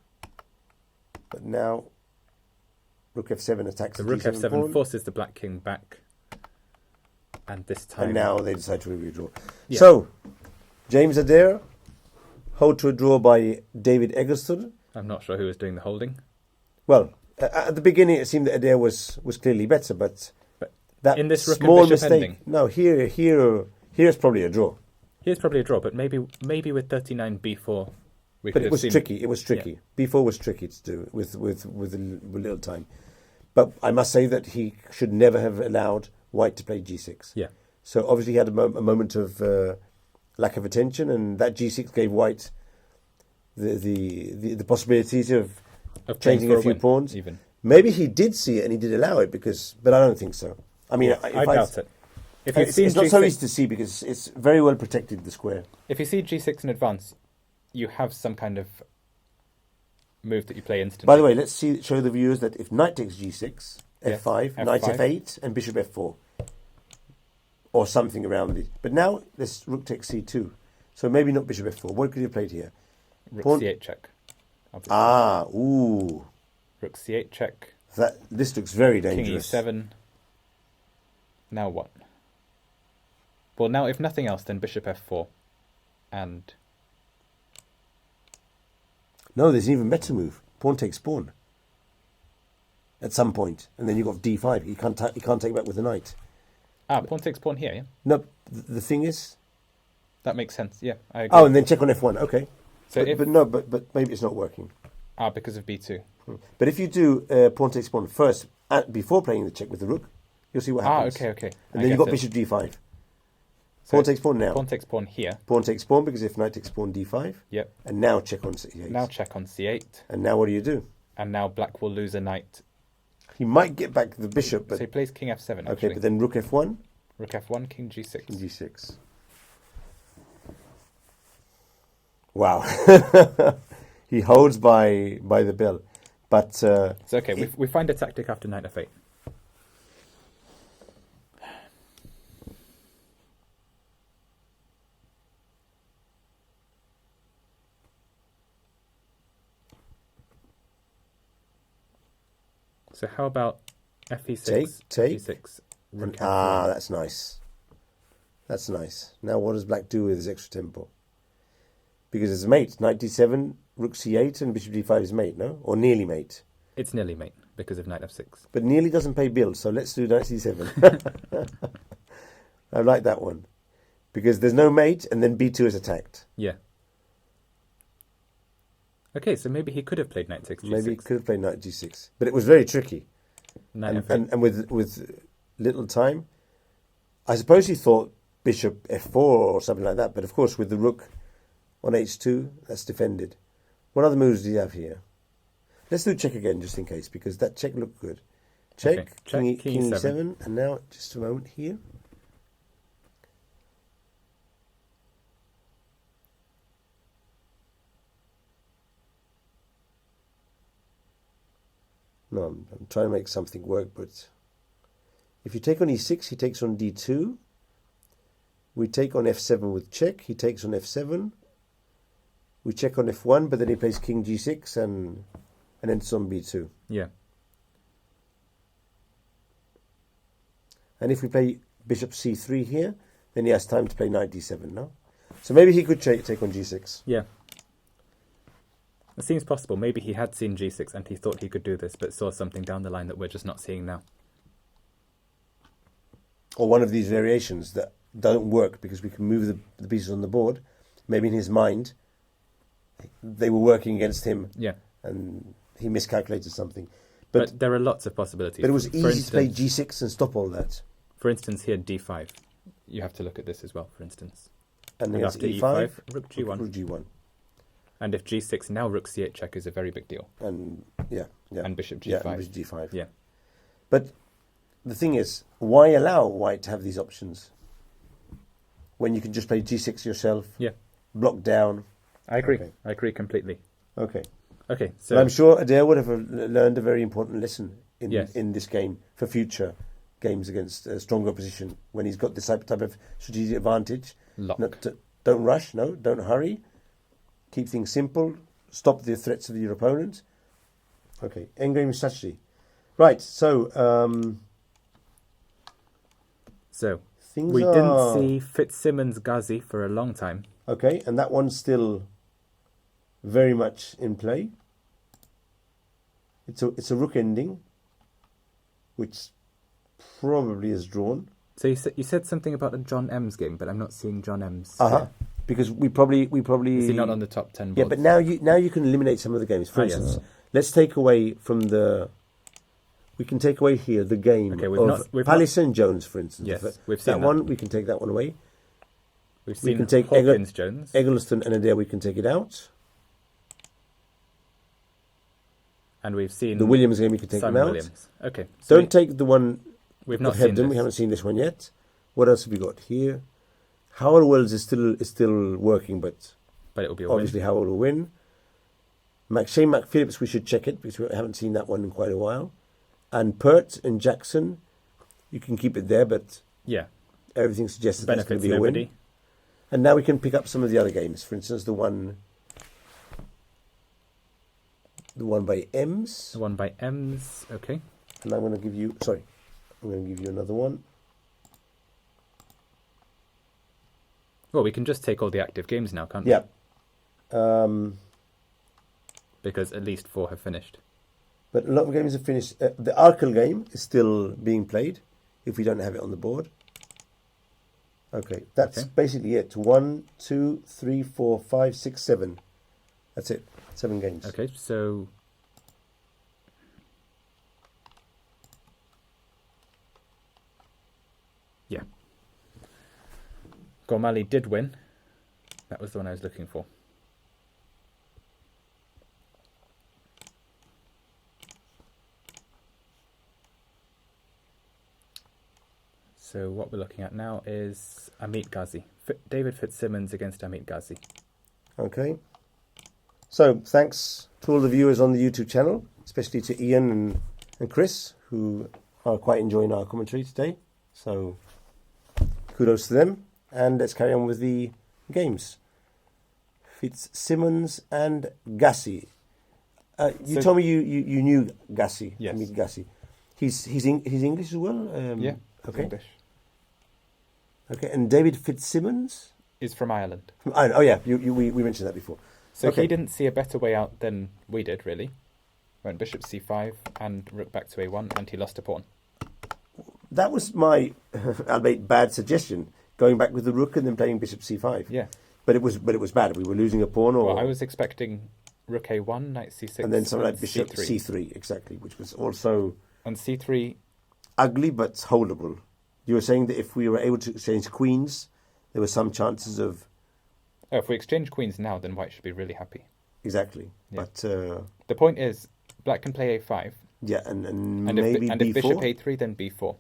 But now rook f7 attacks the rook f7 pawn. Forces the Black king back. And this time... And now they decide to redraw. Yeah. So, James Adair, hold to a draw by David Eggleston. I'm not sure who was doing the holding. Well, at the beginning it seemed that Adair was clearly better, but that in this small mistake... Ending. No, here's probably a draw. Here's probably a draw, but maybe with 39 b4 we could have seen... Tricky. It was tricky. Yeah. b4 was tricky to do with little time. But I must say that he should never have allowed White to play g6. Yeah. So obviously he had a moment of lack of attention, and that g6 gave White the possibilities of changing a few pawns. Even. Maybe he did see it and he did allow it, but I don't think so. I mean, I doubt it. It's not so easy to see because it's very well protected, the square. If you see g6 in advance, you have some kind of move that you play instantly. By the way, let's show the viewers that if knight takes g6, f5, knight f8, and bishop f4, or something around it. But now this rook takes c2, so maybe not bishop f4. What could you have played here? Rook c8 check. Obviously. Ooh. Rook c8 check. This looks very dangerous. King e7. Now what? Well, now if nothing else, then bishop f4, and no, there's an even better move. Pawn takes pawn. At some point, and then you've got d5. You can't take back with the knight. Pawn takes pawn here. Yeah. No, the thing is, that makes sense. Yeah, I agree. Oh, and then check on f1. Okay. So but maybe it's not working. Because of b2. But if you do pawn takes pawn first, before playing the check with the rook, you'll see what happens. Okay. And then you've got bishop d5. Pawn takes pawn now. Pawn takes pawn here. Pawn takes pawn because if knight takes pawn d5. Yep. And now check on c8. Now check on c8. And now what do you do? And now black will lose a knight. He might get back the bishop, but... So he plays king f7, Okay, but then rook f1? Rook f1, king g6. King g6. Wow. He holds by the bell. But... it's okay, we find a tactic after knight f8. So how about fe6, take. g6, rook f1. That's nice. That's nice. Now what does black do with his extra tempo? Because it's mate. Knight d7, rook c8, and bishop d5 is mate, no? Or nearly mate. It's nearly mate because of knight f6. But nearly doesn't pay bills, so let's do knight c7. I like that one. Because there's no mate, and then b2 is attacked. Yeah. Okay, so maybe he could have played knight takes g6. Maybe he could have played knight g6. But it was very tricky. And with little time, I suppose he thought bishop f4 or something like that. But of course, with the rook on h2, that's defended. What other moves do you have here? Let's do check again, just in case, because that check looked good. Check, okay. Check king e7. And now, just a moment here. No, I'm trying to make something work, but if you take on e6, he takes on d2. We take on f7 with check. He takes on f7. We check on f1, but then he plays king g6 and ends on b2. Yeah. And if we play bishop c3 here, then he has time to play knight d7, no? So maybe he could take on g6. Yeah. It seems possible. Maybe he had seen g6 and he thought he could do this, but saw something down the line that we're just not seeing now. Or one of these variations that don't work because we can move the pieces on the board. Maybe in his mind, they were working against him. Yeah. And he miscalculated something. But there are lots of possibilities. But it was easy to play g6 and stop all that. For instance, here d5. You have to look at this as well, for instance. And after e5, rook g1. Rook g1. And if g6, now rook c8 check is a very big deal. And yeah. And bishop g5. Yeah, and bishop g5. Yeah. But the thing is, why allow white to have these options when you can just play g6 yourself? Yeah. Block down. I agree. Okay. I agree completely. Okay. Okay. So and I'm sure Adair would have learned a very important lesson in this game for future games against a stronger opposition when he's got this type of strategic advantage. Don't rush. No, don't hurry. Keep things simple. Stop the threats of your opponent. Okay, endgame strategy. Right, so... we didn't see Fitzsimmons Ghazi for a long time. Okay, and that one's still very much in play. It's a rook ending, which probably is drawn. So you said something about a John M's game, but I'm not seeing John M's. Because we probably is he not on the top 10 boards? Yeah, but now you can eliminate some of the games. For instance, let's take away from the. We can take away here the game of Palace and Jones, for instance. Yes, we've seen that one. We can take that one away. We can take Hawkins Jones, Eggleston and Adair. We can take it out. And we've seen the Williams game. We can take them out. Williams. Okay. So don't take the one. We've not seen this. We haven't seen this one yet. What else have we got here? Howard Wells is still working, but it will be obviously Howard will win. Shane McPhillips, we should check it because we haven't seen that one in quite a while. And Pert and Jackson, you can keep it there, but everything suggests that that's going to be a win. And now we can pick up some of the other games. For instance, the one by Ems. The one by Ems, okay. And I'm going to give you another one. Well, we can just take all the active games now, can't we? Yeah. Because at least 4 have finished. But a lot of games have finished. The Arkell game is still being played, if we don't have it on the board. Okay, that's basically it. 1, 2, 3, 4, 5, 6, 7. That's it. 7 games. Okay, so... Yeah. Gormali did win. That was the one I was looking for. So what we're looking at now is Amit Ghazi. David Fitzsimmons against Amit Ghazi. Okay. So thanks to all the viewers on the YouTube channel, especially to Ian and Chris, who are quite enjoying our commentary today. So kudos to them. And let's carry on with the games. Fitzsimmons and Gassi. You told me you knew Gassi. Yes. Amit Gassi. He's English as well? Yeah. Okay. English. Okay, and David Fitzsimmons Is from Ireland. Oh yeah, we mentioned that before. So okay. He didn't see a better way out than we did, really. Went bishop c5 and rook back to a1, and he lost a pawn. That was my, albeit bad suggestion, going back with the rook and then playing bishop c5. Yeah. But it was bad. We were losing a pawn, or Well, I was expecting rook a1, knight c6, and then something like bishop c3. c3, exactly, which was also On c3, ugly but holdable. You were saying that if we were able to exchange queens, there were some chances of... Oh, if we exchange queens now, then white should be really happy. Exactly. Yeah. But... the point is, black can play a5. Yeah, and if, maybe and b4. if bishop a3, then b4.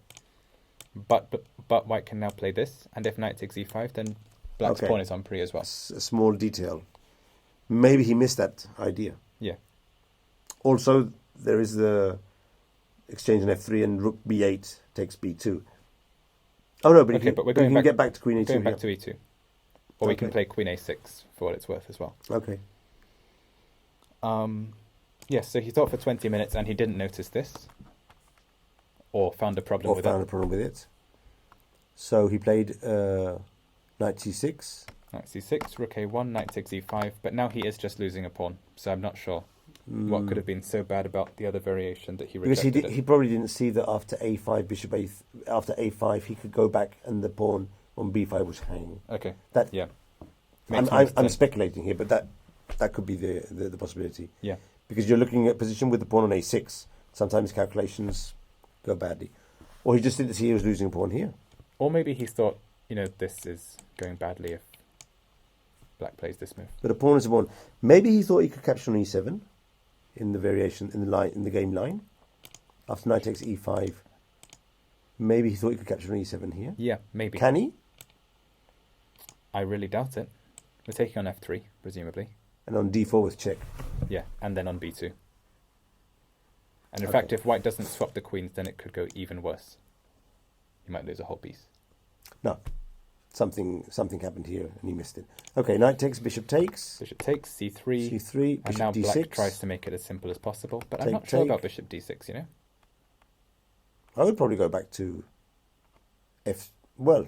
But white can now play this, and if knight takes e5, then black's pawn is on pre as well. A small detail. Maybe he missed that idea. Yeah. Also, there is the exchange on f3 and rook b8 takes b2. Oh no, but okay, but we're we going can back, get back to queen a2. Going back to e2. Or we can play queen a6 for what it's worth as well. Okay. Yes, so he thought for 20 minutes and he didn't notice this. Or found a problem with it. Or found a problem with it. So he played knight c6. Knight c6, rook a1, knight takes e5. But now he is just losing a pawn. So I'm not sure what could have been so bad about the other variation that he rejected. Because he probably didn't see that after a5, bishop after a5, he could go back and the pawn on b5 was hanging. Okay. That, yeah. I'm speculating here, but that could be the possibility. Yeah. Because you're looking at position with the pawn on a6. Sometimes calculations go badly. Or he just didn't see he was losing a pawn here. Or maybe he thought, this is going badly if black plays this move. But a pawn is a pawn. Maybe he thought he could capture on e7 in the variation, in the game line. After knight takes e5. Maybe he thought he could capture on e7 here. Yeah, maybe. Can he? I really doubt it. We're taking on f3, presumably. And on d4 with check. Yeah, and then on b2. And in fact, if white doesn't swap the queens, then it could go even worse. You might lose a whole piece. No. Something happened here and he missed it. Okay, knight takes, bishop takes. Bishop takes, c3. c3, and bishop now d6. black tries to make it as simple as possible. But I'm not sure take. about bishop d6, I would probably go back to well,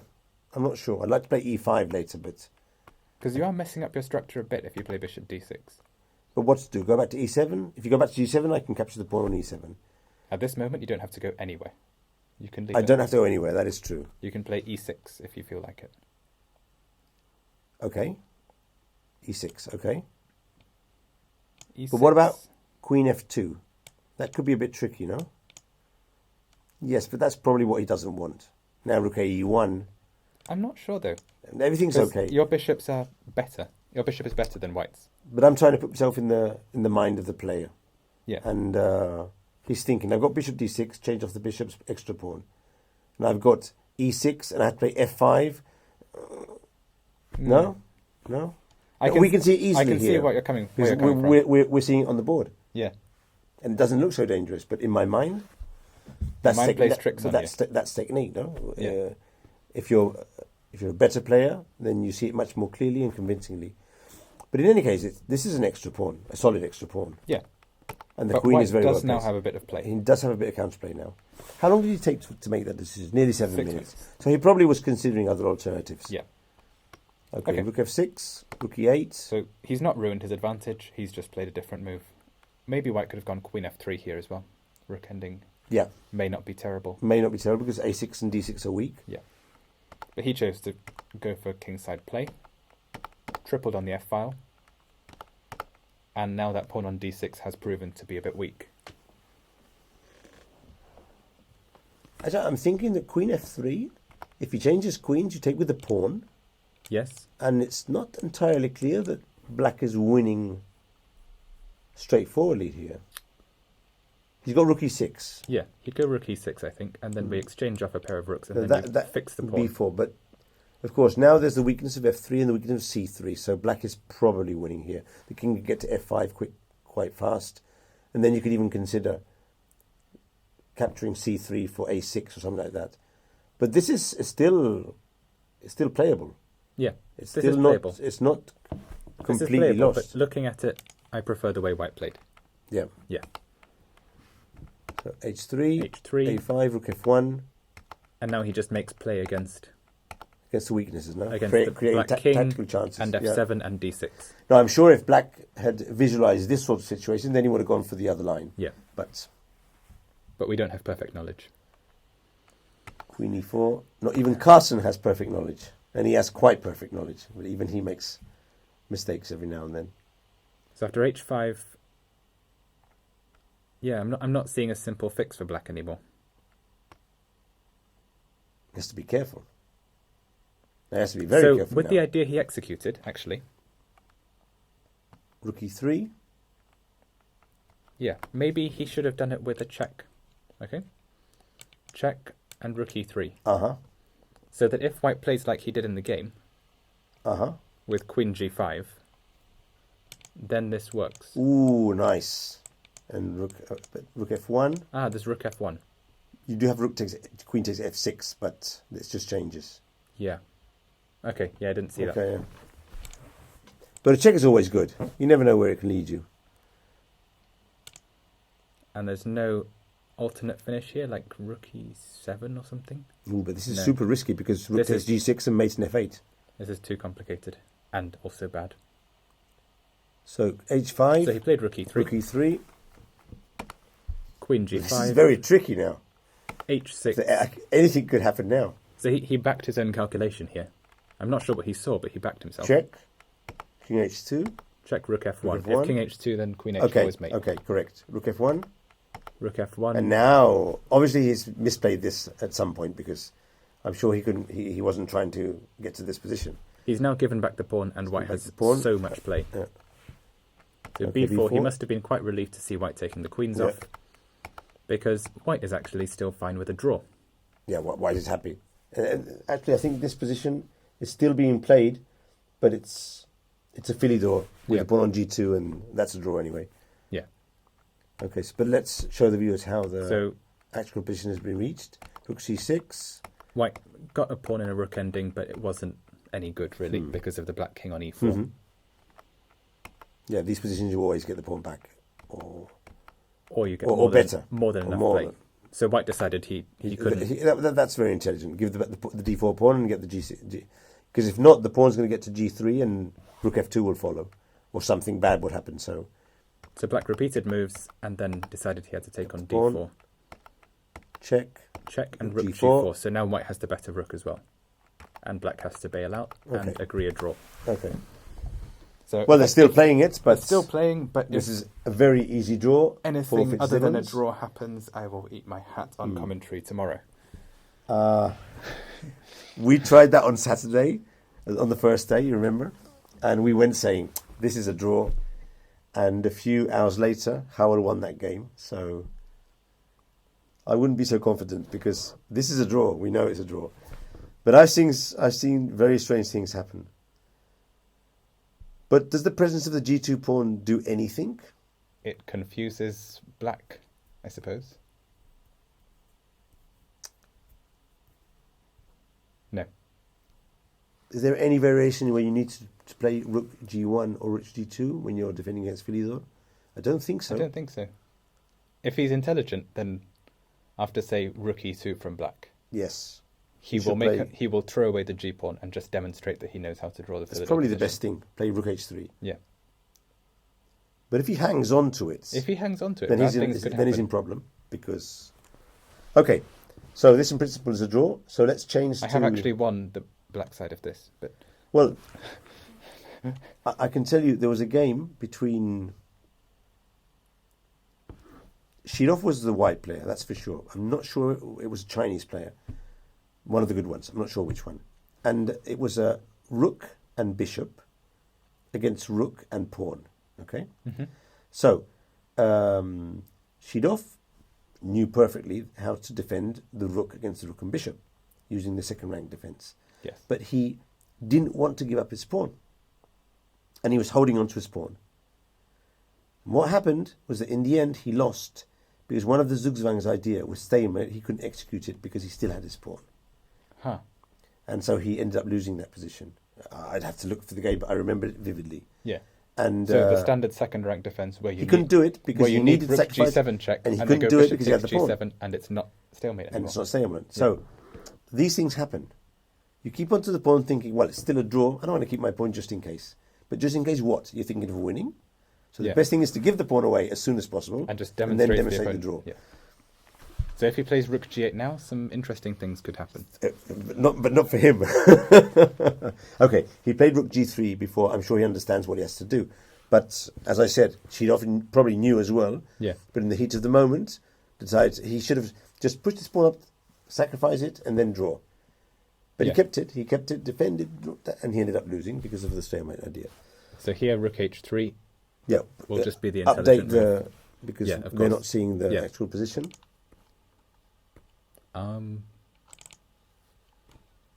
I'm not sure. I'd like to play e5 later, but... Because you are messing up your structure a bit if you play bishop d6. But what to do? Go back to e7? If you go back to g7, I can capture the pawn on e7. At this moment, you don't have to go anywhere. You can leave I don't have to go anywhere, that is true. You can play e6 if you feel like it. Okay. e6, okay. E6. But what about queen f2? That could be a bit tricky, no? Yes, but that's probably what he doesn't want. Now rook e1. I'm not sure, though. Everything's okay. Your bishops are better. Your bishop is better than white's. But I'm trying to put myself in the mind of the player. Yeah. And he's thinking, I've got bishop d6, change off the bishop's extra pawn. And I've got e6, and I have to play f5. No? We can see it easily I can here. see what you're coming from. We're seeing it on the board. Yeah. And it doesn't look so dangerous, but in my mind... plays tricks on you. That's technique, no? Yeah. If you're a better player, then you see it much more clearly and convincingly. But in any case, this is an extra pawn, a solid extra pawn. Yeah. And the queen is very well does now placed. have a bit of play. He does have a bit of counterplay now. How long did he take to make that decision? Nearly 7 6 minutes. minutes. So he probably was considering other alternatives. Yeah. Okay, rook f6, rook e8. So he's not ruined his advantage. He's just played a different move. Maybe white could have gone queen f3 here as well. Rook ending. Yeah. May not be terrible. May not be terrible because a6 and d6 are weak. Yeah. But he chose to go for kingside play. Tripled on the f-file. And now that pawn on d6 has proven to be a bit weak. I'm thinking that queen f3, if he changes queens, you take with the pawn. Yes. And it's not entirely clear that black is winning straightforwardly here. He's got rook e6. Yeah, he'd go rook e6, I think, and then we exchange off a pair of rooks, and then you fix the pawn. b4, but of course now there's the weakness of f3 and the weakness of c3, so black is probably winning here. The king can get to f5 quite fast, and then you could even consider capturing c3 for a6 or something like that. But this is still playable. Yeah, it's still not playable. It's not completely playable, lost. But looking at it, I prefer the way white played. Yeah. Yeah. So h3, a5, rook f1. And now he just makes play against the weaknesses, no? Against the black king tactical chances. And f7 and d6. Now, I'm sure if black had visualized this sort of situation, then he would have gone for the other line. Yeah. But we don't have perfect knowledge. Queen e4. Not even Carson has perfect knowledge. And he has quite perfect knowledge. But even he makes mistakes every now and then. So after h5... Yeah, I'm not seeing a simple fix for black anymore. He has to be careful. He has to be very careful. So with the idea he executed, actually... Rook e3. Yeah, maybe he should have done it with a check. Okay? Check and rook e3. Uh-huh. So that if white plays like he did in the game... Uh-huh. With queen g5, then this works. Ooh, nice. And rook f1. Ah, there's rook f1. You do have queen takes f6, but this just changes. Yeah. Okay, yeah, I didn't see that. Yeah. But a check is always good. You never know where it can lead you. And there's no alternate finish here, like rook e7 or something? Ooh, but this is super risky because rook takes g6 and mate in f8. This is too complicated and also bad. So h5. So he played rook e3. Rook e3. Queen g5. This is very tricky now. h6. So anything could happen now. So he backed his own calculation here. I'm not sure what he saw, but he backed himself. Check. King h2. Check rook f1. Rook f1. If king h2, then queen h4 is mate. Okay, correct. Rook f1. Rook f1. And now, obviously, he's misplayed this at some point because I'm sure he wasn't trying to get to this position. He's now given back the pawn, and white has so much play. Yeah. So b4, he must have been quite relieved to see white taking the queens off, because white is actually still fine with a draw. Yeah, white is happy. Actually, I think this position is still being played, but it's a filly draw with the pawn on g2, and that's a draw anyway. Yeah. Okay, but let's show the viewers how the actual position has been reached. Rook c6. White got a pawn in a rook ending, but it wasn't any good, really, because of the black king on e4. Mm-hmm. Yeah, these positions you always get the pawn back. Or you get more than enough play. So white decided he couldn't. That's very intelligent. Give the d4 pawn and get the g6. Because if not, the pawn's going to get to g3 and rook f2 will follow. Or something bad would happen. So black repeated moves and then decided he had to take on d4. Pawn. Check. Check and rook g4. So now white has the better rook as well. And black has to bail out and agree a draw. Okay. So they're still playing it, but this is a very easy draw. Anything other than a draw happens, I will eat my hat on commentary tomorrow. We tried that on Saturday, on the first day, you remember? And we went saying, this is a draw. And a few hours later, Howell won that game. So I wouldn't be so confident because this is a draw. We know it's a draw. But I've seen very strange things happen. But does the presence of the g2 pawn do anything? It confuses black, I suppose. No. Is there any variation where you need to play rook g1 or rook g2 when you're defending against Filidor? I don't think so. I don't think so. If he's intelligent, then after, say, rook e2 from black... Yes. He will throw away the g-pawn and just demonstrate that he knows how to draw the Filidor. That's probably the best thing. Play rook h3. Yeah. But if he hangs on to it... then he's in problem. Because... Okay. So this in principle is a draw. So let's change I have actually won the black side of this. But well, I can tell you there was a game between Shirov was the white player, that's for sure. I'm not sure it was a Chinese player. One of the good ones. I'm not sure which one. And it was a rook and bishop against rook and pawn. Okay? Mm-hmm. So, Shirov knew perfectly how to defend the rook against the rook and bishop using the second rank defense. Yes. But he didn't want to give up his pawn. And he was holding on to his pawn. And what happened was that in the end he lost because one of the Zugzwang's idea was stalemate. He couldn't execute it because he still had his pawn. Huh. And so he ended up losing that position. I'd have to look for the game, but I remember it vividly. Yeah. And so the standard second rank defense where he couldn't do it because you needed rook sacrifice, G7 check, and he and couldn't do it because he had the pawn. G7, and it's not stalemate anymore. And it's not stalemate. So these things happen. You keep onto the pawn thinking, well, it's still a draw. I don't want to keep my pawn just in case. But just in case what? You're thinking of winning? So the best thing is to give the pawn away as soon as possible. And just demonstrate, and then demonstrate the draw. Yeah. So if he plays rook G8 now, some interesting things could happen. But not for him. Okay, he played rook G3 before. I'm sure he understands what he has to do. But as I said, Shirov probably knew as well. Yeah. But in the heat of the moment, decides he should have just pushed his pawn up, sacrifice it, and then draw. But he kept it, defended, and he ended up losing because of the stalemate idea. So here, rook H3 will just be the update intelligent move. Because they're not seeing the actual position.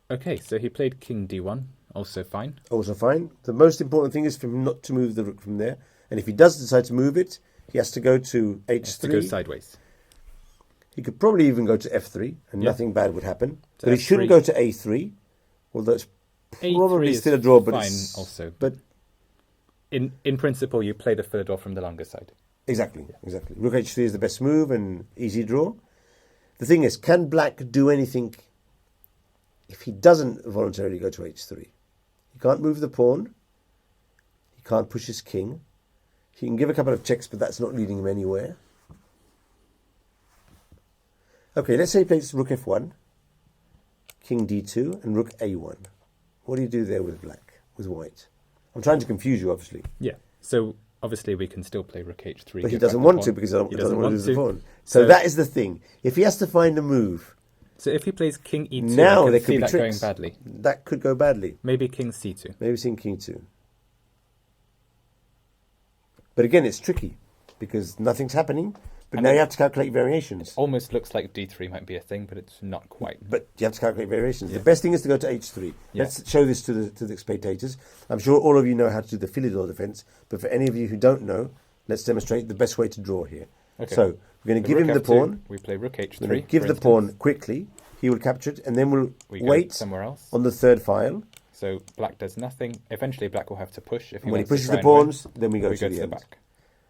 Okay, so he played king D1, also fine. Also fine. The most important thing is for him not to move the rook from there. And if he does decide to move it, he has to go to H3. He has to go sideways. He could probably even go to F3, and nothing bad would happen. So but he shouldn't go to A3, although it's probably still a draw. But fine it's, also. But in principle, you play the Philidor from the longer side. Exactly. Rook H3 is the best move and easy draw. The thing is, can black do anything if he doesn't voluntarily go to H3? He can't move the pawn. He can't push his king. He can give a couple of checks, but that's not leading him anywhere. Okay, let's say he plays rook F1, king D2, and rook A1. What do you do there with black, with white? I'm trying to confuse you, obviously. Yeah, so obviously we can still play rook H3. But he doesn't want to because he doesn't want to lose the pawn. So that is the thing. If he has to find a move... So if he plays king E2, now I there can could see be that tricks. going badly. That could go badly. Maybe king C2. Maybe seeing king 2. But again, it's tricky because nothing's happening. But now you have to calculate variations. It almost looks like D3 might be a thing, but it's not quite. But you have to calculate variations. The best thing is to go to H3. Let's show this to the spectators. I'm sure all of you know how to do the Philidor defense, but for any of you who don't know, let's demonstrate the best way to draw here. Okay. So we're going to give him the pawn. We play rook H3. We're going to give the pawn quickly. He will capture it, and then we'll wait somewhere else on the third file. So black does nothing. Eventually, black will have to push. If he when he wants pushes to the pawns, then we go to the back.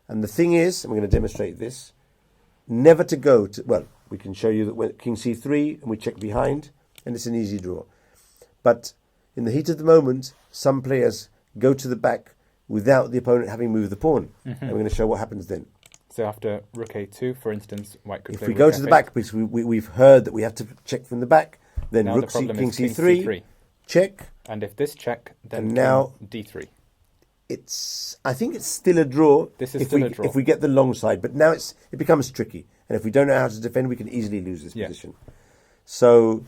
And the thing is, and we're going to demonstrate this, never to go to... Well, we can show you that when king C3, and we check behind, and it's an easy draw. But in the heat of the moment, some players go to the back without the opponent having moved the pawn. And we're going to show what happens then. So after rook A2, for instance, white could play if we go to the back, because we've heard that we have to check from the back, then now rook king C3, check. And if this check, then and now D3. I think it's still a draw. This is still a draw. If we get the long side, but now it becomes tricky. And if we don't know how to defend, we can easily lose this position. So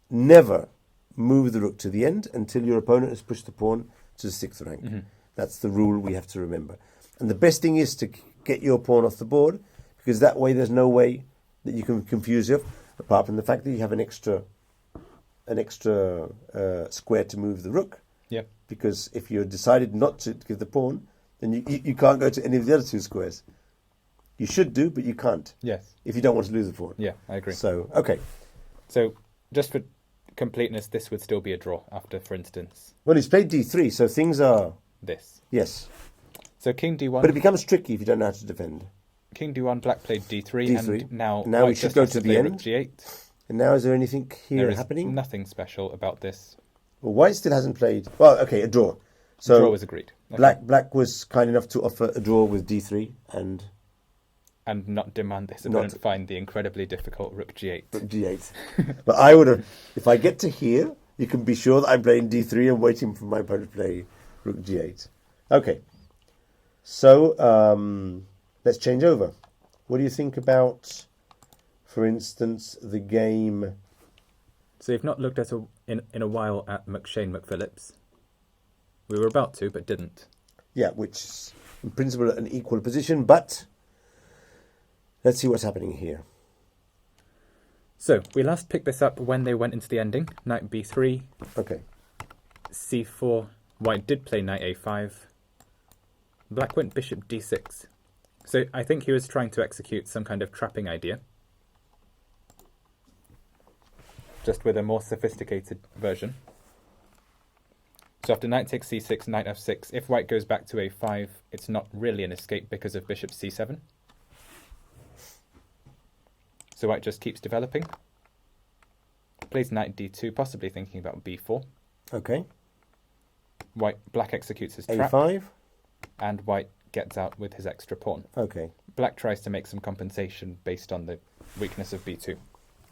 never move the rook to the end until your opponent has pushed the pawn to the 6th rank. That's the rule we have to remember. And the best thing is to get your pawn off the board, because that way there's no way that you can confuse it, apart from the fact that you have an extra square to move the rook. Yep. Because if you decided not to give the pawn, then you can't go to any of the other 2 squares. You should do, but you can't. Yes. If you don't want to lose the pawn. Yeah, I agree. So, okay. So, just for completeness, this would still be a draw after, for instance... Well, he's played D3, so things are... This. Yes. So king D1... But it becomes tricky if you don't know how to defend. King D1, black played D3, and now we should go to the end. Rook G8. And now is there anything here happening? There is nothing special about this. Well, white still hasn't played... Well, okay, a draw. So a draw was agreed. Okay. Black was kind enough to offer a draw with D3 and not demand this opponent find the incredibly difficult rook G8. Rook G8. But I would have... If I get to here, you can be sure that I'm playing D3 and waiting for my opponent to play rook G8. Okay. So, let's change over. What do you think about, for instance, the game? So you've not looked at in a while at McShane McPhillips. We were about to, but didn't. Yeah, which is in principle an equal position, but let's see what's happening here. So we last picked this up when they went into the ending. Knight b3. Okay. c4. White did play knight a5. Black went bishop d6. So I think he was trying to execute some kind of trapping idea. Just with a more sophisticated version. So after knight takes c6, knight f6, if white goes back to a5, it's not really an escape because of bishop c7. So white just keeps developing. Plays knight d2, possibly thinking about b4. Okay. Black executes his trap. a5. And white gets out with his extra pawn. Okay. Black tries to make some compensation based on the weakness of b2.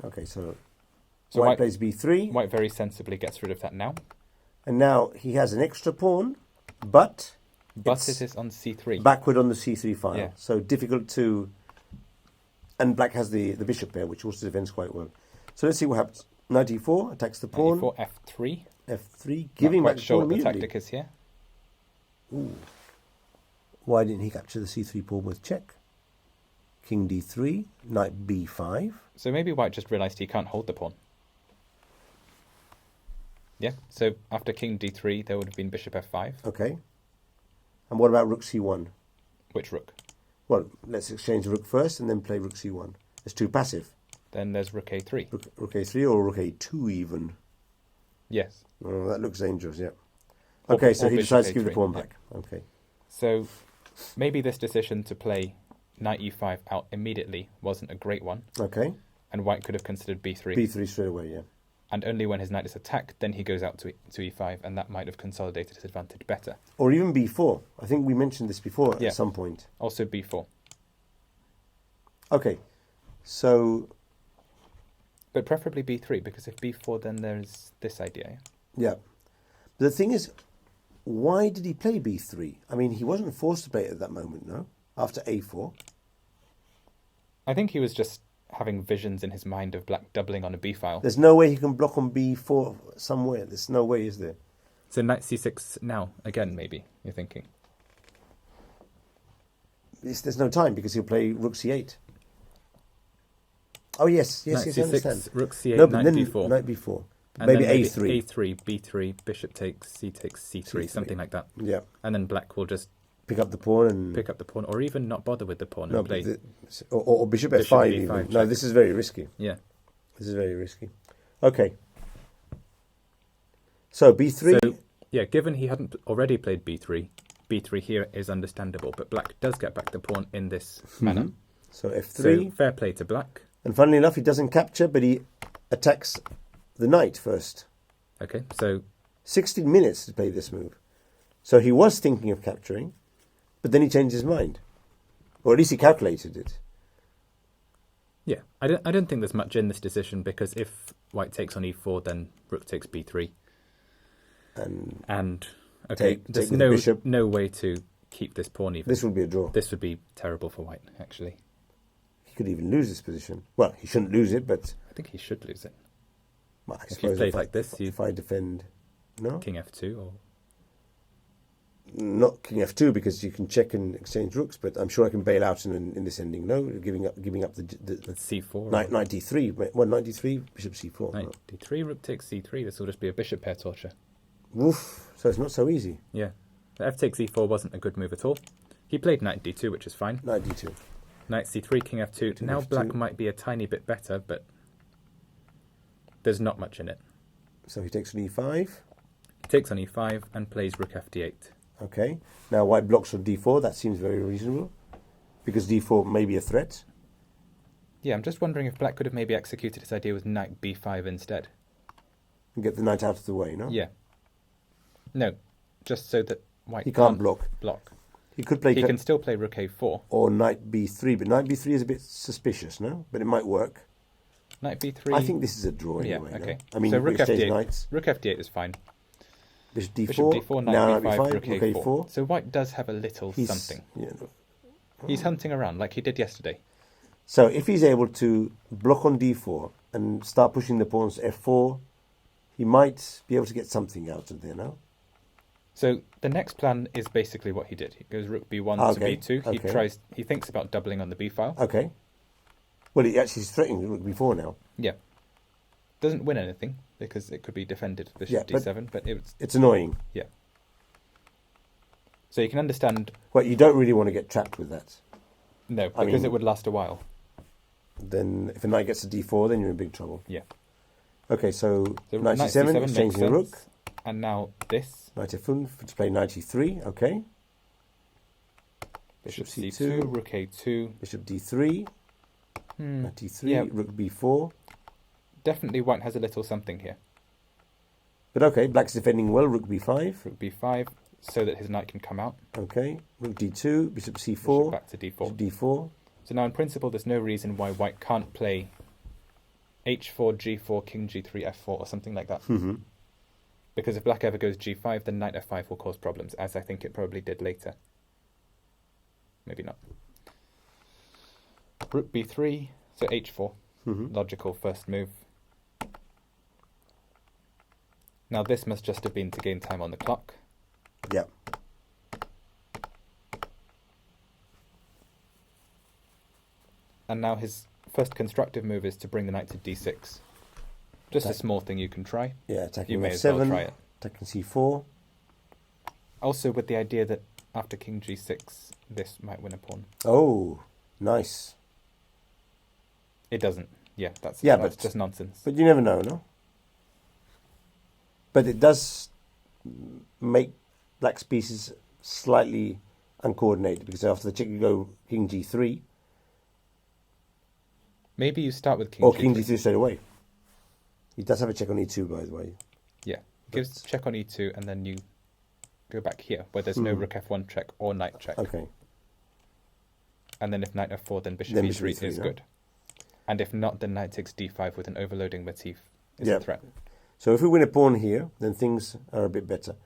Okay, so white plays b3. White very sensibly gets rid of that now. And now he has an extra pawn, but it is on c3. Backward on the c3 file. Yeah. So difficult to... And black has the bishop there, which also defends quite well. So let's see what happens. Knight e4 attacks the pawn. Knight e4, f3. f3, giving back the sure pawn what the immediately. tactic is here. Ooh. Why didn't he capture the c3 pawn with check? King d3, knight b5. So maybe white just realised he can't hold the pawn. Yeah, so after king d3, there would have been bishop f5. Okay. And what about rook c1? Which rook? Well, let's exchange the rook first and then play rook c1. It's too passive. Then there's rook a3. Rook a3 or rook a2 even. Yes. Oh, that looks dangerous, yeah. Okay, so he decides to give the pawn back. Okay. So maybe this decision to play knight e5 out immediately wasn't a great one. Okay. And white could have considered b3. b3 straight away, yeah. And only when his knight is attacked, then he goes out to e5, and that might have consolidated his advantage better. Or even b4. I think we mentioned this before at some point. Also b4. Okay, so... But preferably b3, because if b4, then there's this idea. Yeah. The thing is, why did he play b3? I mean, he wasn't forced to play it at that moment, no? After a4. I think he was just having visions in his mind of black doubling on a b file. There's no way he can block on b4 somewhere. There's no way, is there? So knight c6 now, again, maybe, you're thinking? There's no time, because he'll play rook c8. Oh, yes, knight I c6, understand. Rook c8, No, knight but then b4. knight b4. And maybe then a3. a3, b3, bishop takes c3, something like that. Yeah. And then black will just pick up the pawn and... pick up the pawn, or even not bother with the pawn No, and play... or bishop f5 even. No, this is very risky. Yeah. This is very risky. Okay. So b3... So, yeah, given he hadn't already played b3, b3 here is understandable, but black does get back the pawn in this manner. So So f3. fair play to black. And funnily enough, he doesn't capture, but he attacks the knight first. Okay, so... 16 minutes to play this move. So he was thinking of capturing, but then he changed his mind. Or at least he calculated it. Yeah, I don't think there's much in this decision, because if white takes on e4, then rook takes b3. And okay, there's no way to keep this pawn even. This would be a draw. This would be terrible for white, actually. He could even lose this position. Well, he shouldn't lose it, but... I think he should lose it. Well, I if you played like this, if I defend... No? King f2 or... Not king f2, because you can check and exchange rooks, but I'm sure I can bail out in this ending. No, giving up the c4. Knight d3. Well, knight d3, bishop c4. Knight d3, rook takes c3. This will just be a bishop pair torture. Woof. So it's not so easy. Yeah. The f takes e4 wasn't a good move at all. He played knight d2, which is fine. Knight d2. Knight c3, king f2. Now f2. Black might be a tiny bit better, but there's not much in it. So he takes on e5. He takes on e5 and plays rook fd8. Okay. Now white blocks on d4. That seems very reasonable, because d4 may be a threat. Yeah, I'm just wondering if black could have maybe executed his idea with knight b5 instead. And get the knight out of the way, no? Yeah. No, just so that white he can't block. He could play. He can still play rook a4 or knight b3, but knight b3 is a bit suspicious, no? But it might work. Knight b3. I think this is a draw anyway. Yeah. Okay. No? I mean, so rook exchange fd8. Knights. Rook fd8 is fine. Bishop d4. Bishop d4. Knight now b5. Rook a4. So white does have a little something. Yeah, no. He's hunting around like he did yesterday. So if he's able to block on d4 and start pushing the pawns to f4, he might be able to get something out of there now. So the next plan is basically what he did. He goes rook b1 to b2. Okay. He thinks about doubling on the b file. Okay. Well, he actually is threatening rook b4 now. Yeah. Doesn't win anything because it could be defended bishop d7, but it's annoying. Yeah. So you can understand. Well, you don't really want to get trapped with that. No, because it would last a while. Then if a knight gets to d4, then you're in big trouble. Yeah. Okay, so knight c7, exchanging the rook. And now this. Knight f5 to play knight e3, okay. Bishop c2, rook a2. Bishop d3. Knight d3, rook b4. Definitely white has a little something here. But okay, black's defending well, rook b5. Rook b5, so that his knight can come out. Okay, rook d2, bishop c4. Bishop back to d4. Bishop d4. So now in principle there's no reason why white can't play h4, g4, king g3, f4 or something like that. Mm-hmm. Because if black ever goes g5, then knight f5 will cause problems, as I think it probably did later. Maybe not. Rook b3, so h4. Logical first move. Now this must just have been to gain time on the clock. Yeah. And now his first constructive move is to bring the knight to d6. Just a small thing you can try. Yeah, attacking you may f7, as well try it. attacking c4. Also with the idea that after king g6, this might win a pawn. Oh, nice. It doesn't. Yeah, that's just nonsense. But you never know, no? But it does make black's pieces slightly uncoordinated, because after the check you go king g3. Maybe you start with king or g3. king g3 straight away. He does have a check on e2, by the way. Yeah, gives check on e2, and then you go back here, where there's no rook f1 check or knight check. Okay. And then if knight f4, then bishop e3 is good. And if not, then knight takes d5 with an overloading motif is a threat. So if we win a pawn here, then things are a bit better.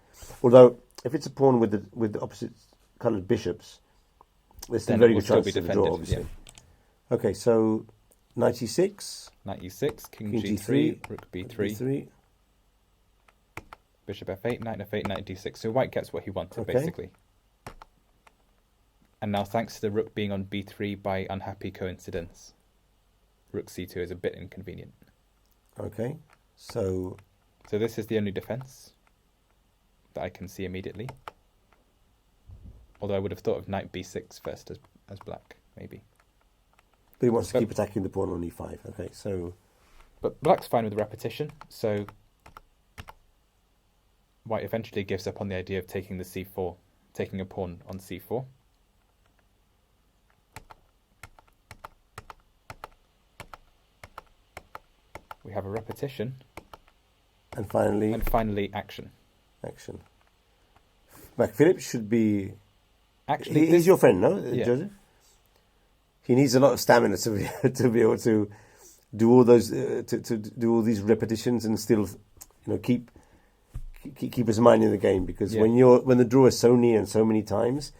Although, if it's a pawn with the opposite coloured bishops, there's still very good chance of a draw, obviously. Yeah. Okay, so knight e6. Knight e6, king g3, rook b3. Bishop f8, knight f8, knight d6. So white gets what he wanted, basically. And now, thanks to the rook being on b3 by unhappy coincidence, rook c2 is a bit inconvenient. Okay, so this is the only defense that I can see immediately. Although I would have thought of knight b6 first as black, maybe. But he wants to keep attacking the pawn on e5. Okay, so... But black's fine with the repetition, so white eventually gives up on the idea of taking the c4, taking a pawn on c4. We have a repetition. And finally action. Action. McPhillips should be... Actually, he's your friend, no, yeah. Joseph? He needs a lot of stamina to be able to do all those to do all these repetitions and still, keep his mind in the game, because when the draw is so near and so many times,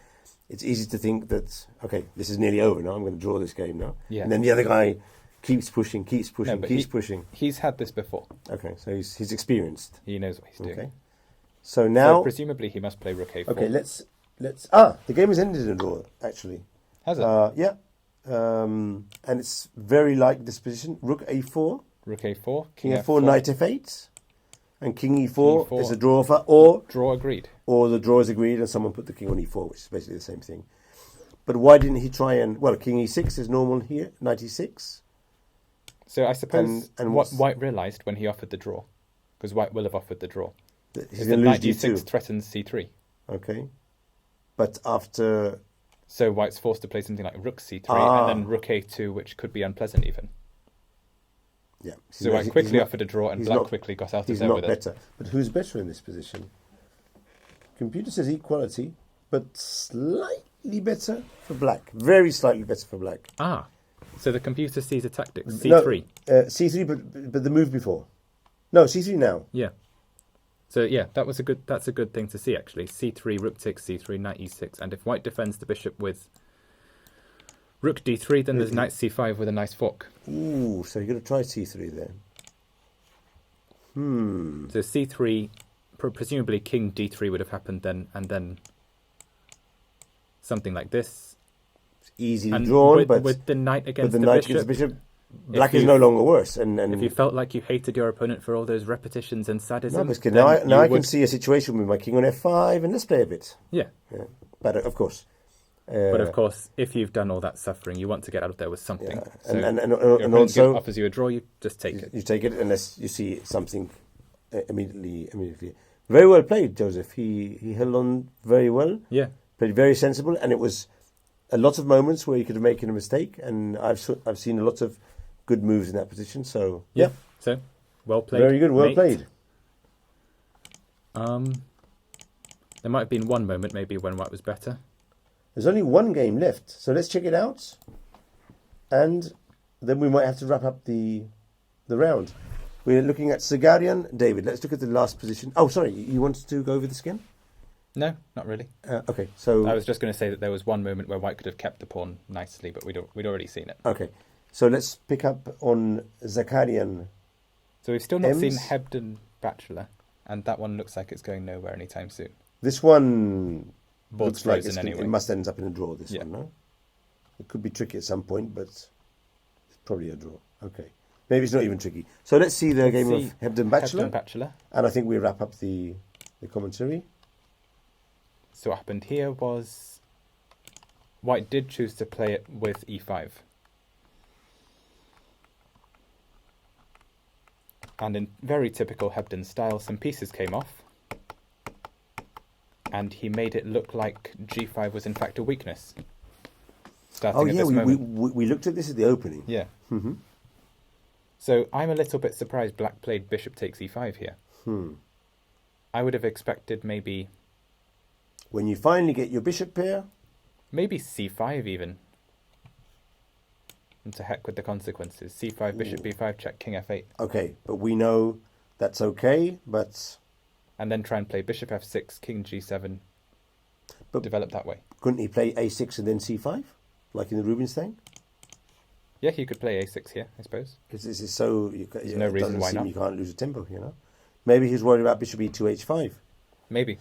it's easy to think that this is nearly over now. I'm going to draw this game now, and then the other guy keeps pushing. He's had this before. Okay, so he's experienced. He knows what he's doing. Okay, so now presumably he must play rook a4. Okay, let's. The game has ended in a draw. Actually, has it? Yeah. And it's very like this position. Rook a4. Rook a4. King f4, knight f8. And king e4 is a draw offer. Or draw agreed. Or the draw is agreed and someone put the king on e4, which is basically the same thing. But why didn't he try and... Well, king e6 is normal here. Knight e6. So I suppose what white realised when he offered the draw, because white will have offered the draw, is that knight e6 threatens c3. Okay. But after... So white's forced to play something like rook c3 and then rook a2, which could be unpleasant even. Yeah. So white quickly offered a draw and black quickly got out of there with it. He's not better. But who's better in this position? Computer says equality, but slightly better for black. Very slightly better for black. So the computer sees a tactic, c3. No, c3, but the move before. No, c3 now. Yeah. So yeah, that's a good thing to see actually. c3, rook takes c3, knight e6, and if white defends the bishop with Rook d3, then there's knight c5 with a nice fork. Ooh, so you're going to try c3 then. So c3, presumably king d3 would have happened then, and then something like this. It's easily drawn, with, but with the knight against the the knight bishop. against the bishop, black is no longer worse. And if you felt like you hated your opponent for all those repetitions and sadism, no, because now I can see a situation with my king on f5, and let's play a bit. Yeah. But of course. But of course, if you've done all that suffering, you want to get out of there with something. Yeah. So and also offers you a draw, you just take it. You take it unless you see something immediately. Very well played, Joseph. He held on very well. Yeah. Played very sensible, and it was a lot of moments where he could have made a mistake, and I've seen a lot of good moves in that position. So yeah. So well played. Very good. Well played. There might have been one moment maybe when White was better. There's only one game left, so let's check it out, and then we might have to wrap up the round. We're looking at Sagarian. David, let's look at the last position. Oh, sorry, you wanted to go over this again? No, not really. Okay, so I was just going to say that there was one moment where White could have kept the pawn nicely, but we'd already seen it. Okay, so let's pick up on Zakarian. So we've still not seen Hebden Bachelor, and that one looks like it's going nowhere anytime soon. This one Board's looks like frozen anyway. It must end up in a draw, this one, no? It could be tricky at some point, but it's probably a draw. Okay. Maybe it's not even tricky. So let's see the game of Hebden Bachelor. And I think we wrap up the commentary. So what happened here was White did choose to play it with e5. And in very typical Hebden style, some pieces came off. And he made it look like g5 was in fact a weakness. Starting at this moment. We looked at this at the opening. Yeah. Mm-hmm. So I'm a little bit surprised Black played bishop takes e5 here. I would have expected maybe... When you finally get your bishop pair... Maybe c5 even. And to heck with the consequences. c5, bishop b5, check, king f8. Okay, but we know that's okay, but... And then try and play bishop f6, king g7, but develop that way. Couldn't he play a6 and then c5, like in the Rubinstein? Yeah, he could play a6 here, I suppose. Because this is so... There's no reason why not. You can't lose a tempo, you know? Maybe he's worried about bishop e2, h5. Maybe.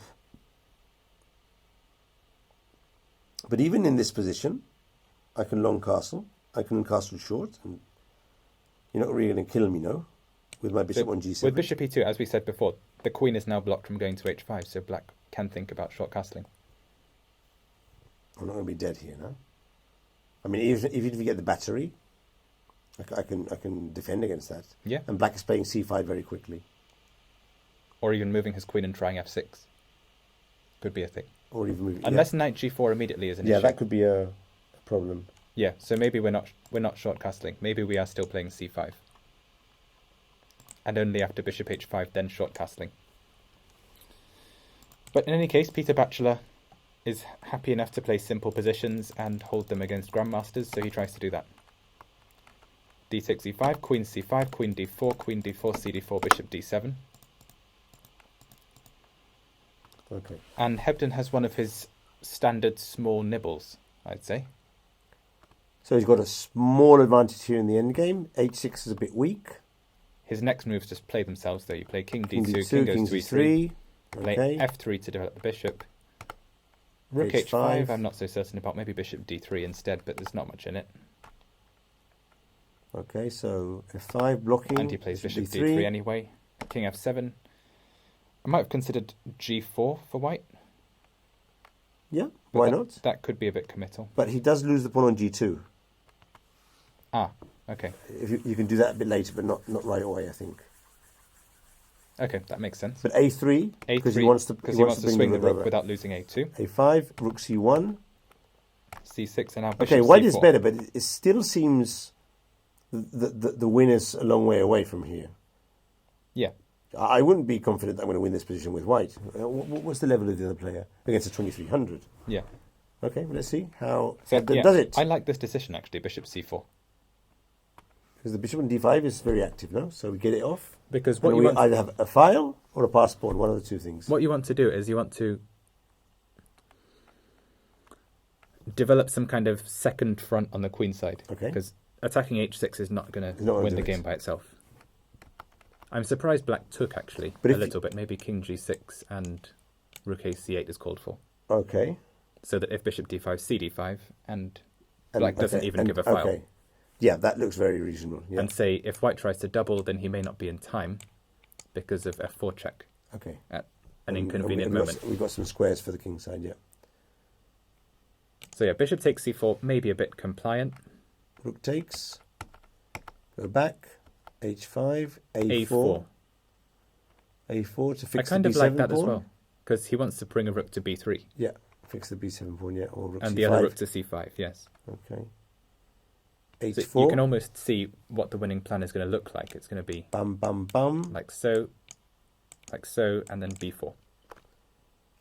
But even in this position, I can long castle. I can castle short. And you're not really going to kill me, no? With my bishop on g7. With bishop e2, as we said before, the queen is now blocked from going to h5, so Black can think about short castling. I'm not going to be dead here, no? I mean, even if you get the battery, I can defend against that. Yeah. And Black is playing c5 very quickly. Or even moving his queen and trying f6. Could be a thing. Or even moving... Unless knight g4 immediately is an issue. Yeah, that could be a problem. Yeah, so maybe we're not short castling. Maybe we are still playing c5. And only after bishop h5, then short castling. But in any case, Peter Bachelor is happy enough to play simple positions and hold them against grandmasters, so he tries to do that. D takes e5, queen c5, queen d4, queen d4, cd4, bishop d7. Okay. And Hebden has one of his standard small nibbles, I'd say. So he's got a small advantage here in the endgame. h6 is a bit weak. His next moves just play themselves, though. You play king d2, king goes to e3. Play f3 to develop the bishop. Rook h5, I'm not so certain about. Maybe bishop d3 instead, but there's not much in it. Okay, so f5 blocking. And he plays bishop d3 anyway. King f7. I might have considered g4 for White. Yeah, why not? That could be a bit committal. But he does lose the pawn on g2. Ah, okay. If you can do that a bit later, but not right away, I think. Okay, that makes sense. But a3, because he wants to swing the rook without losing a2. a5, rook c1. c6 and now bishop okay, white c4. is better, but it still seems the win is a long way away from here. Yeah. I wouldn't be confident that I'm going to win this position with white. What's the level of the other player against a 2300? Yeah. Okay, well, let's see how does it. I like this decision, actually, bishop c4. Because the bishop on d5 is very active now, so we get it off. Because what we either have a file or a pass pawn, one of the two things. What you want to do is you want to develop some kind of second front on the queen side. Okay. Because attacking h6 is not going to Not win the do game it. by itself. I'm surprised black took, actually, But a if little bit. Maybe king g6 and rook a c8 is called for. Okay. So that if bishop d5, cd5, and black doesn't even give a file. Okay. Yeah, that looks very reasonable. Yeah. And say, if white tries to double, then he may not be in time because of f4 check Okay. at an inconvenient moment. We've got some squares for the king side, yeah. So yeah, bishop takes c4, maybe a bit compliant. Rook takes. Go back. H5. a4. A4 to fix I kind the of B7 like that pawn. as well, because he wants to bring a rook to b3. Yeah, fix the B7 pawn, yeah, or rook And C5. the other rook to c5, yes. Okay. H4. So you can almost see what the winning plan is going to look like. It's going to be bum, bum, bum. like so, and then b4.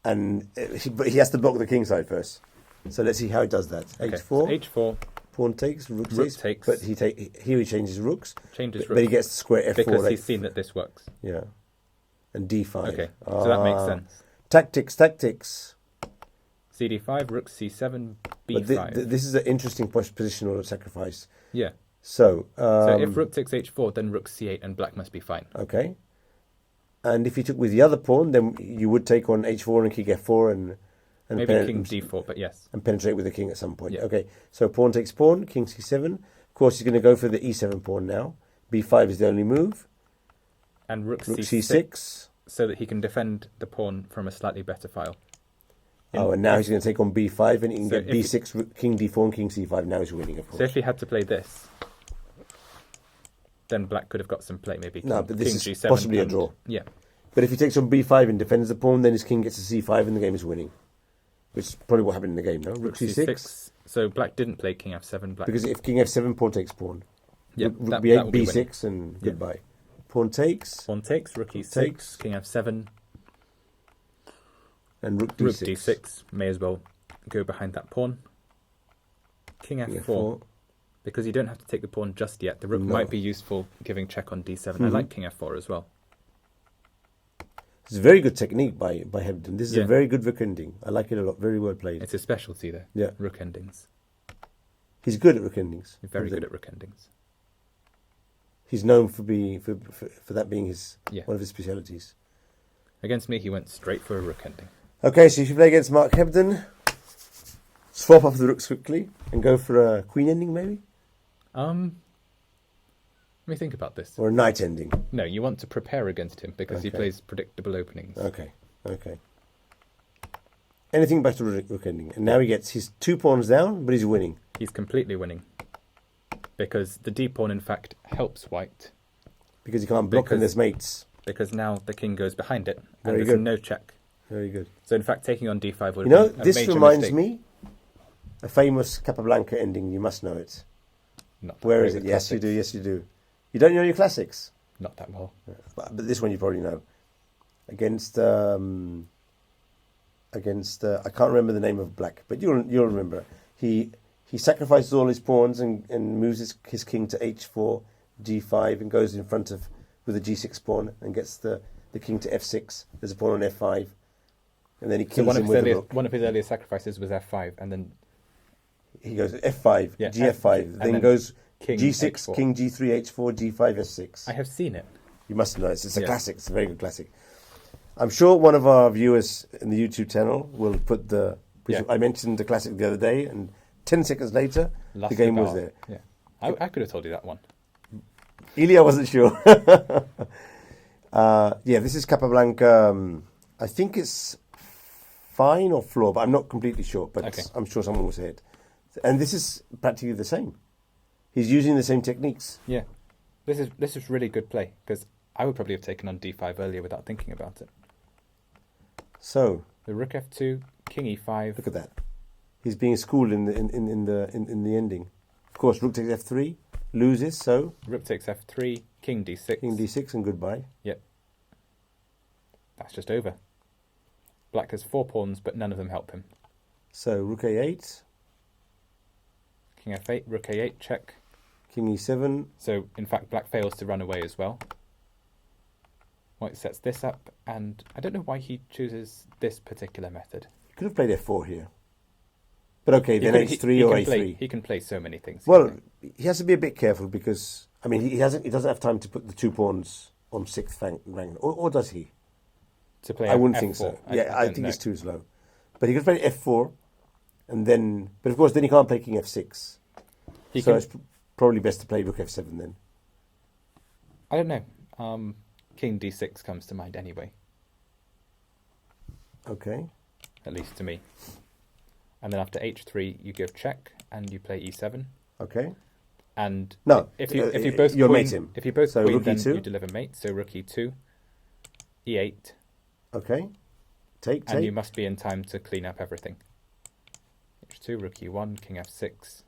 And but he has to block the king side first. So let's see how he does that. Okay, H4. so h4, Pawn takes, rook takes. But here he changes rooks. Changes but, rook. But he gets square F4. Because like, he's seen that this works. Yeah. And D5. Okay, so that makes sense. Tactics. CD5, rook c7, b5. But this is an interesting positional sacrifice. Yeah. So if rook takes h4, then rook c8 and black must be fine. Okay. And if you took with the other pawn, then you would take on h4 and king f4 and maybe king d4, but yes. And penetrate with the king at some point. Yeah. Okay, so pawn takes pawn, king c7. Of course, he's going to go for the e7 pawn now. b5 is the only move. And rook c6. So that he can defend the pawn from a slightly better file. And now he's going to take on b5 and he can get b6, king d4 and king c5. Now he's winning, of course. So if he had to play this, then black could have got some play, maybe. No, but this king is g7 possibly a draw. Yeah. But if he takes on b5 and defends the pawn, then his king gets to c5 and the game is winning. Which is probably what happened in the game, no? Rook c6. So black didn't play king f7. Black. Because if king f7, pawn takes pawn. Yeah, rook that b8, would be b6 and goodbye. Pawn takes. Pawn takes, rook e6, takes. king f7. And rook d6. Rook d6, may as well go behind that pawn. King f4, because you don't have to take the pawn just yet. The rook might be useful giving check on d7. I like king f4 as well. It's a very good technique by Hebden. This is a very good rook ending. I like it a lot. Very well played. It's a specialty there. Yeah. Rook endings. He's good at rook endings. Very good at rook endings. He's known for that being one of his specialities. Against me, he went straight for a rook ending. Okay, so if you play against Mark Hebden, swap off the rooks quickly and go for a queen ending, maybe? Let me think about this. Or a knight ending. No, you want to prepare against him because he plays predictable openings. Okay. Anything but a rook ending. And now he gets his 2 pawns down, but he's winning. He's completely winning. Because the d pawn, in fact, helps white. Because he can't block and there's mates. Because now the king goes behind it and Very there's good. no check. Very good. So in fact, taking on d5 would have been a this major reminds mistake. me a famous Capablanca ending. You must know it. Not that Where great is it? with Yes, you classics. do. Yes, you do. You don't know your classics? Not that well. But this one you probably know. Against I can't remember the name of black, but you'll remember. He sacrifices all his pawns and moves his king to h4, g5, and goes in front of with a g6 pawn and gets the king to f6. There's a pawn on f5, and then he kills him with a rook. One of his earlier sacrifices was f5, and then He goes f5, gf5, then goes king g6, h4. king g3, h4, g5, f6. I have seen it. You must know it. It's a classic. It's a very good classic. I'm sure one of our viewers in the YouTube channel will put the... I mentioned the classic the other day, and 10 seconds later, the game was there. Yeah, I could have told you that one. Ilya wasn't sure. This is Capablanca. I think it's fine or floor, but I'm not completely sure. But I'm sure someone will say it. And this is practically the same. He's using the same techniques. Yeah, this is really good play because I would probably have taken on d5 earlier without thinking about it. So the rook f2, king e5. Look at that. He's being schooled in the ending. Of course, rook takes f3, loses. So rook takes f3, king d6. King d6 and goodbye. Yep. That's just over. Black has 4 pawns, but none of them help him. So rook a8. King f8, rook a8, check. King e7. So, in fact, black fails to run away as well. White sets this up, and I don't know why he chooses this particular method. He could have played f4 here. But okay, then h3 or a3. He can play so many things. Well, he has to be a bit careful because I mean he doesn't have time to put the 2 pawns on 6th rank, or does he? To play, I wouldn't F4. think so. I think it's too slow. But he could play f4, and then, but of course, then he can't play king f6. It's probably best to play rook f7 then. I don't know. King d6 comes to mind anyway. Okay. At least to me. And then after h3, you give check and you play e7. Okay. And no, if you both you'll queen, mate him. If you both queen, then e2? you deliver mate. So rook e2, e8. Okay. Take. And you must be in time to clean up everything. h2, rook e1, king f6.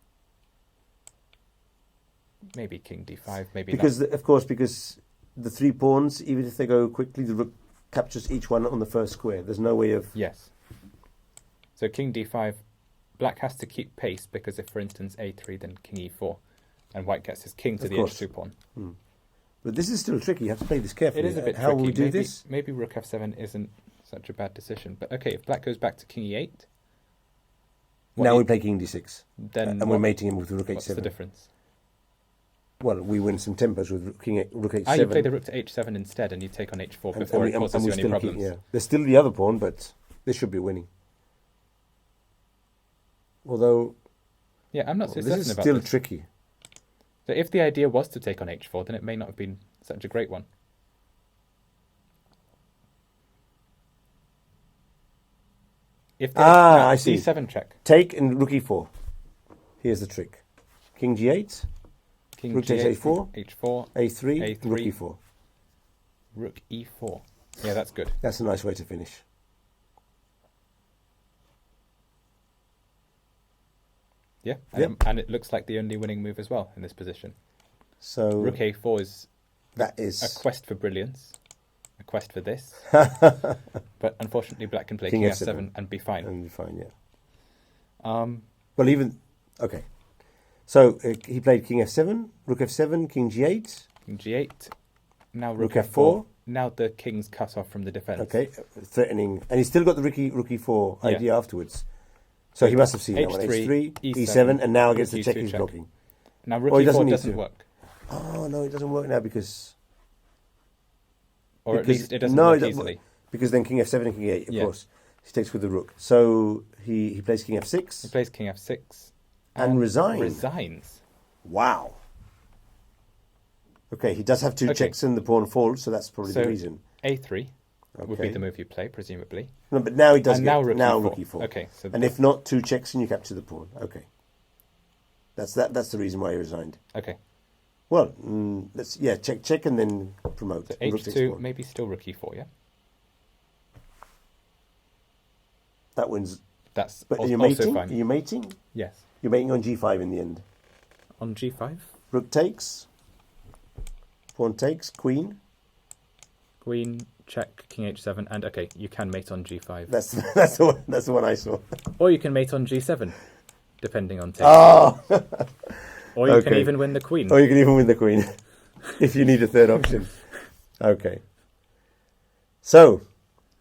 Maybe king d5, maybe because not. Of course, because the 3 pawns, even if they go quickly, the rook captures each one on the first square. There's no way of... Yes. So king d5, black has to keep pace because if, for instance, a3, then king e4, and white gets his king to the h2 pawn. But this is still tricky. You have to play this carefully. It is a bit How tricky. will we do this? Maybe rook f7 isn't such a bad decision. But okay, if black goes back to king e8... Now we play king d6. Then and we're mating him with rook h7. What's the difference? Well, we win some tempers with rook h7. You play the rook to h7 instead, and you take on h4 before it causes you any problems. There's still the other pawn, but this should be winning. Although... Yeah, I'm not so certain about this. This is still tricky. So if the idea was to take on h4, then it may not have been such a great one. If I see. d7 check. Take and rook e4. Here's the trick. King g8. King rook takes g8, a4. h4. a3. a3. Rook e4. Rook e4. Yeah, that's good. That's a nice way to finish. Yeah, and it looks like the only winning move as well in this position. So rook a4 is a quest for brilliance, a quest for this. But unfortunately, black can play king f7 and be fine. And be fine, yeah. Well, even okay. So he played king f7, rook f7, king g8, king g8. Now rook f4. Now the king's cut off from the defense. Okay, threatening, and he's still got the rook e4 idea afterwards. So he must have seen that one. H3, E7, and now against the check he's blocking. Now rook E4 doesn't work. Oh, no, it doesn't work now because... Or at least it doesn't work easily. Because then king F7 and king E8, of course. He takes with the rook. So he plays king F6. He plays king F6. And resigns. Resigns. Wow. Okay, he does have 2 checks and the pawn falls, so that's probably the reason. A3 would be the move you play, presumably. No, but now he does now rook e4. Okay, so and if not, 2 checks and you capture the pawn. Okay. That's the reason why he resigned. Okay. Well, let's check and then promote. So H2, maybe still rook e4, yeah? That wins. That's but also fine. Are you mating? Yes. You're mating on g5 in the end. On g5? Rook takes. Pawn takes. Queen. Queen, check, king h7, and okay, you can mate on g5. That's the one I saw. Or you can mate on g7, depending on take. Oh! Or you can even win the queen. Or you can even win the queen, if you need a third option. Okay. So,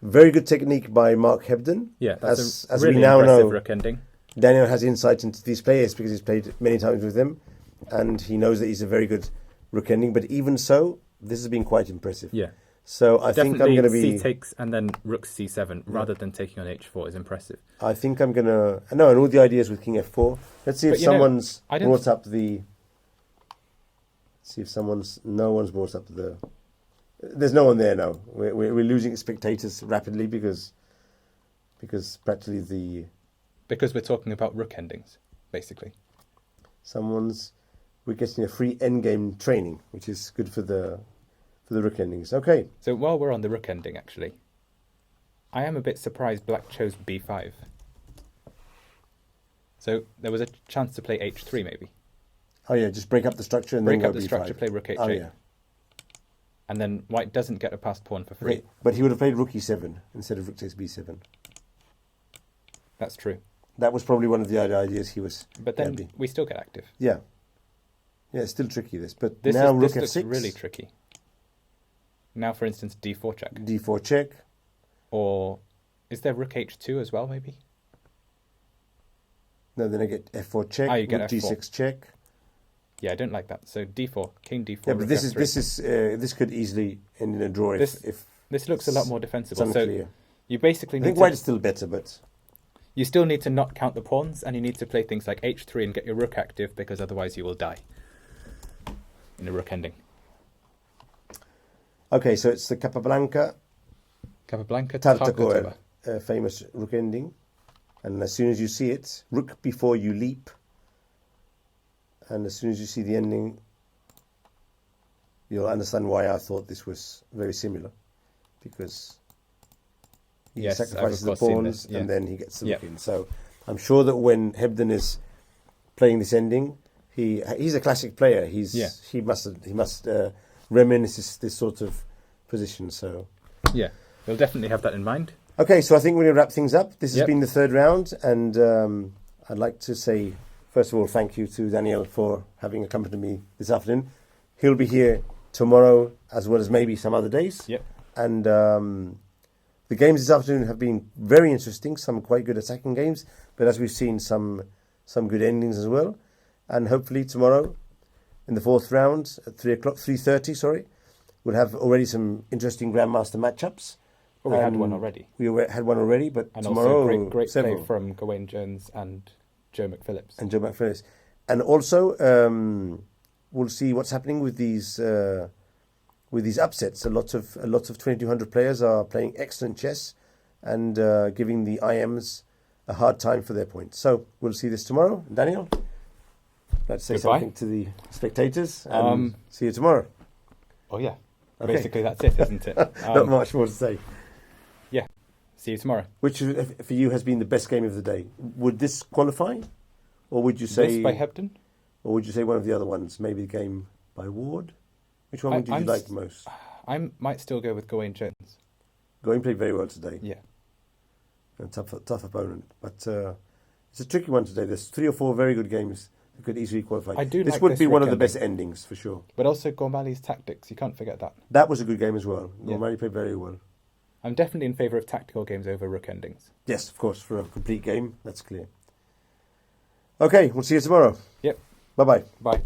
very good technique by Mark Hebden. Yeah, that's as really we now impressive know, rook ending. Daniel has insight into these players because he's played many times with them, and he knows that he's a very good rook ending. But even so, this has been quite impressive. Yeah. So I think I'm going to be... C takes and then rook c7 rather than taking on h4 is impressive. I think I'm going to... No, and all the ideas with king f4. Let's see if someone's brought up the... See if no one's brought up the... There's no one there now. We're losing spectators rapidly because practically the... Because we're talking about rook endings, basically. We're getting a free endgame training, which is good for the rook endings. Okay. So while we're on the rook ending, actually, I am a bit surprised black chose b5. So there was a chance to play h3, maybe. Oh yeah, just break up the structure and then go b5. Break up the structure, play rook h8. Oh yeah. And then white doesn't get a passed pawn for free. Okay. But he would have played rook e7 instead of rook takes b7. That's true. That was probably one of the ideas he was... But then we still get active. Yeah. Yeah, it's still tricky, this. But this now rook looks f6. Really tricky. Now, for instance, d4 check. D4 check. Or is there rook h2 as well, maybe? No, then I get f4 check, you get rook f4. d6 check. Yeah, I don't like that. So d4, king d4. Yeah, but this could easily end in a draw if this looks a lot more defensible. So you basically I think white is still better, but you still need to not count the pawns, and you need to play things like h3 and get your rook active, because otherwise you will die in a rook ending. Okay, so it's the Capablanca Tartakower, famous rook ending. And as soon as you see it, rook before you leap. And as soon as you see the ending, you'll understand why I thought this was very similar. Because he sacrifices the pawns and then he gets the rook in. So I'm sure that when Hebden is playing this ending, he's a classic player. He must reminisce this sort of position. So yeah, we'll definitely have that in mind. Okay, so I think we're going to wrap things up. This has been the third round, and I'd like to say, first of all, thank you to Daniel for having accompanied me this afternoon. He'll be here tomorrow, as well as maybe some other days. Yep. And the games this afternoon have been very interesting, some quite good attacking games, but as we've seen, some good endings as well. And hopefully tomorrow, in the fourth round, at 3:30, we'll have already some interesting Grandmaster matchups. Well, we had one already. We had one already, but and tomorrow... also great play from Gawain Jones and Joe McPhillips. And also, we'll see what's happening with these upsets. A lot of 2200 players are playing excellent chess and giving the IMs a hard time for their points. So we'll see this tomorrow. Daniel, let's say something to the spectators and see you tomorrow. Oh yeah, basically that's it, isn't it? Not much more to say. Yeah, see you tomorrow. Which for you has been the best game of the day? Would this qualify, or would you say this by Hebden, or would you say one of the other ones? Maybe the game by Ward. Which one would you like most? I might still go with Gawain Jones. Gawain played very well today. Yeah. A tough opponent. But it's a tricky one today. There's 3 or 4 very good games that could easily qualify. This would be one of the best endings, for sure. But also Gormali's tactics. You can't forget that. That was a good game as well. Gormali played very well. I'm definitely in favour of tactical games over rook endings. Yes, of course, for a complete game. That's clear. Okay, we'll see you tomorrow. Yep. Bye-bye. Bye.